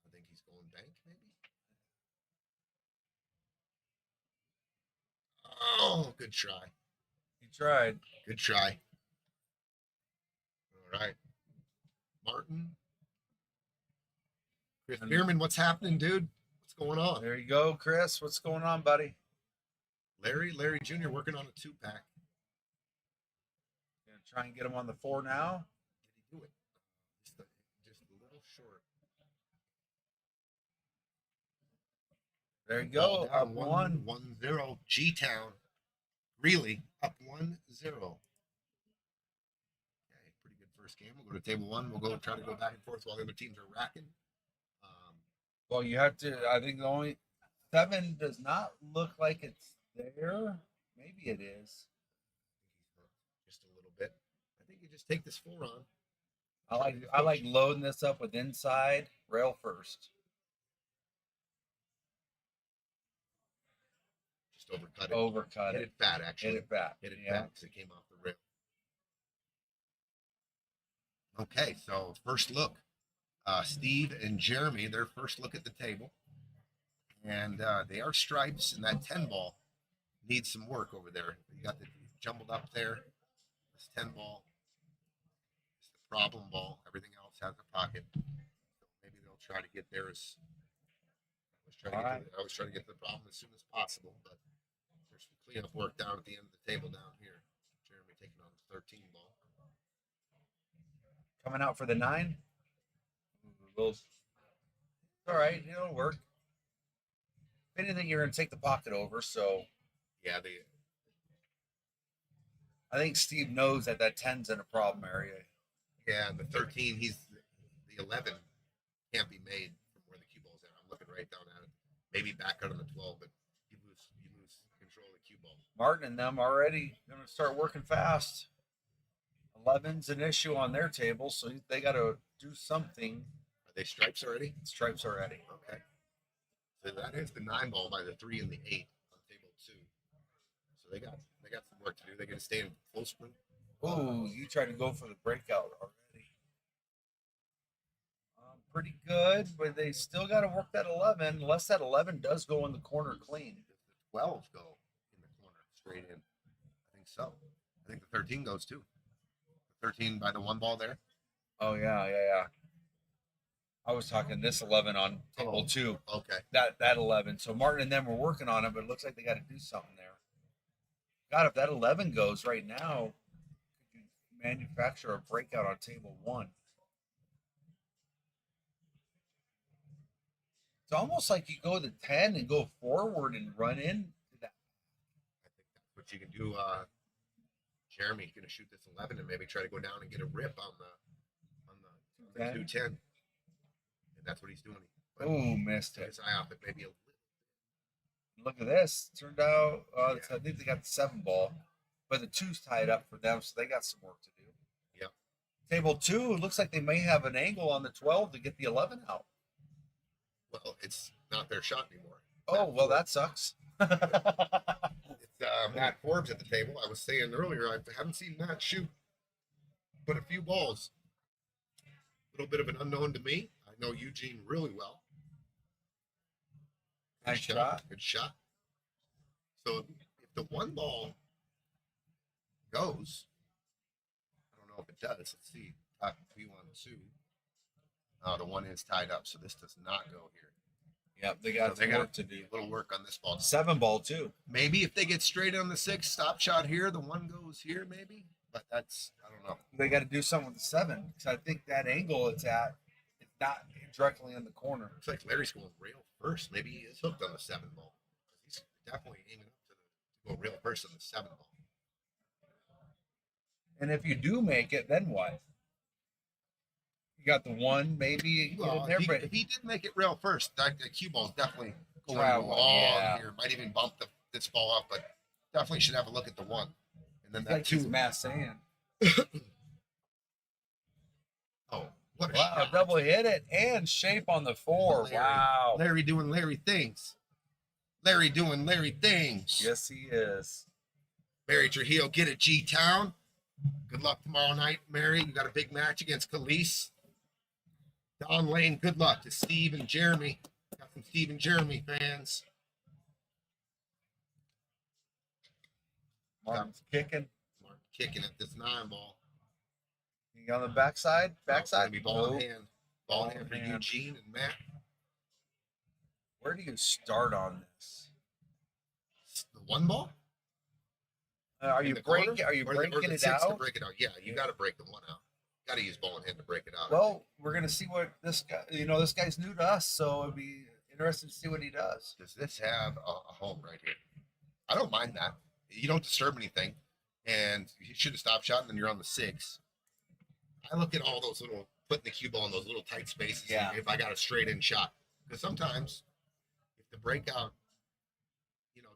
I think he's going bank, maybe. Oh, good try. He tried. Good try. All right. Martin. Chris And- Bierman, what's happening, dude? What's going on? There you go, Chris. What's going on, buddy? Larry Jr. working on a 2-pack. Gonna try and get him on the 4 now. Did he do it? Just a little short. There you Ball go. down, Up 1. 1-0. G-Town. Really? Up 1-0. Okay, pretty good first game. We'll go to table 1. We'll go try to go back and forth while the other teams are racking. Well, you have to. I think the only 7 does not look like it's there. Maybe it is. Just a little bit. I think you just take this 4 on. I like loading this up with inside rail first. Just overcut it. Overcut Hit it. it fat, actually. Hit it back. Hit it Yeah. back because it came off the rail. Okay, so first look. Steve and Jeremy, their first look at the table. And they are stripes, and that 10 ball needs some work over there. You got the jumbled up there. This 10 ball is the problem ball. Everything else has a pocket. So maybe they'll try to get theirs. I always try to get to the problem as soon as possible, but there's some cleanup work down at the end of the table down here. Jeremy taking on the 13 ball. Coming out for the 9. All right, it'll work. If anything, you're going to take the pocket over. So Yeah, I think Steve knows that 10's in a problem area. and the 13, the 11 can't be made from where the cue ball's at. I'm looking right down at it. Maybe back out on the 12, but you lose control of the cue ball. Martin and them already going to start working fast. 11's an issue on their table, so they got to do something. Are they stripes already? Stripes already. Okay. So that is the 9 ball by the 3 and the 8 on table 2. So they got some work to do. They got to stay in full sprint. Oh, you tried to go for the breakout already. Pretty good, but they still got to work that 11, unless that 11 does go in the corner clean. Does the 12 go in the corner straight in? I think so. I think the 13 goes too. The 13 by the 1 ball there. Oh yeah. I was talking this 11 on table 2. Okay. That 11. So Martin and them were working on it, but it looks like they got to do something there. God, if that 11 goes right now, could you manufacture a breakout on table 1? It's almost like you go to 10 and go forward and run into that. I think that's what you can do. Jeremy's going to shoot this 11 and maybe try to go down and get a rip on the 210. And that's what he's doing. But Oh, missed took it. his eye off it maybe a little. Look at this. Turned out, I think they got the 7 ball, but the 2's tied up for them, so they got some work to do. Yep. Table 2, it looks like they may have an angle on the 12 to get the 11 out. Well, it's not their shot anymore. Oh, well, that sucks. It's Matt Forbes at the table. I was saying earlier, I haven't seen Matt shoot but a few balls. A little bit of an unknown to me. I know Eugene really well. Good Nice shot. Good shot. So if the 1 ball goes, I don't know if it does. Let's see. Top view on 2. The 1 is tied up, so this does not go here. Yep, they got some work to do. A little work on this ball. 7 ball, too. Maybe if they get straight on the 6, stop shot here, the 1 goes here, maybe. But that's, I don't know. They got to do something with the 7, because I think that angle it's at, it's not directly in the corner. Looks like Larry's going rail first. Maybe he is hooked on the 7 ball. He's definitely aiming up to go rail first on the 7 ball. And if you do make it, then what? You got the 1, maybe you get Well, in there, but if he did make it rail first, the cue ball is definitely going Travel, long yeah. here. Might even bump this ball up, but definitely should have a look at the 1. And then it's that like he's 2. mass sand. Oh, what a Wow, shot. double hit it and shape on the 4. Larry. Wow. Larry doing Larry things. Larry doing Larry things. Yes, he is. Barry Trujillo, get it, G-Town. Good luck tomorrow night, Mary. You got a big match against Khalees. Don Lane, good luck to Steve and Jeremy. Got some Steve and Jeremy fans. Martin's kicking. Mark kicking at this 9-ball. You on the backside? Backside. Be ball in Nope. hand. Ball in Ball hand for in hand. Eugene and Matt. Where do you start on this? The 1-ball? Are In you the corner? breaking? Are you Or breaking the it 6 to out? break it out. Yeah, you got to break the 1 out. Got to use ball in hand to break it out. Well, we're gonna see what this guy. This guy's new to us, so it'd be interesting to see what he does. Does this have a home right here? I don't mind that. You don't disturb anything, and you should have stopped shot, and then you're on the 6. I look at all those little putting the cue ball in those little tight spaces. Yeah. If I got a straight in shot, because sometimes if the breakout,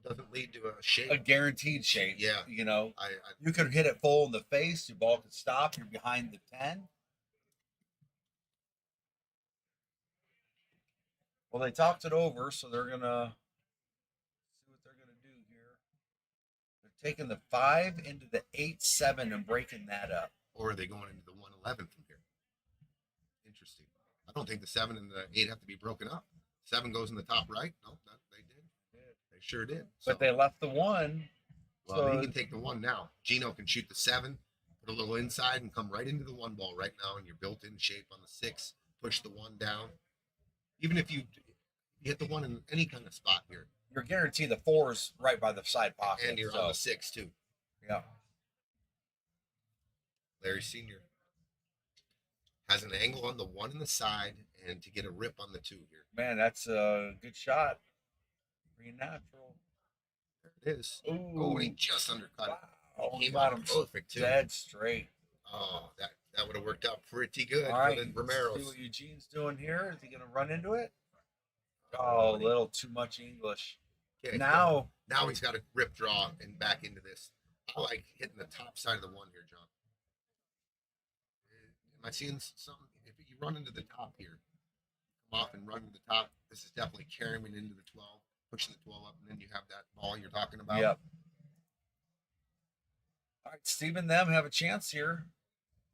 doesn't lead to a shape. A guaranteed shape. Yeah. I You could hit it full in the face. Your ball could stop. You're behind the 10. Well, they talked it over, so they're gonna see what they're gonna do here. They're taking the 5 into the 8-7 and breaking that up. or are they going into the 111 from here? Interesting. I don't think the 7 and the 8 have to be broken up. 7 goes in the top right. No, they did. They sure did. But they left the 1. Well, so he can take the 1 now. Gino can shoot the 7, put a little inside, and come right into the 1 ball right now, and you're built in shape on the 6. Push the 1 down. Even if you hit the 1 in any kind of spot here, you're guaranteed the 4's right by the side pocket. and you're on the 6 too. Yeah. Larry Sr. has an angle on the 1 in the side, and to get a rip on the 2 here. Man, that's a good shot. Pretty natural. There it is. Ooh. Oh, and he just undercut it. Wow. Came Got out him perfect too. dead straight. Oh, that would have worked out pretty good All right. for the Romero's. See what Eugene's doing here. Is he going to run into it? Oh, a little too much English. Okay, Now he's got a rip draw and back into this. I like hitting the top side of the 1 here, John. Am I seeing something? If you run into the top here, come off and run to the top, this is definitely carrying it into the 12, pushing the 12 up, and then you have that ball you're talking about. Yep. All right, Steve and them have a chance here.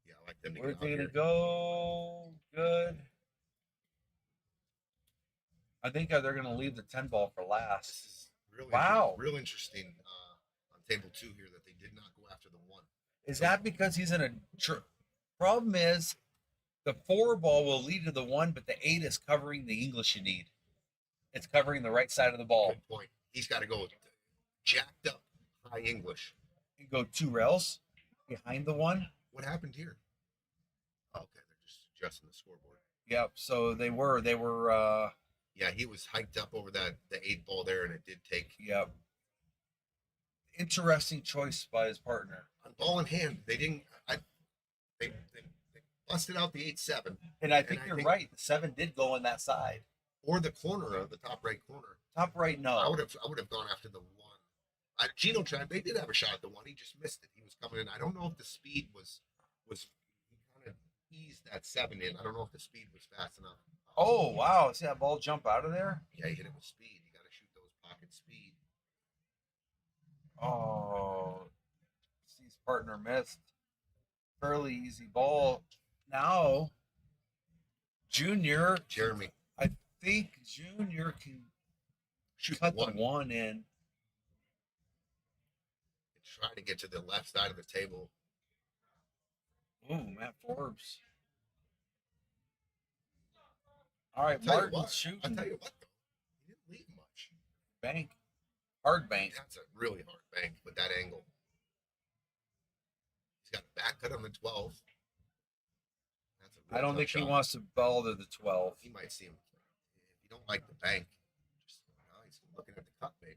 Yeah, I like them to Where's get they out gonna here. go? Good. I think they're gonna leave the 10 ball for This last. is really Wow. real interesting on table 2 here that they did not go after the 1. Is that because he's in a problem? Is the 4 ball will lead to the 1, but the 8 is covering the English you need. It's covering the right side of the ball. Good point. He's got to go jacked up high English. You go 2 rails behind the 1. What happened here? Okay, they're just adjusting the scoreboard. Yep. So they were. Yeah, he was hiked up over the 8 ball there, and it did take Yep. Interesting choice by his partner. on ball in hand. They didn't. They busted out the 8-7 And I think And I you're think- right. The 7 did go in that side. or the corner of the top right corner. Top right, no. I would have gone after the 1. Gino tried. They did have a shot at the 1. He just missed it. He was coming in. I don't know if the speed was he kind of eased that 7 in. I don't know if the speed was fast enough. Oh, wow. See that ball jump out of there? Yeah, he hit it with speed. You got to shoot those pocket speed. Oh, Steve's partner missed. Fairly easy ball. Now, Junior, Jeremy, I think Junior can shoot cut the the 1. 1 in. And try to get to the left side of the table. Ooh, Matt Forbes. All right, Tell you Martin's what, shooting. I'll tell you what, though. He didn't leave much. Bank. Hard bank. That's a really hard bank with that angle. He's got a back cut on the 12. That's a real I don't tough think he shot. wants to ball to the 12. He might see him. If you don't like the bank, just he's looking at the cut, maybe.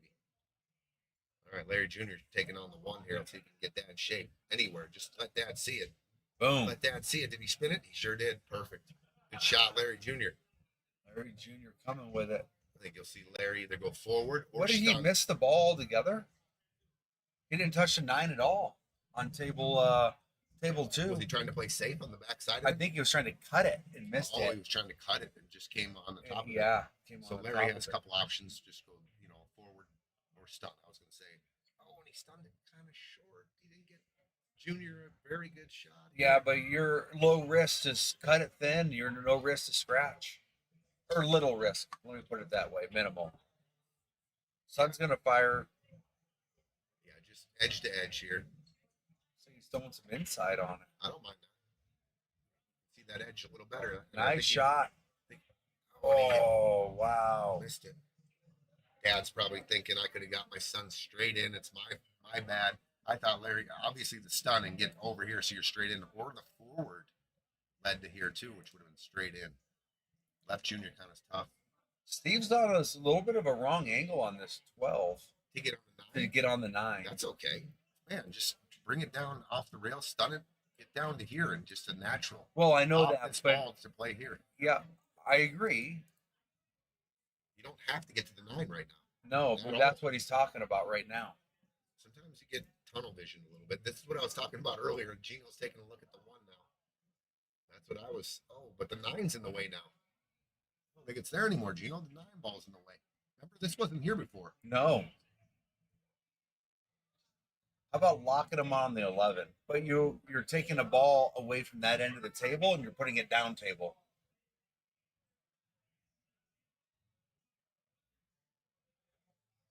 All right, Larry Jr. taking on the 1 here. Let's see if he can get that in shape anywhere. Just let Dad see it. Boom. Let Dad see it. Did he spin it? He sure did. Perfect. Good shot, Larry Jr. Larry Jr. coming with it. I think you'll see Larry either go forward or What did he stunt. miss the ball altogether? He didn't touch the 9 at all on table 2. Was he trying to play safe on the backside? I think he was trying to cut it and missed He it. was trying to cut it and just came on the top. Yeah. Came Of it. So on the Larry top has of a it. couple options. Just go, forward or stunt. I was going to say. Oh, and he stunned it kind of short. He didn't get Junior, a very good shot. Yeah, but your low risk is cut it thin. You're no risk to scratch, or little risk. Let me put it that way, minimal. Sun's gonna fire. Yeah, just edge to edge here. So he's throwing some inside on it. I don't mind that. See that edge a little better. And Nice shot. Oh, Oh, wow. missed it. Dad's probably thinking I could have got my son straight in. It's my bad. I thought Larry, obviously the stun and get over here so you're straight in, or the forward led to here too, which would have been straight in. Left junior kind of tough Steve's on a little bit of a wrong angle on this 12 to get on the to nine. get on the 9. That's okay, man. Just bring it down off the rail, stun it, get down to here, and just a natural. Well, I know that, offense but ball to play here. yeah, I agree. You don't have to get to the 9 right now. No, Not but all. that's what he's talking about right now. Sometimes you get tunnel vision a little bit. This is what I was talking about earlier. Gino's taking a look at the 1 now. That's what I was. Oh, but the 9's in the way now. I don't think it's there anymore, Gino. The 9 ball's in the way. Remember, this wasn't here before. No. How about locking him on the 11? But you're taking a ball away from that end of the table and you're putting it down table.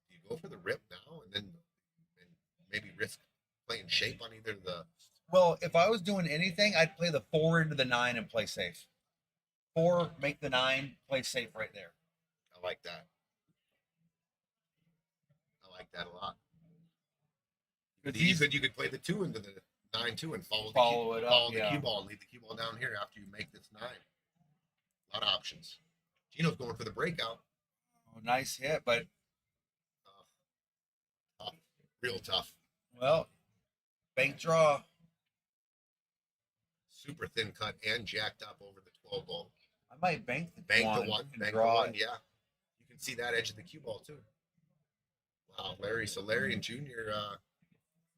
Do you go for the rip now and then maybe risk playing shape on either the. Well, if I was doing anything, I'd play the 4 into the 9 and play safe. 4, make the 9, play safe right there. I like that. I like that a lot. You could play the 2 into the 9 too and follow the cue ball and leave the cue ball down here after you make this 9. A lot of options. Gino's going for the breakout. Oh, nice hit, but Tough. Real tough. well, bank draw. Super thin cut and jacked up over the 12 ball. I might bank the Bank one the 1. and Bank the draw 1. it. Yeah. You can see that edge of the cue ball too. Wow, Larry. So Larry and Junior,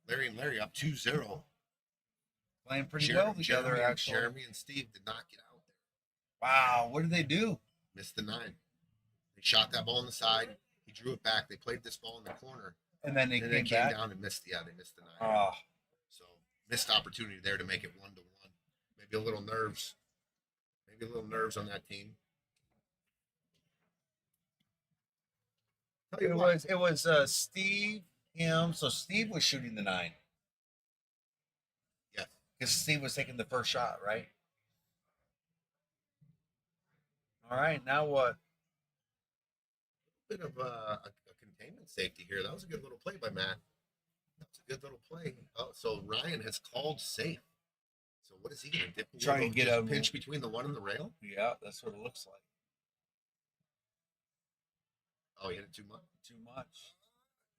Larry up 2-0. Playing pretty well together, actually. Jeremy and Steve did not get out there. Wow, what did they do? Missed the 9. They shot that ball on the side. He drew it back. They played this ball in the corner. And then they And came they came back. down and missed. Yeah, they missed the 9. Oh, So missed opportunity there to make it 1-1. Maybe a little nerves. Maybe a little nerves on that team. Tell you what, it was Steve, him. So Steve was shooting the 9 yes. because Steve was taking the first shot, right? All right, now what? Bit of a containment safety here. That was a good little play by Matt. That's a good little play. Oh, so Ryan has called safe. So what is he going to dip? Try and get a pinch between the 1 and the rail. Yeah, that's what it looks like. Oh, he hit it too much. Too much.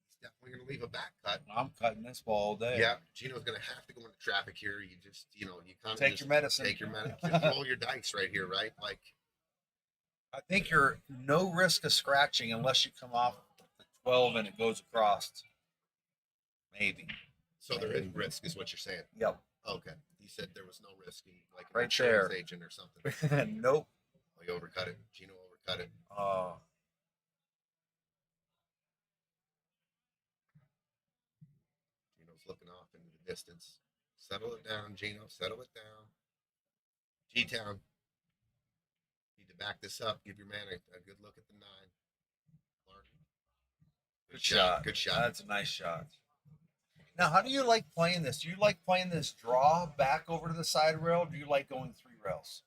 He's definitely going to leave a back cut. I'm cutting this ball all day. Yeah, Gino's going to have to go into traffic here. You just, you kind of Take your medicine. Take your medicine. Just roll your dice right here, right? Like, I think you're no risk of scratching unless you come off the 12 and it goes across. Maybe. so they're in risk, is what you're saying. Yep. Okay. You said there was no risk, like an Right insurance there. agent or something. Nope. Oh, you overcut it. Gino overcut it. Gino's looking off into the distance. Settle it down, Gino. Settle it down. G-Town. Need to back this up. Give your man a good look at the 9. Clark. Good shot. Good shot. That's a nice shot. Now, how do you like playing this? Do you like playing this draw back over to the side rail? Or do you like going 3 rails?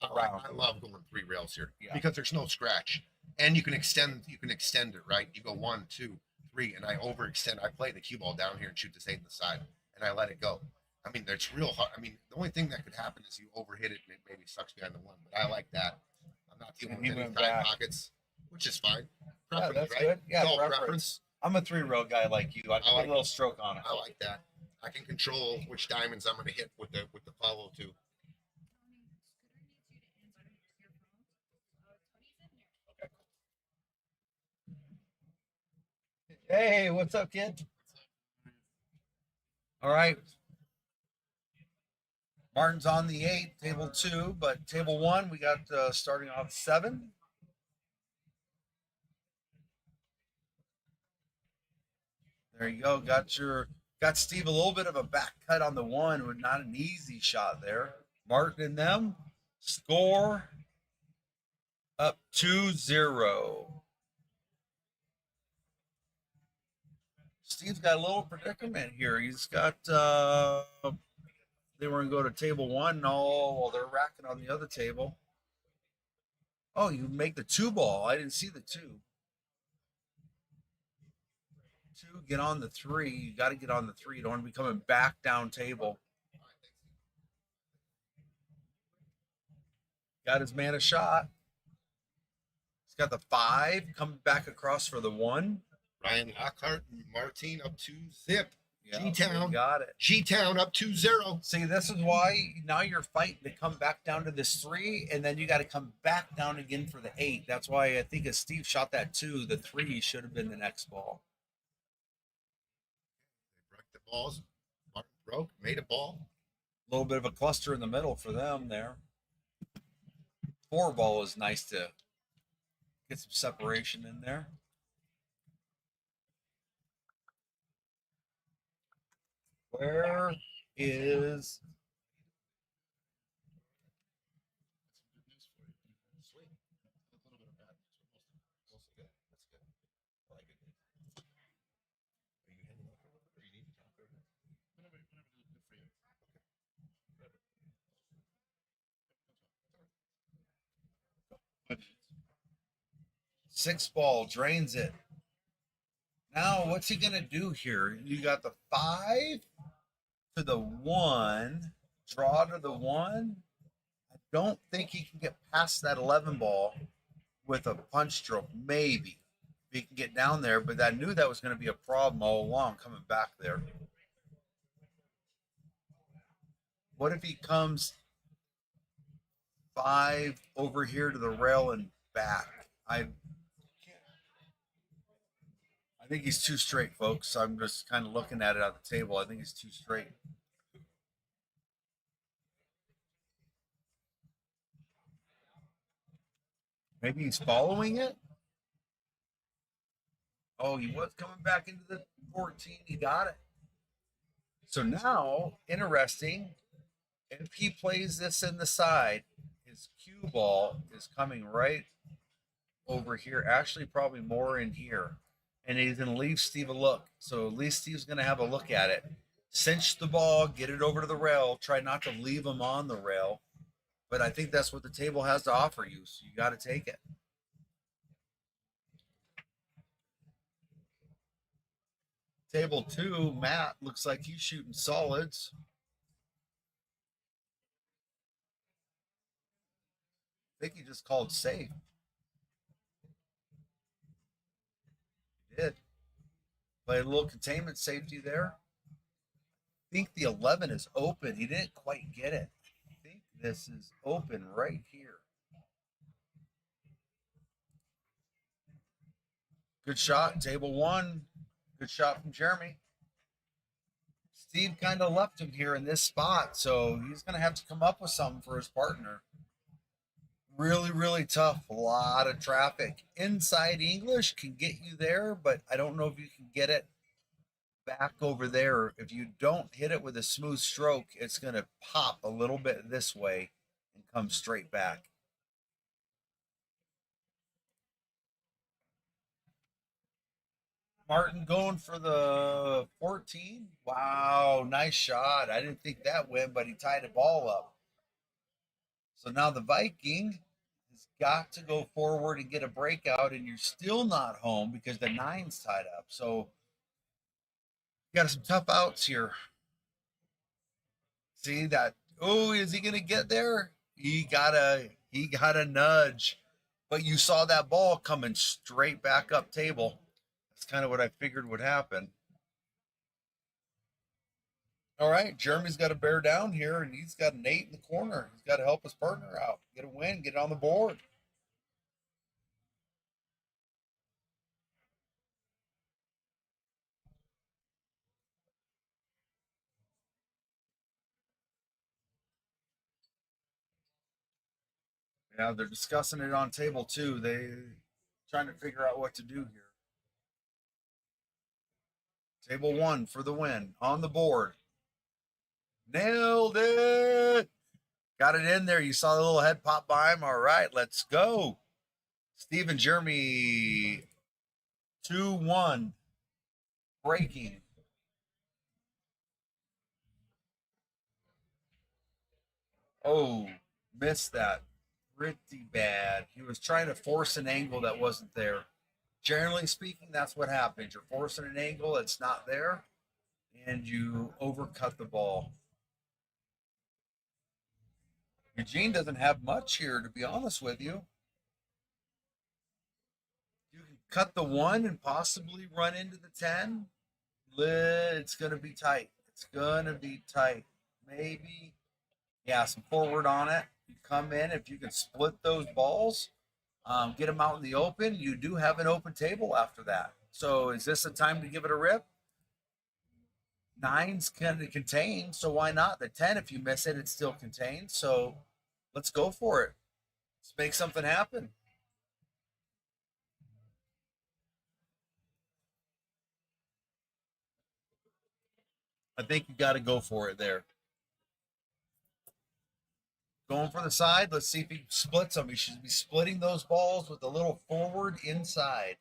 I love going 3 rails here Yeah. because there's no scratch, and you can extend it, right? You go 1, 2, 3, and I overextend. I play the cue ball down here and shoot this 8 in the side, and I let it go. I mean, that's real hard. I mean, the only thing that could happen is you overhit it and it maybe sucks behind the 1. But I like that. I'm not dealing And he with any went tight back. pockets, which is fine. Yeah, Preference, that's right? good. Yeah, It's all preference. I'm a 3 rail guy like you. I can put a little stroke on it. I like that. I can control which diamonds I'm going to hit with the follow too. Hey, what's up, kid? All right. Martin's on the 8, table 2, but table 1, we got starting off 7. There you go. Got Got Steve a little bit of a back cut on the one, but not an easy shot there. Martin and them score up 2-0. Steve's got a little predicament here. He's got they were gonna go to table one. No, well, they're racking on the other table. Oh, you make the 2 ball. I didn't see the 2. 2, get on the 3. You got to get on the 3. You don't want to be coming back down table. Got his man a shot. He's got the 5 coming back across for the 1. Ryan Lockhart and Martin up 2-0. Yeah, G-Town. got it. G-Town up 2-0. See, this is why now you're fighting to come back down to this 3, and then you got to come back down again for the 8. That's why I think if Steve shot that 2, the 3 should have been the next ball. They broke the balls. Martin broke, made a ball. A little bit of a cluster in the middle for them there. 4 ball is nice to get some separation in there. Where is six ball, drains it. Now, what's he going to do here? You got the 5 to the 1, draw to the 1. I don't think he can get past that 11 ball with a punch stroke. Maybe if he can get down there, but I knew that was going to be a problem all along coming back there. What if he comes 5 over here to the rail and back? I think he's too straight, folks. I'm just kind of looking at it at the table. I think he's too straight. Maybe he's following it. Oh, he was coming back into the 14. He got it. So now, interesting, if he plays this in the side, his cue ball is coming right over here. Actually, probably more in here. And he's going to leave Steve a look. So at least Steve's going to have a look at it. Cinch the ball, get it over to the rail. Try not to leave him on the rail. But I think that's what the table has to offer you. So you got to take it. Table 2, Matt looks like he's shooting solids. I think he just called safe. He did. Played a little containment safety there. I think the 11 is open. He didn't quite get it. I think this is open right here. Good shot, table 1. Good shot from Jeremy. Steve kind of left him here in this spot, so he's going to have to come up with something for his partner. Really, really tough. A lot of traffic. Inside English can get you there, but I don't know if you can get it back over there. If you don't hit it with a smooth stroke, it's going to pop a little bit this way and come straight back. Martin going for the 14. Wow, nice shot. I didn't think that went, but he tied the ball up. So now the Viking has got to go forward and get a breakout, and you're still not home because the 9's tied up. So you got some tough outs here. See that? Oh, is he going to get there? He got a nudge. But you saw that ball coming straight back up table. That's kind of what I figured would happen. All right, Jeremy's got to bear down here, and he's got an 8 in the corner. He's got to help his partner out, get a win, get it on the board. Yeah, they're discussing it on table 2. They trying to figure out what to do here. Table 1 for the win on the board. Nailed it. Got it in there. You saw the little head pop by him. All right, let's go. Steve and Jeremy 2-1. Breaking. Oh, missed that. Pretty bad. He was trying to force an angle that wasn't there. Generally speaking, that's what happens. You're forcing an angle that's not there, and you overcut the ball. Eugene doesn't have much here, to be honest with you. You can cut the 1 and possibly run into the 10. It's going to be tight. It's going to be tight. Maybe, yeah, some forward on it. You come in, if you can split those balls, get them out in the open, you do have an open table after that. So is this a time to give it a rip? 9's kind of contained, so why not? The 10, if you miss it, it's still contained. So let's go for it. Let's make something happen. I think you got to go for it there. Going for the side. Let's see if he splits them. He should be splitting those balls with a little forward inside.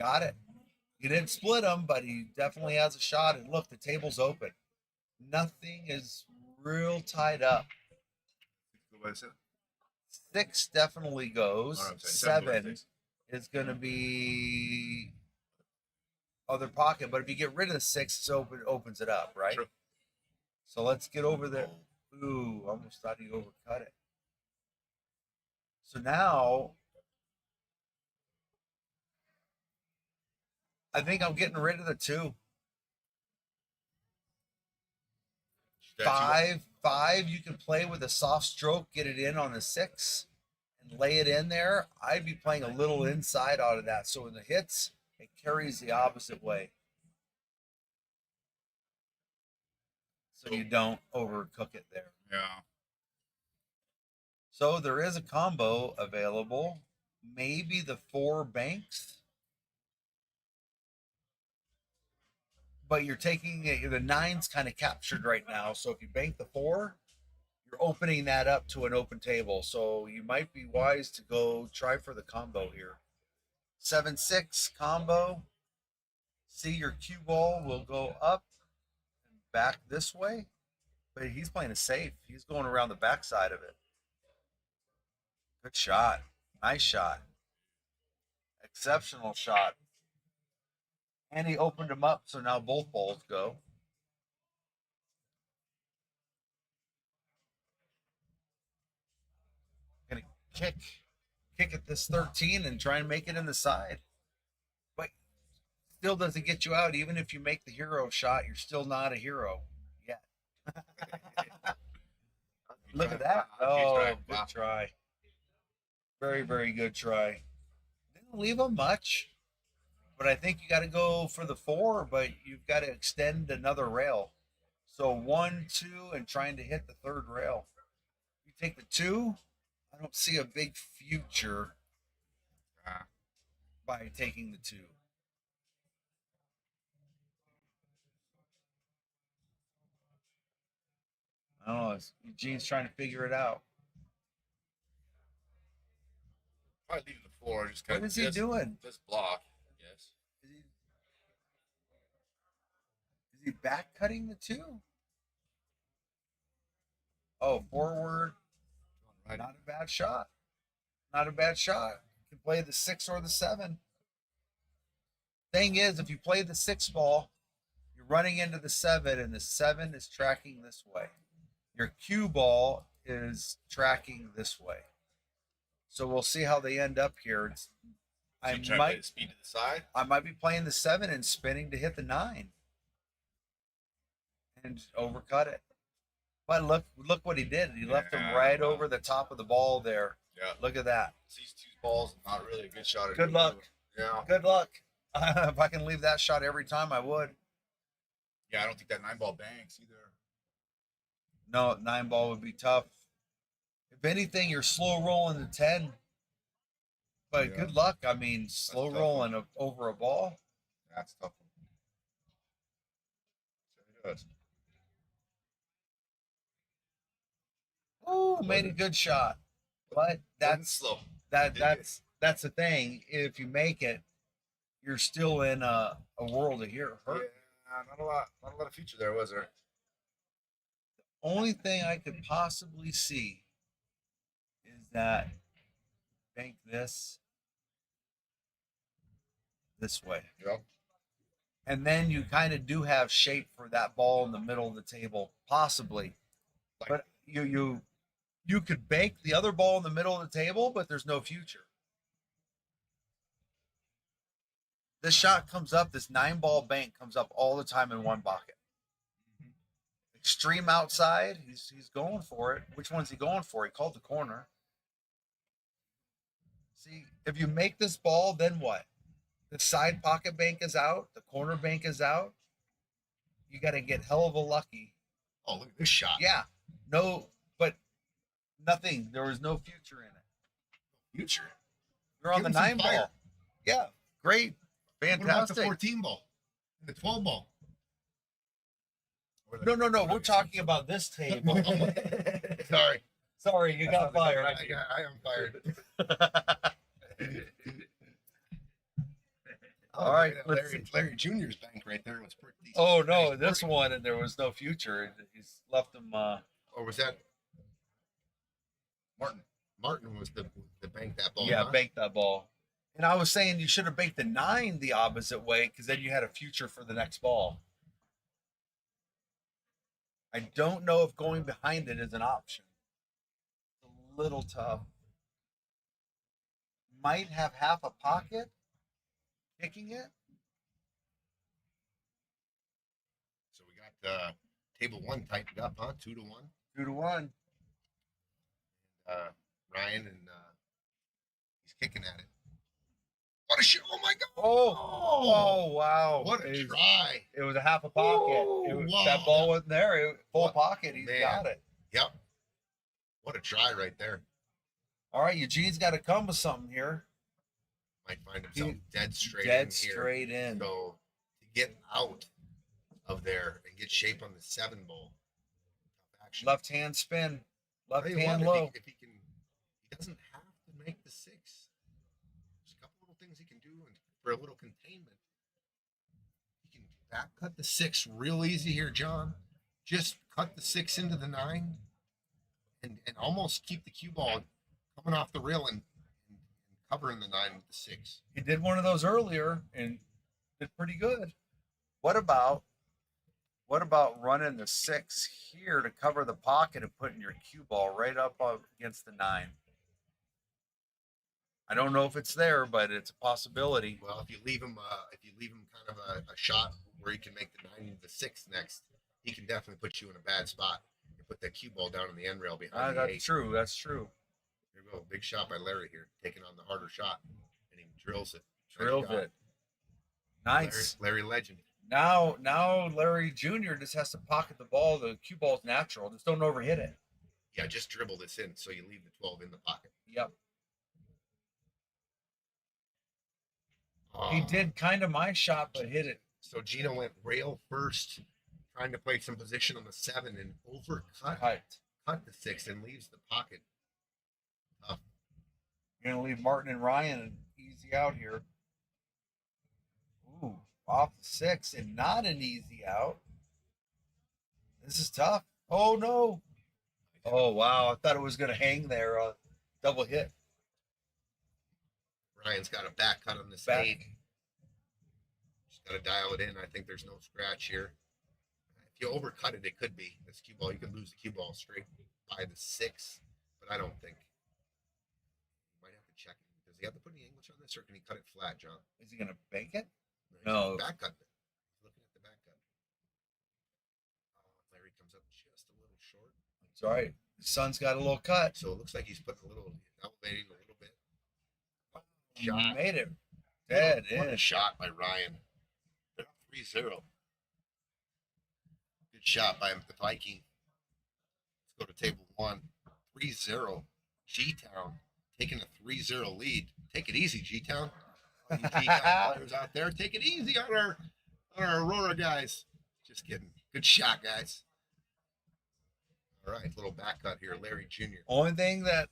Got it. He didn't split them, but he definitely has a shot. And look, the table's open. Nothing is real tied up. 6 definitely goes. 7 is going to be other pocket. But if you get rid of the 6, it opens it up, right? True. So let's get over there. Ooh, almost thought he overcut it. So now I think I'm getting rid of the 2. 5, you can play with a soft stroke, get it in on the 6 and lay it in there. I'd be playing a little inside out of that. So when the hits, it carries the opposite way. So you don't overcook it there. Yeah. So there is a combo available. Maybe the 4 banks. But you're taking it, the 9's kind of captured right now. So if you bank the 4, you're opening that up to an open table. So you might be wise to go try for the combo here. 7-6 combo. See, your cue ball will go up and back this way. But he's playing it safe. He's going around the backside of it. Good shot. Nice shot. Exceptional shot. And he opened them up, so now both balls go. Gonna kick at this 13 and try and make it in the side. But still doesn't get you out. Even if you make the hero shot, you're still not a hero yet. Look at that. Oh, good try. Very, very good try. Didn't leave him much. But I think you got to go for the 4, but you've got to extend another rail. So 1, 2, and trying to hit the 3rd rail. You take the 2, I don't see a big future by taking the 2. I don't know. Eugene's trying to figure it out. Probably leaving the 4. Just What is he doing? Just block. Yes. Is he back cutting the 2? Oh, forward. Right. Not a bad shot. Not a bad shot. You can play the 6 or the 7. Thing is, if you play the 6 ball, you're running into the 7, and the 7 is tracking this way. Your cue ball is tracking this way. So we'll see how they end up here. I might speed to the side. I might be playing the 7 and spinning to hit the 9 and overcut it. But look what he did. He left him right over the top of the ball there. Yeah. Look at that. These 2 balls, not really a good shot. Good luck. Yeah. Good luck. If I can leave that shot every time, I would. Yeah, I don't think that 9 ball banks either. No, 9 ball would be tough. If anything, you're slow rolling the 10. But Yeah. good luck. I mean, slow tough rolling over a ball. That's tough. So he does. Ooh, made a good shot. But that's slow. that's the thing. If you make it, you're still in a world of hurt. Yeah, not a lot of future there, was there? Only thing I could possibly see is that bank this way. Yep. And then you kind of do have shape for that ball in the middle of the table, possibly. But you could bank the other ball in the middle of the table, but there's no future. This shot comes up, this 9-ball bank comes up all the time in one bucket. Extreme outside, he's going for it. Which one's he going for? He called the corner. See, if you make this ball, then what? The side pocket bank is out, the corner bank is out. You got to get hell of a lucky. Oh, look at this shot. Yeah, no, but nothing. There was no future in it. Future. You're on Give the him some 9-ball. fire. Yeah, great, What about the fantastic. 14 ball? The 12 ball? No. We're talking about this table. Sorry. Sorry, you got fired. I am fired. All right, look at let's Larry, see. Larry Jr.'s bank right there was pretty decent. Oh no, Nice this work. one and there was no future. He's left him. Or was that Martin? Martin was the bank that ball. Yeah, huh? bank that ball. And I was saying you should have banked the 9 the opposite way because then you had a future for the next ball. I don't know if going behind it is an option. It's a little tough. Might have half a pocket kicking it. So we got table 1 tightened up, huh? 2-1. 2-1. Ryan and he's kicking at it. What a shot! Oh my God! Oh, wow. What a It was- try! It was a half a pocket. Wow. That ball wasn't there. Full What? pocket. He's Man. got it. Yep. What a try right there. All right, Eugene's got to come with something here. Might find himself dead straight Dead in here. straight in. So to get out of there and get shape on the 7 ball. Tough action. Left hand spin. Left Tell you hand what, low. If he can, he doesn't have to make the 6. There's a couple little things he can do for a little containment. He can back cut the 6 real easy here, John. Just cut the 6 into the 9 and almost keep the cue ball coming off the rail and covering the 9 with the 6. He did one of those earlier and did pretty good. What about running the 6 here to cover the pocket and putting your cue ball right up against the 9? I don't know if it's there, but it's a possibility. Well, if you leave him kind of a shot where he can make the 9 into the 6 next, he can definitely put you in a bad spot. You put that cue ball down on the end rail behind the 8. That's true. That's true. Here we go. Big shot by Larry here, taking on the harder shot, and he drills it. Nice Drilled job. it. Nice. Larry Legend. Now Larry Jr. just has to pocket the ball. The cue ball's natural. Just don't overhit it. Yeah, just dribble this in so you leave the 12 in the pocket. Yep. Oh. He did kind of my shot, but hit it. So Gino went rail first, trying to play some position on the 7 and overcut cut the 6 and leaves the pocket. You're gonna leave Martin and Ryan easy out here. Ooh, off the 6 and not an easy out. This is tough. Oh no. Oh wow, I thought it was gonna hang there. Double hit. Ryan's got a back cut on this Back. 8. Just got to dial it in. I think there's no scratch here. If you overcut it, it could be. This cue ball, you could lose the cue ball straight by the 6, but I don't think. You might have to check it. Does he have to put any English on this, or can he cut it flat, John? Is he gonna bank it? He's No. Back cut it. He's looking at the back cut. Larry comes up just a little short. It's all right. The sun's got a little cut. So it looks like he's putting a little, elevating a little bit. He Shot. made it dead What a in. shot by Ryan. They're up 3-0. Good shot by the Viking. Let's go to table 1. 3-0. G-Town taking a 3-0 lead. Take it easy, G-Town. All you G-Town players out there, take it easy on our Aurora guys. Just kidding. Good shot, guys. All right, little back cut here, Larry Jr. Only thing that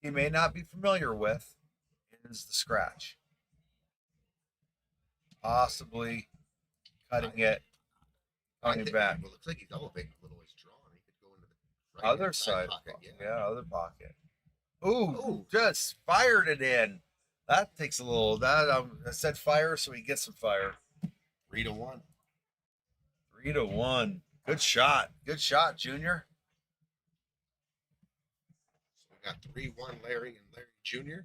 he may not be familiar with is the scratch. Possibly cutting it, coming back. Well, it looks like he's elevating a little. He's drawing. He could go into the Other inside side. pocket. Yeah, other pocket. Ooh, Ooh. just fired it in. That takes a little. I said fire, so he gets some fire. 3-1. 3-1. Good shot. Good shot, Junior. So we got 3-1 Larry and Larry Jr.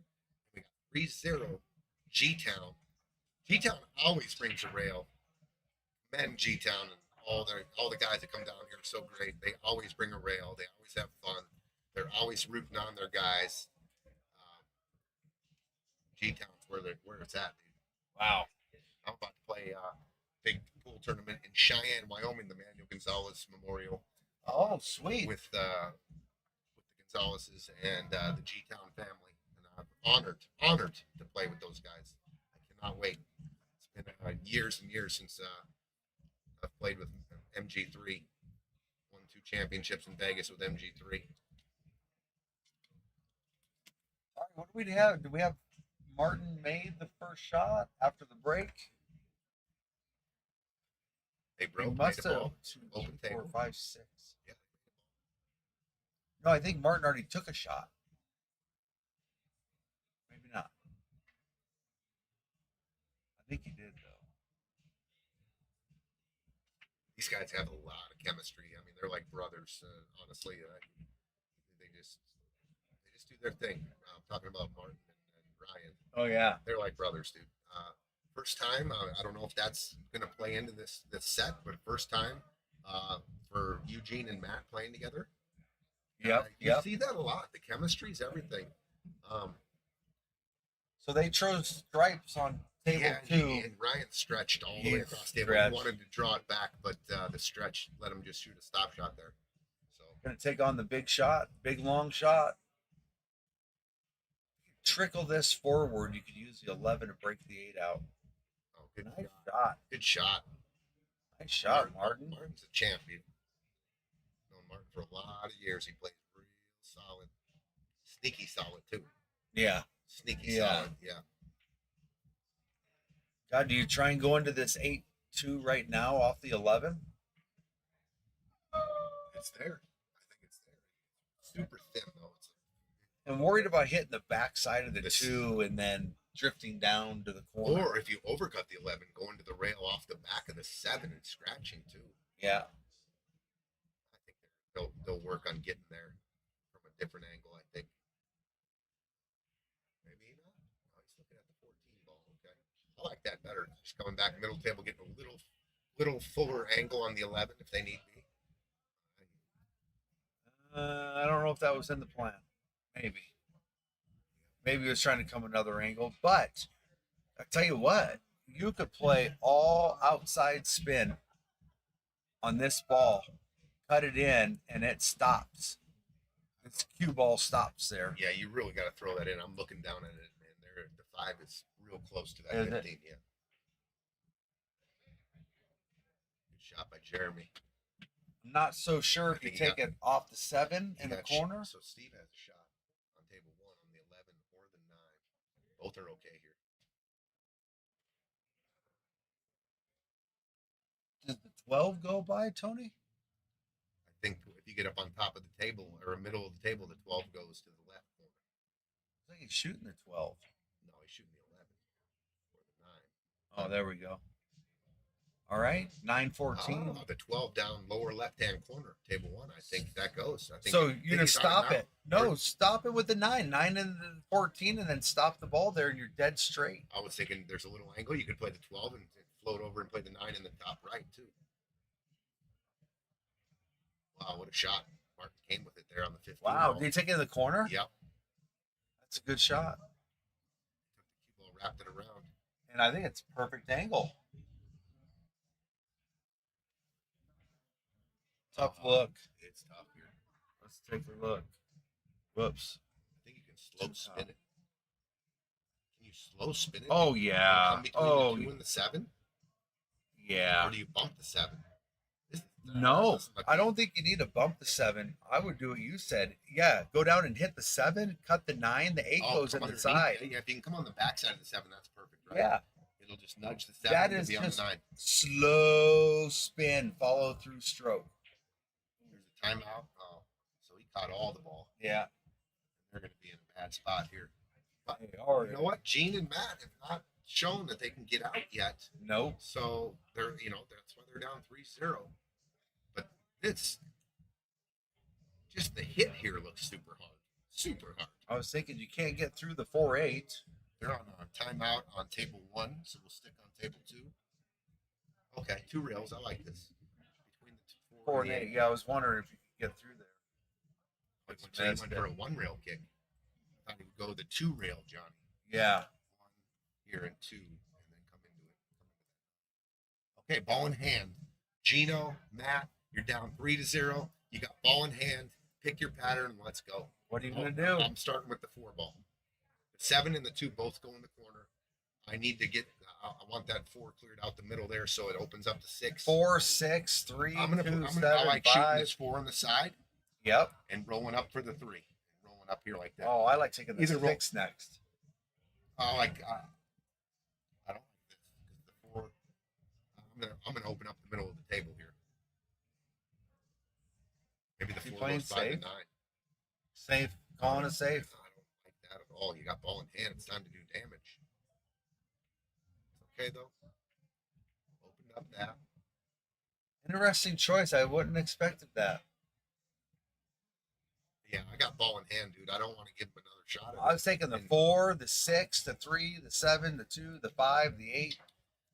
We got 3-0 G-Town. G-Town always brings a rail. Men G-Town and all the guys that come down here are so great. They always bring a rail. They always have fun. They're always rooting on their guys. G-Town's where it's at, dude. Wow. I'm about to play a big pool tournament in Cheyenne, Wyoming, the Manuel Gonzalez Memorial. Oh, sweet. With the Gonzalez's and the G-Town family. And I'm honored to play with those guys. I cannot wait. It's been years and years since I've played with MG3. Won 2 championships in Vegas with MG3. All right, what do we have? Do we have Martin made the first shot after the break? They He broke. must made a have. ball. 2, Open 3, 4, table. 5, 6. Yeah. No, I think Martin already took a shot. Maybe not. I think he did, though. These guys have a lot of chemistry. I mean, they're like brothers. Honestly, they just do their thing. I'm talking about Martin and Ryan. Oh, yeah. They're like brothers, dude. First time. I don't know if that's going to play into this set, but first time for Eugene and Matt playing together. Yep. You see that a lot. The chemistry is everything. So they chose stripes on table Yeah, 2. and Ryan stretched all the way across the table. Stretched. He wanted to draw it back, but the stretch let him just shoot a stop shot there. So Gonna take on the big shot, big long shot. Trickle this forward. You could use the 11 to break the 8 out. oh, good Nice shot. shot. Good shot. Nice shot, Martin. Martin's a champion. Known Martin for a lot of years. He plays real solid, sneaky solid too. Yeah. Sneaky Yeah. solid. Yeah. God, do you try and go into this 8-2 right now off the 11? It's there. I think it's there. Super thin though. I'm worried about hitting the backside of the This- 2 and then drifting down to the corner. Or if you overcut the 11, going to the rail off the back of the 7 and scratching too. Yeah. I think they'll work on getting there from a different angle. I think. Maybe not. No, he's looking at the 14 ball. Okay, I like that better. Just coming back middle table, getting a little fuller angle on the 11 if they need be. I don't know if that was in the plan. Maybe he was trying to come another angle. But I tell you what, you could play all outside spin on this ball, cut it in, and it stops. This cue ball stops there. Yeah, you really got to throw that in. I'm looking down at it, man. There, the 5 is real close to that Is it? 15. Yeah. Good shot by Jeremy. I'm not so sure if you think he take got- it off the 7 in He the got corner. So Steve has a shot on table 1 on the 11 or the 9. Both are okay here. Does the 12 go by, Tony? I think if you get up on top of the table or middle of the table, the 12 goes to the left corner. I think he's shooting the 12. No, he's shooting the 11 or the 9. Oh, there we go. All right, 9-14. Oh, the 12 down lower left-hand corner, table 1. I think that goes. I think So I think you're gonna he's on stop now. it? No, Or- stop it with the 9 and the 14, and then stop the ball there, and you're dead straight. I was thinking there's a little angle. You could play the 12 and float over and play the 9 in the top right, too. Wow, what a shot. Martin came with it there on the 15. Wow, ball. did you take it in the corner? Yep. That's a good shot, Took the cue ball, wrapped it around. and I think it's a perfect angle. Tough look. It's tough here. Let's take a look. Whoops. I think you can slow spin it. close spinning. Oh Come yeah. between Oh the 2 and the 7, yeah. or do you bump the 7? No, doesn't look I good. don't think you need to bump the 7. I would do what you said. Yeah, go down and hit the 7, cut the 9, the 8 goes come in the underneath. side. Yeah, if you can come on the backside of the 7, that's perfect, right? Yeah, It'll just nudge the 7 that to is be on just the 9. slow spin, follow through stroke. There's a timeout. Oh, so he caught all the ball. Yeah. They're going to be in a bad spot here. But Hey, all right. you know what? Gene and Matt have not shown that they can get out yet. Nope. So they're, that's why they're down 3-0. But it's just the hit here looks super hard. Super hard. I was thinking you can't get through the 4-8. They're on a timeout on table 1, so we'll stick on table 2. Okay, 2 rails. I like this. Between the 4 and 8. Yeah, I was wondering if you could get through there. Like when he went for a 1 rail kick, I thought he would go the 2 rail, Johnny. Yeah. 1 here and 2, and then come into it. Okay, ball in hand. Gino, Matt, you're down 3-0. You got ball in hand. Pick your pattern and let's go. What are you going to do? I'm starting with the 4 ball. The 7 and the 2 both go in the corner. I need to get. I want that 4 cleared out the middle there, so it opens up to 6. 4, 6, 3, I'm 2, gonna 7, I like shooting 5. this 4 on the side Yep. and rolling up for the 3, rolling up here like that. Oh, I like taking the Either 6 next. I like. I don't like this because the 4. I'm gonna open up the middle of the table here. Maybe the You 4 playing goes 5 to safe? 9. Safe. Calling it safe. I don't like that at all. You got ball in hand. It's time to do damage. Okay though. Opened up that. Interesting choice. I wouldn't expected that. Yeah, I got ball in hand, dude. I don't want to give him another shot. I was taking the 4, the 6, the 3, the 7, the 2, the 5, the 8.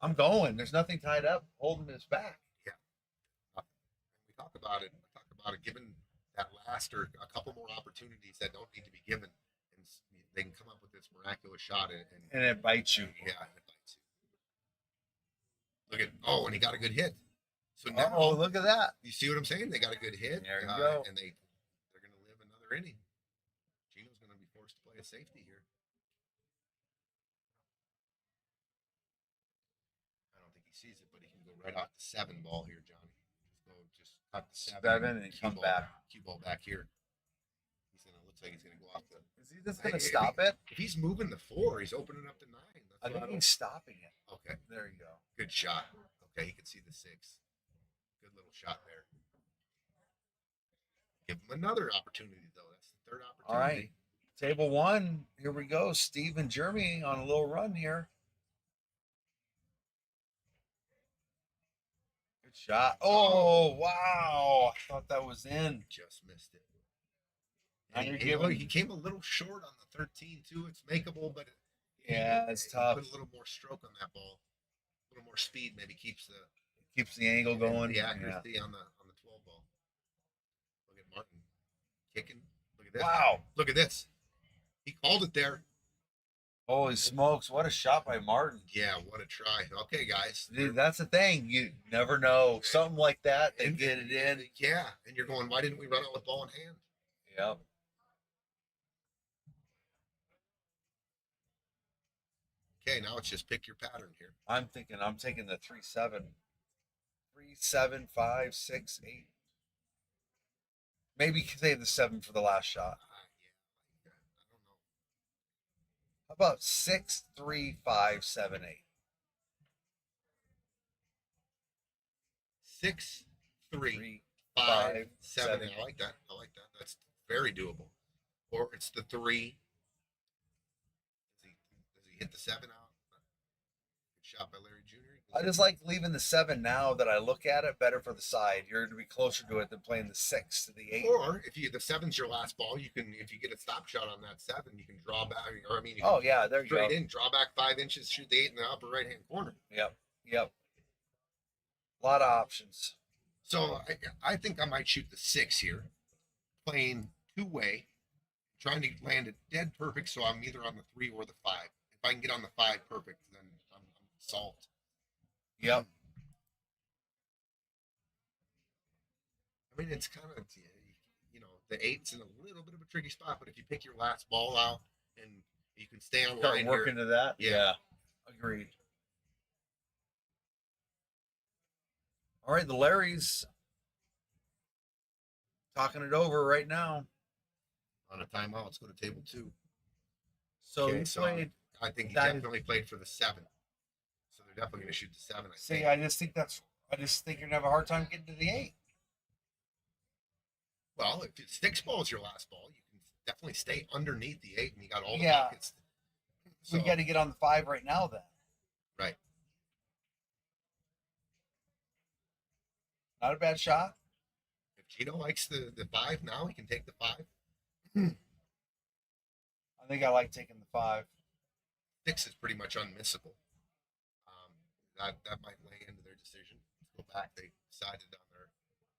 I'm going. There's nothing tied up holding this back. We talk about it. I talk about it giving that last or a couple more opportunities that don't need to be given, and they can come up with this miraculous shot And it bites you. yeah, and it bites you. Look at and he got a good hit. So now Oh, look at that. you see what I'm saying? They got a good hit. There you go. And they're going to live another inning. Gino's going to be forced to play a safety here. I don't think he sees it, but he can go right off the 7 ball here, Johnny. Just cut the 7 and come back. Cue ball back here. Looks like he's gonna go off the. Is he just going to stop it? If he's moving the 4, he's opening up to 9. I think he's stopping it. Okay, There you go. good shot. Okay, he can see the 6. Good little shot there. Give him another opportunity though. That's the 3rd opportunity. All right. Table 1. Here we go. Steve and Jeremy on a little run here. Good shot. Oh, wow. I thought that was in. Just missed it. Now And you're he giving- came a little short on the 13 too. It's makeable, but Yeah, it's he tough. Put a little more stroke on that ball. A little more speed maybe keeps the Keeps the angle going. the Yeah. accuracy on the 12 ball. Look at Martin kicking. Look at this. Wow. Look at this. He called it there. Holy smokes. What a shot by Martin. Yeah, what a try. Okay, guys. Dude, that's the thing. You never know. Something like that, they get it in. Yeah, and you're going, why didn't we run out with ball in hand? Yep. Okay, now it's just pick your pattern here. I'm taking the 3-7. 3, 7, 5, 6, 8. Maybe save the 7 for the last shot. Yeah, I don't know. How about 6, 3, 5, 7, 8? 6, 3, 3, 5, 5, 7. 7. I like that. I like that. That's very doable. Or it's the 3. Does he hit the 7 out? Good shot by Larry Jr. I just like leaving the 7 now that I look at it better for the side. You're to be closer to it than playing the 6 to the 8. Or if the 7's your last ball, you can, if you get a stop shot on that 7, you can draw back. Or I mean, you can Oh yeah, there you go. straight in, draw back 5 inches, shoot the 8 in the upper right hand corner. Yep. Yep. A lot of options. So I think I might shoot the 6 here, playing 2-way, trying to land it dead perfect. So I'm either on the 3 or the 5. If I can get on the 5 perfect, then I'm solved. Yep. I mean, it's kind of, the 8's in a little bit of a tricky spot, but if you pick your last ball out and You can stay on Start line working here. to that. Yeah. Yeah. Agreed. All right, the Larrys talking it over right now. On a timeout, let's go to table 2. So Okay, you so played. I think he that- definitely played for the 7. So they're definitely going to shoot the 7. I See, think. I just think you're gonna have a hard time getting to the 8. Well, if sticks ball is your last ball, you can definitely stay underneath the 8, and you got all the Yeah. pockets. So, We got to get on the 5 right now. Then right. not a bad shot. If Gino likes the 5 now, he can take the 5. I think I like taking the 5. 6 is pretty much unmissable. That might lay into their decision. Let's go back. They decided on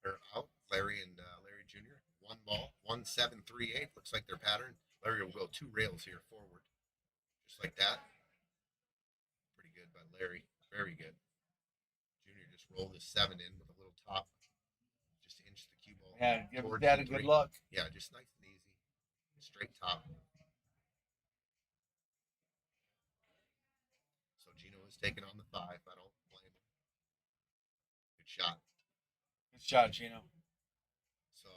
their out. Larry and Larry Jr. 1 ball, 1 7 3 8. Looks like their pattern. Larry will go 2 rails here forward, just like that. Pretty good by Larry. Very good. Junior just rolled his 7 in with a little top, just to inch the cue ball. Yeah, give towards Dad the a good 3. luck. Yeah, just nice and easy. Straight top. So Gino is taking on the 5. I don't blame him. Good shot. Good shot, Gino. So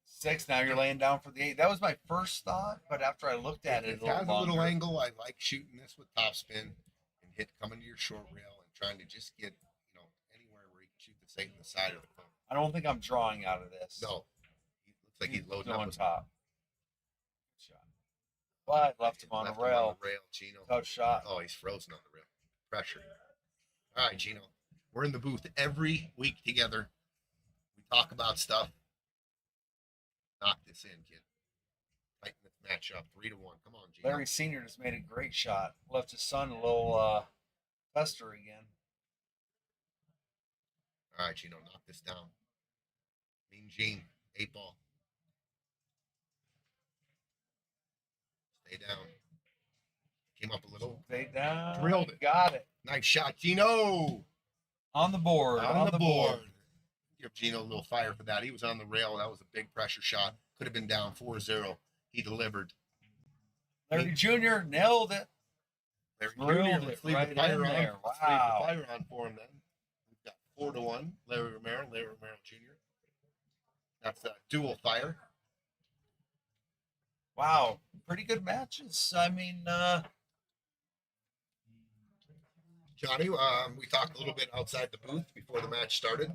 6. Now you're laying down for the 8. That was my first thought, but after I looked at it, it has a little longer, angle. I like shooting this with topspin and coming to your short rail and trying to just get, anywhere where you can shoot this 8 in the side of the cone. I don't think I'm drawing out of this. No. He looks like he's loading up on with top. Good shot. But left him on left the rail. Gino. Tough shot. Oh, he's frozen on the rail. Pressure. All right, Gino. We're in the booth every week together. We talk about stuff. Knock this in, kid. Tighten this match up. 3-1. Come on, Gino. Larry Sr. just made a great shot. Left his son a little pester again. All right, Gino. Knock this down. Mean Gene. 8 ball. Stay down. Came up a little. Stay down. Drilled it. Got it. Nice shot, Gino. On the board. On the board. Give Gino a little fire for that. He was on the rail. That was a big pressure shot. Could have been down 4-0. He delivered. Larry Jr. nailed it. Larry Drilled Jr. Let's it leave right the fire in on. there. Let's leave the Wow. fire on for him then. We've got 4-1. Larry Romero Jr. That's a dual fire. Wow. Pretty good matches. I mean, Johnny, we talked a little bit outside the booth before the match started.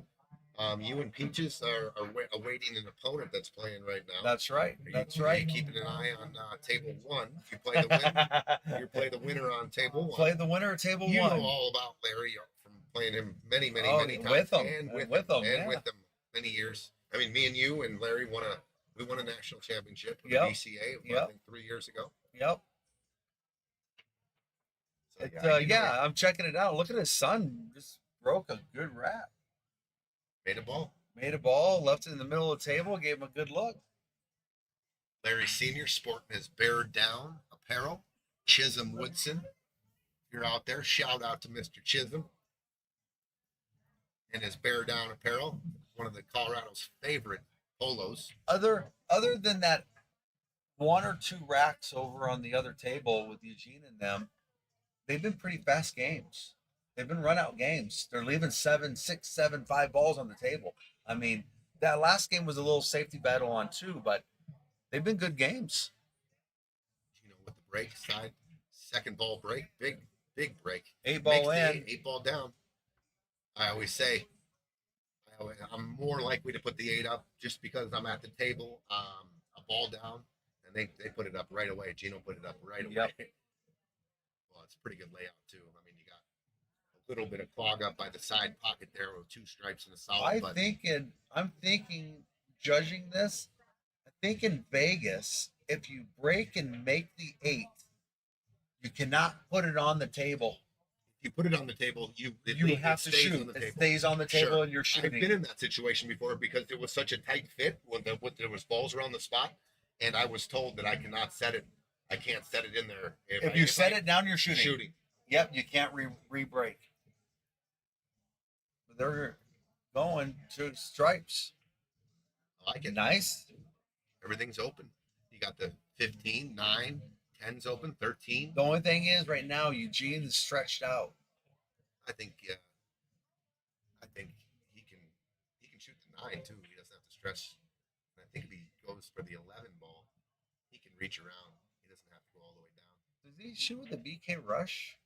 You and Peaches are awaiting an opponent that's playing right now. that's right. That's Are right. you keeping an eye on table 1? You play the winner. You play the winner on table 1. Play the winner at table You 1. know all about Larry from playing him many Oh, times. with him. And with With him. him, And yeah. with him many years. I mean, me and you and Larry won a national championship with Yep. the BCA, I Yep. think 3 years ago. Yep. So, Yeah, I'm checking it out. Look at his son. Just broke a good rap. made a ball. Made a ball, left it in the middle of the table, gave him a good look. Larry Sr. sporting his bear down apparel. Chisholm Woodson. If you're out there, shout out to Mr. Chisholm and his bear down apparel. One of the Colorado's favorite polos. Other than that 1 or 2 racks over on the other table with Eugene and them, they've been pretty fast games. They've been run out games. They're leaving 7, 6, 7, 5 balls on the table. I mean, that last game was a little safety battle on 2, but they've been good games. With the break side, second ball break, big break. 8 ball Makes the in. 8 ball down. I always say I'm more likely to put the 8 up just because I'm at the table, a ball down, and they put it up right away. Gino put it up right away. Yep. Well, it's a pretty good layout too. I mean, you got a little bit of clog up by the side pocket there with 2 stripes and a solid. I'm thinking, judging this, I think in Vegas, if you break and make the 8, you cannot put it on the table. If you put it on the table, you have to stays shoot. on the It table. stays on the table Sure. and you're I've shooting. been in that situation before because it was such a tight fit when there was balls around the spot, and I was told that I cannot set it. I can't set it in there. If you set it down, you're shooting. shooting. Yep, you can't re-break. But they're going to stripes. I like it. Nice. Everything's open. You got the 15, 9, 10's open, 13. The only thing is, right now, Eugene is stretched out. I think I think he can shoot the 9 too. He doesn't have to stretch. And I think if he goes for the 11 ball, he can reach around. He doesn't have to go all the way down. Does he shoot with the BK Rush?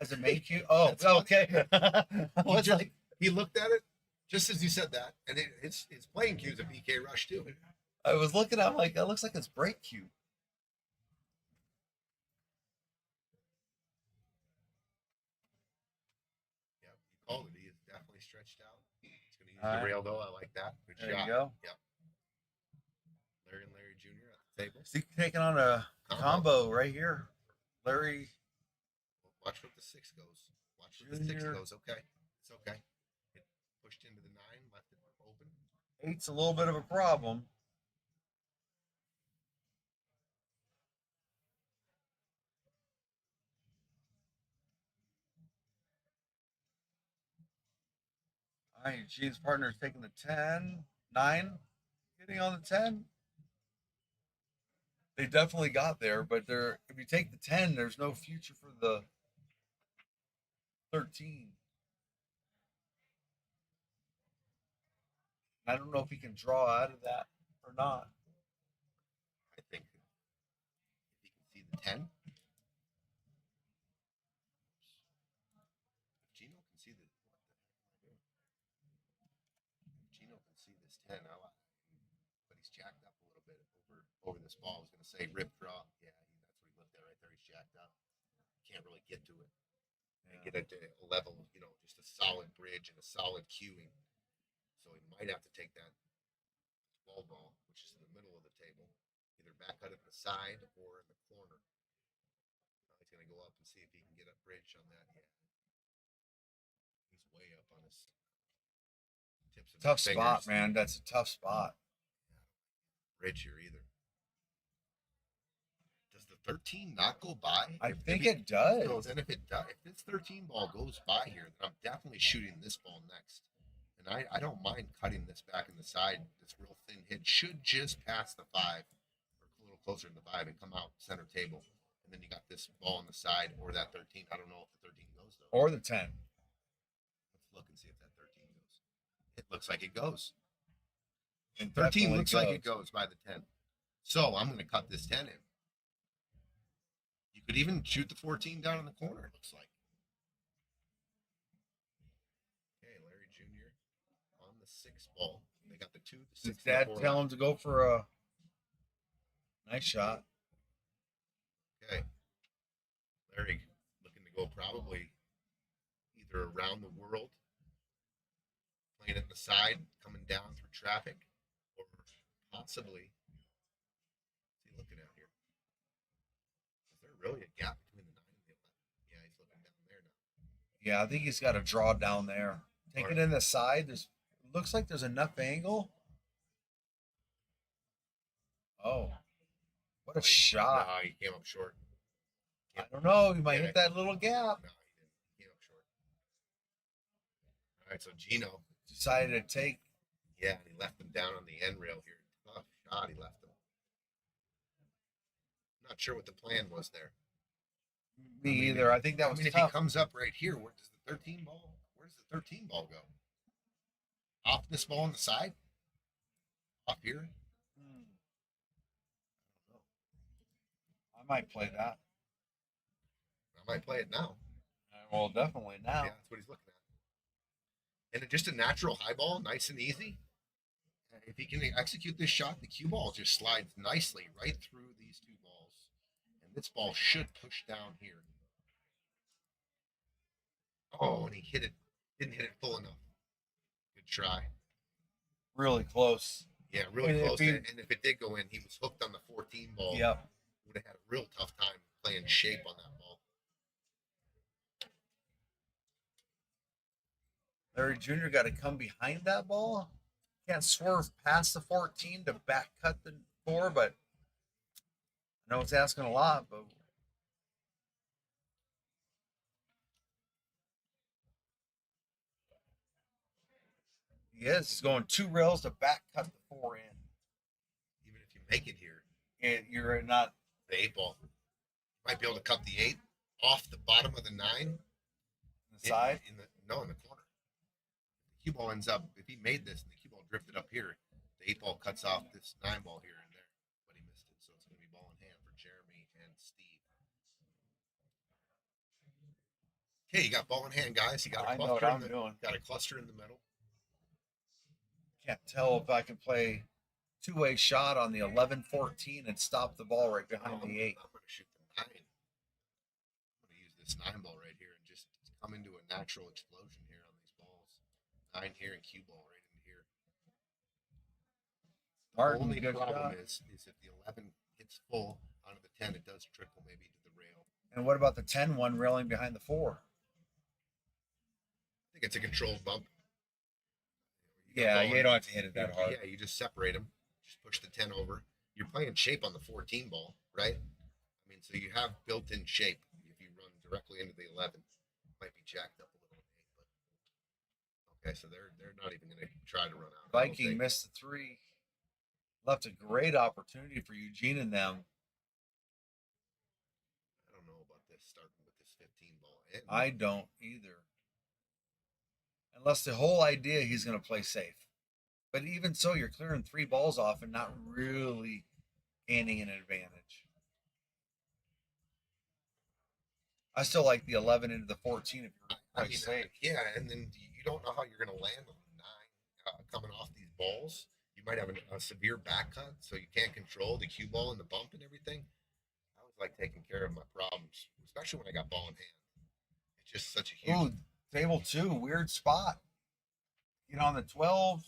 As a main cue? Oh, That's funny. okay. I was like, He looked at it just as you said that, and his playing cue's a BK Rush too. I was looking, I'm like, that looks like it's break cue. Yeah, you called it. He is definitely stretched out. He's going to use All the right. rail though. I like that. Good There shot. you go. Yep. Larry and Larry Jr. at the table. Is he taking on a combo right here? Larry. Watch what the 6 goes. Watch what the 6 Junior. goes. Okay. It's okay. It pushed into the 9, left it open. 8's a little bit of a problem. All right, Eugene's partner is taking the 10, 9, getting on the 10. They definitely got there, but if you take the 10, there's no future for the 13. I don't know if he can draw out of that or not. I think if he can see the 10. If Gino can see the Gino can see this 10. But he's jacked up a little bit over this ball. I was going to say rip draw. Yeah, that's what he looked at right there. He's jacked up. Can't really get to it. And get it to a level, just a solid bridge and a solid cueing. So he might have to take that 12 ball, which is in the middle of the table, either back cut it in the side or in the corner. He's going to go up and see if he can get a bridge on that. Yeah. He's way up on his tips of Tough his spot, fingers. man. That's a tough spot. Bridge here either. Does the 13 not go by? I If think he it does. goes, and if it does, if this 13 ball goes by here, then I'm definitely shooting this ball next. And I don't mind cutting this back in the side. This real thin hit should just pass the 5 or a little closer to the 5 and come out center table. And then you got this ball on the side or that 13. I don't know if the 13 goes though. Or the 10. Let's look and see if that 13 goes. It looks like it goes. It 13 definitely looks like it goes by the 10. So I'm going to cut this 10 in. You could even shoot the 14 down in the corner, it looks like. Okay, Larry Jr. on the 6 ball. They got the 2, the 6. Did Dad tell him to go for a nice shot? Okay. Larry looking to go probably either around the world, playing it in the side, coming down through traffic, or possibly, what's he looking at here? Is there really a gap between the 9 and the 11? Yeah, he's looking down there now. Yeah, I think he's got to draw down there. Take it in the side. Looks like there's enough angle. Oh, what a shot. No, he came up short. I don't know. You might hit that little gap. No, he didn't. He came up short. All right, so Gino, Decided to take. yeah, he left him down on the end rail here. Tough shot, he left him. Not sure what the plan was there. Me I mean, either. I think that was if tough. he comes up right here, where does the 13 ball? Where does the 13 ball go? Off this ball on the side? Off here? I might play that. I might play it now. Well, definitely now. Yeah, that's what he's looking at. And just a natural high ball, nice and easy. If he can execute this shot, the cue ball just slides nicely right through these 2 balls. And this ball should push down here. Oh, and he hit it. Didn't hit it full enough. Good try. Really close. Yeah, really And if close. he- And if it did go in, he was hooked on the 14 ball. Yep. Would have had a real tough time playing shape on that ball. Larry Jr. got to come behind that ball. Can't swerve past the 14 to back cut the 4, but I know it's asking a lot, but he is. He's going 2 rails to back cut the 4 in. Even if you make it here, And you're not the 8 ball. Might be able to cut the 8 off the bottom of the 9. The side. In the corner. The cue ball ends up, if he made this and the cue ball drifted up here, the 8 ball cuts off this 9 ball here and there, but he missed it. So it's going to be ball in hand for Jeremy and Steve. Okay, you got ball in hand, guys. You got a I know what cluster I'm doing. got a cluster in the middle. Can't tell if I can play two-way shot on the 11-14 and stop the ball right behind the 8. I'm going to shoot the 9. I'm going to use this 9 ball right here and just come into a natural explosion here on these balls. 9 here and cue ball right into here. The Martin, only good problem shot. is if the 11 hits full onto the 10, it does trickle maybe to the rail. And what about the 10 one railing behind the 4? I think it's a controlled bump. Yeah, ball you in- don't have to hit it that hard. Yeah, you just separate them. Just push the 10 over. You're playing shape on the 14 ball, right? I mean, so you have built-in shape. If you run directly into the 11, it might be jacked up a little on 8, but okay, so they're not even going to try to run out. I don't Viking think. missed the 3. Left a great opportunity for Eugene and them. I don't know about this starting with this 15 ball. And I don't either. Unless the whole idea he's going to play safe. But even so, you're clearing 3 balls off and not really gaining an advantage. I still like the 11 into the 14 if you're I quite mean, safe. yeah, and then you don't know how you're going to land on the 9 coming off these balls. You might have a severe back cut, so you can't control the cue ball and the bump and everything. I was like taking care of my problems, especially when I got ball in hand. It's just such a huge. Ooh, table 2, weird spot. You know, on the 12,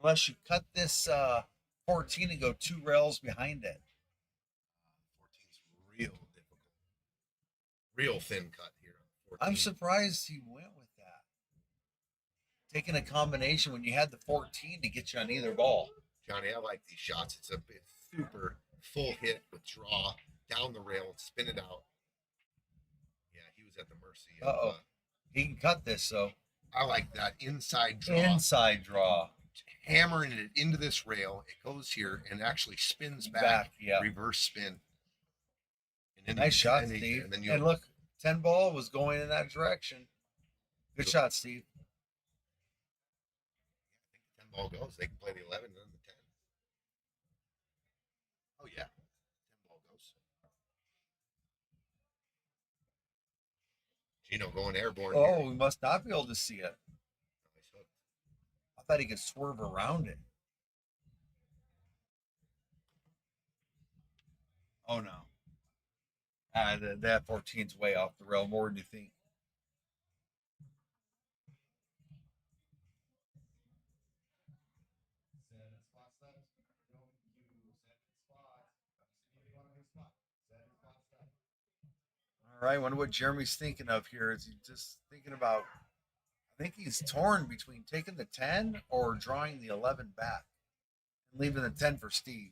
unless you cut this 14 and go 2 rails behind it. 14's real difficult. Real thin cut here. On 14. I'm surprised he went with that. Taking a combination when you had the 14 to get you on either ball. Johnny, I like these shots. It's a super full hit with draw down the rail and spin it out. Yeah, he was at the mercy of. Uh-oh. He can cut this, so. I like that inside draw. Inside draw. Hammering it into this rail. It goes here and actually spins back. Back, yeah. Reverse spin. And then Nice shot, and Steve. And then And look, 10 ball was going in that direction. Good shot, Steve. 10 ball goes. They can play the 11 and then the 10. Oh, yeah. 10 ball goes. Gino going airborne. Oh, here. we must not be able to see it. Nice hook. I thought he could swerve around it. Oh, no. That 14's way off the rail, more than you think. All right, wonder what Jeremy's thinking of here. Is he just thinking about, I think he's torn between taking the 10 or drawing the 11 back and leaving the 10 for Steve.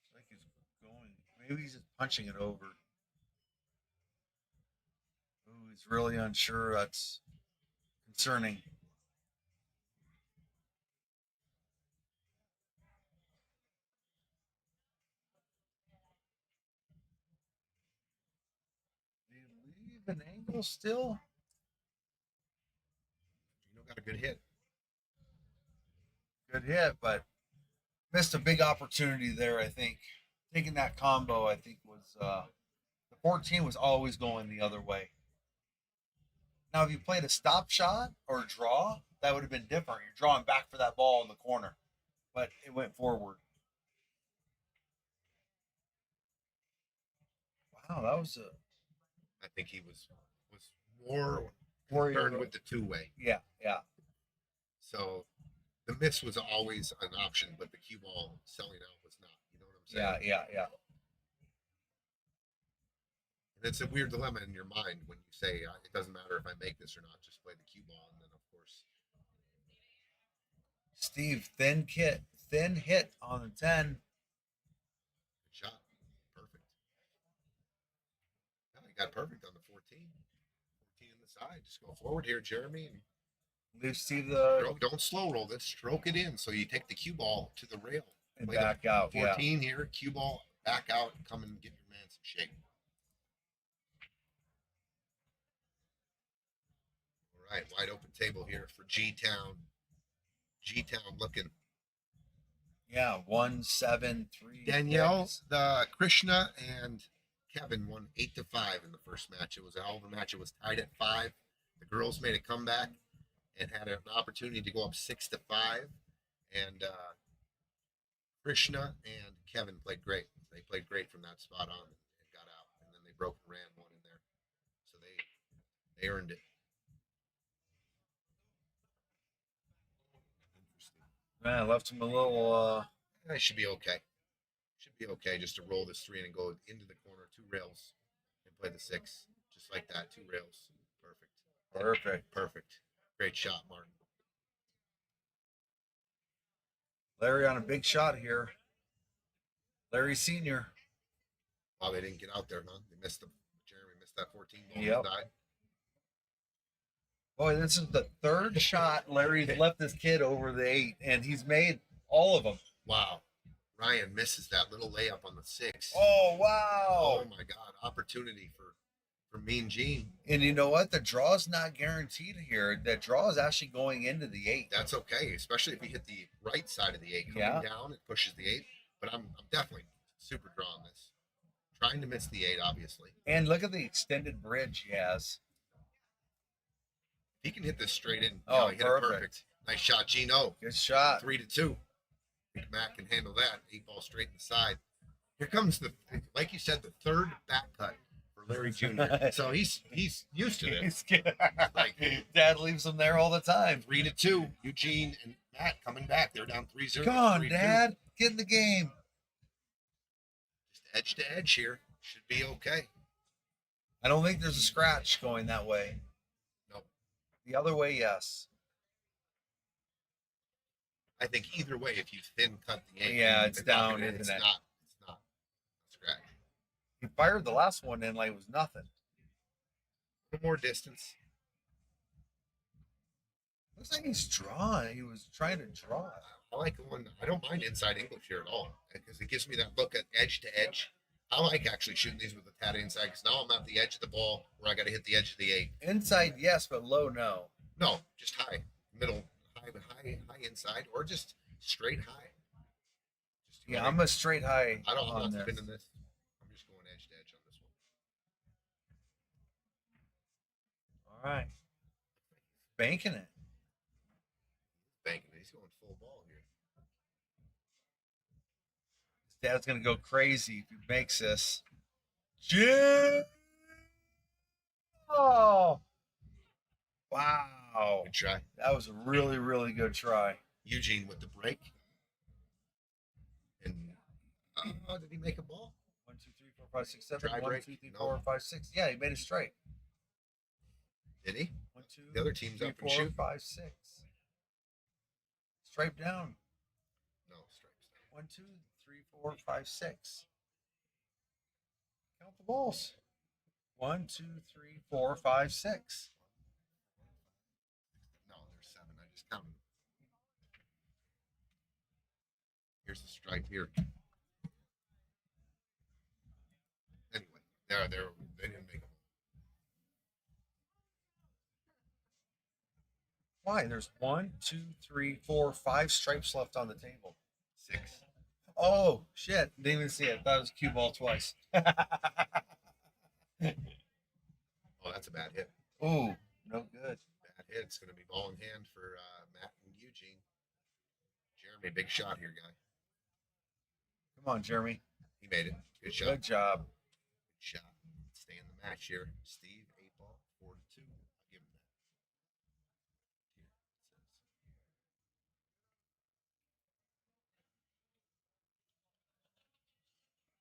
It's like he's going, maybe he's just punching it over. Ooh, he's really unsure. That's concerning. Leave an angle still? Gino got a good hit. Good hit, but missed a big opportunity there, I think. Taking that combo, I think, was the 14 was always going the other way. Now, if you played a stop shot or a draw, that would have been different. You're drawing back for that ball in the corner, but it went forward. Wow, that was a. I think he was more Worried concerned about- with the two-way. Yeah. So the miss was always an option, but the cue ball selling out was not. You know what I'm saying? Yeah. And it's a weird dilemma in your mind when you say it doesn't matter if I make this or not, just play the cue ball, and then of course. Steve, thin hit on the 10. Good shot. Perfect. Yeah, he got perfect on the 14. 14 in the side. Just go forward here, Jeremy. And You see the Don't slow roll this. Stroke it in. So you take the cue ball to the rail. and Play the back out. Yeah. 14 here. Cue ball back out. Come and get your man some shape. All right, wide open table here for G-Town. G-Town looking. Yeah. 1-7-3. Danielle, the Krishna, and Kevin won 8-5 in the first match. It was a hell of a match. It was tied at 5. The girls made a comeback and had an opportunity to go up 6-5. And Krishna and Kevin played great. They played great from that spot on and got out. And then they broke and ran one in there. So they earned it. Man, left him a little. It should be okay. Should be okay just to roll this 3 and go into the corner, 2 rails, and play the 6. Just like that, 2 rails. Perfect. Perfect. Great shot, Martin. Larry on a big shot here. Larry Senior. Wow, they didn't get out there, huh? Jeremy missed that 14 ball. Yep. Died. Boy, this is the 3rd shot Larry's left this kid over the 8, and he's made all of them. Wow. Ryan misses that little layup on the 6. Oh, wow. Oh my God. Opportunity for Mean Gene. And you know what? The draw is not guaranteed here. That draw is actually going into the 8. That's okay, especially if you hit the right side of the 8. Coming down, it pushes the 8. But I'm definitely super drawing this. Trying to miss the 8, obviously. And look at the extended bridge he has. He can hit this straight in. Oh, he hit perfect. it perfect. Nice shot, Gino. Good shot. 3-2. Big Mac can handle that. 8 ball straight in the side. Here comes like you said, the 3rd back cut for Larry Jr. So he's used to this. Like, Dad leaves him there all the time. 3-2. Eugene and Matt coming back. They're down 3-0. Come on, 3-2. Dad. Get in the game. Just edge to edge here. Should be okay. I don't think there's a scratch going that way. Nope. The other way, yes. I think either way, if you thin cut the 8, Yeah, it's down, it's isn't it? not a scratch. He fired the last one in like it was nothing. A little more distance. Looks like he's drawing. He was trying to draw it. I like one. I don't mind inside English here at all because it gives me that look at edge to edge. I like actually shooting these with the tad inside because now I'm at the edge of the ball where I got to hit the edge of the 8. Inside, yes, but low, no. No, just high, middle, high inside, or just straight high. Just Yeah, I'm a straight high. I'm on not this. spinning this. I'm just going edge to edge on this one. All right. Banking it. Banking. He's going full ball here. His dad's gonna go crazy if he makes this. Jim! Oh! Wow. Good try. That was a really, really good try. Eugene with the break. And did he make a ball? 1, 2, 3, 4, 5, 6, 7. Try 1, break? 2, 3, No. 4, 5, 6. Yeah, he made it straight. Did he? 1, 2. The other team's 3, up and 4, shoot. 5, 6. Stripe down. No, stripes. 1, 2, 3, 4, 5, 6. Count the balls. 1, 2, 3, 4, 5, 6. No, there's 7. I just counted. Here's the stripe here. Anyway, they didn't make them. Why? There's 1, 2, 3, 4, 5 stripes left on the table. 6. Oh, shit. Didn't even see it. That was a cue ball twice. Oh, that's a bad hit. Ooh, no good. Bad hit. It's going to be ball in hand for Matt and Eugene. Jeremy, big shot here, guy. Come on, Jeremy. He made it. Good shot. Good job. Good shot. Stay in the match here. Steve, 8 ball, 4-2. I'll give him that. Here, it says.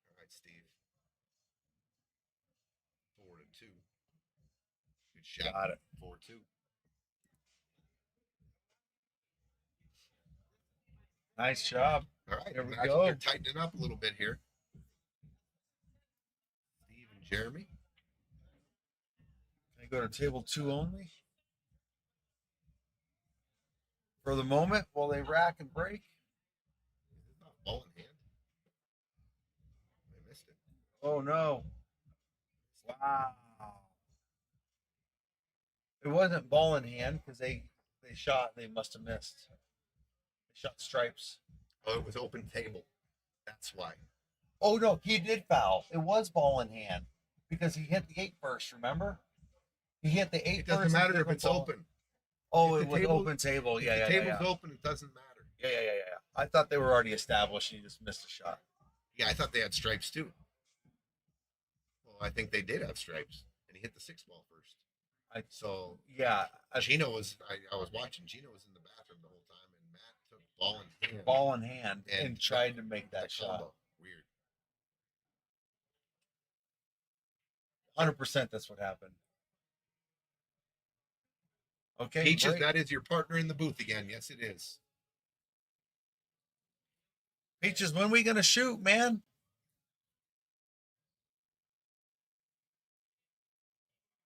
All right, Steve. 4-2. Good shot. Got it. 4-2. Nice job. All right, There we I think go. they're tightening up a little bit here. Steve and Jeremy. Can I go to table 2 only? for the moment while they rack and break. It's not ball in hand. I missed it. Oh no. Wow. It wasn't ball in hand because they shot. They must have missed. They shot stripes. Oh, it was open table. That's why. Oh no, he did foul. It was ball in hand because he hit the 8 first. Remember? He hit the 8 It doesn't first. matter if it's open. Oh, If it the was table- open table. If Yeah, the yeah, table's yeah. open, it doesn't matter. Yeah. I thought they were already established and you just missed a shot. Yeah, I thought they had stripes too. Well, I think they did have stripes, and he hit the 6 ball first. So Yeah, Gino was. I was watching. Gino was in the bathroom the whole time, and Matt took ball in hand. ball in hand and And tried to make that that shot. combo. Weird. 100% that's what happened. Okay. Peaches, break. that is your partner in the booth again. Yes, it is. Peaches, when we gonna shoot, man?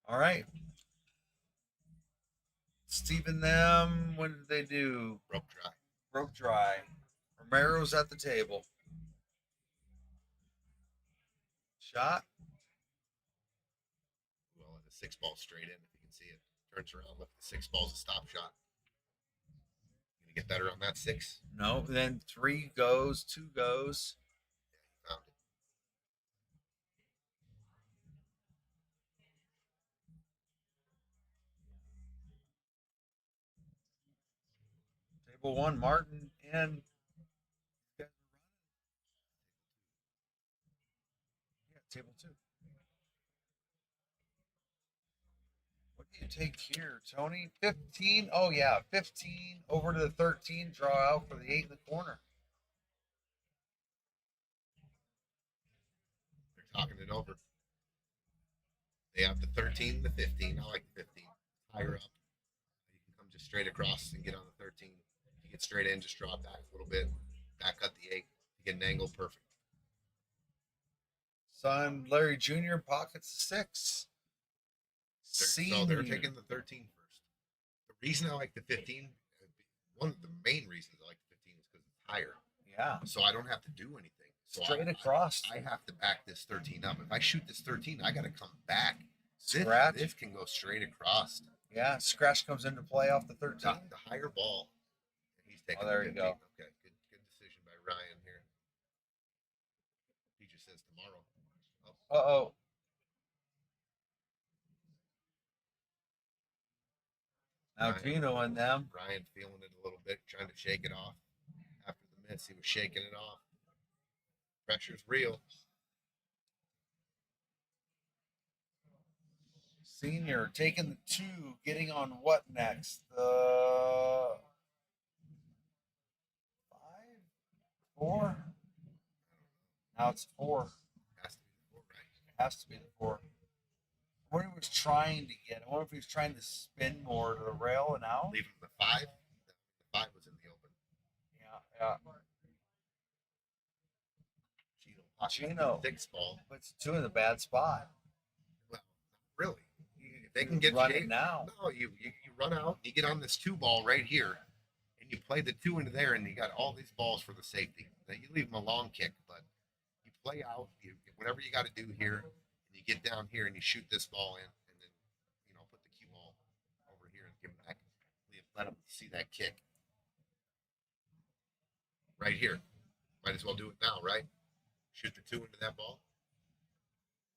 All right. Steve and them, what did they do? Rope dry. Broke dry. Romero's at the table. Shot. Well, the 6 ball straight in, if you can see it. Turns around. Look, the 6 ball's a stop shot. Gonna get better on that 6. No. Then 3 goes, 2 goes. Yeah, he found it. Table 1, Martin and yeah, table 2. What do you take here, Tony? 15. Oh yeah, 15 over to the 13. Draw out for the 8 in the corner. They're talking it over. They have the 13, the 15. I like the 15. Higher up. You can come just straight across and get on the 13. If you get straight in, just draw back a little bit. Back cut the 8. You get an angle, perfect. Son Larry Jr. pockets the 6. So they're taking the 13 first. The reason I like the 15, one of the main reasons I like the 15 is because it's higher. Yeah. So I don't have to do anything. So Straight across. I have to back this 13 up. If I shoot this 13, I got to come back. Scratch. This can go straight across. Yeah. Scratch comes into play off the 13. The higher ball. He's taking there the you 15. go. Okay, good decision by Ryan here. He just says tomorrow. Oh, Uh-oh. Now Ryan. Gino and them. Ryan feeling it a little bit, trying to shake it off. After the miss, he was shaking it off. Pressure's real. Senior taking the 2, getting on what next? The 5? 4? Now it's 4. Has to be the 4, right? Has to be the 4. I wonder if he was trying to get. I wonder if he was trying to spin more to the rail and out. Leave him the 5. The 5 was in the open. Yeah. Gino. 6 ball. Puts 2 in the bad spot. Well, not really. If they can get Run it shape, now. no, you run out, you get on this 2 ball right here, and you play the 2 into there, and you got all these balls for the safety. Now you leave them a long kick, but you play out, whatever you got to do here, and you get down here and you shoot this ball in, and then put the cue ball over here and give them back. Let them see that kick right here. Might as well do it now, right? Shoot the 2 into that ball.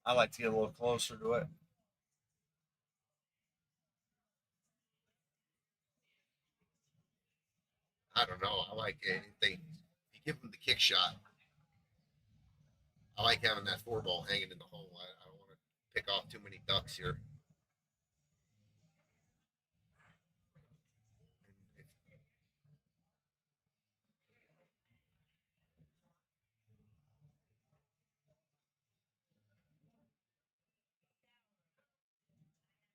I like to get a little closer to it. I don't know. I like it. If you give them the kick shot, I like having that 4 ball hanging in the hole. I don't want to pick off too many ducks here.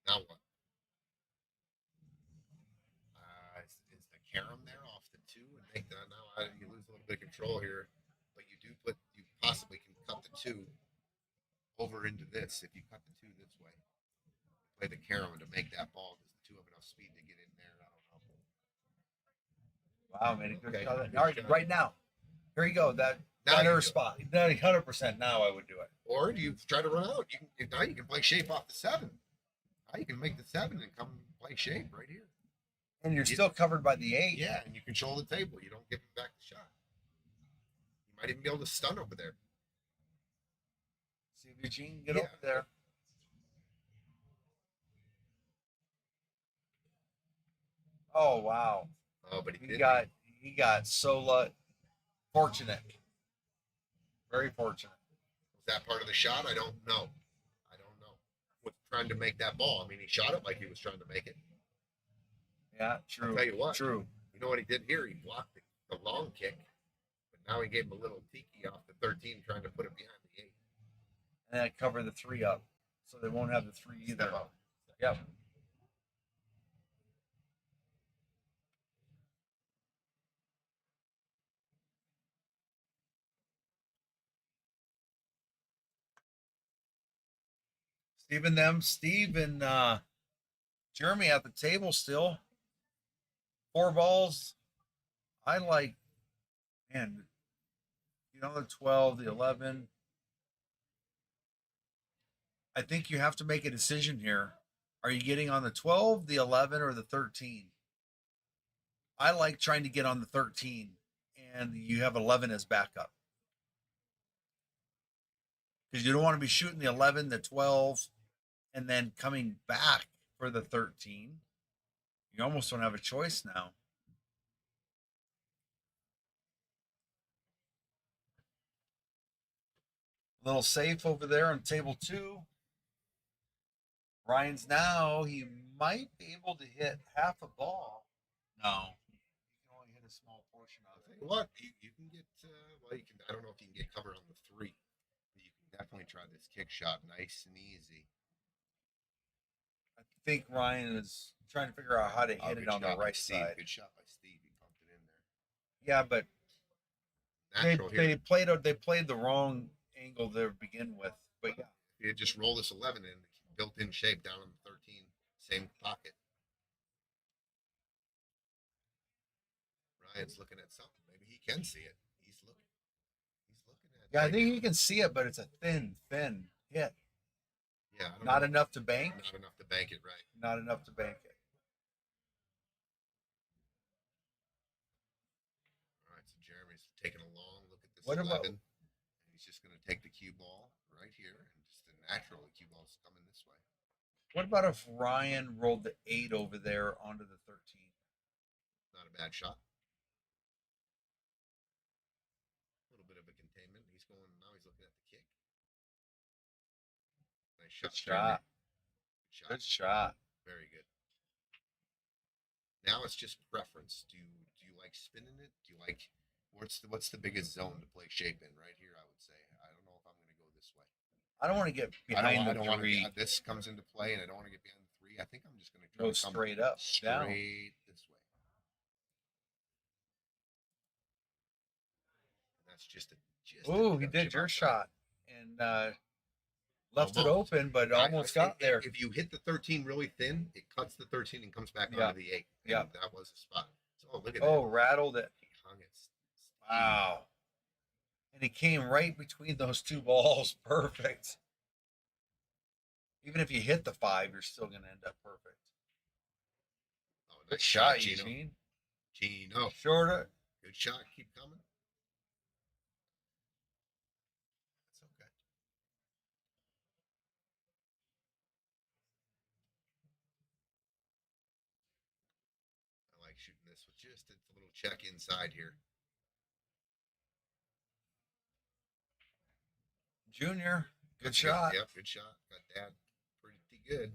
Now what? Is the carom there off the 2 and make that now? You lose a little bit of control here, but you possibly can cut the 2 over into this. If you cut the 2 this way, play the carom to make that ball. Does the 2 have enough speed to get in there? I don't know. Wow, made a good Okay, shot. good All right, shot. right now. Here you go. That Now you better do it. spot. 100% now I would do it. Or do you try to run out? Now you can play shape off the 7. Now you can make the 7 and come play shape right here. And you're still covered by the 8. Yeah, and you control the table. You don't give him back the shot. You might even be able to stun over there. See if Eugene can get Yeah. over there. Oh wow. Oh, but he He got so fortunate. Very fortunate. Was that part of the shot? I don't know. With trying to make that ball. I mean, he shot it like he was trying to make it. Yeah, true. I'll tell you what. True. You know what he did here? He blocked the long kick, but now he gave him a little tiki off the 13, trying to put it behind the 8. And then cover the 3 up. So they won't have the 3 either. Step up. Yep. Steve and Jeremy at the table still. 4 balls. I like, man, the 12, the 11. I think you have to make a decision here. Are you getting on the 12, the 11, or the 13? I like trying to get on the 13, and you have 11 as backup. Because you don't want to be shooting the 11, the 12, and then coming back for the 13. You almost don't have a choice now. A little safe over there on table 2. Ryan's now, he might be able to hit half a ball. No. He can only hit a small portion of it. What? You can get, you can, I don't know if you can get covered on the 3. But you can definitely try this kick shot nice and easy. I think Ryan is trying to figure out how to hit it on the right Steve. side. Good shot by Steve. He pumped it in there. Yeah, but Natural they here. played the wrong angle there to begin with. But yeah. If you just roll this 11 in, built-in shape down on the 13, same pocket. Ryan's looking at something. Maybe he can see it. He's looking at it. Yeah, I think you can see it, but it's a thin hit. Yeah, I don't Not know. enough to bank. Not enough to bank it right. Not enough to bank it. All right, so Jeremy's taking a long look at this What 11. about- And he's just going to take the cue ball right here, and just the natural cue ball's coming this way. What about if Ryan rolled the 8 over there onto the 13? Not a bad shot. A little bit of a containment. He's going now. He's looking at the kick. Nice shot. Good shot. Good shot. Good shot. Very good. Now it's just preference. Do you like spinning it? Do you like what's the biggest zone to play shape in? Right here, I would say. I don't know if I'm going to go this way. I don't want to get I behind don't the want 3. to. This comes into play, and I don't want to get behind the 3. I think I'm just going to try Go to come straight up, down. straight this way. And that's just a. Ooh, he did your shot and left it Almost. open, but I almost think got there. If you hit the 13 really thin, it cuts the 13 and comes back Yeah. onto the 8. Yeah. And that was a spot. So look at Oh, that. rattled it. He hung it. Wow. And he came right between those 2 balls. Perfect. Even if you hit the 5, you're still going to end up perfect. Oh, nice Good shot, Gino. Eugene. Gino. Shorter. Good shot. Keep coming. That's okay. I like shooting this with just a little check inside here. Junior. Good That's shot. Yep, good shot. Got that pretty good.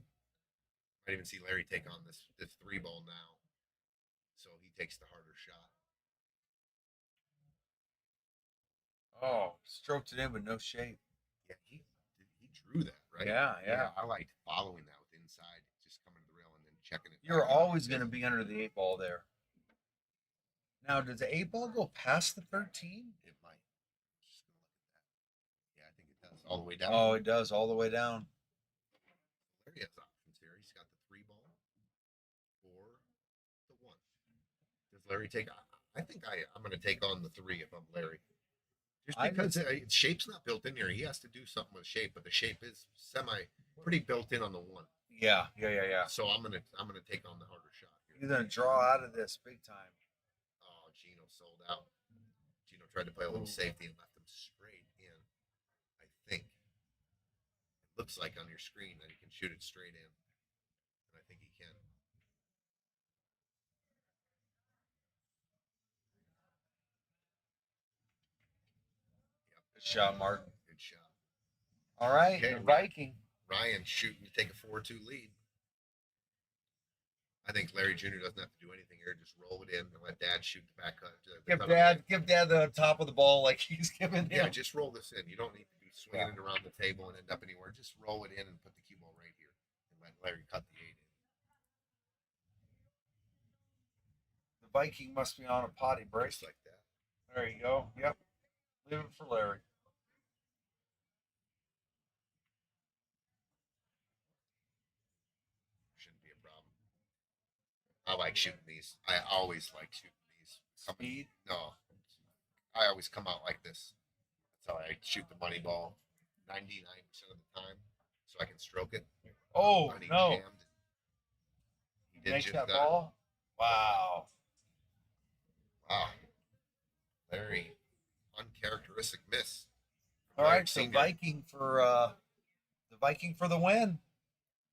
Might even see Larry take on this 3 ball now. So he takes the harder shot. Oh, stroked it in with no shape. Yeah, he drew that, right? Yeah. I liked following that with inside, just coming to the rail and then checking it. You're back out. always going to be under the 8 ball there. Now, does the 8 ball go past the 13? It might. Just gonna look at that. Yeah, I think it does. All the way down. Oh, it does all the way down. Larry has options here. He's got the 3 ball or the 1. Does Larry take? I think I'm going to take on the 3 if I'm Larry. Just I because shape's not built in here. He has to do something with shape, but the shape is pretty built in on the 1. Yeah. So I'm gonna take on the harder shot here. You're gonna draw out of this big time. Oh, Gino sold out. Gino tried to play a little safety and left him straight in. I think it looks like on your screen that he can shoot it straight in, and I think he can. Good shot, Martin. Good shot. All right, Okay, the Viking. Ryan shooting to take a 4-2 lead. I think Larry Jr. doesn't have to do anything here. Just roll it in and let Dad shoot the back cut. Give Dad the top of the ball like he's giving Yeah, him. just roll this in. You don't need to be swinging it around the table and end up anywhere. Just roll it in and put the cue ball right here and let Larry cut the 8 in. The Viking must be on a potty break. Just like that. There you go. Yep. Leave it for Larry. Shouldn't be a problem. I like shooting these. I always like shooting these. Speed? No. I always come out like this. That's how I shoot the money ball 99% of the time so I can stroke it. Oh, But he no. jammed. He did Makes just that that. ball? Wow. Wow. Very uncharacteristic miss. All Larry right, so Sr. Viking for the win.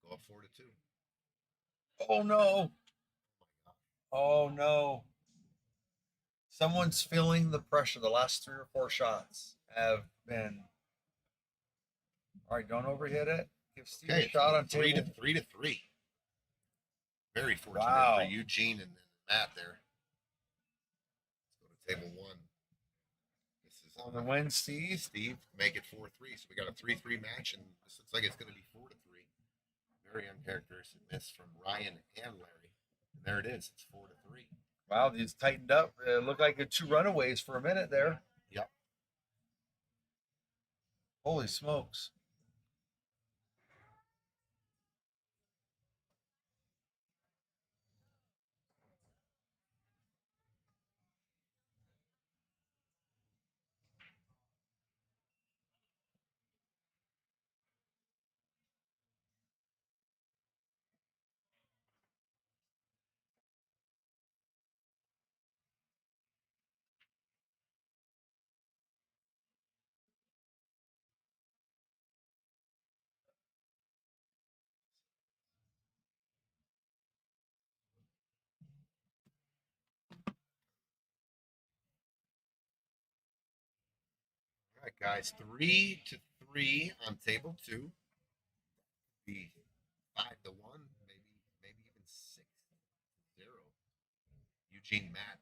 Go up 4-2. Oh no. Oh no. Someone's feeling the pressure. The last 3 or 4 shots have been. All right, don't overhit it. Give Steve a shot on 3 table. to 3. Very fortunate Wow. for Eugene and Matt there. Let's go to table 1. This is On the win, Steve. Steve make it 4-3. So we got a 3-3 match, and this looks like it's going to be 4-3. Very uncharacteristic miss from Ryan and Larry. And there it is. It's 4-3. Wow, these tightened up. Looked like the 2 runaways for a minute there. Yep. Holy smokes. All right, guys. 3-3 on table 2. Be 5-1, maybe even 6-0. Eugene Matt,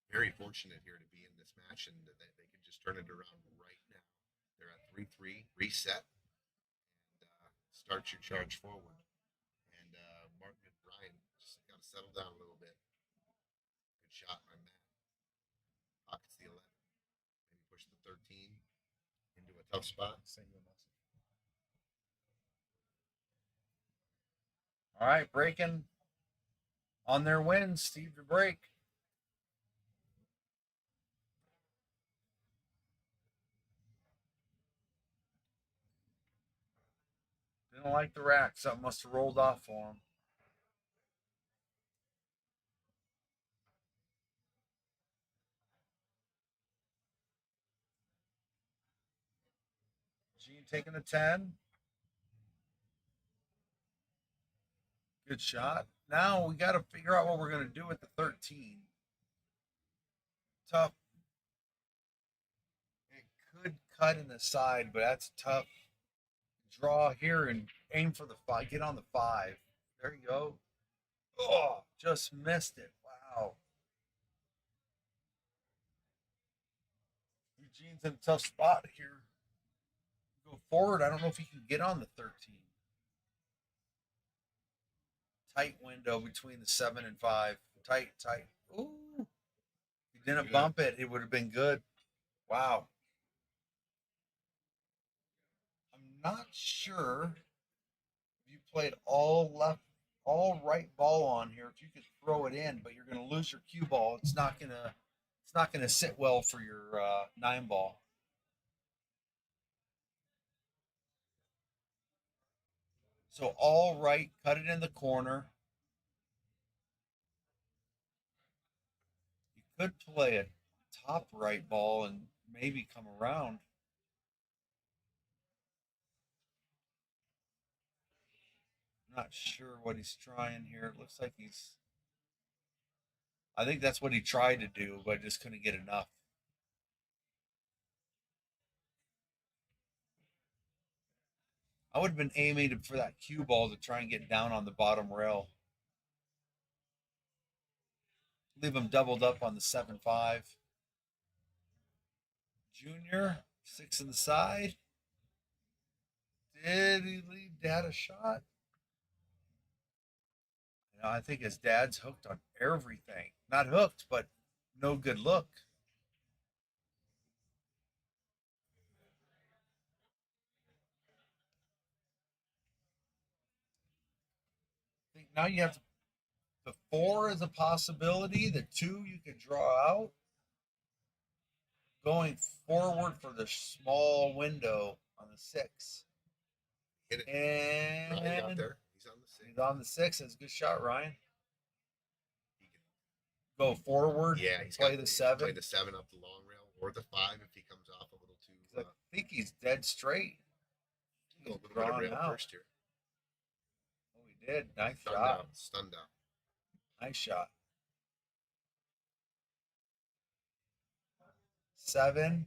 very fortunate here to be in this match, and they can just turn it around right now. They're at 3-3, reset, and start your charge forward. And Martin and Brian just got to settle down a little bit. Good shot by Matt. Pockets the 11. Maybe push the 13 into a tough spot. All right, breaking on their win, Steve to break. Didn't like the rack. Something must have rolled off for him. Gene taking a 10. Good shot. Now we got to figure out what we're going to do with the 13. Tough. It could cut in the side, but that's tough. Draw here and aim for the 5. Get on the 5. There you go. Oh, just missed it. Wow. Eugene's in a tough spot here. Go forward. I don't know if he can get on the 13. Tight window between the 7 and 5. Tight. Ooh. If he didn't bump it, it would have been good. Wow. I'm not sure if you played all left all right ball on here. If you could throw it in, but you're going to lose your cue ball. It's not gonna sit well for your 9 ball. So all right, cut it in the corner. You could play a top right ball and maybe come around. I'm not sure what he's trying here. It looks like I think that's what he tried to do, but just couldn't get enough. I would have been aiming for that cue ball to try and get down on the bottom rail. Leave him doubled up on the 7-5. Junior, 6 in the side. Did he leave Dad a shot? I think his dad's hooked on everything. Not hooked, but no good look. I think now you have the 4 is a possibility. The 2 you could draw out. Going forward for the small window on the 6. Hit it And right out there. He's on the 6. he's on the 6. That's a good shot, Ryan. He can, Go forward. yeah, he's play got the he can 7. Play the 7 up the long rail or the 5 if he comes off a little too. I think he's dead straight. Go a little bit of drawn rail out. first here. Oh, he did. Nice Stunned shot. out. Stunned out. Nice shot. 7.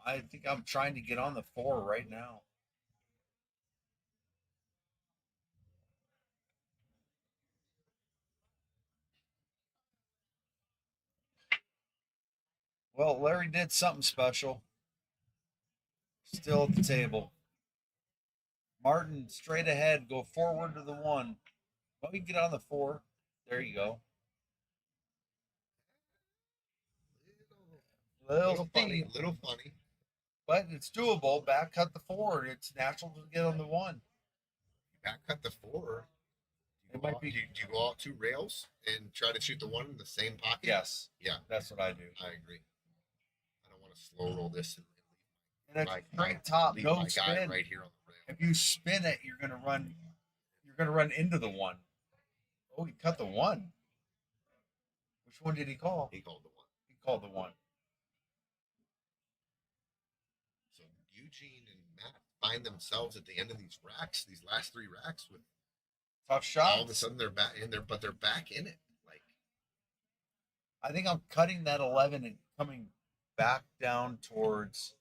I think I'm trying to get on the 4 right now. Well, Larry did something special. Still at the table. Martin, straight ahead. Go forward to the 1. Well, we can get on the 4. There you go. Little funny. Little funny. But it's doable. Back cut the 4. It's natural to get on the 1. Back cut the 4. It might be. Do you go out 2 rails and try to shoot the 1 in the same pocket? Yes. Yeah. That's what I do. I agree. I don't want to slow roll this and And it's straight top, leave no my guy spin. right here on the rail. If you spin it, you're gonna run into the 1. Oh, he cut the 1. Which one did he call? He called the 1. He called the 1. So Eugene and Matt find themselves at the end of these racks, these last 3 racks, with Tough shot. all of a sudden they're back in there, but they're back in it. Like, I think I'm cutting that 11 and coming back down towards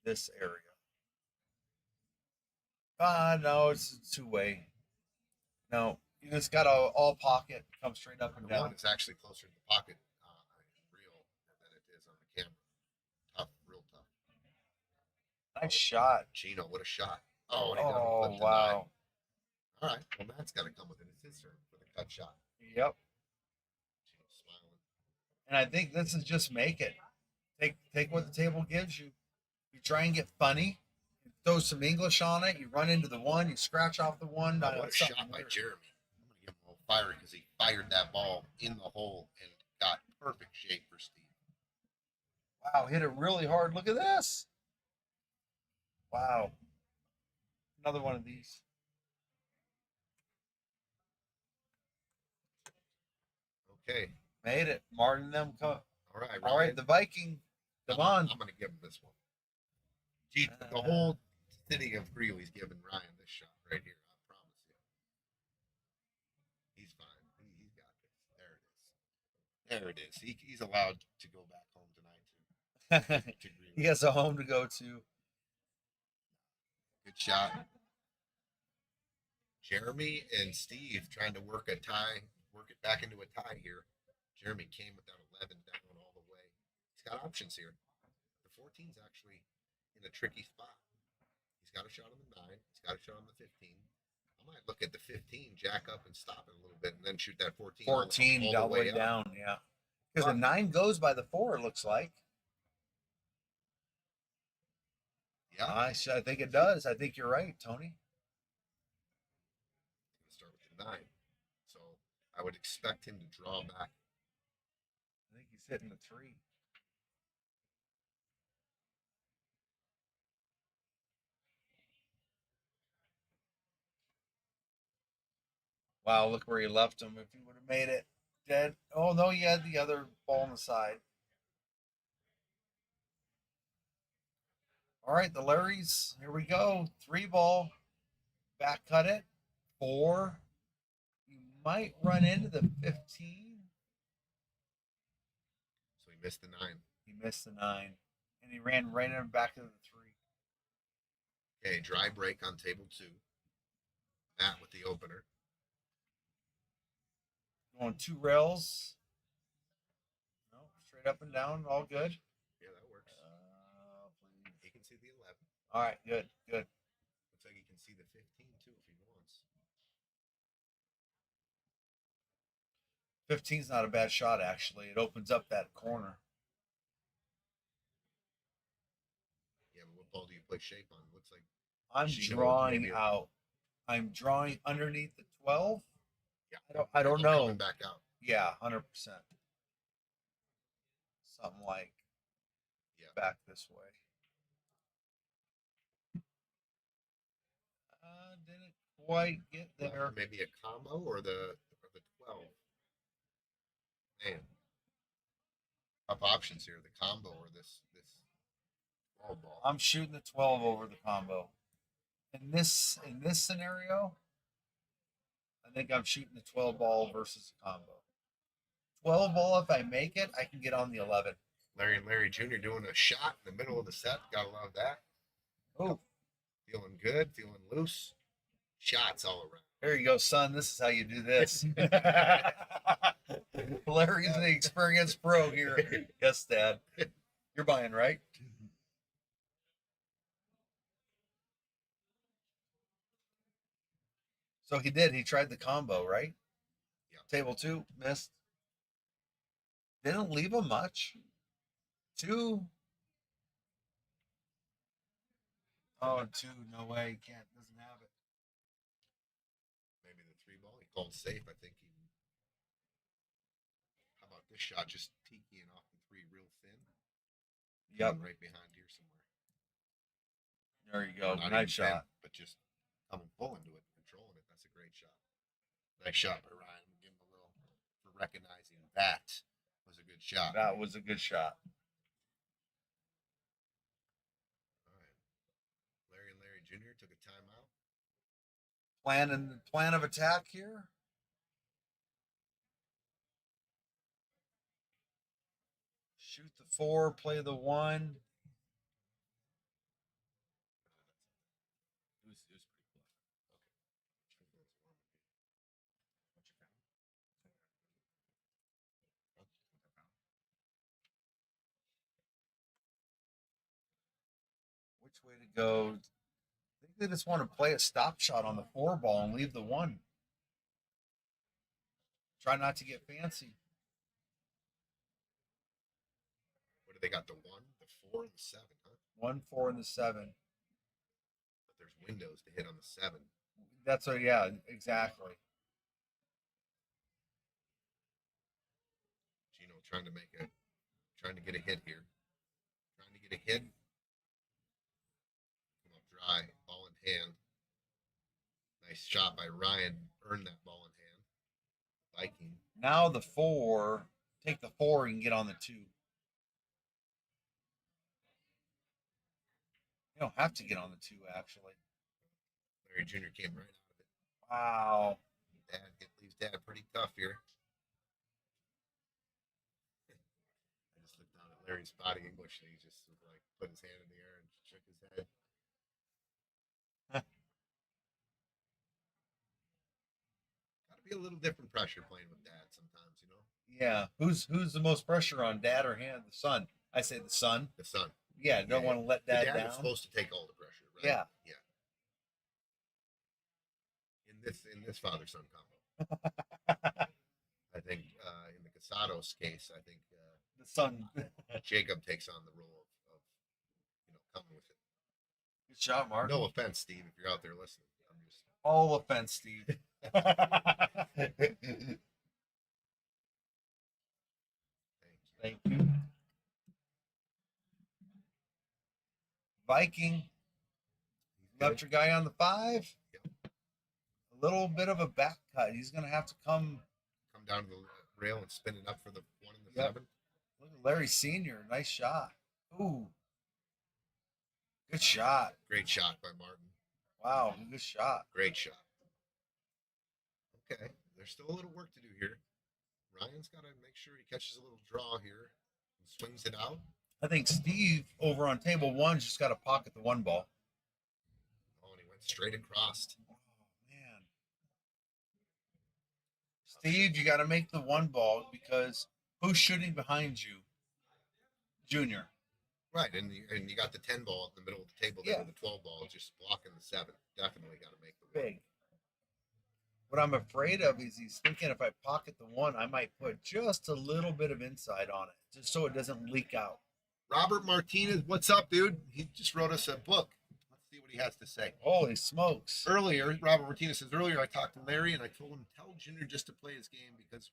this area. No, it's a 2-way. No, you just got to all pocket, come straight up and the 1 down. is actually closer to the pocket real than it is on the camera. Tough, real tough. Nice shot. Gino, what a shot. Oh, and he doesn't Oh, flip the 9. wow. All right, well, Matt's got to come with it. It's his turn for the cut shot. Yep. Gino's smiling. And I think this is just make it. Take what the table gives you. You try and get funny. You throw some English on it. You run into the 1. You scratch off the 1. Oh, what a shot by Jeremy. I'm going to give him a little fire because he fired that ball in the hole and got perfect shape for Steve. Wow, hit it really hard. Look at this. Wow. Another one of these. Okay. Made it. Martin them come. All right. All right, Ryan. the Viking. Devon. I'm going to give him this one. Gee, the whole city of Greeley's giving Ryan this shot right here. I promise you. He's fine. He's got this. There it is. He's allowed to go back home tonight to Greeley. He has a home to go to. Good shot. Jeremy and Steve trying to work a tie, work it back into a tie here. Jeremy came with that 11 down all the way. He's got options here. The 14's actually in a tricky spot. He's got a shot on the 9. He's got a shot on the 15. I might look at the 15, jack up and stop it a little bit, and then shoot that 14. 14 all the way up. down, yeah. Because the 9 goes by the 4, it looks like. Yeah. I think it does. I think you're right, Tony. nine. So I would expect him to draw back. I think he's hitting the 3. Wow, look where he left him. If he would have made it dead. Oh, no, he had the other ball on the side. All right, the Larrys. Here we go. 3 ball. Back cut it. 4. You might run into the 15. So he missed the 9. He missed the 9. And he ran right in the back of the 3. Okay, dry break on table 2. Matt with the opener. Going 2 rails. No, straight up and down. All good. Yeah, that works. Please. He can see the 11. All right, good, good. Looks like he can see the 15 too if he wants. 15's not a bad shot, actually. It opens up that corner. Yeah, but what ball do you play shape on? Looks like I'm Gino, drawing maybe out. I'm drawing underneath the 12. yeah. I don't I'm know. coming back out. Yeah, 100%. Something like back this way. Didn't quite get there. Maybe a combo or the 12. Man, tough options here: the combo or this 12 ball. I'm shooting the 12 over the combo. In this scenario, I think I'm shooting the 12 ball versus the combo. 12 ball, if I make it, I can get on the 11. Larry and Larry Jr. doing a shot in the middle of the set. Gotta love that. Oh, Feeling good, feeling loose. Shots all around. there you go, son. This is how you do this. Larry's the experienced pro here. Yes, Dad. You're buying, right? So he did. He tried the combo, right? Yeah. Table 2, missed. Didn't leave him much. 2. Oh, 2. No way. He can't. Doesn't have it. Maybe the 3 ball. He called safe. I think he. How about this shot? Just tikiing off the 3 real thin. Yep. Right behind here somewhere. There you go. Not Nice even shot. thin, but just coming full into it, controlling it. That's a great shot. Nice shot by Ryan. I'm gonna give him a little for recognizing that was a good shot. That was a good shot. All right. Larry and Larry Jr. took a timeout. Plan of attack here. Shoot the 4, play the 1. It was pretty cool. Which way to go? I think they just want to play a stop shot on the 4 ball and leave the 1. Try not to get fancy. What do they got? The 1, the 4, and the 7, huh? 1, 4, and the 7. But there's windows to hit on the 7. That's what, yeah, exactly. Gino trying to get a hit here. Trying to get a hit. Come up dry, ball in hand. Nice shot by Ryan. Earned that ball in hand. Viking. Now the 4, take the 4 and get on the 2. You don't have to get on the 2, actually. Larry Jr. came right out of it. Wow. Leaves Dad pretty tough here. I just looked down at Larry's body English and he just like put his hand in the air and shook his head. Gotta be a little different pressure playing with Dad sometimes, you know? Yeah. Who's the most pressure on, Dad or hand? The son. I say the son. The son. Yeah, don't want to let The Dad dad down. is supposed to take all the pressure, right? Yeah. Yeah. In this father-son combo. I think in the Casados case, I think The son. Jacob takes on the role of coming with it. Good shot, Mark. No offense, Steve, if you're out there listening. I'm just All offense, Steve. Thank you. Viking. Left your guy on the 5. A little bit of a back cut. He's going to have to come down to the rail and spin it up for the 1 and the Yep. 7. Look at Larry Sr. Nice shot. Ooh. Good shot. Great shot by Martin. Wow, good shot. Great shot. Okay, there's still a little work to do here. Ryan's got to make sure he catches a little draw here and swings it out. I think Steve over on table 1 just got to pocket the 1 ball. Oh, and he went straight across. Oh, man. Steve, you got to make the 1 ball because who's shooting behind you? Junior. Right, and you got the 10 ball in the middle of the table there, Yeah. with the 12 ball just blocking the 7. Definitely got to make the Big. What I'm afraid of is he's thinking if I pocket the 1, I might put just a little bit of inside on it, just so it doesn't leak out. Robert Martinez, what's up, dude? He just wrote us a book. Let's see what he has to say. Holy smokes. Earlier, Robert Martinez says, earlier I talked to Larry and I told him, tell Junior just to play his game because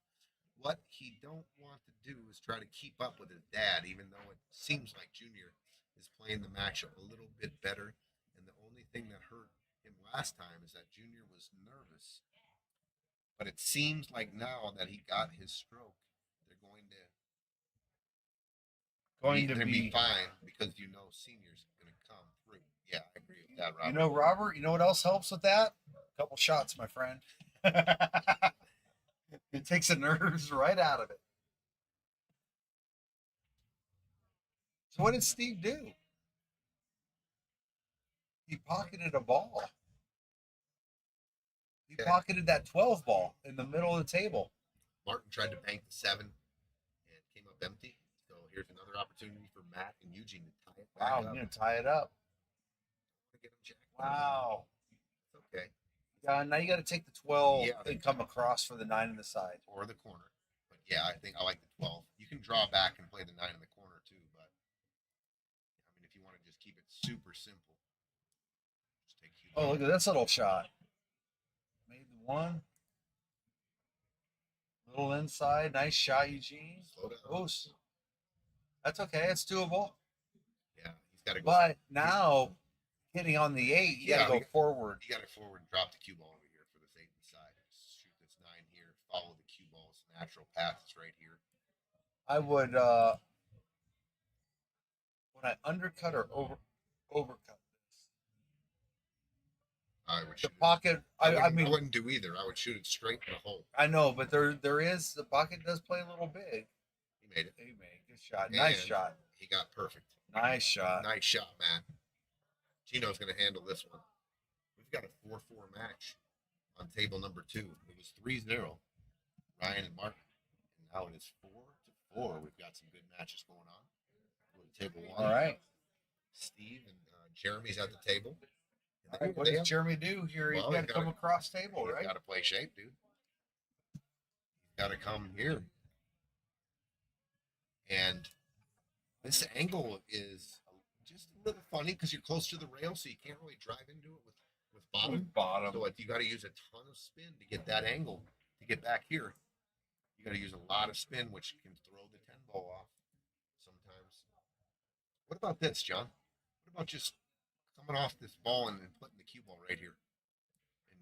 what he don't want to do is try to keep up with his dad, even though it seems like Junior is playing the matchup a little bit better. And the only thing that hurt him last time is that Junior was nervous. But it seems like now that he got his stroke, they're going to be fine because Senior's going to come through. Yeah, I agree with that, Robert. Robert, you know what else helps with that? A couple shots, my friend. It takes the nerves right out of it. So what did Steve do? He pocketed a ball. He pocketed that 12 ball in the middle of the table. Martin tried to bank the 7 and came up empty. So here's another opportunity for Matt and Eugene to tie it back Wow, up. I'm going to tie it up. Get him jacked. Wow. It's okay. Now you got to take the 12 Yeah. and come across for the 9 in the side. Or the corner. But yeah, I think I like the 12. You can draw back and play the 9 in the corner too, but I mean if you want to just keep it super simple. Just take Cuba. Oh, look at this little shot. Made the 1. Little inside. Nice shot, Eugene. Slow down. Oh, that's okay. It's doable. Yeah, he's got to go. But now, hitting on the 8, you got to go forward. You got to forward and drop the cue ball over here for this 8 inside. Shoot this 9 here. Follow the cue ball's natural path. It's right here. I would, when I undercut or overcut this, I would the shoot pocket, I mean, I wouldn't do either. I would shoot it straight in the hole. I know, but there is, the pocket does play a little big. He made it. He made good shot. Nice And shot. He got perfect. Nice shot. Nice shot, man. Gino's going to handle this one. We've got a 4-4 match on table number 2. It was 3-0, Ryan and Mark. And now it is 4-4. We've got some good matches going on. Go to table 1. All right. Steve and Jeremy's at the table. All right. What does Jeremy do here? He's Well, got to come across table, He's right? got to play shape, dude. He's got to come here. And this angle is just a little funny because you're close to the rail, so you can't really drive into it with bottom. Bottom. So you got to use a ton of spin to get that angle to get back here. You got to use a lot of spin, which can throw the 10 ball off sometimes. What about this, John? What about just coming off this ball and then putting the cue ball right here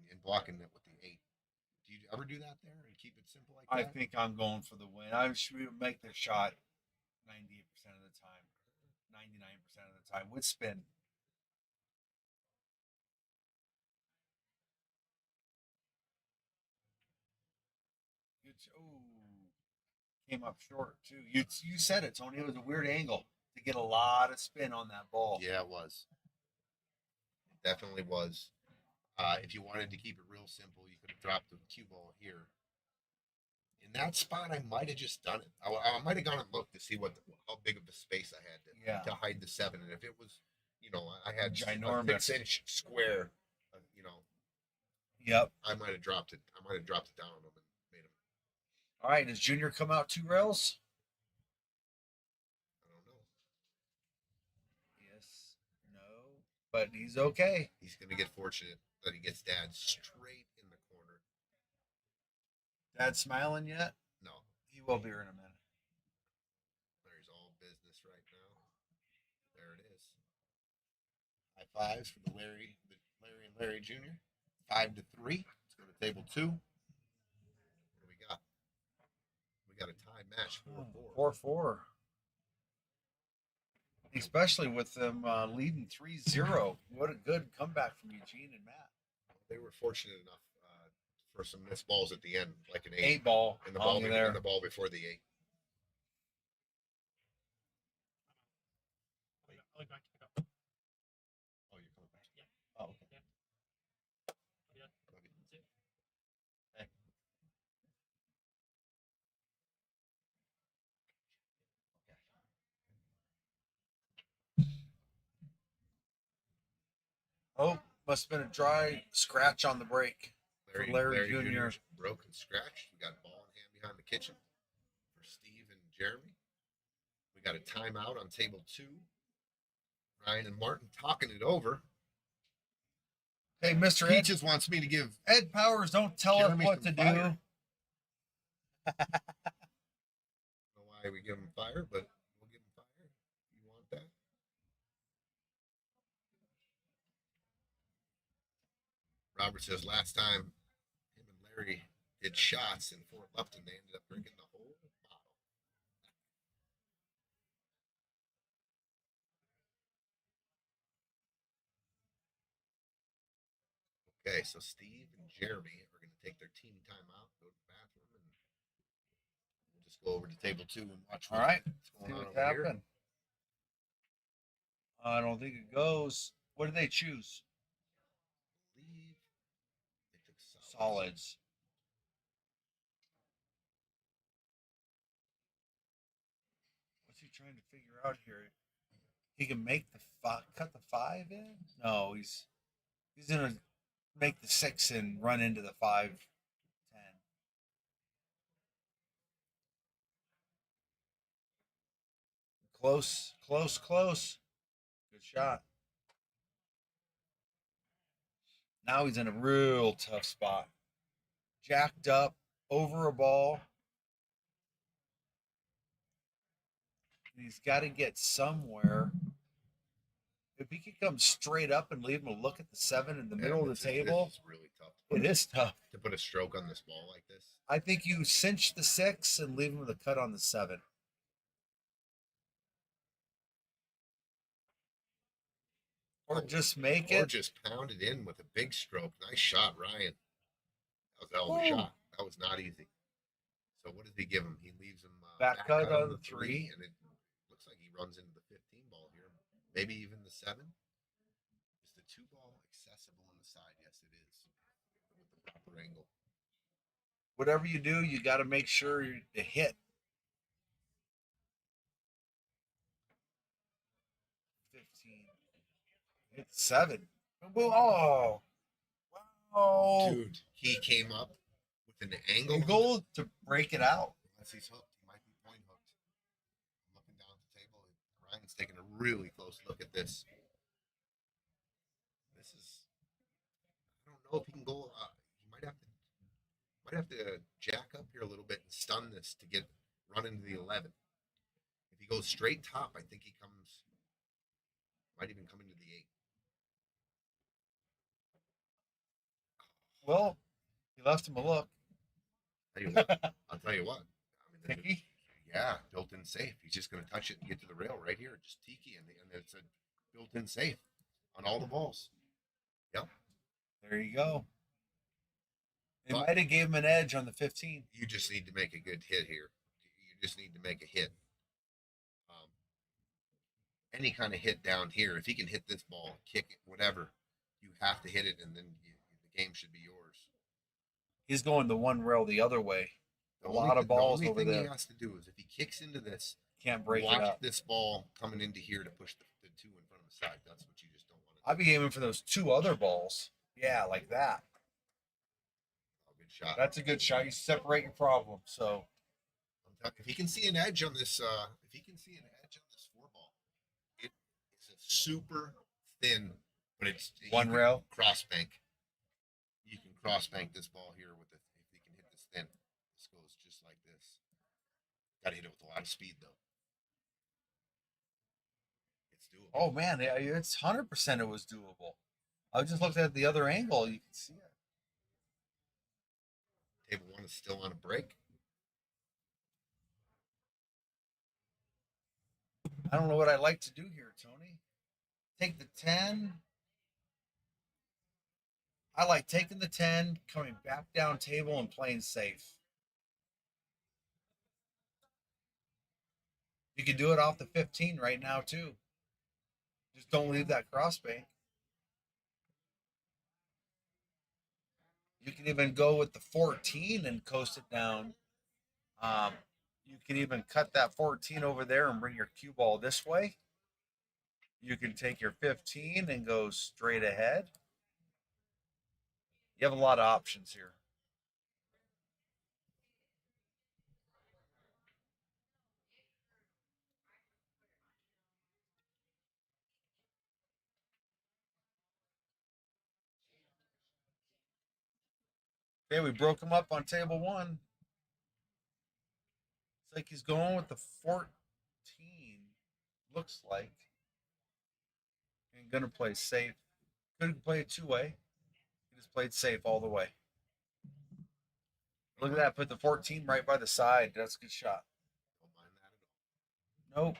and blocking it with the 8? Do you ever do that there and keep it simple like I that? think I'm going for the win. I should make the shot 98% of the time, 99% of the time with spin. Ooh, came up short too. You said it, Tony. It was a weird angle to get a lot of spin on that ball. Yeah, it was. It definitely was. If you wanted to keep it real simple, you could have dropped the cue ball here. In that spot, I might have just done it. I might have gone and looked to see how big of a space I had to hide the 7. And if it was, I had Ginormous. a 6-inch square, Yep. I might have dropped it. I might have dropped it down on him and made him. All right. Does Junior come out 2 rails? I don't know. Yes. No. But he's okay. He's going to get fortunate. but he gets Dad straight in the corner. Dad smiling yet? No, He will be here in a minute. Larry's all business right now. There it is. High fives for the Larry and Larry Jr. 5-3. Let's go to table 2. What do we got? We got a tie match 4-4. 4-4. Especially with them leading 3-0. What a good comeback from Eugene and Matt. They were fortunate enough for some missed balls at the end, like an 8 ball and the on ball there. and the ball before the 8. I'll be back to pick up. Oh, you're coming back. Yeah. Oh, okay. Yeah. Yeah. Love you. That's it. Hey. Oh, must have been a dry scratch on the brake. For Larry Jr. Jr.'s broken scratch. We got ball in hand behind the kitchen for Steve and Jeremy. We got a timeout on table 2. Ryan and Martin talking it over. Hey, Mr. He Ed, just wants me to give Ed Powers, don't tell Jeremy us what to some do. fire. I don't know why we give him fire, but we'll give him fire. You want that? Robert says last time him and Larry did shots in Fort Lupton, they ended up drinking the whole bottle. Okay, so Steve and Jeremy are going to take their team time out, go to the bathroom, and we'll just go over to table 2 and watch All right. what's See going on what's over here. happening. I don't think it goes. What did they choose? I believe they took solids. Solids. What's he trying to figure out here? He can make the cut the 5 in? No, he's gonna make the 6 and run into the 5-10. Close, close, close. Good shot. Now he's in a real tough spot. Jacked up over a ball. And he's got to get somewhere. If he could come straight up and leave him a look at the 7 in the middle of the table, This is really tough. it is tough. To put a stroke on this ball like this. I think you cinch the 6 and leave him with a cut on the 7. Or just make Or it. just pound it in with a big stroke. Nice shot, Ryan. That was a hell of a Ooh. shot. That was not easy. So what does he give him? He leaves him Back cut on the 3. and it looks like he runs into the 15 ball here. Maybe even the 7. Is the 2 ball accessible on the side? Yes, it is. With the proper angle. Whatever you do, you got to make sure to hit. 15. Hit 7. Oh. Wow. Dude, he came up with an angle. Goal to break it out. Unless he's hooked. He might be point hooked. I'm looking down at the table. Ryan's taking a really close look at this. This is, I don't know if he can go. He might have to jack up here a little bit and stun this to get run into the 11. If he goes straight top, I think he might even come into the 8. Well, he left him a look. I'll tell you what. I mean, Tiki? yeah, built-in safe. He's just going to touch it and get to the rail right here. Just tiki, and it's a built-in safe on all the balls. Yep. There you go. It But- might have gave him an edge on the 15. You just need to make a good hit here. You just need to make a hit. Any kind of hit down here, if he can hit this ball, kick it, whatever, you have to hit it, and then the game should be yours. He's going the one rail the other way. A lot of balls the over only thing there. he has to do is if he kicks into this, Can't break it watch up. this ball coming into here to push the 2 in front of the side. That's what you just don't want to do. I'd be aiming for those 2 other balls. Yeah, like that. Oh, good shot. That's a good shot. You separate your problem. So If he can see an edge on this, 4 ball, it is a super thin, but it's One rail? cross bank. cross bank this ball here with the, if he can hit this thin, this goes just like this. Got to hit it with a lot of speed though. It's doable. Oh man, yeah, it's 100% it was doable. I just looked at the other angle. You can see it. Table one is still on a break. I don't know what I'd like to do here, Tony. Take the 10. I like taking the 10, coming back down table and playing safe. You can do it off the 15 right now too. Just don't leave that cross bank. You can even go with the 14 and coast it down. You can even cut that 14 over there and bring your cue ball this way. You can take your 15 and go straight ahead. You have a lot of options here. Okay, we broke him up on table one. It's like he's going with the 14. Looks like. And gonna play safe. Could play it two-way. He just played safe all the way. Look at that. Put the 14 right by the side. That's a good shot. Don't mind that at all. Nope.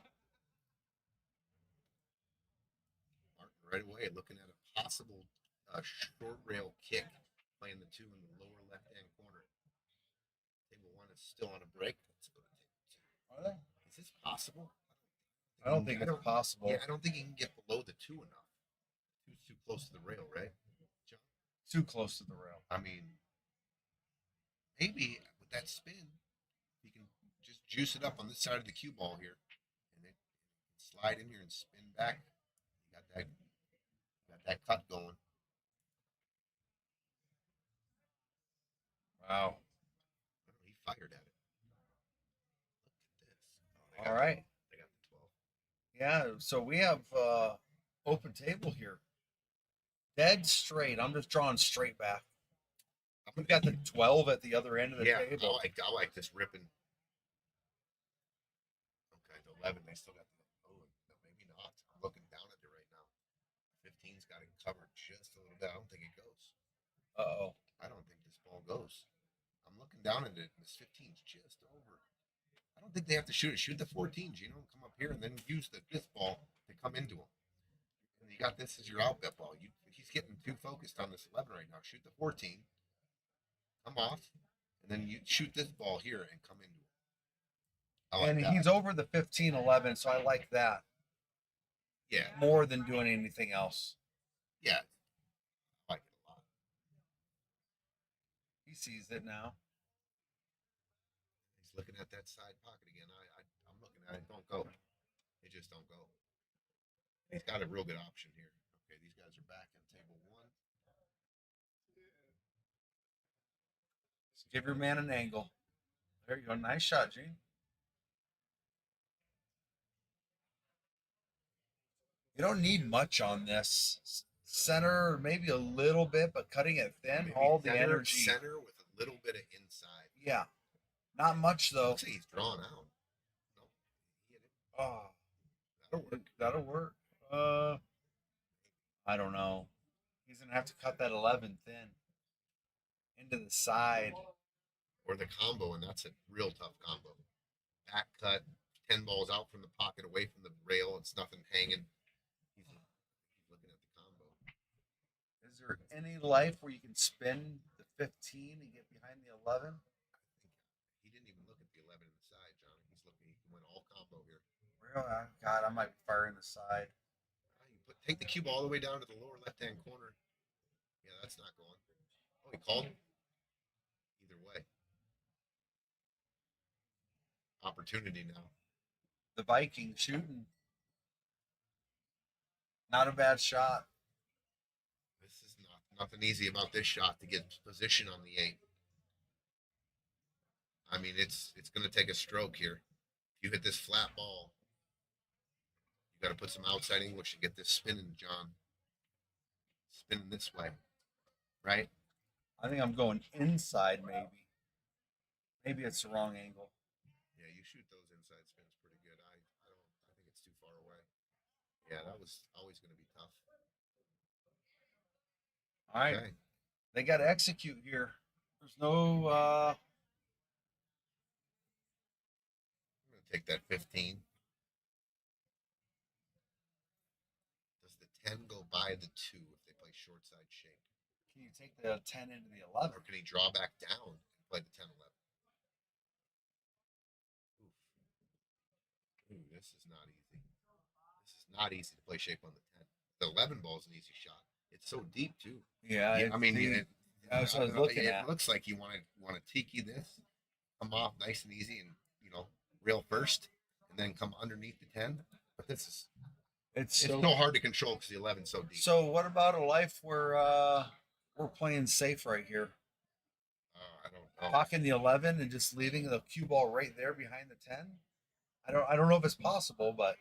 Martin right away looking at a possible short rail kick, playing the 2 in the lower left-hand corner. Table one is still on a break. Let's go to table 2. Are they? Is this possible? I don't think it's possible. Yeah, I don't think he can get below the 2 enough. 2's too close to the rail, right? John? Too close to the rail. I mean, maybe with that spin, he can just juice it up on this side of the cue ball here, and then slide in here and spin back. You got that cut going. Wow. He fired at it. Look at this. Oh, All right. I got the 12. Yeah, so we have open table here. Dead straight. I'm just drawing straight back. We've got the 12 at the other end of the table. I like this ripping. Okay, the 11. They still got the. Oh, no, maybe not. I'm looking down at it right now. 15's got it covered just a little bit. I don't think it goes. Uh-oh. I don't think this ball goes. I'm looking down at it, and this 15's just over. I don't think they have to shoot it. Shoot the 14, Gino. Come up here and then use this ball to come into him. And you got this as your out bet ball. He's getting too focused on this 11 right now. Shoot the 14. Come off, and then you shoot this ball here and come into him. I like And that. he's over the 15-11, so I like that Yeah, more than doing anything else. yeah. I like it a lot. He sees it now. He's looking at that side pocket again. I'm looking at it. Don't go. It just don't go. He's got a real good option here. Okay, these guys are back on table one. Just give your man an angle. There you go. Nice shot, Gene. You don't need much on this. Center, maybe a little bit, but cutting it thin, Maybe all the energy. Center with a little bit of inside. Yeah. Not much, though. Looks like he's drawn out. No, he hit it. Oh, That'll work. that'll work. I don't know. He's going to have to cut that 11 thin into the side. Or the combo, and that's a real tough combo. Back cut, 10 balls out from the pocket, away from the rail. It's nothing hanging. He's looking at the combo. Is there any life where you can spin the 15 and get behind the 11? He didn't even look at the 11 inside, John. He's looking. He went all combo here. God, I might be firing the side. Take the cube all the way down to the lower left-hand corner. Yeah, that's not going. Oh, he called. Either way. Opportunity now. The Viking shooting. Not a bad shot. This is nothing easy about this shot to get position on the 8. I mean, it's going to take a stroke here. If you hit this flat ball, you got to put some outside English and get this spinning, John. Spinning this way, right? I think I'm going inside, maybe. Maybe it's the wrong angle. Yeah, you shoot those inside spins pretty good. I think it's too far away. Yeah, that was always going to be tough. All right. Okay. They got to execute here. There's no I'm going to take that 15. Does the 10 go by the 2 if they play short side shape? Can you take the 10 into the 11? Or can he draw back down and play the 10 11? Ooh, this is not easy. This is not easy to play shape on the 10. The 11 ball is an easy shot. It's so deep too. Yeah, I mean, that's what I was looking it at. looks like you want to tiki this, come off nice and easy, and rail first, and then come underneath the 10. But it's so hard to control because the 11's so deep. So what about a life where we're playing safe right here? I don't know. Pocking the 11 and just leaving the cue ball right there behind the 10? I don't know if it's possible, but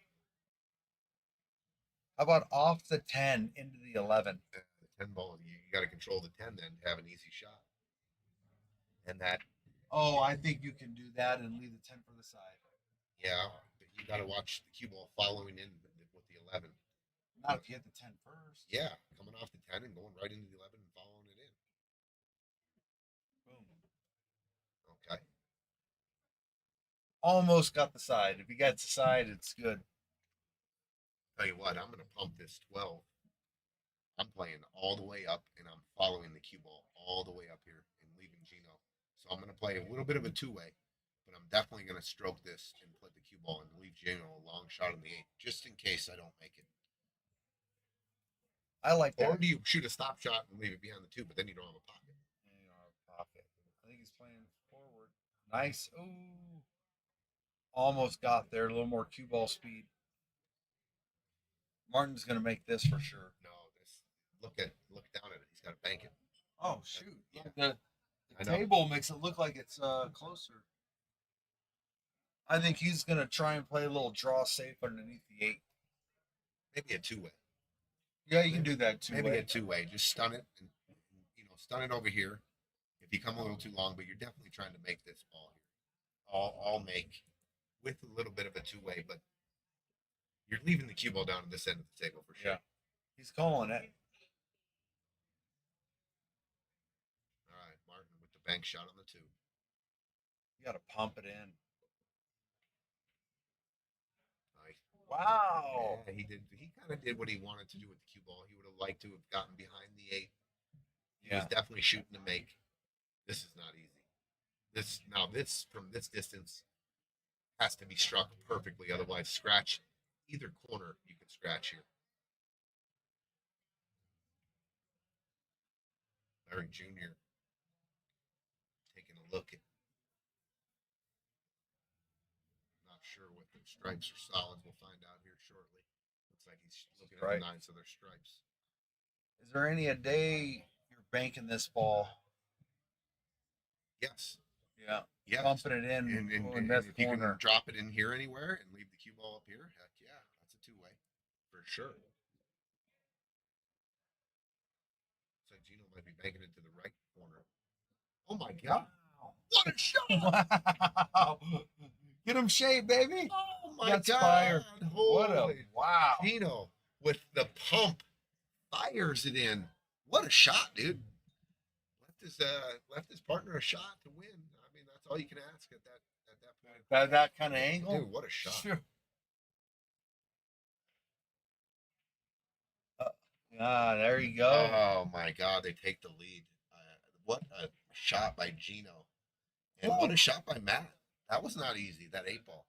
how about off the 10 into the 11? The 10 ball, you got to control the 10 then to have an easy shot. And that. Oh, I think you can do that and leave the 10 for the side. Yeah, but you got to watch the cue ball following in with the 11. Not if you hit the 10 first. Yeah, coming off the 10 and going right into the 11 and following it in. Boom. Okay. Almost got the side. If he gets the side, it's good. Tell you what, I'm going to pump this 12. I'm playing all the way up, and I'm following the cue ball all the way up here and leaving Gino. So I'm going to play a little bit of a two-way, but I'm definitely going to stroke this and put the cue ball and leave Gino a long shot on the 8, just in case I don't make it. I like that. Or do you shoot a stop shot and leave it behind the 2, but then you don't have a pocket? You don't have a pocket. I think he's playing forward. Nice. Ooh. Almost got there. A little more cue ball speed. Martin's going to make this for sure. No, look down at it. He's got to bank it. Oh, shoot. Yeah. The table makes it look like it's closer. I think he's going to try and play a little draw safe underneath the 8. Maybe a two-way. Yeah, you can do that too. Maybe a two-way. Just stun it and stun it over here. If you come a little too long, but you're definitely trying to make this ball here. All make with a little bit of a two-way, but you're leaving the cue ball down to this end of the table for sure. Yeah. He's calling it. All right, Martin with the bank shot on the 2. You got to pump it in. Nice. Wow. Yeah, he kind of did what he wanted to do with the cue ball. He would have liked to have gotten behind the 8. He was definitely shooting to make. This is not easy. This from this distance has to be struck perfectly. Otherwise, scratch either corner. You can scratch here. Larry Jr. taking a look at. Not sure what the stripes or solids. We'll find out here shortly. Looks like he's looking at the 9, so they're stripes. Is there any a day you're banking this ball? Yes. Yeah. Yeah. Pumping it in. And if you can drop it in here anywhere and leave the cue ball up here, heck yeah, that's a two-way for sure. So Gino might be banking it to the right corner. Oh my God! Wow. What a shot! Wow. Get him shaved, baby. Oh my That's God! fire. What a Holy wow. Gino with the pump fires it in. What a shot, dude! Left his partner a shot to win. I mean, that's all you can ask at that point. That kind of angle. Dude, what a shot! Sure. There you go. Oh my God, they take the lead. What a shot by Gino, and what a shot by Matt. That was not easy. That 8 ball.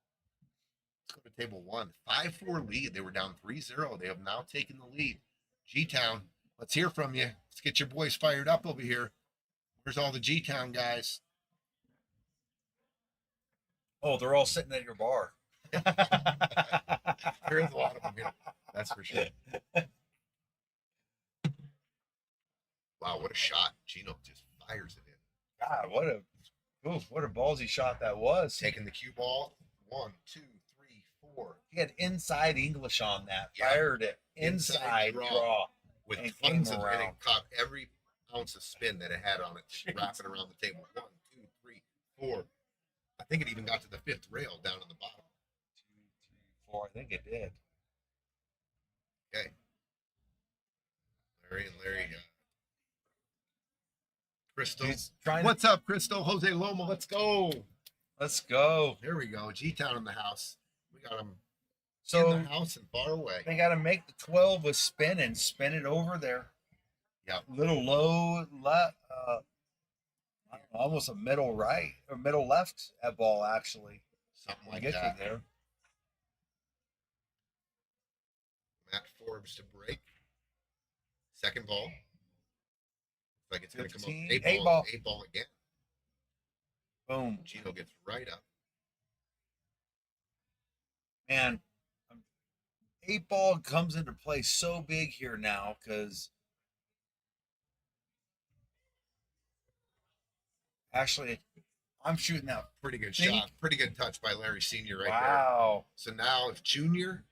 Let's go to table 1. 5-4 lead. They were down 3-0. They have now taken the lead. G-Town, let's hear from you. Let's get your boys fired up over here. Where's all the G-Town guys? Oh, they're all sitting at your bar. There's a lot of them here. That's for sure. Wow, what a shot. Gino just fires it in. God, what a ballsy shot that was. Taking the cue ball. 1, 2, 3, 4. He had inside English on that. Yeah. Fired it. Inside draw. With and tons came of around. hitting. Caught every ounce of spin that it had on it, just wrapping around the table. 1, 2, 3, 4. I think it even got to the 5th rail down in the bottom. 2, 3, 4. I think it did. Okay. Larry, Crystal. He's trying What's up, Crystal? Jose Loma, let's go. Let's go. There we go. G-Town in the house. We got him in So the house and far away. they got to make the 12 with spin and spin it over there. Yep. Little low, almost a middle right or middle left at ball, actually. Something We'll like get that. you there. Matt Forbes to break. Second ball. Looks like it's going to come 15, up. Eight eight ball. ball. 8 ball again. Boom. Gino gets right up. Man, 8 ball comes into play so big here now because actually I'm shooting that. Pretty good Think- shot. Pretty good touch by Larry Sr. right there. Wow. So now if Junior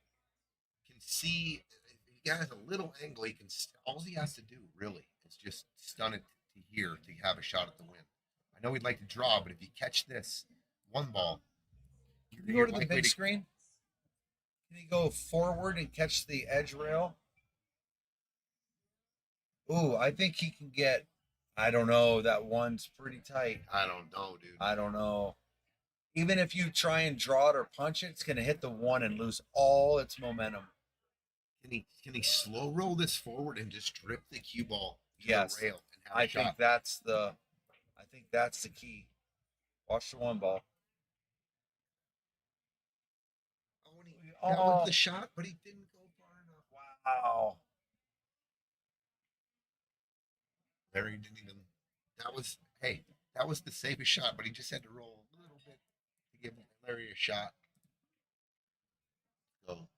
can see, if he has a little angle, he can, all he has to do really is just stun it to here to have a shot at the win. I know he'd like to draw, but if you catch this 1 ball, Can you go to the big screen? Can you go forward and catch the edge rail? Ooh, I think he can get. I don't know. That one's pretty tight. I don't know, dude. I don't know. Even if you try and draw it or punch it, it's going to hit the 1 and lose all its momentum. Can he slow roll this forward and just drip the cue ball to Yes. the rail and have I a shot? think that's the key. Watch the 1 ball. Oh, and that Oh. was the shot, but he didn't go far enough. Wow. Larry didn't even. That was the safest shot, but he just had to roll a little bit to give Larry a shot. Go.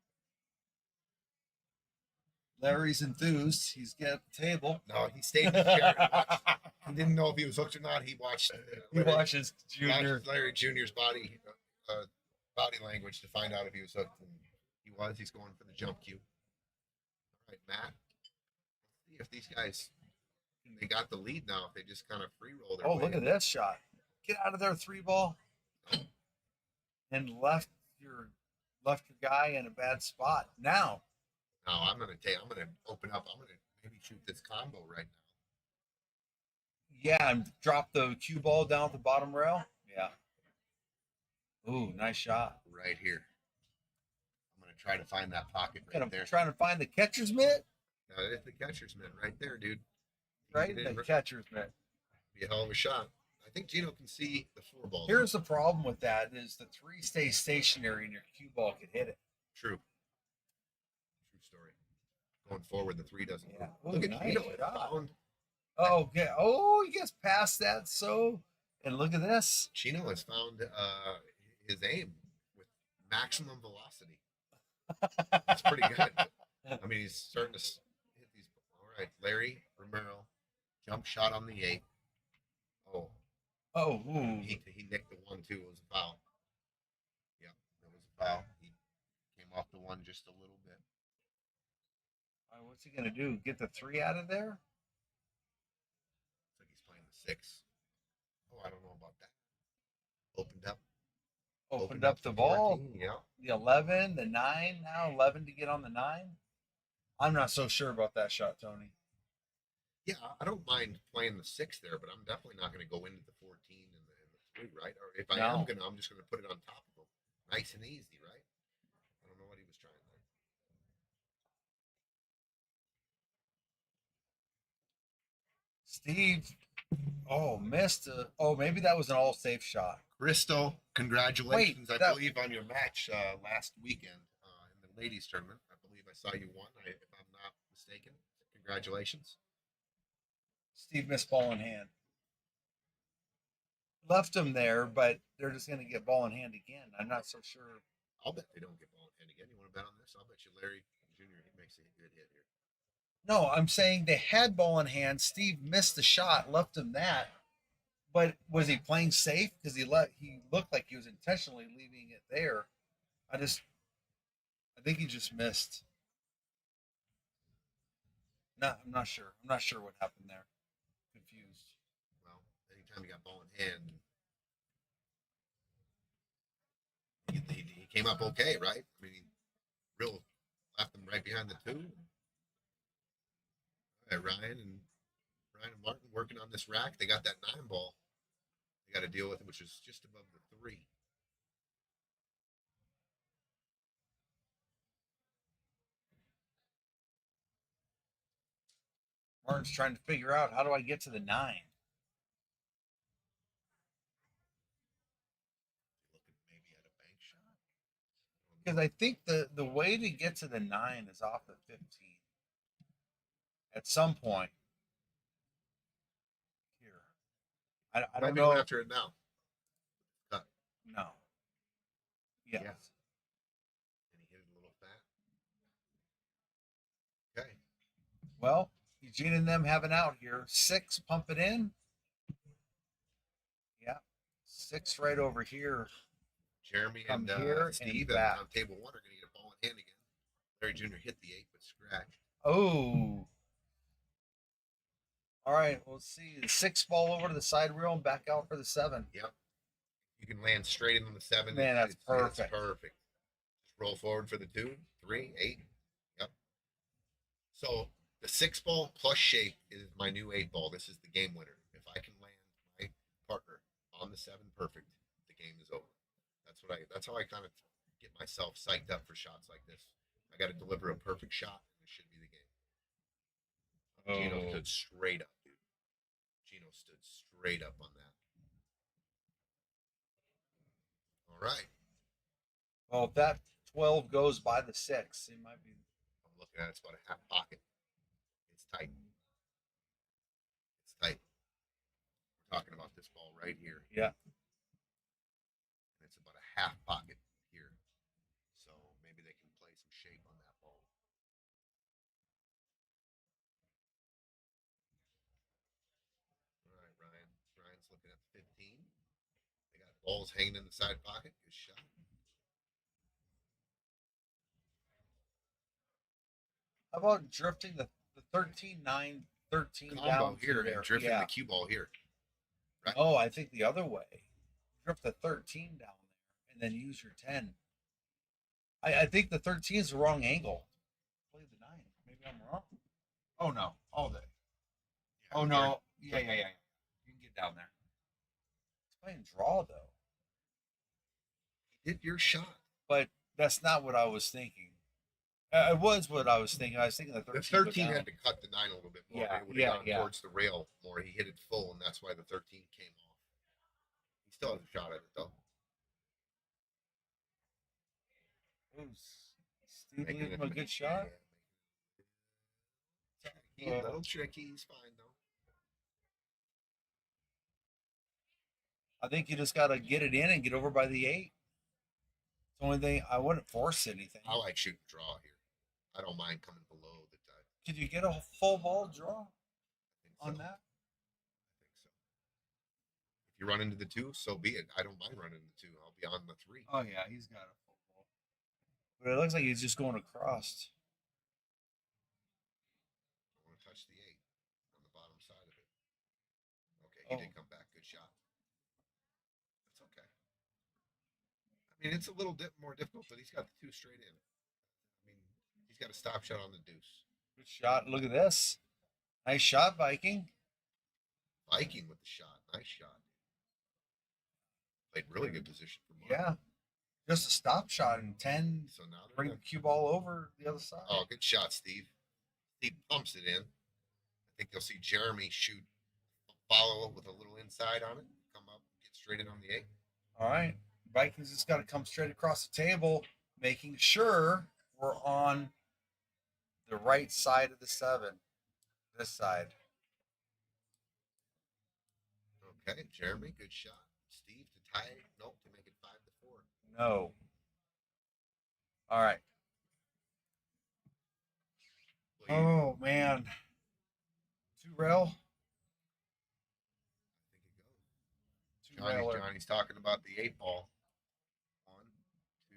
Larry's enthused. He's got the table. No, he stayed in the chair. And watched. He didn't know if he was hooked or not. He watched. He watches Junior. watched Larry Jr.'s body language to find out if he was hooked. And he was. He's going for the jump cue. All right, Matt. Let's see if these guys. They got the lead now. If they just kind of free roll their Oh, way look at this shot. Get out of there, 3 ball. And left your guy in a bad spot. Now. No, I'm gonna open up. I'm gonna maybe shoot this combo right now. Yeah, and drop the cue ball down at the bottom rail. Yeah. Ooh, nice shot. Right here. I'm gonna try to find that pocket right Kind there. of trying to find the catcher's mitt. Now, it's the catcher's mitt right there, dude. Right in the catcher's mitt. Be a hell of a shot. I think Gino can see the 4 ball. Here's the problem with that is the 3 stays stationary and your cue ball could hit it. True story. Going forward, the 3 doesn't. Yeah. Move. Ooh, Look at nice Gino. It shot. found. Oh, okay. Oh, he gets past that. So, and look at this. Gino has found his aim with maximum velocity. That's pretty good. I mean, he's starting to hit these. All right, Larry Romero, jump shot on the 8. Oh, Oh, ooh. he nicked the 1 too. It was a foul. Yeah, it was a foul. He came off the 1 just a little bit. All right, what's he gonna do? Get the 3 out of there? Looks like he's playing the 6. Oh, I don't know about that. Opened Opened up the ball. 14, yeah. The 11, the 9. Now 11 to get on the 9. I'm not so sure about that shot, Tony. Yeah, I don't mind playing the 6 there, but I'm definitely not going to go into the 14 and the 3, right? Or if I No. am going to, I'm just going to put it on top of him. Nice and easy, right? I don't know what he was trying there. Steve. Oh, missed. Maybe that was an all safe shot. Crystal, congratulations. Wait, I believe on your match last weekend in the ladies tournament. I believe I saw you won, if I'm not mistaken. Congratulations. Steve missed ball in hand. Left him there, but they're just going to get ball in hand again. I'm not so sure. I'll bet they don't get ball in hand again. You want to bet on this? I'll bet you Larry Jr. He makes a good hit here. No, I'm saying they had ball in hand. Steve missed the shot, left him that. But was he playing safe? Because he looked like he was intentionally leaving it there. I think he just missed. No, I'm not sure. I'm not sure what happened there. time you got ball in hand. He came up okay, right? I mean, real left him right behind the two. All right, Ryan and Martin working on this rack. They got that 9 ball. They got to deal with it, which is just above the 3. Martin's trying to figure out, how do I get to the 9? Looking maybe at a bank shot. Because I think the way to get to the 9 is off the 15. At some point. Here. I Might don't be know. going after it now. No. Yes. Yeah. And he hit it a little fat. Okay. Well, Eugene and them have an out here. 6, pump it in. Yeah. 6 right over here. Jeremy Come and here Steve and back. on table 1 are going to get a ball in hand again. Larry Jr. hit the 8, but scratched. Oh. All right. We'll see. The 6 ball over to the side rail and back out for the 7. Yep. You can land straight in on the 7. Man, that's perfect. It's perfect. Just roll forward for the 2, 3, 8. Yep. So the 6 ball plus shape is my new 8 ball. This is the game winner. If I can land my partner on the 7 perfect, the game is over. That's how I kind of get myself psyched up for shots like this. I got to deliver a perfect shot, and it should be the game. Gino stood straight up, dude. Gino stood straight up on that. All right. Well, if that 12 goes by the 6, it might be. I'm looking at it. It's about a half pocket. It's tight. It's tight. We're talking about this ball right here. Yeah. And it's about a half pocket here. So maybe they can play some shape on that ball. All right, Ryan. Ryan's looking at 15. They got balls hanging in the side pocket. Good shot. How about drifting the 13, 9, 13 Combo down here there? and drifting Yeah. the cue ball here. Right? Oh, I think the other way. Drift the 13 down there and then use your 10. I think the 13 is the wrong angle. Play the 9. Maybe I'm wrong. Oh no, all day. Yeah, Oh no, yeah. You can get down there. It's playing draw though, Hit your shot. but that's not what I was thinking. It was what I was thinking. I was thinking the 13. The 13 had to cut the 9 a little bit more. Yeah, It would have yeah. gone towards the rail more. He hit it full, and that's why the 13 came off. He still has a shot at it, though. Steve Making gave it him a good shot. Tricky, a little tricky. He's fine, though. I think you just got to get it in and get over by the 8. It's the only thing. I wouldn't force anything. I like shooting draw here. I don't mind coming below the tie. Could you get a full ball draw I on think so. that? I think so. If you run into the 2, so be it. I don't mind running the 2. I'll be on the 3. Oh yeah, he's got a full ball. But it looks like he's just going across. I want to touch the 8 on the bottom side of it. Okay, he did come back. Good shot. That's okay. I mean, it's a little more difficult, but he's got the 2 straight in. I mean, he's got a stop shot on the deuce. Good shot. Look at this. Nice shot, Viking. Viking with the shot. Nice shot. Played really good position for Mark. Yeah. Just a stop shot in 10. So now they're Bring the cue ball over the other side. Oh, good shot, Steve. Steve pumps it in. I think you'll see Jeremy shoot, follow with a little inside on it, come up, get straight in on the 8. All right. Vikings just got to come straight across the table, making sure we're on the right side of the 7. This side. Okay, Jeremy, good shot. Steve to tie it. Nope, to make it 5-4. No. All right. Well, Oh, man. 2 rail. I think it goes. 2 railer. Johnny's talking about the 8 ball. 1, 2.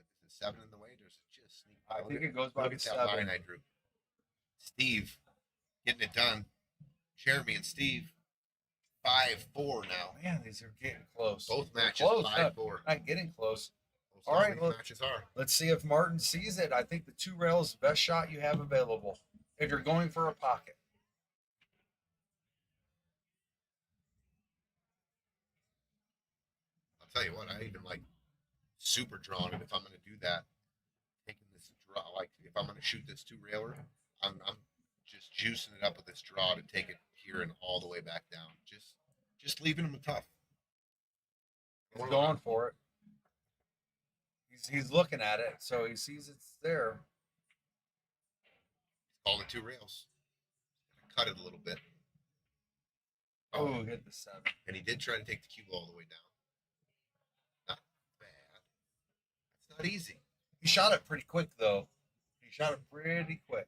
Is the 7 in the way? Does it just sneak? I Look think at- it goes by Look the at that 7. line I drew. Steve getting it done. Jeremy and Steve 5-4 now. Man, these are getting close. Both They're matches close, 5-4. not getting close. Most All all right, these look. matches are. Let's see if Martin sees it. I think the 2 rail is the best shot you have available if you're going for a pocket. I'll tell you what, I even like super drawing it if I'm going to do that. Taking this draw, like if I'm going to shoot this 2 railer, I'm just juicing it up with this draw to take it here and all the way back down. Just leaving them tough. He's going for it. He's looking at it, so he sees it's there. Call the 2 rails. Cut it a little bit. Oh, hit the 7. And he did try to take the cue ball all the way down. Not bad. It's not easy. He shot it pretty quick, though. He shot it pretty quick.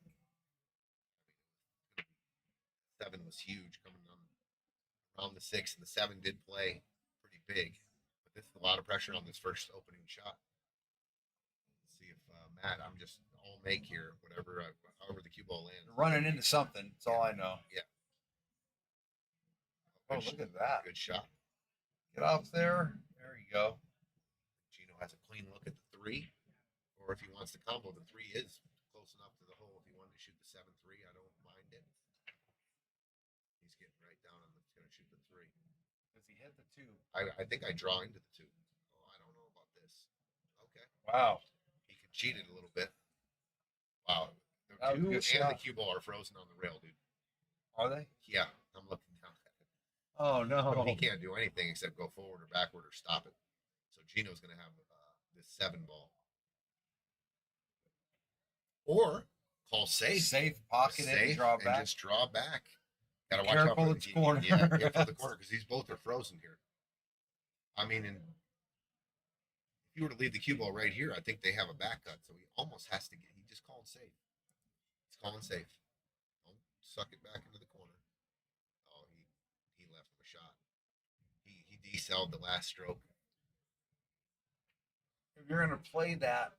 7 was huge coming on around the 6, and the 7 did play pretty big. But this is a lot of pressure on this first opening shot. Let's see if Matt, I'm just all make here, however the cue ball lands. You're running into something. That's all I know. Yeah. Oh, look at that. Good shot. Get off there. There you go. Gino has a clean look at the 3, or if he wants to combo, the 3 is close enough to the hole. If he wanted to shoot the 7-3, I don't mind it. He's getting right down on going to shoot the 3. Does he hit the 2? I think I draw into the 2. Oh, I don't know about this. Okay. Wow. He can cheat it a little bit. Wow. The That was a 2 good and shot. the cue ball are frozen on the rail, dude. Are they? Yeah, I'm looking down at it. Oh, no. He can't do anything except go forward or backward or stop it. So Gino's going to have this 7 ball. Or call safe. Safe, pocket it, and draw back. Just draw back. Gotta watch Careful, out for it's corner. Yeah, careful of the corner because these both are frozen here. I mean, if you were to leave the cue ball right here, I think they have a back cut. So he almost has to he just called safe. He's calling safe. Don't suck it back into the corner. Oh, he left him a shot. He decelled the last stroke. If you're going to play that,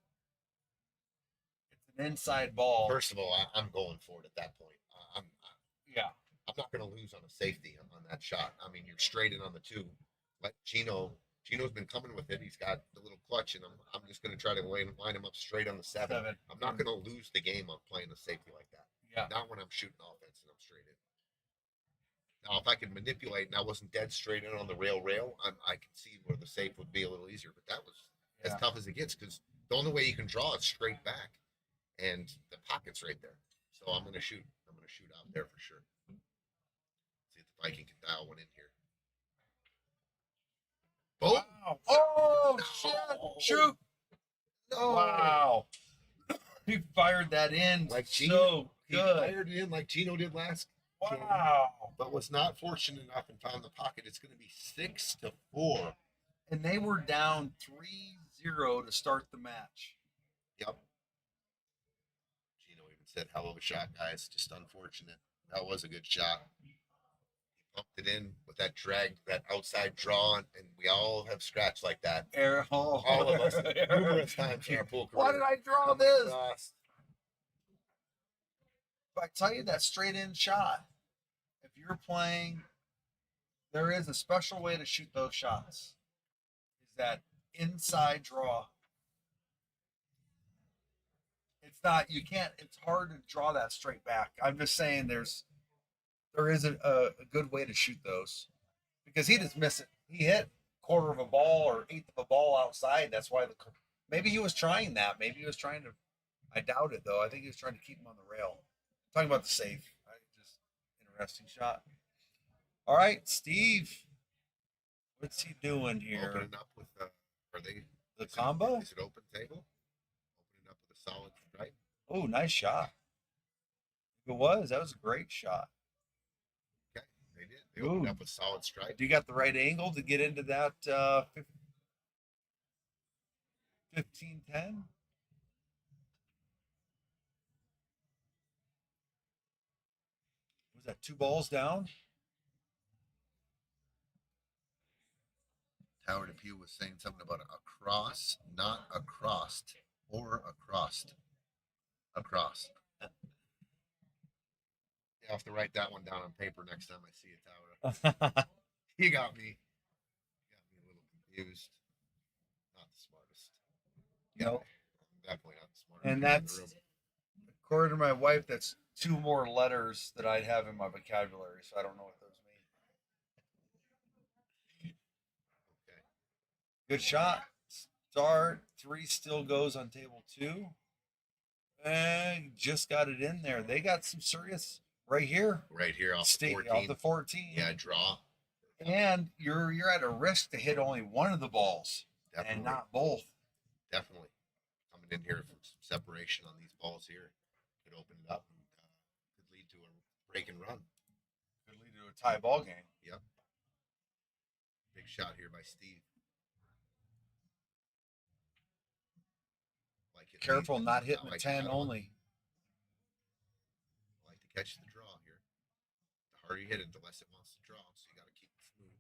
it's an inside ball. First of all, I'm going for it at that point. Yeah. I'm not going to lose on a safety on that shot. I mean, you're straight in on the 2. Let Gino's been coming with it. He's got the little clutch, and I'm just going to try to line him up straight on the 7. I'm not going to lose the game on playing a safety like that. Yeah. Not when I'm shooting offense and I'm straight in. Now, if I could manipulate and I wasn't dead straight in on the rail, I can see where the safe would be a little easier. But that was as tough as it gets because the only way you can draw is straight back, and the pocket's right there. So I'm going to shoot. I'm going to shoot out there for sure. See if the Viking can dial one in here. Boom! Wow. Oh, shit. Shoot. No. Wow. He fired that in Like so Gino, he good. fired it in like Gino did last game, Wow. but was not fortunate enough and found the pocket. It's going to be 6-4. And they were down 3-0 to start the match. Yep. Gino even said, hell of a shot, guys. Just unfortunate. That was a good shot. He pumped it in with that drag, that outside draw, and we all have scratched like that. All of us, numerous times in our pool career. Why did I draw this? But I tell you that straight in shot. If you're playing, there is a special way to shoot those shots. Is that inside draw. It's not, you can't, it's hard to draw that straight back. I'm just saying there is a good way to shoot those. Because he just missed it. He hit quarter of a ball or eighth of a ball outside. That's why maybe he was trying that. Maybe he was trying to, I doubt it though. I think he was trying to keep him on the rail. Talking about the safe. Just interesting shot. All right, Steve. What's he doing here? Opening up with are they The combo? Is it open table? Opening up with a solid stripe. Oh, nice shot. If it was, that was a great shot. Okay, they did. They opened Ooh. up with solid stripe. Do you got the right angle to get into that 15-10? Was that 2 balls down? Tower Depew was saying something about a cross, not across, or across. Across. Yeah, I'll have to write that one down on paper next time I see it, Tower. You got me. You got me a little confused. Not the smartest. No. I'm definitely not the smartest. And guy in the that's, room. according to my wife, that's 2 more letters that I'd have in my vocabulary. So I don't know what those mean. Okay. Good shot. Start 3 still goes on table 2. And just got it in there. They got some serious right here. Right here off the State 14. off the 14. Yeah, draw. And you're at a risk to hit only one of the balls Definitely. and not both. Definitely. Coming in here from some separation on these balls here could open it up and could lead to a break and run. Could lead to a tie ball game. Yep. Big shot here by Steve. Like it Careful, leads- not hitting I the like 10 that one. only. I like to catch the draw here. The harder you hit it, the less it wants to draw. So you got to keep it smooth.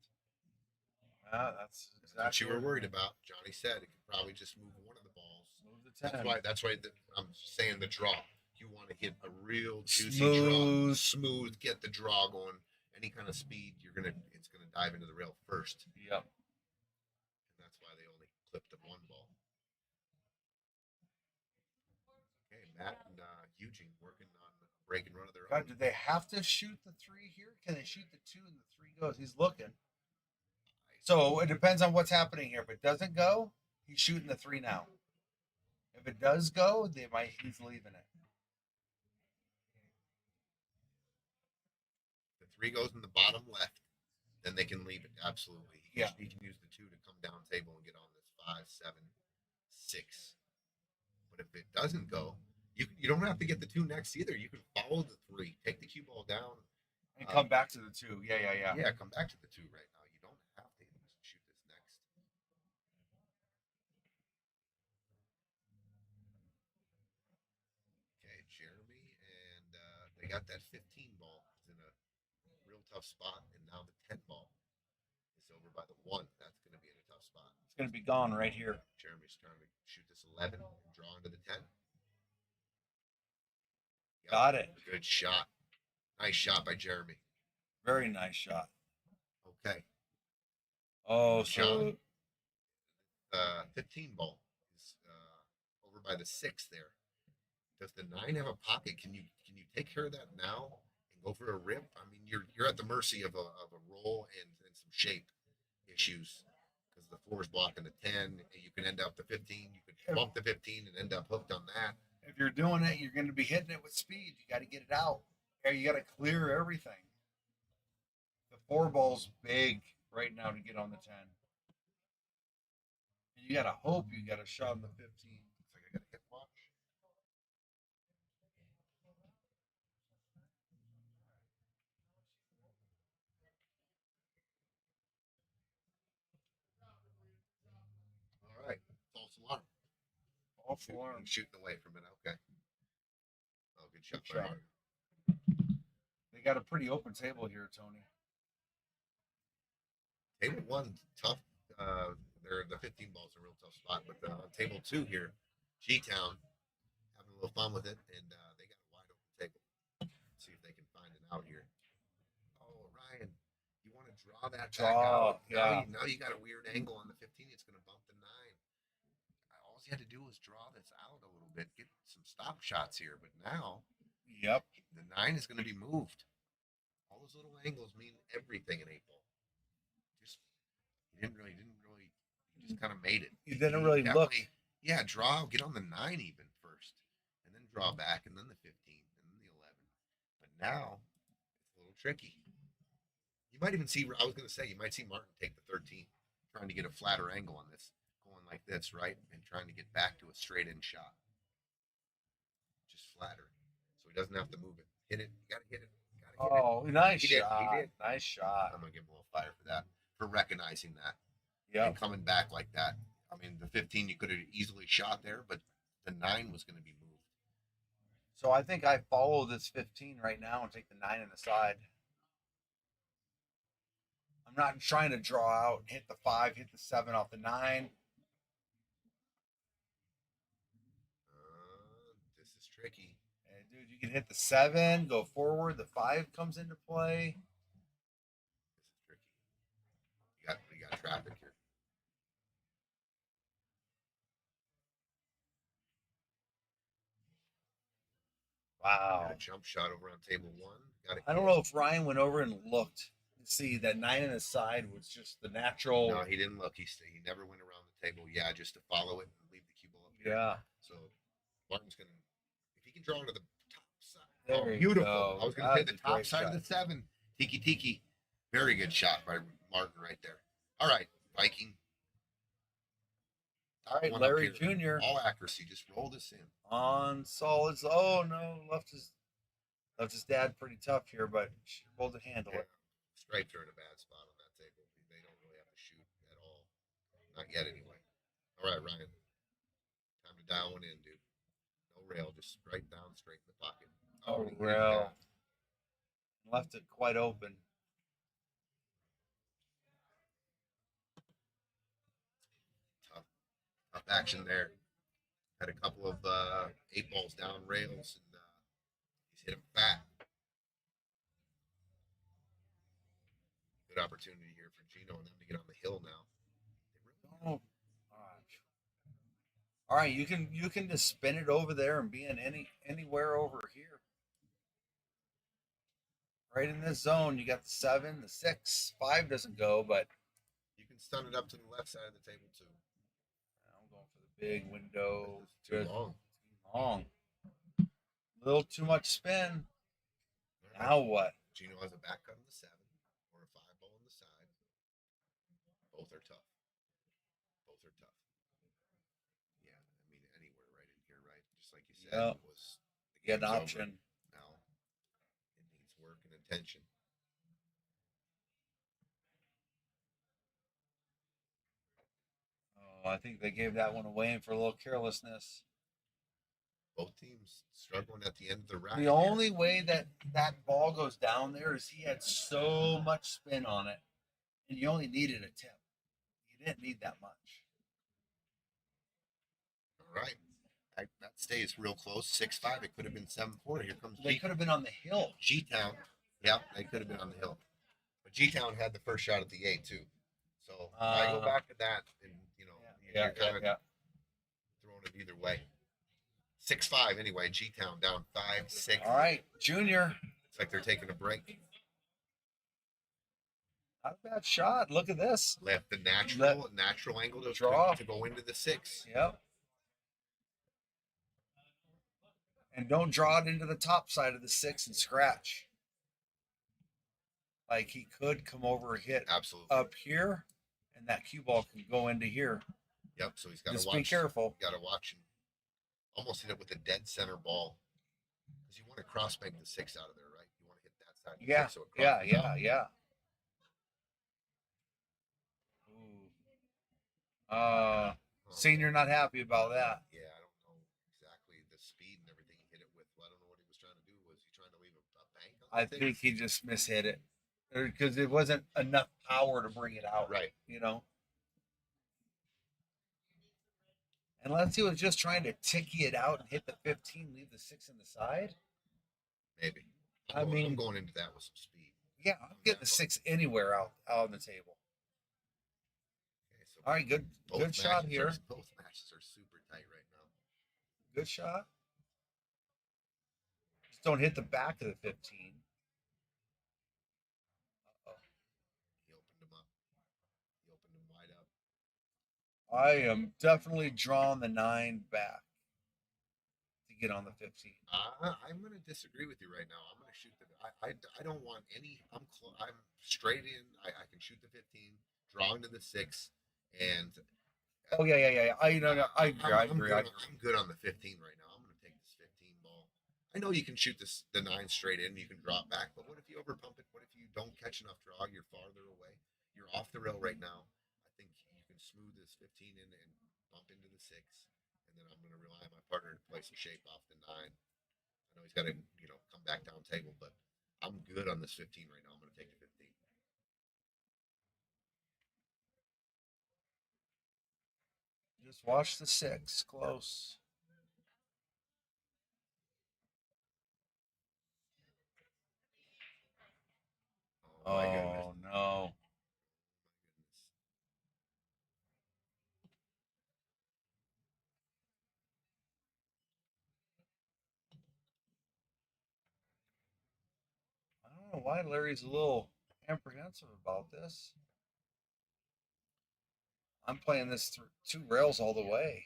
That's That's what exactly you were worried about. Johnny said it could probably just move one of the balls. Move the 10. That's why I'm saying the draw. You want to hit a real juicy Smooth. draw, smooth, get the draw going. Any kind of speed, it's gonna dive into the rail first, Yep. and that's why they only clipped the one ball. Okay, Matt and Eugene working on a break and run of their God, own. do they have to shoot the 3 here? Can they shoot the 2 and the 3 goes? He's looking. So it depends on what's happening here. If it doesn't go, he's shooting the 3 now. If it does go, he's leaving it. The 3 goes in the bottom left, then they can leave it. Absolutely. Yeah. He can use the 2 to come down table and get on this 5, 7, 6. But if it doesn't go, you don't have to get the 2 next either. You can follow the 3, take the cue ball down, And come back to the 2. Yeah. Yeah, come back to the 2 right now. You don't have to shoot this next. Okay, Jeremy, and they got that 15 ball. It's in a real tough spot, and now the 10 ball is over by the 1. That's going to be in a tough spot. It's going to be gone right here. Jeremy's trying to shoot this 11 and draw into the 10. Yep, Got it. good shot. Nice shot by Jeremy. Very nice shot. Okay. Oh, John? so 15 ball is over by the 6 there. Does the 9 have a pocket? Can you take care of that now and go for a rip? I mean, you're at the mercy of a roll and some shape issues because the floor is blocking the 10. And you can end up the 15. You could bump the 15 and end up hooked on that. if you're doing it, you're going to be hitting it with speed. You got to get it out. Or you got to clear everything. The 4 ball's big right now to get on the 10. You got to hope you got a shot on the 15. Looks like I got to hit watch. All right. False alarm. False alarm. Shooting away from it. Okay. Oh, good shot. Good by shot. Art. They got a pretty open table here, Tony. Table 1, tough. The 15 ball's a real tough spot, but table 2 here, G-Town, having a little fun with it, and they got a wide open table. Let's see if they can find it out here. Oh, Ryan, you want to draw that back out? Yeah. Now you got a weird angle on the 15. It's going to bump the 9. All you had to do was draw this out a little bit, get some stop shots here, but now Yep. the 9 is going to be moved. All those little angles mean everything in 8 ball. He didn't really. He just kind of made it. You didn't really look. Yeah, draw, get on the 9 even first, and then draw back, and then the 15, and then the 11. But now it's a little tricky. You might even see. I was going to say you might see Martin take the 13, trying to get a flatter angle on this, going like this, right, and trying to get back to a straight in shot, just flatter, so he doesn't have to move it. Hit it. You got to hit it. Oh, nice He did, shot. he did. Nice shot. I'm gonna give him a little fire for that, for recognizing that. Yeah. And coming back like that. I mean, the 15 you could have easily shot there, but the 9 was going to be moved. So I think I follow this 15 right now and take the 9 in the side. I'm not trying to draw out, hit the 5, hit the 7 off the 9. This is tricky. And dude, you can hit the 7, go forward. The 5 comes into play. This is tricky. traffic here. Wow. Got a jump shot over on table 1. Got I don't know if Ryan went over and looked to see that 9 in the side was just the natural. No, he didn't look. He never went around the table. Yeah, just to follow it and leave the cue ball up here. Yeah. So Martin's gonna, if he can draw into the top side. There Oh, you beautiful! go. I was gonna say That's the a top great side shot. of the 7. Tiki tiki. Very good shot by Martin right there. All right, Viking. All right, One up Larry here. Jr. All accuracy. Just roll this in. on solids. Oh no, left his dad pretty tough here, but should be able to handle Yeah. it. Stripes are in a bad spot on that table. They don't really have to shoot at all. Not yet, anyway. All right, Ryan. Time to dial one in, dude. No rail, just right down, straight in the pocket. Oh, he hit it rail. down. Left it quite open. Tough action there. Had a couple of 8 balls down rails, and he's hit him fat. Good opportunity here for Gino and them to get on the hill now. Oh, all right. You can just spin it over there and be in anywhere over here. Right in this zone, you got the 7, the 6, 5 doesn't go, but You can stun it up to the left side of the table too. I'm going for the big window. It's too long. Too long. A little too much spin. All right. Now what? Gino has a back cut on the 7 or a 5 ball on the side. Both are tough. Both are tough. Yeah, I mean anywhere right in here, right? Just like you said, Yep. it was the Get an game's over. option. Now it needs work and attention. Oh, I think they gave that one away for a little carelessness. Both teams struggling at the end of the rack. The only way that ball goes down there is he had so much spin on it, and you only needed a tip. You didn't need that much. All right. That stays real close. 6-5. It could have been 7-4. Here comes They could have been on the hill. G-Town. Yep, they could have been on the hill. But G-Town had the first shot at the 8 too. So if I go back to that, and you're kind of throwing it either way. 6-5 anyway. G-Town down 5-6. All right, Junior. It's like they're taking a break. Not a bad shot. Look at this. Left the natural angle to Draw. to go into the 6. Yep. And don't draw it into the top side of the 6 and scratch. Like he could come over and hit Absolutely. up here, and that cue ball can go into here. Yep. So he's got to Just watch. be careful. Got to watch and almost hit it with a dead center ball because you want to cross bank the 6 out of there, right? You want to hit that side. Of the Yeah, 6 so it crosses out. yeah. Ooh. Senior not happy about that. Yeah, I don't know exactly the speed and everything he hit it with. I don't know what he was trying to do. Was he trying to leave a bank on the I think he just mishit it because it wasn't enough power to bring it out. Right. Unless he was just trying to ticky it out and hit the 15, leave the 6 in the side. Maybe. I'm going into that with some speed. Yeah, I'm getting the 6 anywhere out on the table. Okay, so All right, good shot here. Both matches are super tight right now. Good shot. Just don't hit the back of the 15. He opened him up. He opened him wide up. I am definitely drawing the 9 back to get on the 15. I'm going to disagree with you right now. I'm going to shoot the. I don't want any. I'm straight in. I can shoot the 15, draw into the 6, and. Oh yeah. I agree. I'm good on the 15 right now. I'm going to take this 15 ball. I know you can shoot the 9 straight in. You can draw it back, but what if you overpump it? What if you don't catch enough draw? You're farther away. You're off the rail right now. I think you can smooth this 15 in and bump into the 6, and then I'm going to rely on my partner to play some shape off the 9. I know he's got to come back down table, but I'm good on this 15 right now. I'm going to take the 15. Just watch the 6 close. Oh my goodness. No. don't know why Larry's a little apprehensive about this. I'm playing this through 2 rails all the way.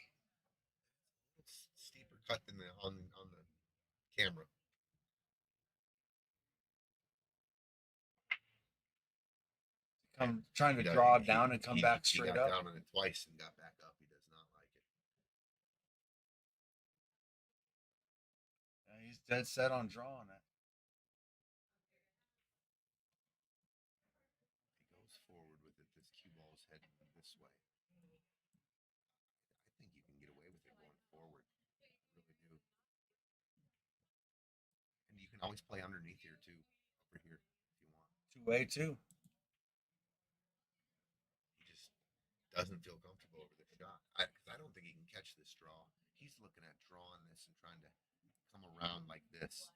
It's steeper cut than on the camera. I'm trying to He does- draw he- down and come he- back he straight got up. down on it twice and got back up. He does not like it. Yeah, he's dead set on drawing it. He goes forward with it. This cue ball is heading this way. I think you can get away with it going forward. I really do. And you can always play underneath here too, over here if you want. 2-way too. He just doesn't feel comfortable over the shot. Because I don't think he can catch this draw. He's looking at drawing this and trying to come around like this.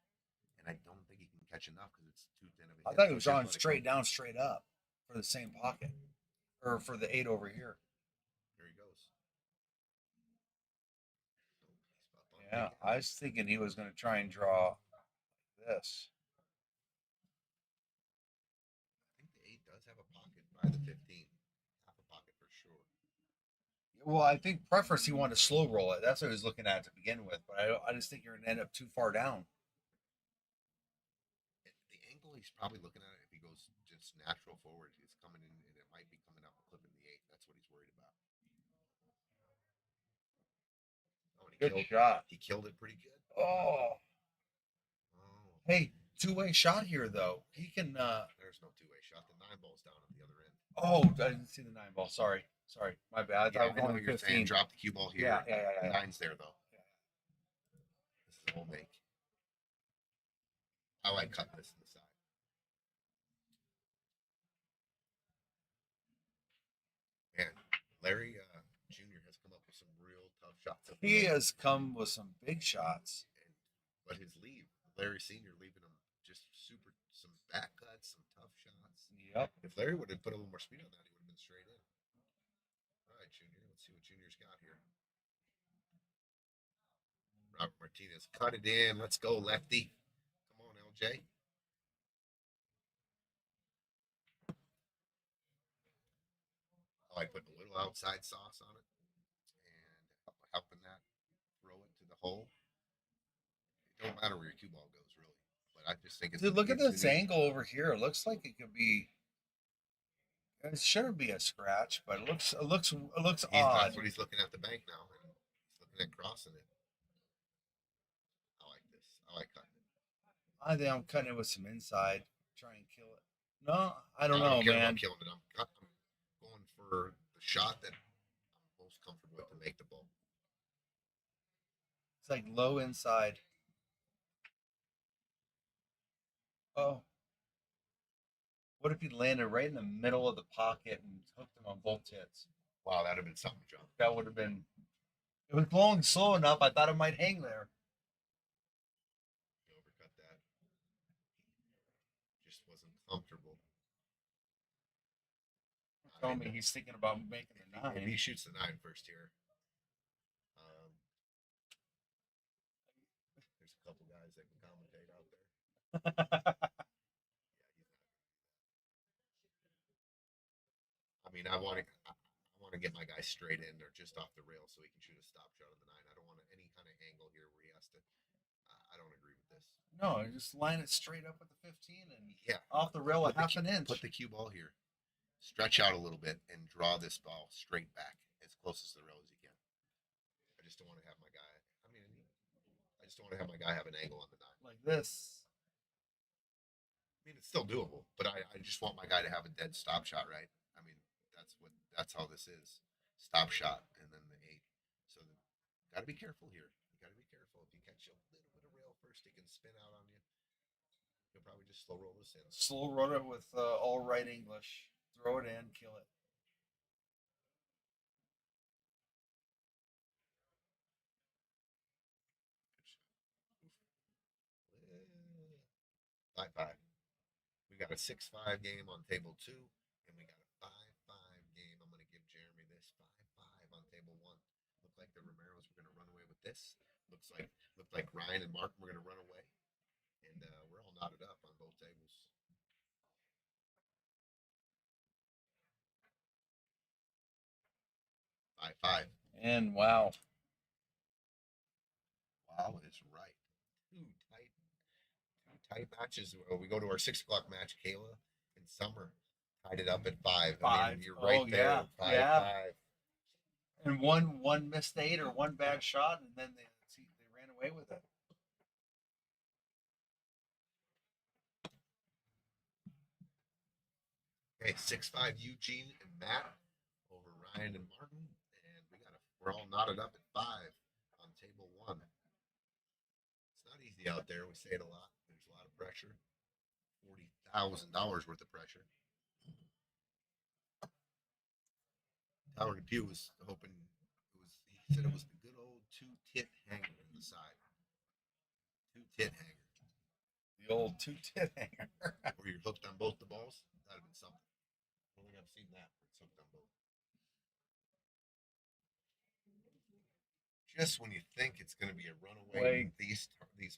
And I don't think he can catch enough because it's too thin of a I hit. thought he So was just drawing let it straight go. down, straight up for the same pocket. Or for the 8 over here. There he goes. Oh, he's up on Yeah, big I was thinking he was going to try and draw this. I think the 8 does have a pocket by the 15. Half a pocket for sure. Well, I think preference he wanted to slow roll it. That's what he was looking at to begin with. But I just think you're going to end up too far down. The angle he's probably looking at it, if he goes just natural forward, it's coming in and it might be coming up and clipping the 8. That's what he's worried about. Oh, and Good shot. he killed it pretty good. Oh, Oh, hey, 2-way shot here though. He can. there's no two-way shot. The 9 ball's down at the other end. Oh, I didn't see the 9 ball. Sorry, my bad. I thought Yeah, we were going you're 15. saying drop the cue ball here. Yeah. 9's there though. This is a whole make. I like cutting this to the side. Man, Larry Jr. has come up with some real tough shots. Up He there. has come with some big shots. And but his leave, Larry Sr. leaving him just some back cuts, some tough shots. Yep. If Larry would have put a little more speed on that, he would have been straight in. All right, Junior. Let's see what Junior's got here. Robert Martinez, cut it in. Let's go, lefty. Come on, LJ. I like putting a little outside sauce on it and helping that throw it to the hole. It don't matter where your cue ball goes, really. But I just think it's. Dude, look at it's this angle over here. It looks like it could be. It shouldn't be a scratch, but it looks That's odd. what he's looking at the bank now, and he's looking at crossing it. I like this. I like cutting it. I think I'm cutting it with some inside, try and kill it. No, I don't I know, don't care man. about killing it. I'm going for the shot that I'm most comfortable with to make the ball. It's like low inside. Oh. What if he landed right in the middle of the pocket and hooked him on both tits? Wow, that'd have been something, John. That would have been. It was blowing slow enough. I thought it might hang there. He overcut that. Just wasn't comfortable. Tell me he's thinking about making the If he 9. shoots the 9 first here, there's a couple guys that can commentate out there. I mean, I want to get my guy straight in or just off the rail so he can shoot a stop shot on the 9. I don't want any kind of angle here where he has to. I don't agree with this. No, just line it straight up with the 15 and Yeah, off the rail a Put the half an inch. Put the cue ball here, stretch out a little bit, and draw this ball straight back as close to the rail as you can. I just don't want to have my guy. I just don't want to have my guy have an angle on the 9. Like this. I mean, it's still doable, but I just want my guy to have a dead stop shot, right? I mean, that's how this is. Stop shot and then the 8. So got to be careful here. You got to be careful. If you catch a little bit of rail first, it can spin out on you. You'll probably just slow roll this in. Slow roll it with all right English. Throw it in, kill it. Good shot. 5-5. We got a 6-5 game on table 2, and we got a 5-5 game. I'm going to give Jeremy this 5-5 on table 1. Looked like the Romeros were going to run away with this. Looked like Ryan and Mark were going to run away, and we're all knotted up on both tables. 5-5. And wow. Wow is right. Two tight matches. We go to our 6 o'clock match. Caela and Summer tied it up at 5. I 5. mean, you're right Oh, there. yeah. 5-5. Yeah. And one missed 8 or one bad shot, and then they ran away with it. Okay, 6-5 Eugene and Matt over Ryan and Martin, and we're all knotted up at 5 on table 1. It's not easy out there. We say it a lot. There's a lot of pressure. $40,000 worth of pressure. Howard Depew was hoping he said it was the good old 2-tit hanger in the side. 2-tit hanger. The old 2-tit hanger. Where you're hooked on both the balls. That'd have been something. I don't think I've seen that. It's hooked on both. Just when you think it's going to be a runaway, these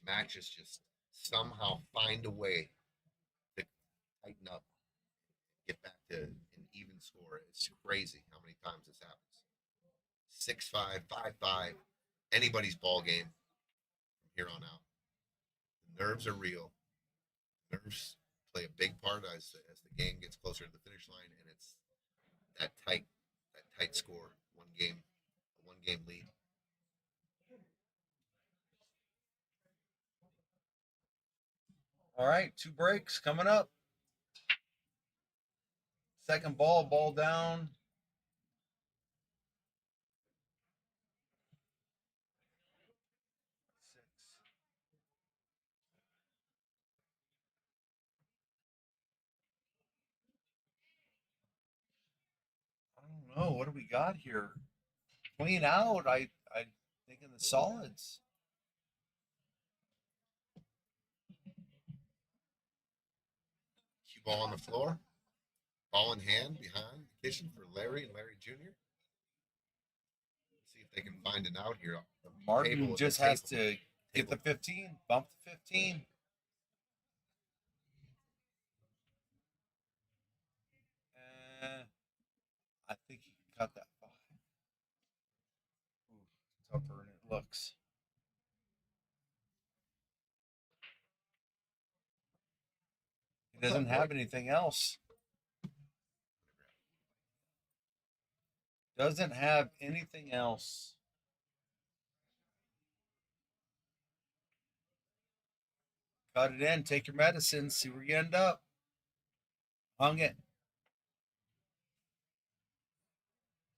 matches just somehow find a way to tighten up, get back to an even score. It's crazy how many times this happens. 6-5, 5-5, anybody's ball game from here on out. The nerves are real. Nerves play a big part as the game gets closer to the finish line, and it's that tight score, a one game lead. All right, 2 breaks coming up. Second ball down. I don't know. What do we got here? Clean out. I think in the solids. Cue ball on the floor. Ball in hand behind the kitchen for Larry and Larry Jr. Let's see if they can find an out here. Martin just has to get the 15, bump the 15. I think he can cut that 5. Ooh, tougher than it looks. He doesn't have anything else. Doesn't have anything else. Cut it in. Take your medicine. See where you end up. Hung it.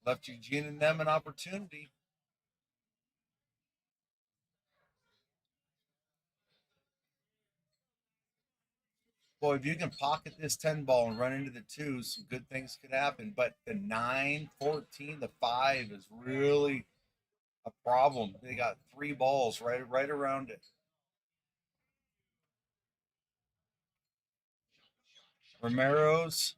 Left Eugene and them an opportunity. Boy, if you can pocket this 10 ball and run into the 2, some good things could happen. But the 9, 14, the 5 is really a problem. They got 3 balls right around it. Romero's.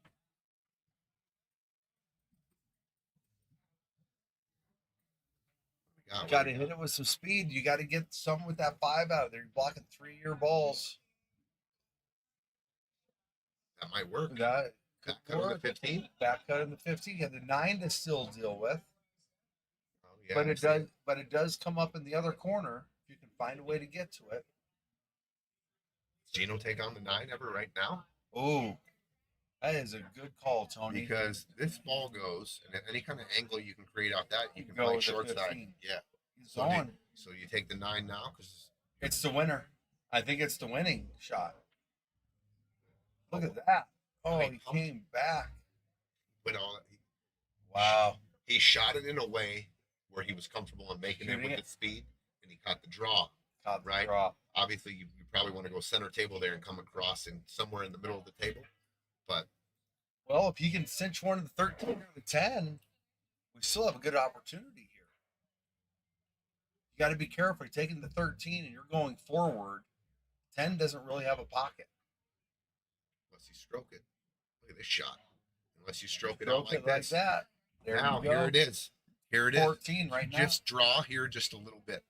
You got to hit it with some speed. You got to get something with that 5 out of there. You're blocking 3-year balls. That might work. That could cut work. In the 15. Back cut in the 15. You have the 9 to still deal with. Oh, yeah, but it does come up in the other corner if you can find a way to get to it. Does Gino take on the 9 ever right now? Oh, that is a good call, Tony. Because this ball goes, and any kind of angle you can create out that, you can play short side. Yeah. He's on. So you take the 9 now because it's the winner. I think it's the winning shot. Look at that. Oh, he came back. But wow. He shot it in a way where he was comfortable in making it with the speed, and he caught the draw. Draw. Obviously, you probably want to go center table there and come across and somewhere in the middle of the table. But well, if he can cinch one of the 13 or the 10, we still have a good opportunity here. You got to be careful. You're taking the 13 and you're going forward. 10 doesn't really have a pocket. Unless you stroke it. Look at this shot. Unless you stroke it out like this. That. There now, here it is. Here it 14 is. Right now. Just draw here just a little bit.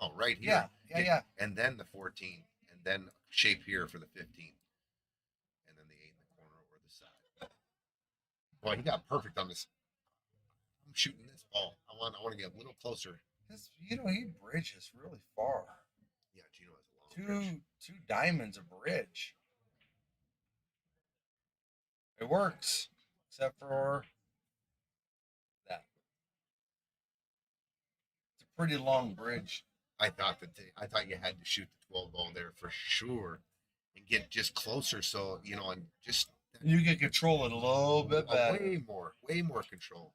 No, right here. Yeah. And then the 14. And then shape here for the 15. And then the 8 in the corner or the side. Boy, he got perfect on this. I'm shooting this ball. I want to get a little closer. This, he bridges really far. Yeah, Gino has a long bridge. Two diamonds a bridge. It works, except for that. It's a pretty long bridge. I thought you had to shoot the 12 ball there for sure, and get just closer. So and just You can control it a little bit better. way more control.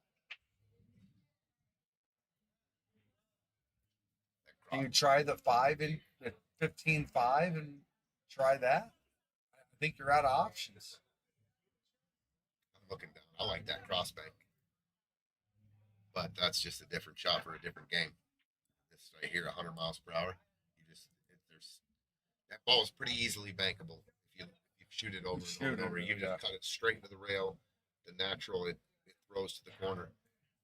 Can you try the 15-5 and try that? I think you're out of options. I'm looking down. I like that cross bank, but that's just a different shot for a different game. This right here, 100 miles per hour. There's that ball is pretty easily bankable if you shoot it over and over. You just cut it straight into the rail. The natural it throws to the corner.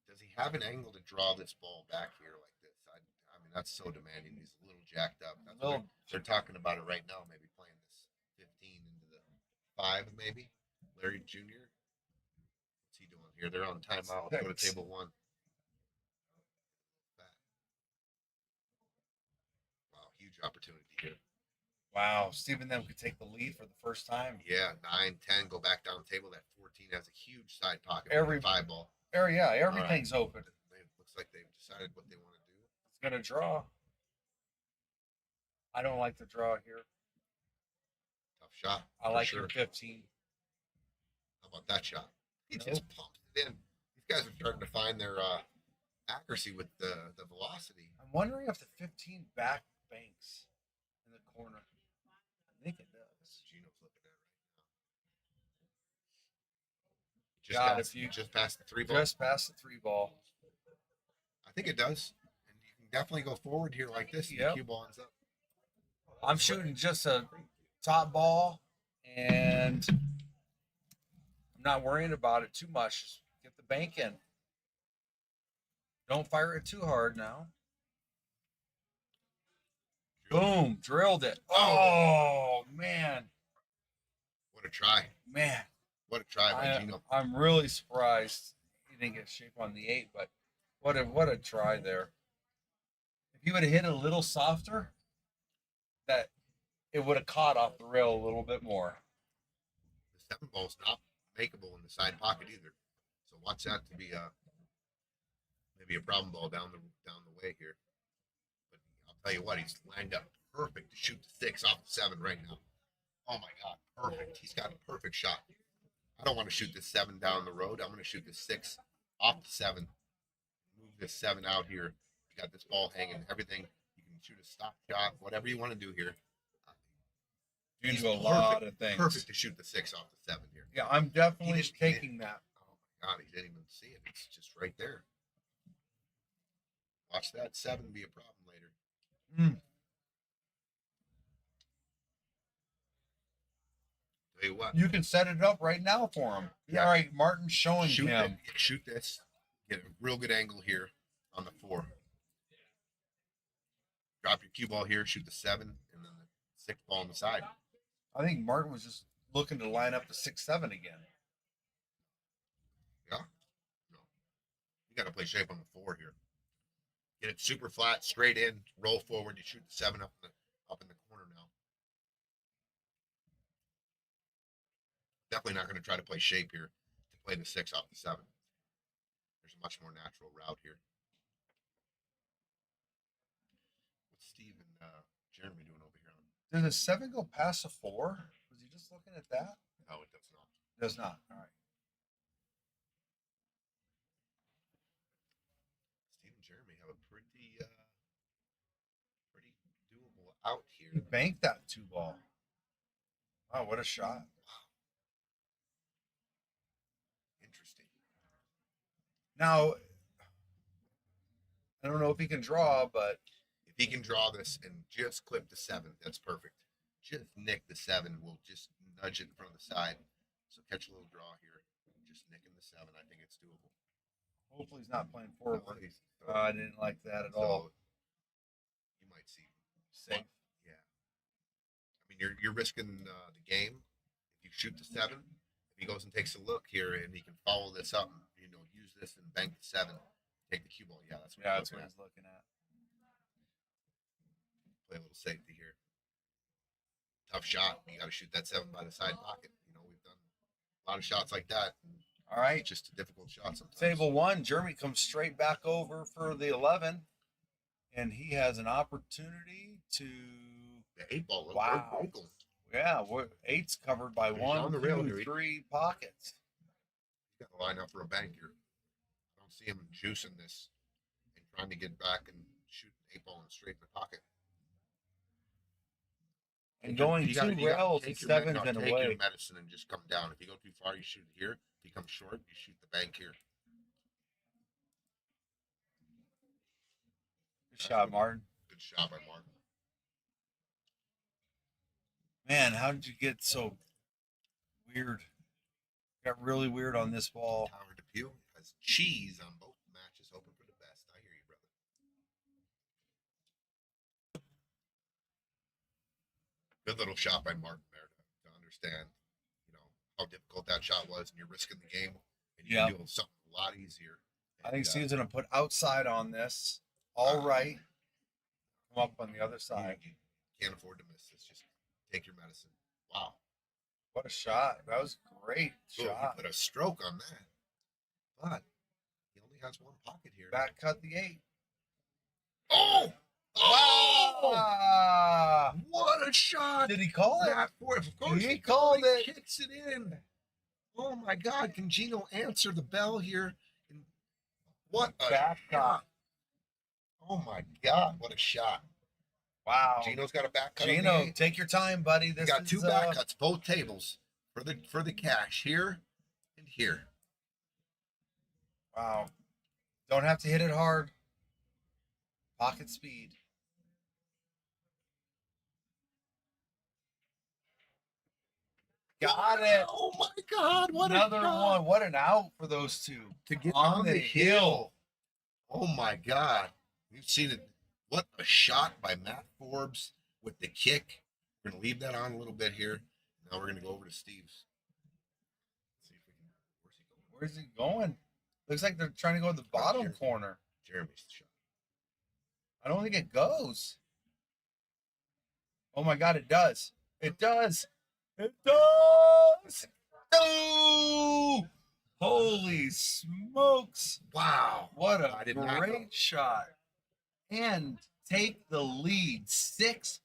Does he have an angle to draw this ball back here like this? I mean, that's so demanding. He's a little jacked up. They're talking about it right now. Maybe playing this 15 into the 5, maybe. Larry Jr. What's he doing here? They're on timeout. Let's go to table 1. Wow, huge opportunity here. Wow, Stephen them could take the lead for the first time. Yeah, 9, 10, go back down the table. That 14 has a huge side pocket. Every 5 ball. Everything's open. It looks like they've decided what they want to do. It's gonna draw. I don't like the draw here. Tough shot. I like your 15. How about that shot? He Nope. just pumps it in. These guys are starting to find their accuracy with the velocity. I'm wondering if the 15 back banks in the corner. I think it does. Gino flipping that right now. God, if you just passed the 3 ball. Just past the 3 ball. I think it does. And you can definitely go forward here like this. And Yep. the cue ball ends up. I'm shooting just a top ball, and I'm not worrying about it too much. Just get the bank in. Don't fire it too hard now. Boom, drilled it. Oh, man. What a try. Man. What a try by Gino. I'm really surprised he didn't get shape on the 8, but what a try there. If he would have hit it a little softer, that it would have caught off the rail a little bit more. The 7 ball's not makeable in the side pocket either. So watch that to be maybe a problem ball down the way here. But I'll tell you what, he's lined up perfect to shoot the 6 off the 7 right now. Oh my God, perfect. He's got a perfect shot. I don't want to shoot this 7 down the road. I'm going to shoot this 6 off the 7. Move this 7 out here. You got this ball hanging, everything. You can shoot a stop shot, whatever you want to do here. You can He's do a lot of things. Perfect to shoot the 6 off the 7 here. Yeah, I'm definitely He didn't- taking that. Oh my God, he didn't even see it. It's just right there. Watch that 7 be a problem later. Tell you what, You can set it up right now for him. Yeah. All right, Martin's showing shoot him. shoot this. Get a real good angle here on the 4. Drop your cue ball here. Shoot the 7, and then the 6 ball on the side. I think Martin was just looking to line up the 6-7 again. Yeah. No. You got to play shape on the 4 here. Get it super flat, straight in, roll forward. You shoot the 7 up in the corner now. Definitely not going to try to play shape here to play the 6 off the 7. There's a much more natural route here. What's Steve and Jeremy doing over here? Did the 7 go past the 4? Was he just looking at that? No, it does not. Does not. All right. Steve and Jeremy have a pretty doable out He here. banked that 2 ball. Wow, what a shot. Interesting. Now, I don't know if he can draw, but If he can draw this and just clip the 7, that's perfect. Just nick the 7. We'll just nudge it in front of the side. So catch a little draw here. Just nicking the 7. I think it's doable. hopefully he's not playing forward. So- I didn't like that at so all. you might see. Safe. Yeah. I mean, you're risking the game. If you shoot the 7, if he goes and takes a look here and he can follow this up, use assist and bank the 7. Take the cue ball. Yeah, that's what Yeah, he's that's what looking at. he's looking at. Play a little safety here. Tough shot. You got to shoot that 7 by the side pocket. You know, we've done a lot of shots like that. All right. It's just a difficult shot sometimes. Table 1, Jeremy comes straight back over for the 11, and he has an opportunity to. The 8 ball. Wow. Vocal. Yeah, 8's covered by He's 1, on the rail here. 2, 3 pockets. He's got to line up for a bank here. I don't see him juicing this and trying to get back and shoot an 8 ball straight in the pocket. And going You gotta- 2 you gotta rails take and your 7s and take away. your medicine and just come down. If you go too far, you shoot it here. If you come short, you shoot the bank here. Good shot, Martin. Good shot by Martin. Man, how did you get so weird? Got really weird on this ball. Howard DePew has cheese on both matches, hoping for the best. I hear you, brother. Good little shot by Martin there to understand, you know, how difficult that shot was, and you're risking the game, and you Yeah. can do something a lot easier. I think And, Steve's going to put outside on this. All right. Come up on the other side. you can't afford to miss this. Just take your medicine. Wow. What a shot. That was a great Ooh, he shot. put a stroke on that. But he only has 1 pocket here. Back cut the 8. Oh! Oh! Ah! What a shot! Did he call it? Matt Forbes, of course, He called it. Kicks it in. Oh my God! Can Gino answer the bell here? And what a Back shot! cut. Oh my God! What a shot! Wow. Gino's got a back cut. on the Gino, 8. take your time, buddy. We This got is, 2 back cuts, both tables for the cash here and here. Wow. Don't have to hit it hard. Pocket speed. Got it. Oh my God! What Another a shot! one. What an out for those 2. To get On the hill. Oh my God! You've seen it. What a shot by Matt Forbes with the kick. We're gonna leave that on a little bit here. Now we're gonna go over to Steve's. See if we can. Where's he going? Where's he going? Looks like they're trying to go to the bottom Jeremy. corner. Jeremy's shot. I don't think it goes. Oh my God, it does. It does. It does. Oh! Holy smokes. Wow! What I a did not know. great shot. And take the lead 6-5.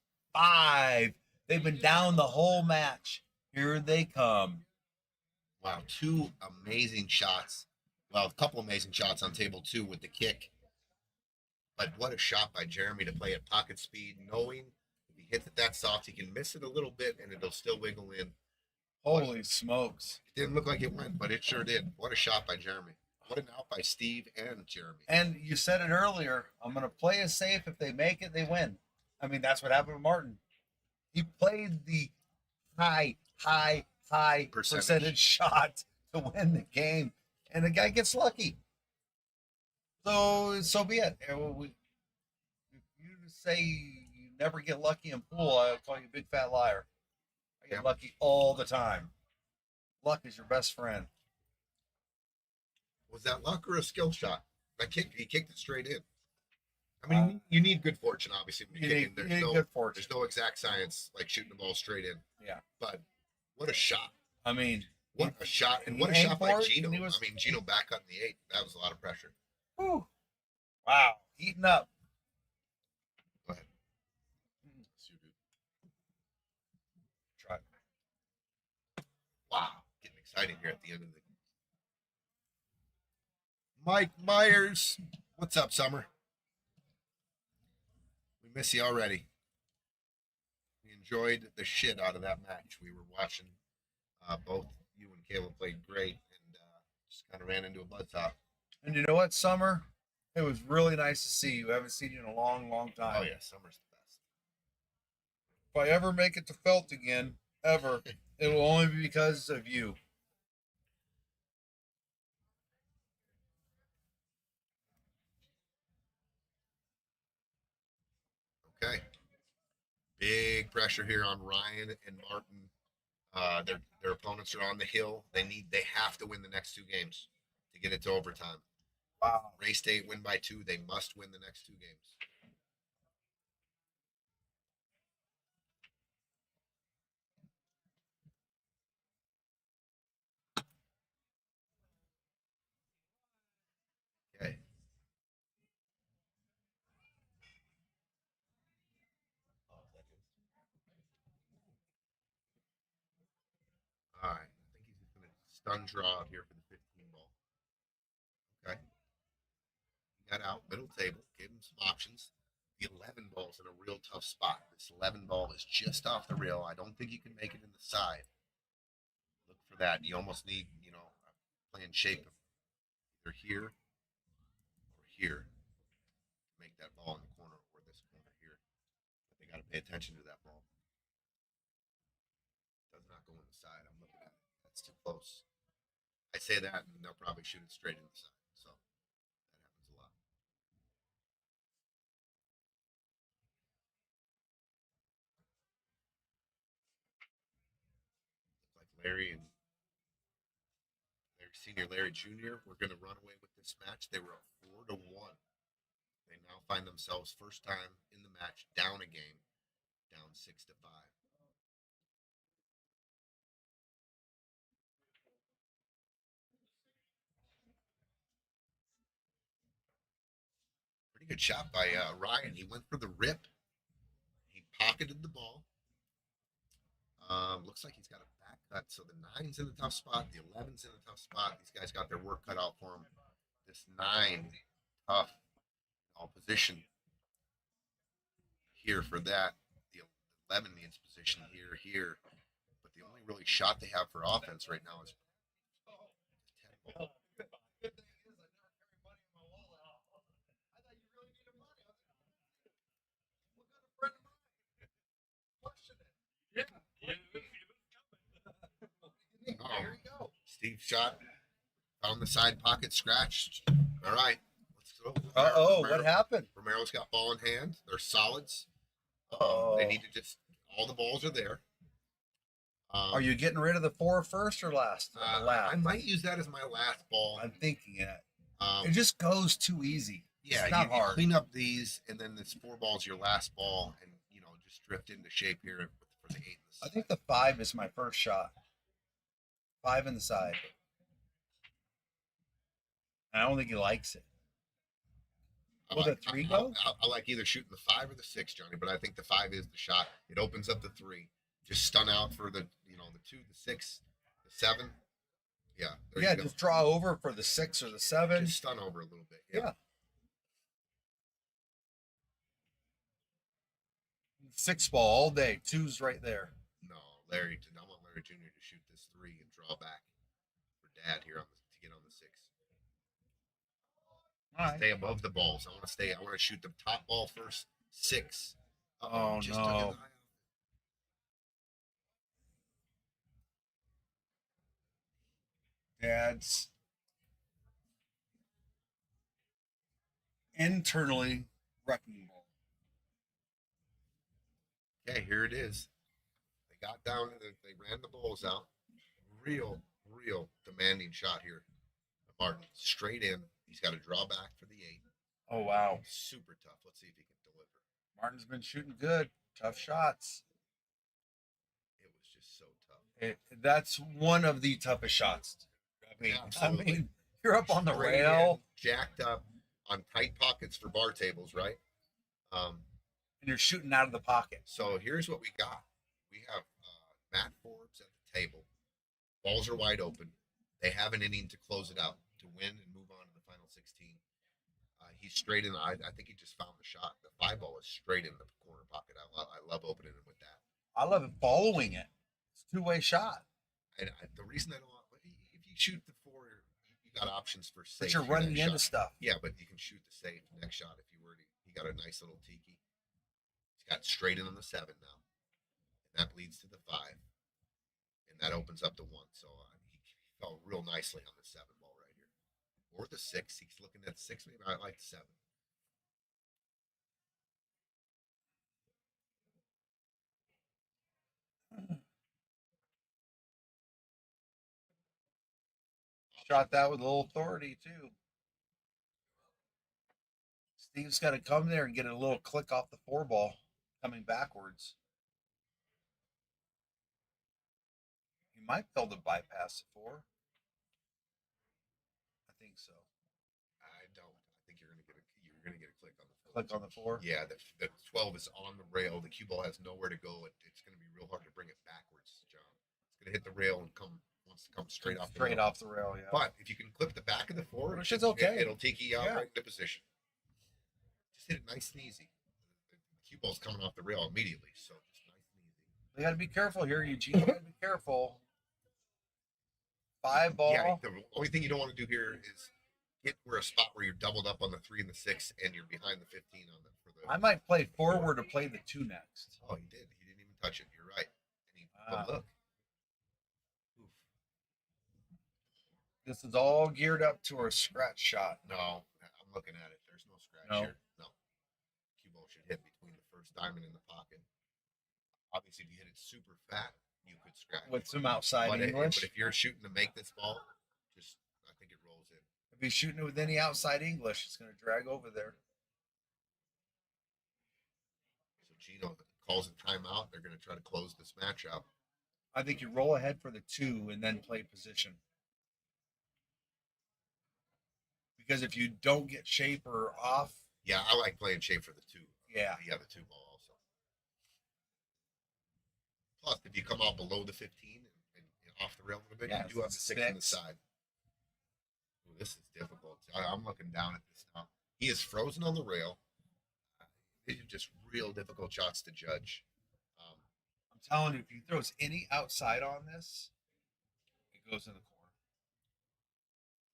They've been down the whole match. Here they come. Wow! 2 amazing shots. Well, a couple amazing shots on table 2 with the kick. But what a shot by Jeremy to play at pocket speed, knowing if he hits it that soft, he can miss it a little bit and it'll still wiggle in. Holy smokes. It didn't look like it went, but it sure did. What a shot by Jeremy. What an out by Steve and Jeremy. And you said it earlier. I'm going to play it safe. If they make it, they win. I mean, that's what happened to Martin. He played the high percentage shot to win the game. And the guy gets lucky. So be it. If you say you never get lucky in pool, I'll call you a big fat liar. I get Yeah. lucky all the time. Luck is your best friend. Was that luck or a skill shot? That kick, he kicked it straight in. I mean, you need good fortune, obviously. When You you're need, kicking. you need good fortune. There's no exact science like shooting the ball straight in. Yeah. But what a shot. I mean, What a shot. And he what a aimed shot for by it, Gino. and he was- I mean, Gino back up in the 8. That was a lot of pressure. whew. Wow, heating up. Go ahead. See you, dude. Try. Wow. Getting excited here at the end of the Mike Myers. What's up, Summer? We miss you already. We enjoyed the shit out of that match. We were watching both you and Caela played great and just kind of ran into a buzzsaw. And you know what, Summer? It was really nice to see you. I haven't seen you in a long, long time. Oh, yeah. Summer's the best. If I ever make it to Felt again, ever, it will only be because of you. Okay. Big pressure here on Ryan and Martin. Their opponents are on the hill. They have to win the next 2 games to get it to overtime. Wow. Ray State win by 2. They must win the next 2 games. Okay. All right. I think he's just going to stun draw out here for the 15 ball. Okay. He got out, middle table, gave him some options. The 11 ball's in a real tough spot. This 11 ball is just off the rail. I don't think you can make it in the side. Look for that. You almost need, playing shape of either here or here. Make that ball in the corner or this corner here. But they got to pay attention to that ball. Does not go in the side. I'm looking at it. That's too close. I say that, and they'll probably shoot it straight in the side. So that happens a lot. Looks like Larry and Senior Larry Jr. were going to run away with this match. They were up 4-1. They now find themselves first time in the match down a game, down 6-5. Pretty good shot by Ryan. He went for the rip. He pocketed the ball. Looks like he's got a back cut. So the 9's in the tough spot. The 11's in the tough spot. These guys got their work cut out for them. This 9, tough all position here for that. The 11 needs position here. But the only really shot they have for offense right now is 10 ball. There you go. Steve shot. Found the side pocket scratched. All right. Let's go. What happened? Romero's got ball in hand. They're solids. Oh. They need to just, all the balls are there. Are you getting rid of the 4 first or last? Last. I might use that as my last ball. I'm thinking it. It just goes too easy. Yeah, it's not you hard. Clean up these, and then this 4 ball's your last ball, and just drift into shape here for the 8. I think the 5 is my first shot. 5 in the side. I don't think he likes it. Will the 3 go? I like either shooting the 5 or the 6, Johnny, but I think the 5 is the shot. It opens up the 3. Just stun out for the 2, the 6, the 7. Yeah. Yeah, just draw over for the 6 or the 7. Just stun over a little bit. Yeah. 6 ball all day. 2's right there. No, I want Larry Jr. to shoot this 3 and draw back for Dad here to get on the 6. All right. Stay above the balls. I want to shoot the top ball first. 6. Oh, just no. took his eye off. Dad's internally wrecking ball. Okay, here it is. They got down. They ran the balls out. Real demanding shot here. Martin straight in. He's got to draw back for the 8. Oh, wow. Super tough. Let's see if he can deliver. Martin's been shooting good. Tough shots. It was just so tough. That's one of the toughest shots. I mean, you're up on the Straight rail. in, jacked up on tight pockets for bar tables, right? And you're shooting out of the pocket. So here's what we got. We have Matt Forbes at the table. Balls are wide open. They have an inning to close it out, to win and move on to the final 16. He's straight in. I think he just found the shot. The 5 ball is straight in the corner pocket. I love opening it with that. I love it following it. It's a 2-way shot. And the reason I don't, if you shoot the 4, you got options for safe. But you're running next into shot. stuff. Yeah, but you can shoot the safe next shot if you were to. He got a nice little tiki. He's got straight in on the 7 now, and that leads to the 5, and that opens up to 1. So he fell real nicely on the 7 ball right here, or the 6. He's looking at the 6. Maybe I like the 7. Shot that with a little authority too. Steve's got to come there and get a little click off the 4 ball coming backwards. He might be able to bypass the 4. I think so. I don't. I think you're gonna get a click on the 4. Click on the 4. Yeah, the 12 is on the rail. The cue ball has nowhere to go. It's gonna be real hard to bring it backwards, John. It's gonna hit the rail and wants to come straight off the Straight rail. off the rail, yeah. But if you can clip the back of the 4, Which is okay. It'll take you out Yeah. right into position. Just hit it nice and easy. The cue ball's coming off the rail immediately, so just nice and easy. We got to be careful here, Eugene. You got to be careful. 5 ball. Yeah, the only thing you don't want to do here is hit a spot where you're doubled up on the 3 and the 6, and you're behind the 15 on the for the. I might play forward to play the 2 next. Oh, he did. He didn't even touch it. You're right. And he, Wow. but look. Oof. This is all geared up to a scratch shot. No, I'm looking at it. There's no scratch No. here. No. Cue ball should hit between the first diamond in the pocket. Obviously, if you hit it super fat, you could scratch. With some outside but English. but if you're shooting to make this ball, I think it rolls in. If he's shooting it with any outside English, it's going to drag over there. So Gino calls a timeout. They're going to try to close this match out. I think you roll ahead for the 2 and then play position. Because if you don't get shape or off, Yeah, I like playing shape for the 2. yeah. Yeah, the 2 ball also. Plus, if you come out below the 15 and off the rail a little bit, Yeah, you do have the 6 on the 6. side. Ooh, this is difficult. I'm looking down at this now. He is frozen on the rail. These are just real difficult shots to judge. I'm telling you, if he throws any outside on this, it goes in the corner.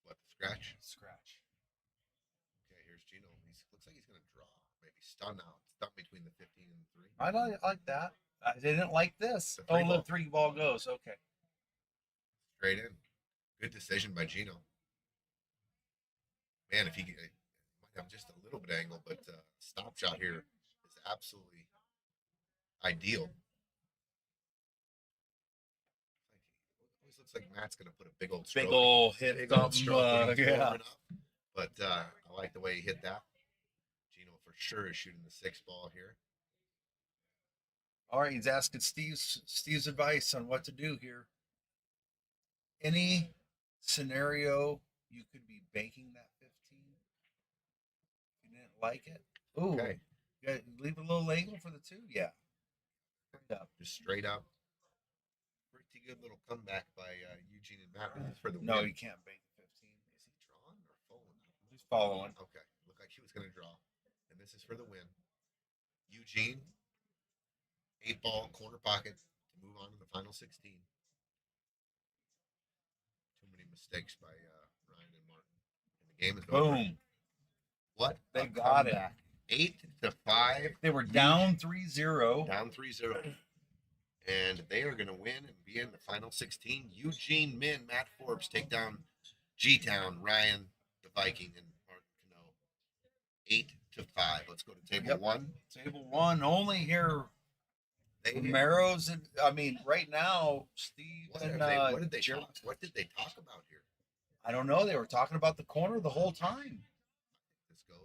What, the scratch? Scratch. Okay, here's Gino. Looks like he's going to draw. Maybe stun out. Stun between the 15 and the 3. I like that. I didn't like this. The 3 Oh, ball. the 3 ball goes. Okay. Straight in. Good decision by Gino. Man, if he might have just a little bit of angle, but stop shot here is absolutely ideal. Always looks like Matt's going to put a big old stroke. Big old hit. Big old something, stroke when he's yeah. warming up. But I like the way he hit that. Gino for sure is shooting the 6 ball here. All right, he's asking Steve's advice on what to do here. Any scenario you could be banking that 15. If you didn't like it. Ooh. Okay. Yeah, leave a little angle for the 2. Yeah. Straight up. Just straight up. Pretty good little comeback by Eugene and Matt for the No, win. you can't bank 15. Is he drawing or following? He's following. Okay. Looked like he was going to draw. And this is for the win. Eugene, 8 ball corner pocket to move on to the final 16. Too many mistakes by Ryan and Martin. And the game is over. Boom. What? They a got it. comeback. 8-5. They were down 3-0. Down 3-0. And they are going to win and be in the final 16. Eugene, Min, Matt Forbes take down G-Town, Ryan, the Viking, and Mark Cano. 8-5. Let's go to table 1. Table 1 only here. They, Romero's and right now, Steve what, and what did they Jeremy. talk? What did they talk about here? I don't know. They were talking about the corner the whole time. This goes.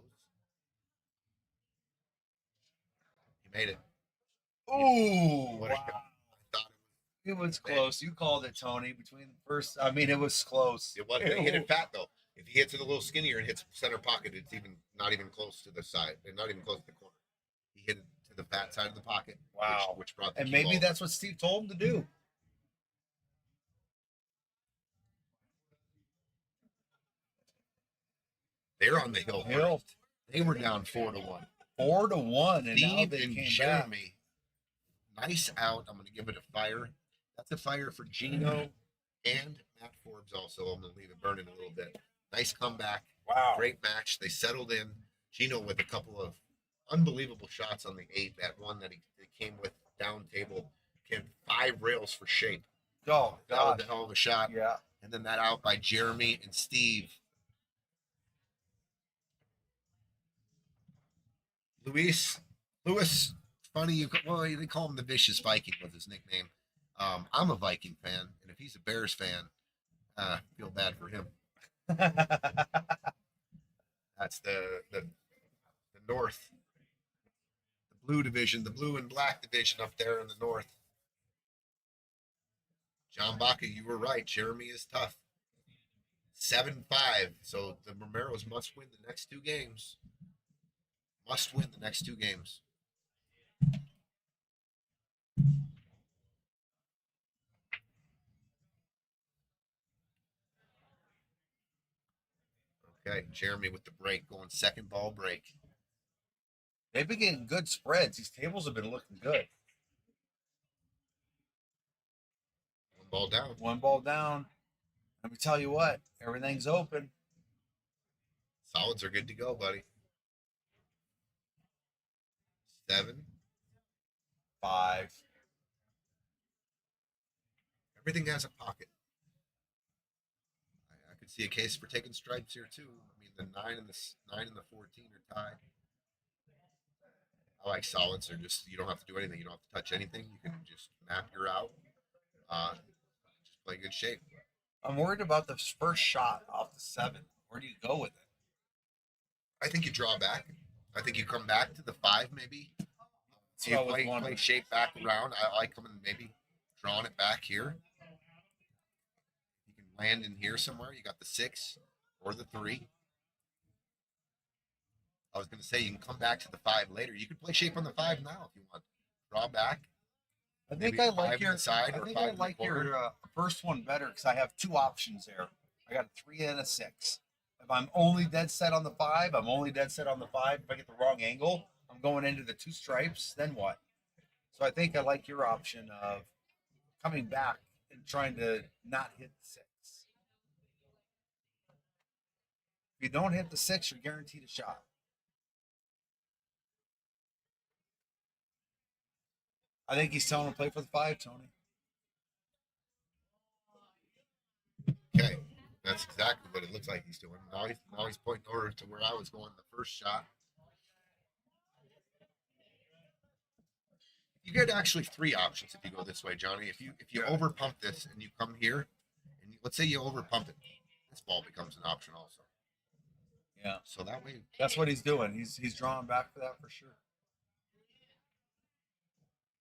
He made it. Ooh, What wow. I thought It was close. You called it, Tony. Between the first, it was close. it was. He hit it fat though. If he hits it a little skinnier and hits center pocket, it's not even close to the side. And not even close to the corner. He hit it to the fat side of the pocket. Wow. Which brought the And cue maybe ball. that's what Steve told him to do. They're on the hill. Hill. They were down 4-1. 4-1, and now Steve they and came back. Jeremy. Nice out. I'm going to give it a fire. That's a fire for Gino and Matt Forbes also. I'm going to leave it burning a little bit. Nice comeback. Wow. Great match. They settled in. Gino with a couple of unbelievable shots on the 8. That one that he came with down table. Came 5 rails for shape. Oh, That was God. a hell of a shot. Yeah. And then that out by Jeremy and Steve. Lewis, funny. They call him the Vicious Viking was his nickname. I'm a Viking fan, and if he's a Bears fan, I feel bad for him. That's the north, the blue division, the blue and black division up there in the north. John Baca, you were right. Jeremy is tough. 7-5. So the Romeros must win the next two games. Must win the next two games. Okay, Jeremy with the break, going second ball break. They've been getting good spreads. These tables have been looking good. One ball down. One ball down. Let me tell you what, everything's open. Solids are good to go, buddy. 7, 5. Everything has a pocket. I could see a case for taking stripes here too. I mean, the 9 and the 14 are tied. I like solids. They're just, you don't have to do anything. You don't have to touch anything. You can just map your out. Just play good shape. I'm worried about the first shot off the 7. Where do you go with it? I think you draw back. I think you come back to the 5 maybe. So you play shape back around. I like coming maybe drawing it back here. You can land in here somewhere. You got the 6 or the 3. I was going to say you can come back to the 5 later. You can play shape on the 5 now if you want. Draw back. I think Maybe I 5 like in your the side I or think 5 I in the like corner. your first one better because I have 2 options there. I got a 3 and a 6. If I'm only dead set on the 5, I'm only dead set on the 5. If I get the wrong angle, I'm going into the 2 stripes. Then what? So I think I like your option of coming back and trying to not hit the 6. If you don't hit the 6, you're guaranteed a shot. I think he's telling him to play for the 5, Tony. Okay, that's exactly what it looks like he's doing. Now he's pointing over to where I was going the first shot. You get actually 3 options if you go this way, Johnny. If you over pump this and you come here, and let's say you over pump it, this ball becomes an option also. Yeah. So that way, That's what he's doing. He's drawing back for that for sure.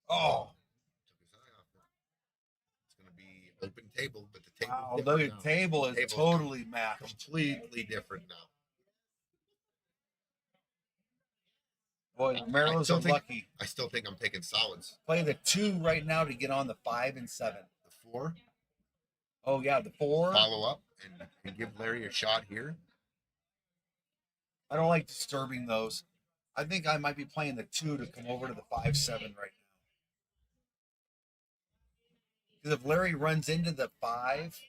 Oh, took his eye off it. It's going to be open table, but the table. wow! Look at the table is Table's totally matched. completely different now. Boy, Romero's lucky. I still think I'm taking solids. Play the 2 right now to get on the 5 and 7. The 4. Oh yeah, the 4. Follow up and give Larry a shot here. I don't like disturbing those. I think I might be playing the 2 to come over to the 5-7 right now. Because if Larry runs into the 5,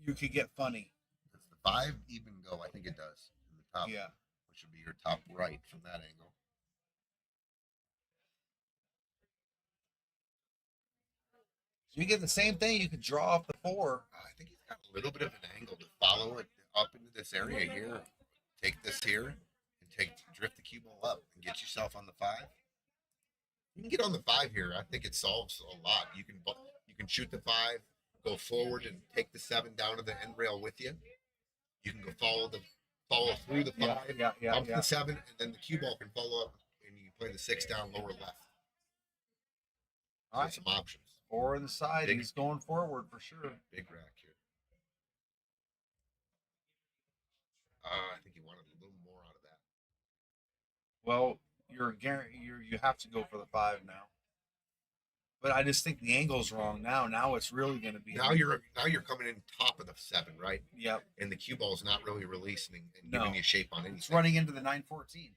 you could get funny. Does the 5 even go? I think it does. In the top, Yeah. which would be your top right from that angle. So you get the same thing. You could draw off the 4. I think he's got a little bit of an angle to follow it up into this area here. Take this here and drift the cue ball up and get yourself on the 5. You can get on the 5 here. I think it solves a lot. You can shoot the 5, go forward and take the 7 down to the end rail with you. You can go follow through the 5, bump the 7, and then the cue ball can follow up and you can play the 6 down lower left. All right. Some options. 4 on the side. Big- He's going forward for sure. Big rack here. I think he wanted a little more out of that. Well, you have to go for the 5 now. But I just think the angle's wrong now. Now it's really going to be. Now you're coming in top of the 7, right? Yep. And the cue ball's not really releasing and No. giving you shape on anything. It's running into the 9-14.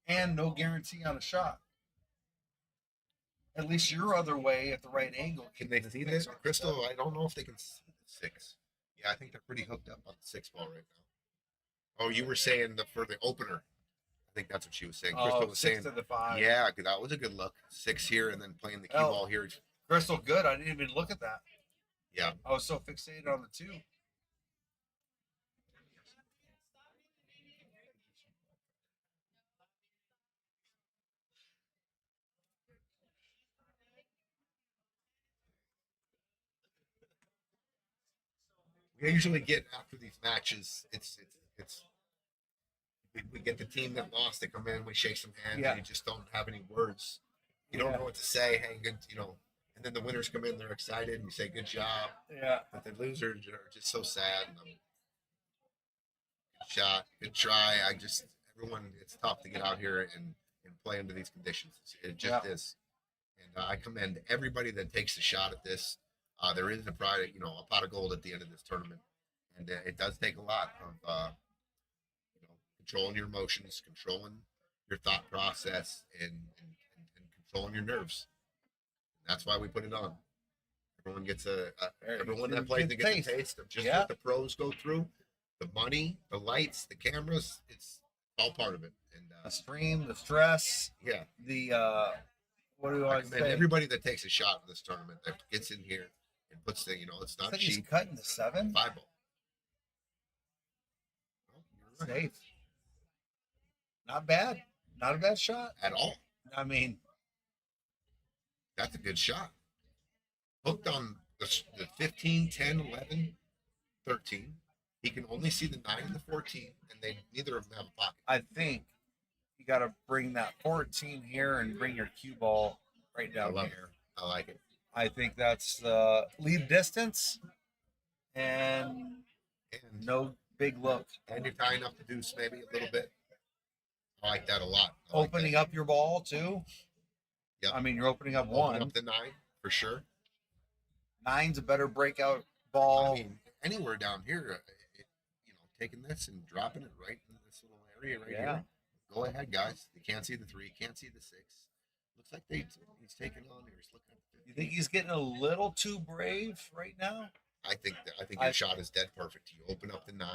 And no guarantee on a shot. At least your other way at the right angle. Can they see this? Crystal, I don't know if they can see the 6. Yeah, I think they're pretty hooked up on the 6 ball right now. Oh, you were saying for the opener. I think that's what she was saying. Crystal was 6 saying, to the 5. yeah, that was a good look. 6 here and then playing the cue ball here. Crystal, good. I didn't even look at that. Yeah. I was so fixated on the 2. we usually get after these matches. It's we get the team that lost to come in. We shake some hands. Yeah. And you just don't have any words. You don't know what to say. Hey, good. And then the winners come in. They're excited, and you say, "Good job." Yeah. But the losers are just so sad. Good shot, good try. Everyone. It's tough to get out here and play under these conditions. It just is. And I commend everybody that takes a shot at this. There is a pride, a pot of gold at the end of this tournament, and it does take a lot of controlling your emotions, controlling your thought process, and controlling your nerves. And that's why we put it on. Everyone gets everyone that plays gets a taste of just what the pros go through, the money, the lights, the cameras. It's all part of it. And the stream, the stress, yeah, the what do I I commend say? everybody that takes a shot in this tournament that gets in here and puts the, it's I not think he's cheap. cutting the 7. 5 ball. Well, you're right. Safe. Not bad. Not a bad shot. At all. I mean, That's a good shot. Hooked on the 15, 10, 11, 13. He can only see the 9 and the 14, and neither of them have a pocket. I think you got to bring that 14 here and bring your cue ball right down love here. I like it. I think that's lead distance and And no big look. and you're tying up the deuce maybe a little bit. I like that a lot. I like Opening that. up your ball too. Yep. I mean, you're opening up Open one. up the 9 for sure. 9's a better breakout ball. I mean, anywhere down here, taking this and dropping it right in this little area right here. Go ahead, guys. You can't see the 3, can't see the 6. Looks like he's taking on here. He's looking at the 15. You think he's getting a little too brave right now? I think your shot is dead perfect. You open up the 9,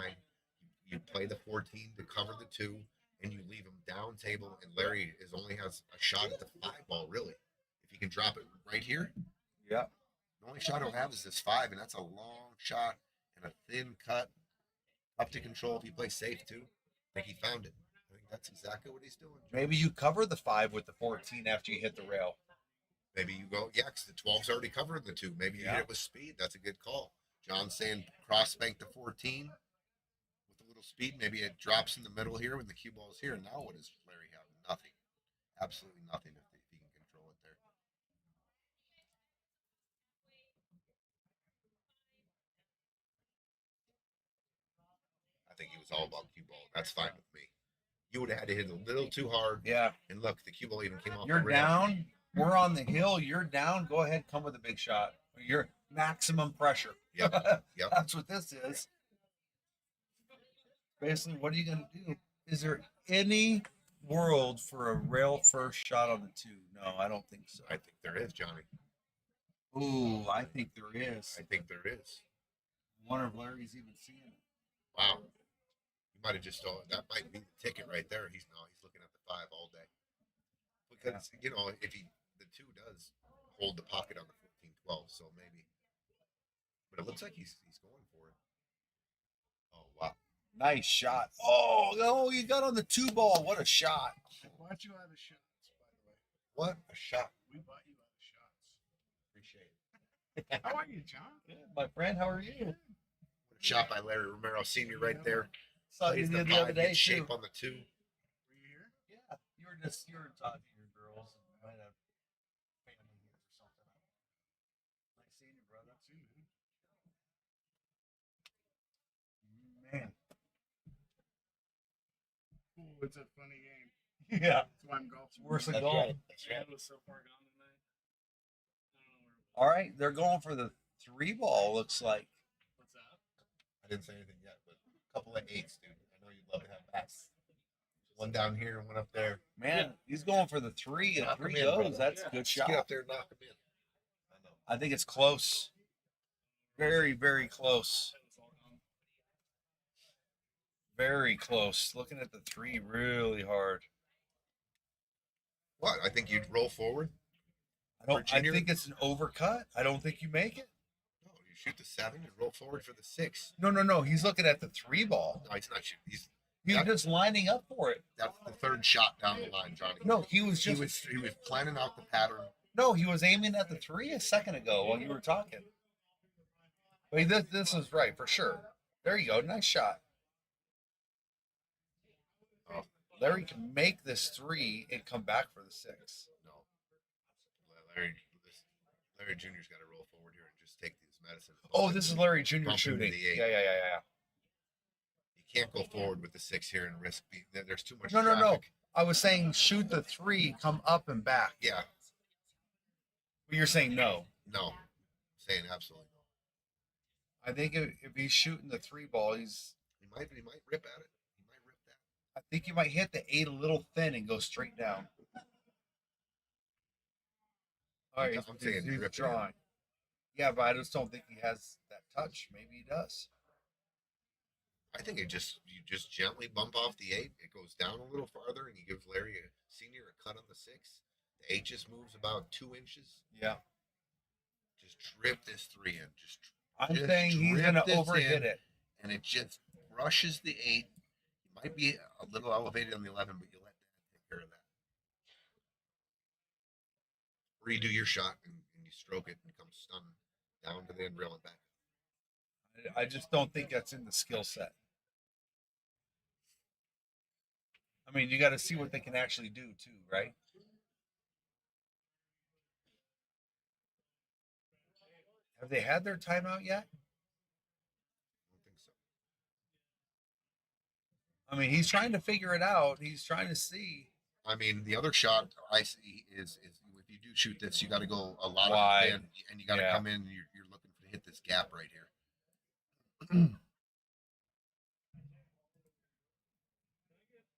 you play the 14 to cover the 2, and you leave him down table. And Larry only has a shot at the 5 ball, really. If he can drop it right here, Yeah. the only shot he'll have is this 5, and that's a long shot and a thin cut. Up to control if he plays safe too. I think he found it. I think that's exactly what he's doing. Maybe you cover the 5 with the 14 after you hit the rail. Maybe you go, because the 12's already covering the 2. Maybe you hit it with speed. That's a good call. John's saying cross bank the 14 with a little speed. Maybe it drops in the middle here when the cue ball is here. Now what does Larry have? Nothing. Absolutely nothing if he can control it there. I think he was all about cue ball. That's fine with me. You would have had to hit a little too hard. Yeah. And look, the cue ball even came off. You're the rail. down. We're on the hill. You're down. Go ahead. Come with a big shot. You're maximum pressure. Yep. Yep. That's what this is. Basically, what are you going to do? Is there any world for a rail first shot on the 2? No, I don't think so. I think there is, Johnny. Ooh, I think there is. I think there is. I wonder if Larry's even seeing it. Wow. You might have just thought that might be the ticket right there. He's looking at the 5 all day. Because if the 2 does hold the pocket on the 14-12, so maybe. But it looks like he's going for it. Oh wow. Nice shot. Oh, no, you got on the 2 ball. What a shot. I bought you out of shots, by the way. What a shot. We bought you out of shots. Appreciate it. How are you, John? Good, my friend. How are you? What a shot by Larry Romero Sr. right there. Saw you Plays the the other day, gets shape too. on the 2. Were you here? Yeah, you were talking to your girls and might have family here or something. Nice seeing you, brother. See you, Man. Ooh, it's a funny game. Yeah. That's why I'm golfing. Worse than That's golf. right. That's Yeah, right. it was so far gone tonight. I don't know where. All right, they're going for the 3 ball. Looks like. What's that? I didn't say anything yet, but a couple of 8s, dude. I know you'd love to have bats. One down here and one up there. Man, he's going for the 3 and Knock 3 him in, goes. brother. That's Yeah. a good Just shot. get up there and knock him in. I know. I think it's close. Very, very close. It's all gone. Very close. Looking at the 3 really hard. What? I think you'd roll forward. I Virginia? think it's an overcut. I don't think you make it. No, you shoot the 7 and roll forward for the 6. No. He's looking at the 3 ball. No, he's not shooting. He's That- just lining up for it. That's the 3rd shot down the line, Johnny. No, he was he just was planning out the pattern. no, he was aiming at the 3 a second ago while you were talking. Wait, this is right for sure. There you go. Nice shot. Oh, Larry can make this 3 and come back for the 6. no. Larry, Larry Jr.'s got to roll forward here and just take these medicine. Oh, this is Larry Jr. Bump into shooting. the 8. Yeah. You can't go forward with the 6 here and risk there's too much No. traffic. I was saying shoot the 3, come up and back. Yeah. But you're saying no. No. I'm saying absolutely no. I think if he's shooting the 3 ball, He might rip at it. He might rip that. I think you might hit the 8 a little thin and go straight down. All right, I'm saying he's rip it drawing. Yeah, but I just don't think he has that touch. Maybe he does. I think you just gently bump off the 8. It goes down a little farther, and you give Larry a senior a cut on the 6. The 8 just moves about 2 inches. Yeah. Just drip this 3 in. I'm Just saying he's drip going to this overhit in. it. And it just brushes the 8. You might be a little elevated on the 11, but you let that take care of that. Or you do your shot and you stroke it and come stun down to the end rail and back. I just don't think that's in the skill set. I mean, you got to see what they can actually do too, right? Have they had their timeout yet? I don't think so. I mean, he's trying to figure it out. He's trying to see. I mean, the other shot I see is if you do shoot this, you got to go a lot Wide. of and you got to Yeah. come in. You're looking to hit this gap right here.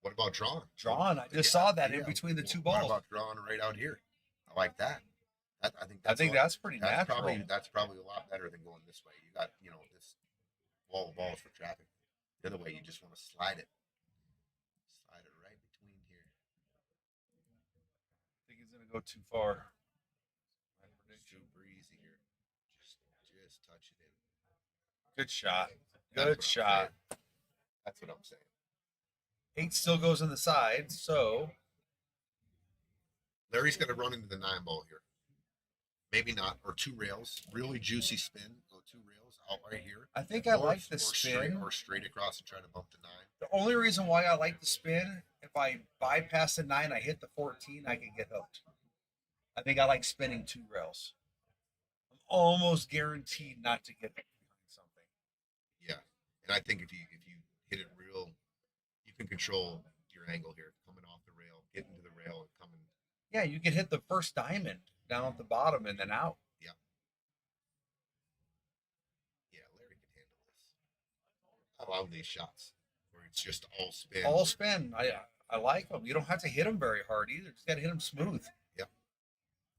What about drawing? Drawn. I just Yeah, saw that in yeah. between the 2 What balls. about drawing right out here? I like that. I think I think a lot- that's pretty natural. That's probably a lot better than going this way. You got this wall of balls for traffic. The other way, you just want to slide it. Slide it right between here. I think he's going to go too far. My prediction. Super easy here. Just touch it in. Good shot. That's Good what I'm shot. saying. That's what I'm saying. 8 still goes on the side, so Larry's going to run into the 9 ball here. Maybe not, or 2 rails. Really juicy spin. Go 2 rails out right here. I think I Or- like the or spin. straight across and try to bump the 9. The only reason why I like the spin, if I bypass the 9, I hit the 14, I can get hooked. I think I like spinning 2 rails. I'm almost guaranteed not to get hooked behind something. Yeah, and I think if you hit it real, you can control your angle here, coming off the rail, getting to the rail, and coming. Yeah, you can hit the first diamond down at the bottom and then out. Yeah, Larry can handle this. I love these shots where it's just all spin. All spin. I like them. You don't have to hit them very hard either. Just got to hit them smooth. Yep.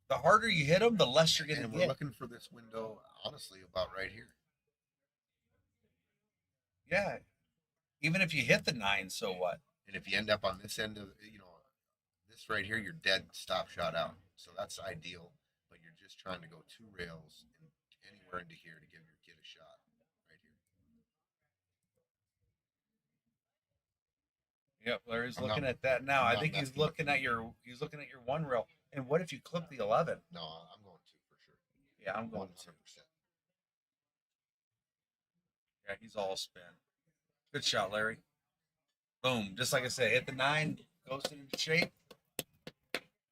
The harder you hit them, the less you're going to And we're get. looking for this window, honestly, about right here. Yeah. Even if you hit the 9, so what? And if you end up on this end of, this right here, you're dead stop shot out. So that's ideal. But you're just trying to go 2 rails and anywhere into here to give your kid a shot right here. Yep, Larry's I'm looking not- at that now. I'm I not think he's messing looking at your 1 rail. And what if you clip the 11? No, I'm going 2 for sure. Yeah, I'm going 100%. 2. Yeah, he's all spin. Good shot, Larry. Boom. Just like I said, hit the 9, goes into shape.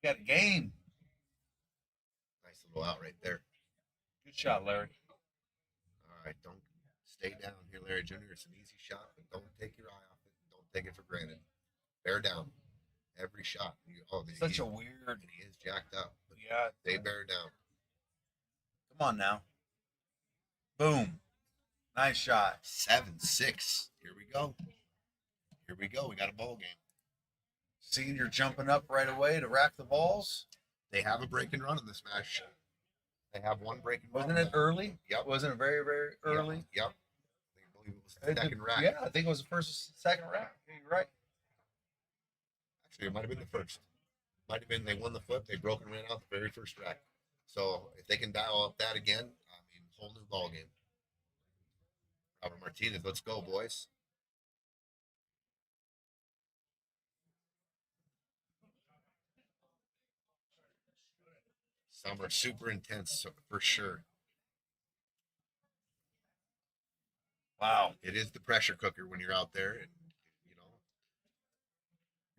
Got a game. Nice little out right there. Good shot, Larry. All right, don't stay down here, Larry Jr. It's an easy shot, but don't take your eye off it. Don't take it for granted. Bear down. Every shot. Such a weird. And he is jacked up, but Yeah. they bear down. Come on now. Boom. Nice shot. 7-6. Here we go. Here we go. We got a ball game. Senior jumping up right away to rack the balls. They have a break and run in this match. They have one break and run. Wasn't it early? Yep. Wasn't it very, very early? Yep. I believe it was the second rack. Yeah, I think it was the second rack. You're right. Actually, it might have been the first. Might have been they won the flip. They broke and ran out the very first rack. So if they can dial up that again, I mean, whole new ball game. Robert Martinez, let's go, boys. Some are super intense for sure. Wow. It is the pressure cooker when you're out there, and you know.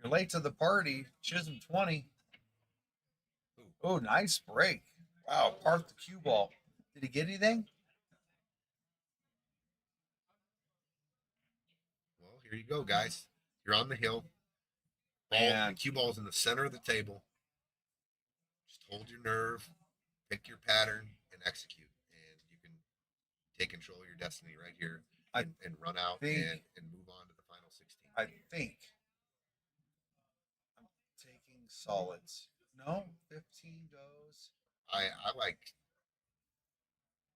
You're late to the party. Chisholm 20. Oh, nice break. Wow, parked the cue ball. Did he get anything? Well, here you go, guys. You're on the hill. Ball, Man. the cue ball's in the center of the table. Just hold your nerve, pick your pattern, and execute. And you can take control of your destiny right here and run out and move on to the final 16. I think I'm taking solids. No, 15 goes. I like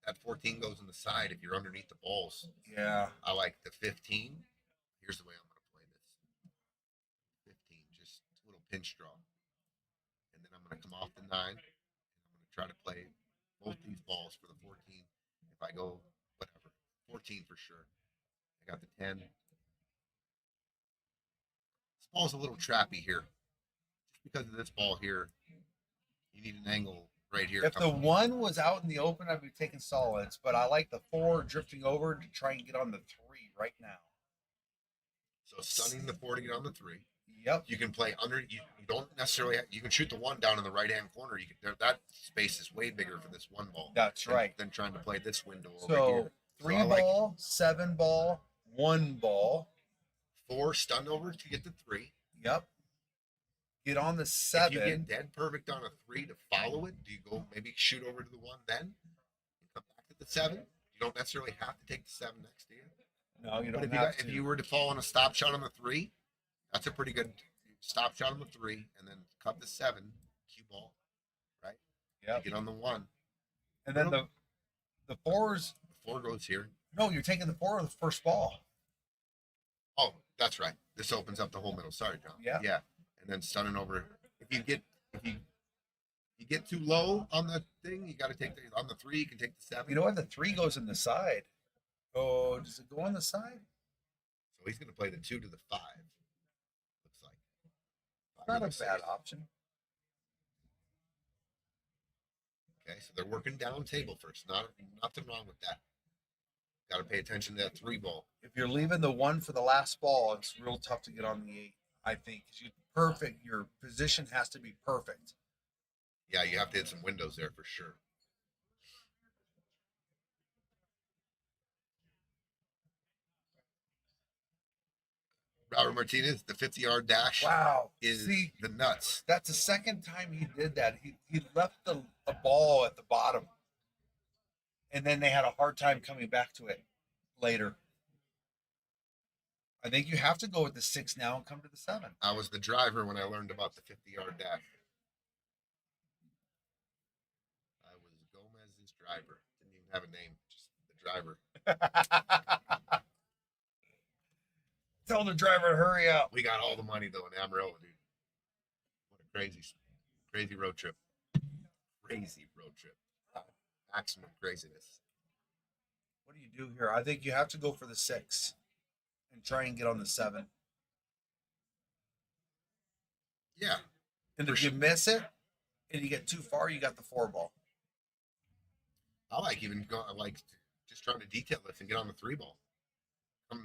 that 14 goes in the side if you're underneath the balls. Yeah. I like the 15. Here's the way I'm going to play this. 15, just a little pinch draw. And then I'm going to come off the 9. And I'm going to try to play both these balls for the 14. If I go, whatever, 14 for sure. I got the 10. This ball's a little trappy here. Just because of this ball here, you need an angle right here. If the 1 was out in the open, I'd be taking solids, but I like the 4 drifting over to try and get on the 3 right now. So stunning the 4 to get on the 3. Yep. You can play under. You don't necessarily. You can shoot the 1 down in the right hand corner. You can. That space is way bigger for this 1 ball. That's right. Than trying to play this window over So here. 3 So ball, 7 ball, 1 ball. 4 stun over to get the 3. Yep. Get on the If 7. you get dead perfect on a 3 to follow it, do you go maybe shoot over to the 1 then? And come back to the 7. You don't necessarily have to take the 7 next to you. No, you But don't if have to. if you were to fall on a stop shot on the 3, that's a pretty good stop shot on the 3, and then cut the 7 cue ball, right? Yep. You get on the 1. And then the 4s. The 4 goes here. No, you're taking the 4 of the first ball. Oh, that's right. This opens up the whole middle. Sorry, John. Yeah. Yeah. And then stunning over. If you get too low on the thing, you got to take on the 3. You can take the 7. You know what? The 3 goes in the side. Oh, does it go on the side? So he's going to play the 2 to the 5. Looks like. Not a bad option. Okay, so they're working down table first. Nothing wrong with that. Got to pay attention to that 3 ball. If you're leaving the 1 for the last ball, it's real tough to get on the 8. I think your position has to be perfect. Yeah, you have to hit some windows there for sure. Robert Martinez, the 50-yard dash. Wow. Is See, the nuts. that's the second time he did that. He left a ball at the bottom. And then they had a hard time coming back to it later. I think you have to go with the 6 now and come to the 7. I was the driver when I learned about the 50-yard dash. I was Gomez's driver. Didn't even have a name, just the driver. Tell the driver to hurry up. We got all the money though in Amarillo, dude. What a crazy road trip. Crazy road trip. Maximum craziness. What do you do here? I think you have to go for the 6 and try and get on the 7. Yeah. And For if sure. you miss it and you get too far, you got the 4 ball. I like just trying to detail this and get on the 3 ball.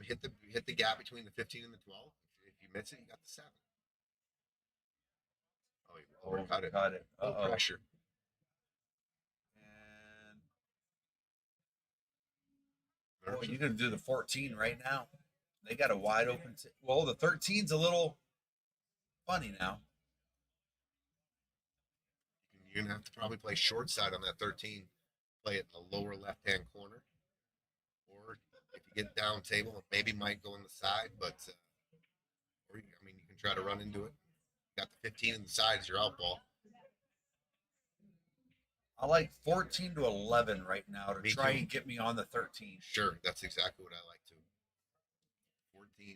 Hit the gap between the 15 and the 12. If you miss it, you got the 7. Oh, you overcut it. Cut it. No pressure. And you're going to do the 14 right now. They got a wide open. Well, the 13's a little funny now. You're going to have to probably play short side on that 13. Play it in the lower left-hand corner. Or if you get down table, it maybe might go in the side, but you can try to run into it. You got the 15 in the side as your out ball. I like 14 to 11 right now to Me try too. and get me on the 13. Sure, that's exactly what I like too. 14.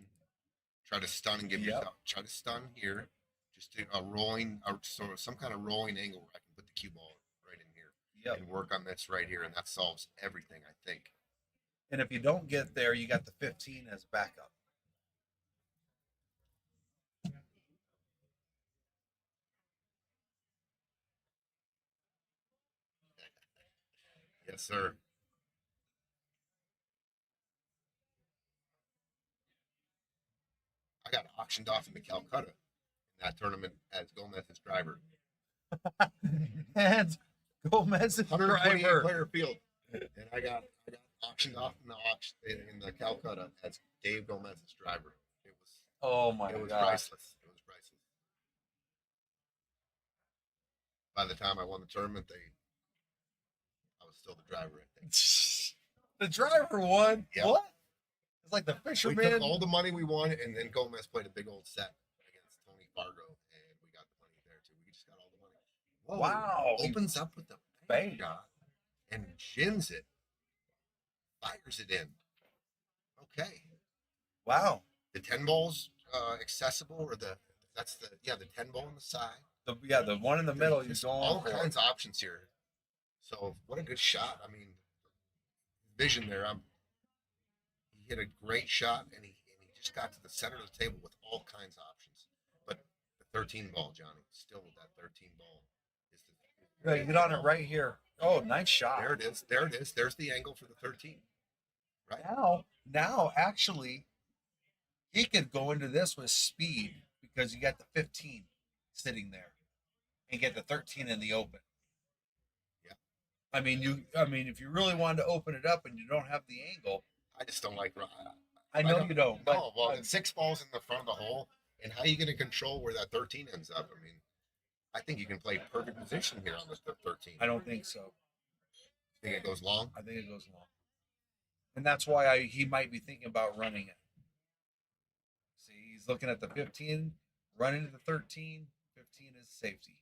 Try to stun and give Yep. yourself. Try to stun here. Just do a rolling, or sort of some kind of rolling angle where I can put the cue ball right in here Yep. and work on this right here, and that solves everything, I think. And if you don't get there, you got the 15 as backup. Yes, sir. I got auctioned off in the Calcutta in that tournament as Gomez's driver. And Gomez's 128 driver. player field, and I got auctioned off in the auction in the Calcutta as Dave Gomez's driver. Oh my It was god. priceless. It was priceless. By the time I won the tournament, I was still the driver, I think. The driver won. Yeah. What? It's like the We fisherman. took all the money we won, and then Gomez played a big old set against Tony Fargo, and we got the money there too. We just got all the money. Whoa. Wow. Opens up with the Bang. shot and gins it, fires it in. Okay. Wow. The 10 ball's accessible, or the 10 ball on the side. The one in the middle. He's There's going all for. kinds of options here. So what a good shot. I mean, vision there. He hit a great shot, and he just got to the center of the table with all kinds of options. But the 13 ball, Johnny, still with that 13 ball. Yeah, get on it right here. Oh, nice shot. There it is. There it is. There's the angle for the 13. Right. Now, actually, he could go into this with speed because you got the 15 sitting there, and get the 13 in the open. Yeah. I mean, if you really wanted to open it up and you don't have the angle, I just don't like. I know you don't. But No, well, 6 balls in the front of the hole, and how are you going to control where that 13 ends up? I mean, I think you can play perfect position here on the 13. I don't think so. Think it goes long? I think it goes long, and that's why he might be thinking about running it. See, he's looking at the 15, running to the 13. 15 is safety.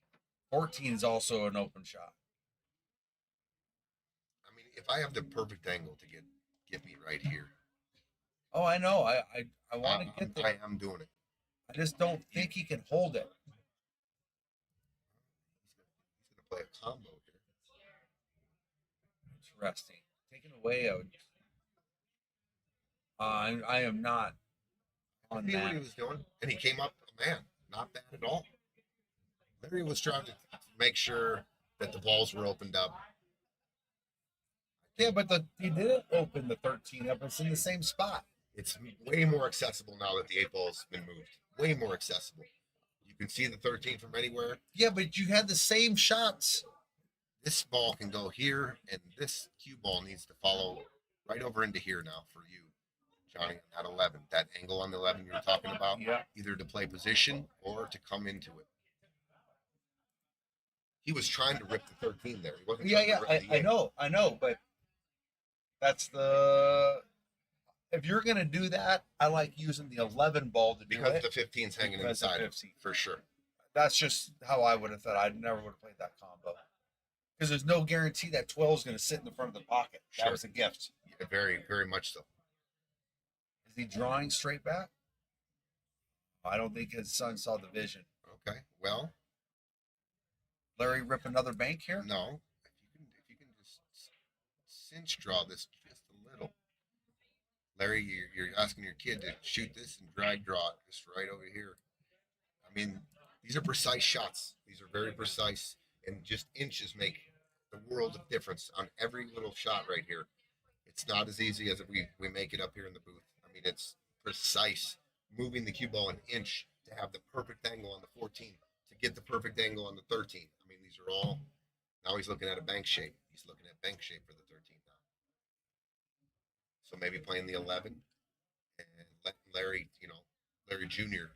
14 is also an open shot. I mean, if I have the perfect angle to get me right here, Oh, I know. I want to get there. I am doing it. I just don't think he can hold it. He's going to play a combo here. Interesting. Taken away. I am not on See what that. he was doing, and he came up, man, not bad at all. Larry was trying to make sure that the balls were opened up. Yeah, but he didn't open the 13 up. It's in the same spot. It's way more accessible now that the 8 ball's been moved. Way more accessible. You can see the 13 from anywhere. Yeah, but you had the same shots. This ball can go here, and this cue ball needs to follow right over into here now for you, Johnny, at 11. That angle on the 11 you were talking about, Yeah. either to play position or to come into it. He was trying to rip the 13 there. He wasn't trying to rip the eight. I know, but that's the. If you're gonna do that, I like using the 11 ball to do Because it. the 15's hanging Because the inside, 15. for sure. That's just how I would have thought. I never would have played that combo because there's no guarantee that 12 is gonna sit in the front of the pocket. That Sure. was a gift. Yeah, very, very much so. Is he drawing straight back? I don't think his son saw the vision. Okay, well, Larry rip another bank here? no. If you can just cinch draw this just a little. Larry, you're asking your kid to shoot this and drag draw it just right over here. I mean, these are precise shots. These are very precise, and just inches make the world of difference on every little shot right here. It's not as easy as if we make it up here in the booth. I mean, it's precise, moving the cue ball an inch to have the perfect angle on the 14, to get the perfect angle on the 13. I mean, these are all, now he's looking at a bank shape. He's looking at bank shape for the 13 now. So maybe playing the 11 and let Larry, Larry Jr.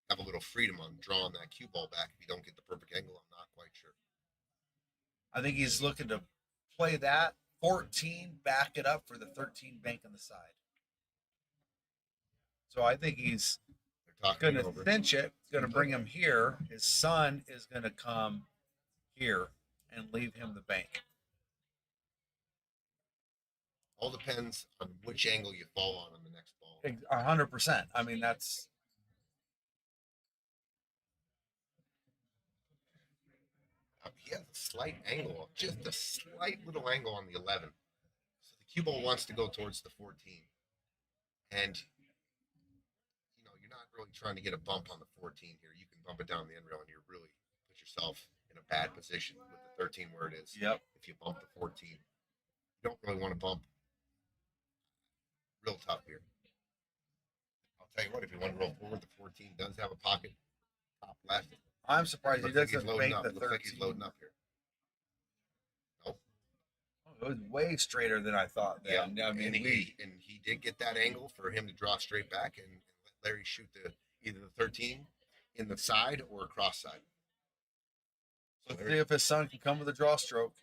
have a little freedom on drawing that cue ball back. If you don't get the perfect angle, I'm not quite sure. I think he's looking to play that 14, back it up for the 13 bank on the side. So I think he's They're talking going to over. cinch it. It's going to bring him here. His son is going to come here and leave him the bank. All depends on which angle you fall on the next ball. 100%. I mean, that's. He has a slight angle, just a slight little angle on the 11. So the cue ball wants to go towards the 14. And, you're not really trying to get a bump on the 14 here. You can bump it down the end rail and you're really put yourself in a bad position with the 13 where it is. Yep. If you bump the 14, you don't really want to bump real tough here. tell you what, if you want to roll forward, the 14 does have a pocket top left. I'm surprised he Looks like he's doesn't loading bank up. the Looks like he's 13. loading up here. Nope. It was way straighter than I thought. Then. Yeah. I mean, and he did get that angle for him to draw straight back and let Larry shoot either the 13 in the side or cross side. So let's see if his son can come with a draw stroke.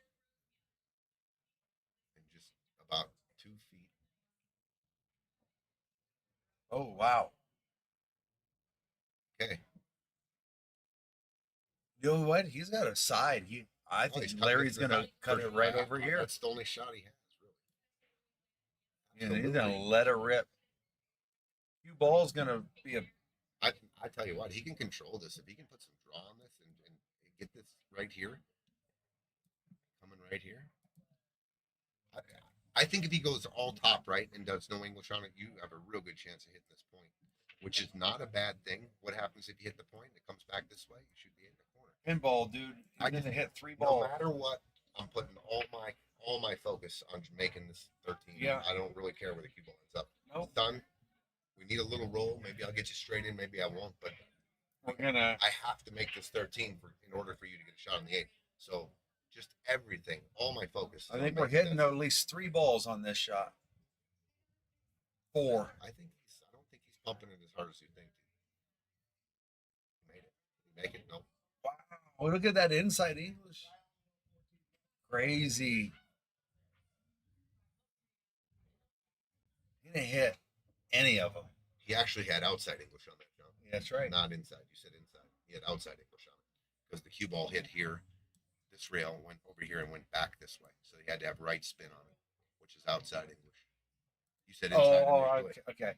and just about 2 feet. Oh wow! Okay. You know what? He's got a side. I Oh, he's think cutting it Larry's to the gonna back. cut it right over here. That's the only shot he has, And really. he's gonna let it rip. Cue ball's gonna be a. I tell you what, he can control this. If he can put some draw on this and get this right here, coming right here. I think if he goes all top right and does no English on it, you have a real good chance of hitting this point, which is not a bad thing. What happens if you hit the point and it comes back this way? You should be in the corner. Pinball, dude. I He's gonna just- hit 3 No balls. matter what, I'm putting all my focus on making this 13. Yeah. I don't really care where the cue ball ends up. Nope. It's done. We need a little roll. Maybe I'll get you straight in. Maybe I won't. But We're gonna. I have to make this 13 in order for you to get a shot on the 8. So just everything, all my focus. is I on think we're making hitting this. at least 3 balls on this shot. 4. I don't think he's pumping it as hard as you think. He made it. Did he make it? No. Wow! Look at that inside English. Crazy. He didn't hit any of them. He actually had outside English on that jump. Yeah, that's right. Not inside. You said inside. He had outside English on it because the cue ball hit here. This rail went over here and went back this way. So he had to have right spin on it, which is outside English. You said inside. Oh, okay.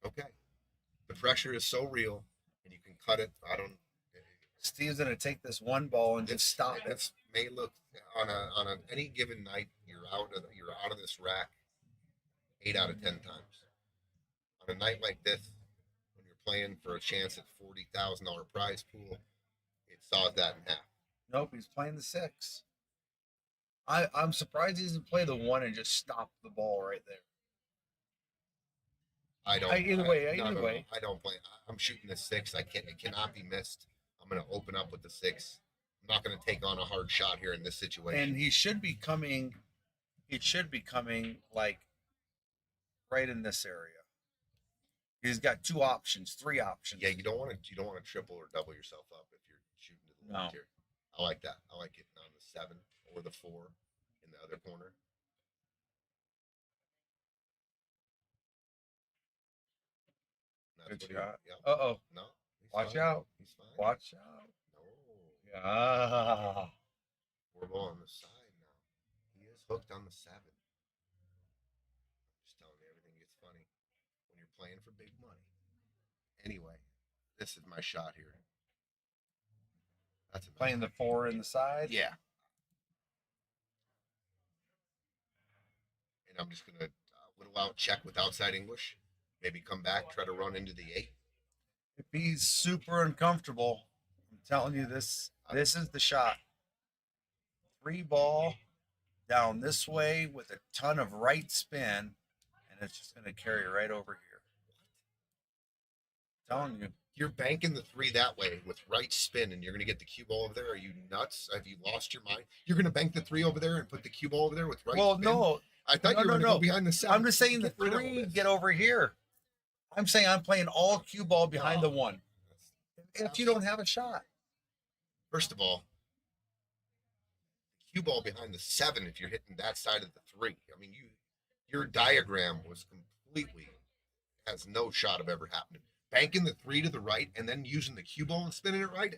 Okay. The pressure is so real, and you can cut it. Steve's gonna take this one ball and just stop it. This may look on any given night you're out of this rack 8 out of 10 times. On a night like this, when you're playing for a chance at $40,000 prize pool, it saws that in half. Nope, he's playing the 6. I'm surprised he doesn't play the 1 and just stop the ball right there. Either way. I don't play. I'm shooting the 6. It cannot be missed. I'm going to open up with the 6. I'm not going to take on a hard shot here in this situation. And he should be coming. It should be coming like right in this area. He's got 2 options, 3 options. Yeah, you don't want to triple or double yourself up if you're shooting to the left here. I like that. I like getting on the 7 or the 4 in the other corner. Good That's shot. Yep. Uh-oh. No. He's Watch fine. out. He's fine. Watch out. No. Yeah. 4 ball on the side now. He is hooked on the 7. Just telling you, everything gets funny when you're playing for big money. Anyway, this is my shot here. That's a Playing the 4 in the side. Yeah. And I'm just gonna whittle out, check with outside English, maybe come back, try to run into the 8. If he's super uncomfortable, I'm telling you this is the shot. 3 ball down this way with a ton of right spin, and it's just going to carry right over here. I'm telling you. You're banking the 3 that way with right spin, and you're going to get the cue ball over there. Are you nuts? Have you lost your mind? You're going to bank the 3 over there and put the cue ball over there with right Well, spin? no. I thought you were going to go behind the 7. I'm just saying the Get rid of all 3 this. get over here. I'm saying I'm playing all cue ball behind the 1. If you don't have a shot. First of all, the cue ball behind the 7 if you're hitting that side of the 3. I mean, your diagram was completely has no shot of ever happening. Banking the 3 to the right and then using the cue ball and spinning it right.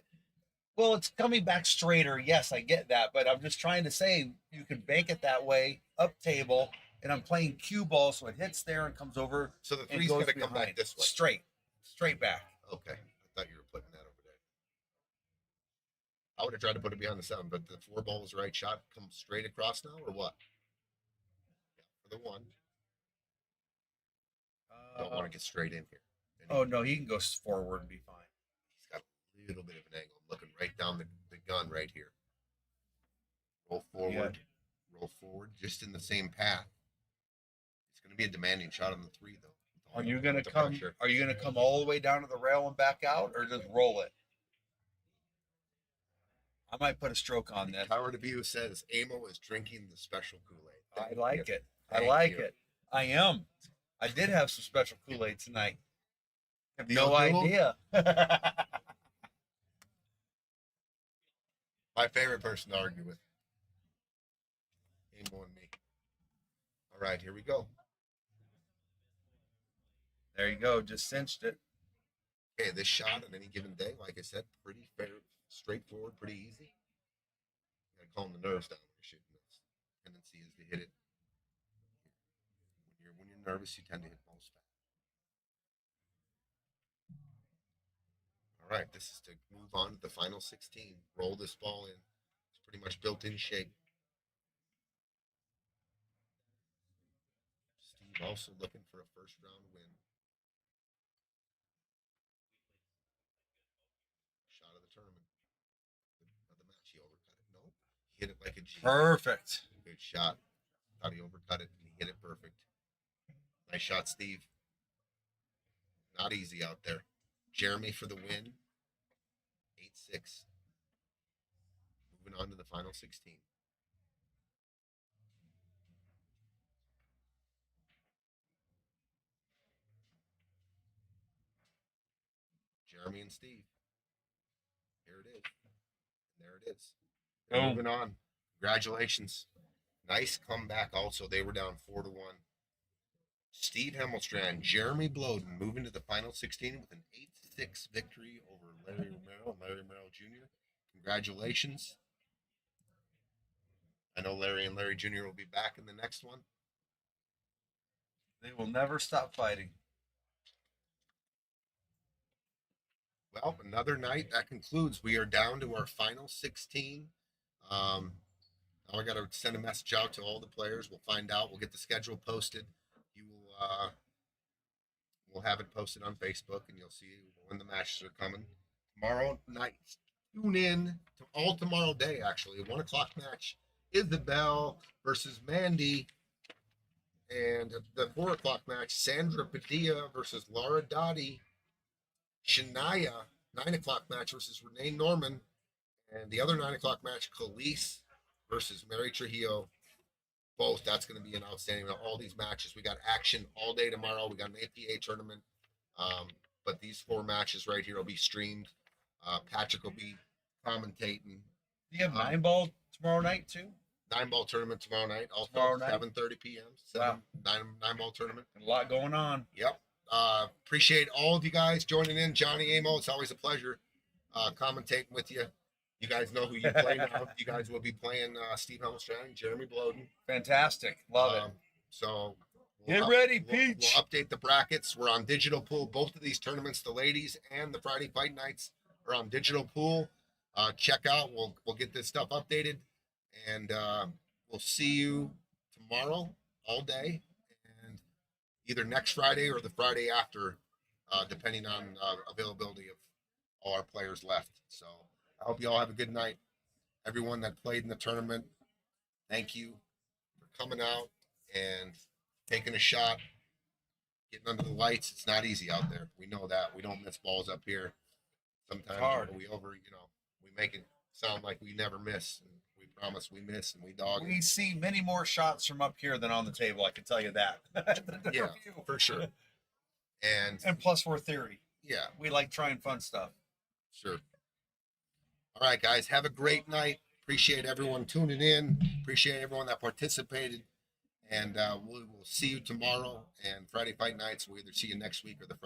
Well, it's coming back straighter. Yes, I get that, but I'm just trying to say you can bank it that way, up table, and I'm playing cue ball, so it hits there and comes over. So the and 3's goes going to come behind. back this way. Straight back. Okay. I thought you were putting that over there. I would have tried to put it behind the 7, but the 4 ball was the right shot. Come straight across now, or what? Yeah, for the 1. Don't want to get straight in here. And Oh no, he can go forward and be fine. he's got a little bit of an angle. I'm looking right down the gun right here. Roll forward. Roll forward, just in the same path. going to be a demanding shot on the 3, though. Are you gonna With the come? pressure. Are you gonna come all the way down to the rail and back out, or just roll it? I might put a stroke on this. Power to View says Amo is drinking the special Kool-Aid. I like it. I Thank like you. it. I am. I did have some special Kool-Aid tonight. Have The no O'Doul? idea. My favorite person to argue with. Amo and me. All right, here we go. There you go. Just cinched it. Okay, this shot on any given day, like I said, pretty fair, straightforward, pretty easy. You gotta calm the nerves down when you're shooting this. Tendency is to hit it. When you're nervous, you tend to hit most fast. All right, this is to move on to the final 16. Roll this ball in. It's pretty much built in shape. Steve also looking for a first round win. Shot of the tournament. Of the match, he overcut it. Nope. He hit it like a G. Perfect. Good shot. Thought he overcut it and he hit it perfect. Nice shot, Steve. Not easy out there. Jeremy for the win. 8-6. Moving on to the final 16. Jeremy and Steve. Here it is. And there it is. Boom. Moving on. Congratulations. Nice comeback also. They were down 4-1. Steve Hemelstrand, Jeremy Bloeden moving to the final 16 with an 8-6 victory over Larry Romero, Larry Romero Jr. Congratulations. I know Larry and Larry Jr. will be back in the next one. They will never stop fighting. Well, another night. That concludes. We are down to our final 16. Now I got to send a message out to all the players. We'll find out. We'll get the schedule posted. You will. We'll have it posted on Facebook, and you'll see when the matches are coming. Tomorrow night, tune in to all tomorrow day. Actually, a 1:00 match. Isabel versus Mandy, and the 4:00 match, Sandra Padilla versus Laura Dottie. Shania, 9:00 match versus Renee Norman, and the other 9:00 match, Khalees versus Mary Trujillo. Both, that's going to be an outstanding. All these matches, we got action all day tomorrow. We got an APA tournament, but these 4 matches right here will be streamed. Patrick will be commentating. Do you have 9-ball tomorrow night too? 9-ball tournament tomorrow night. Also Tomorrow night? 7:30 p.m. Wow. 9-ball tournament. A lot going on. Yep. Appreciate all of you guys joining in. Johnny Amo, it's always a pleasure commentating with you. You guys know who you play now. You guys will be playing Steve Hemelstrand and Jeremy Bloeden. Fantastic. Love it. So Get ready, we'll Peach. update the brackets. We're on Digital Pool. Both of these tournaments, the ladies and the Friday Fight Nights, are on Digital Pool. Check out. We'll get this stuff updated, and we'll see you tomorrow all day, and either next Friday or the Friday after, depending on availability of all our players left. So I hope you all have a good night. Everyone that played in the tournament, thank you for coming out and taking a shot, getting under the lights. It's not easy out there. We know that. We don't miss balls up here. Sometimes hard. we make it sound like we never miss. And we promise we miss and we dog. We see many more shots from up here than on the table. I can tell you that. Yeah, for sure. And plus, we're theory. yeah, We like trying fun stuff. sure. All right, guys, have a great night. Appreciate everyone tuning in. Appreciate everyone that participated. And we will see you tomorrow and Friday Fight Nights. We'll either see you next week or the Friday.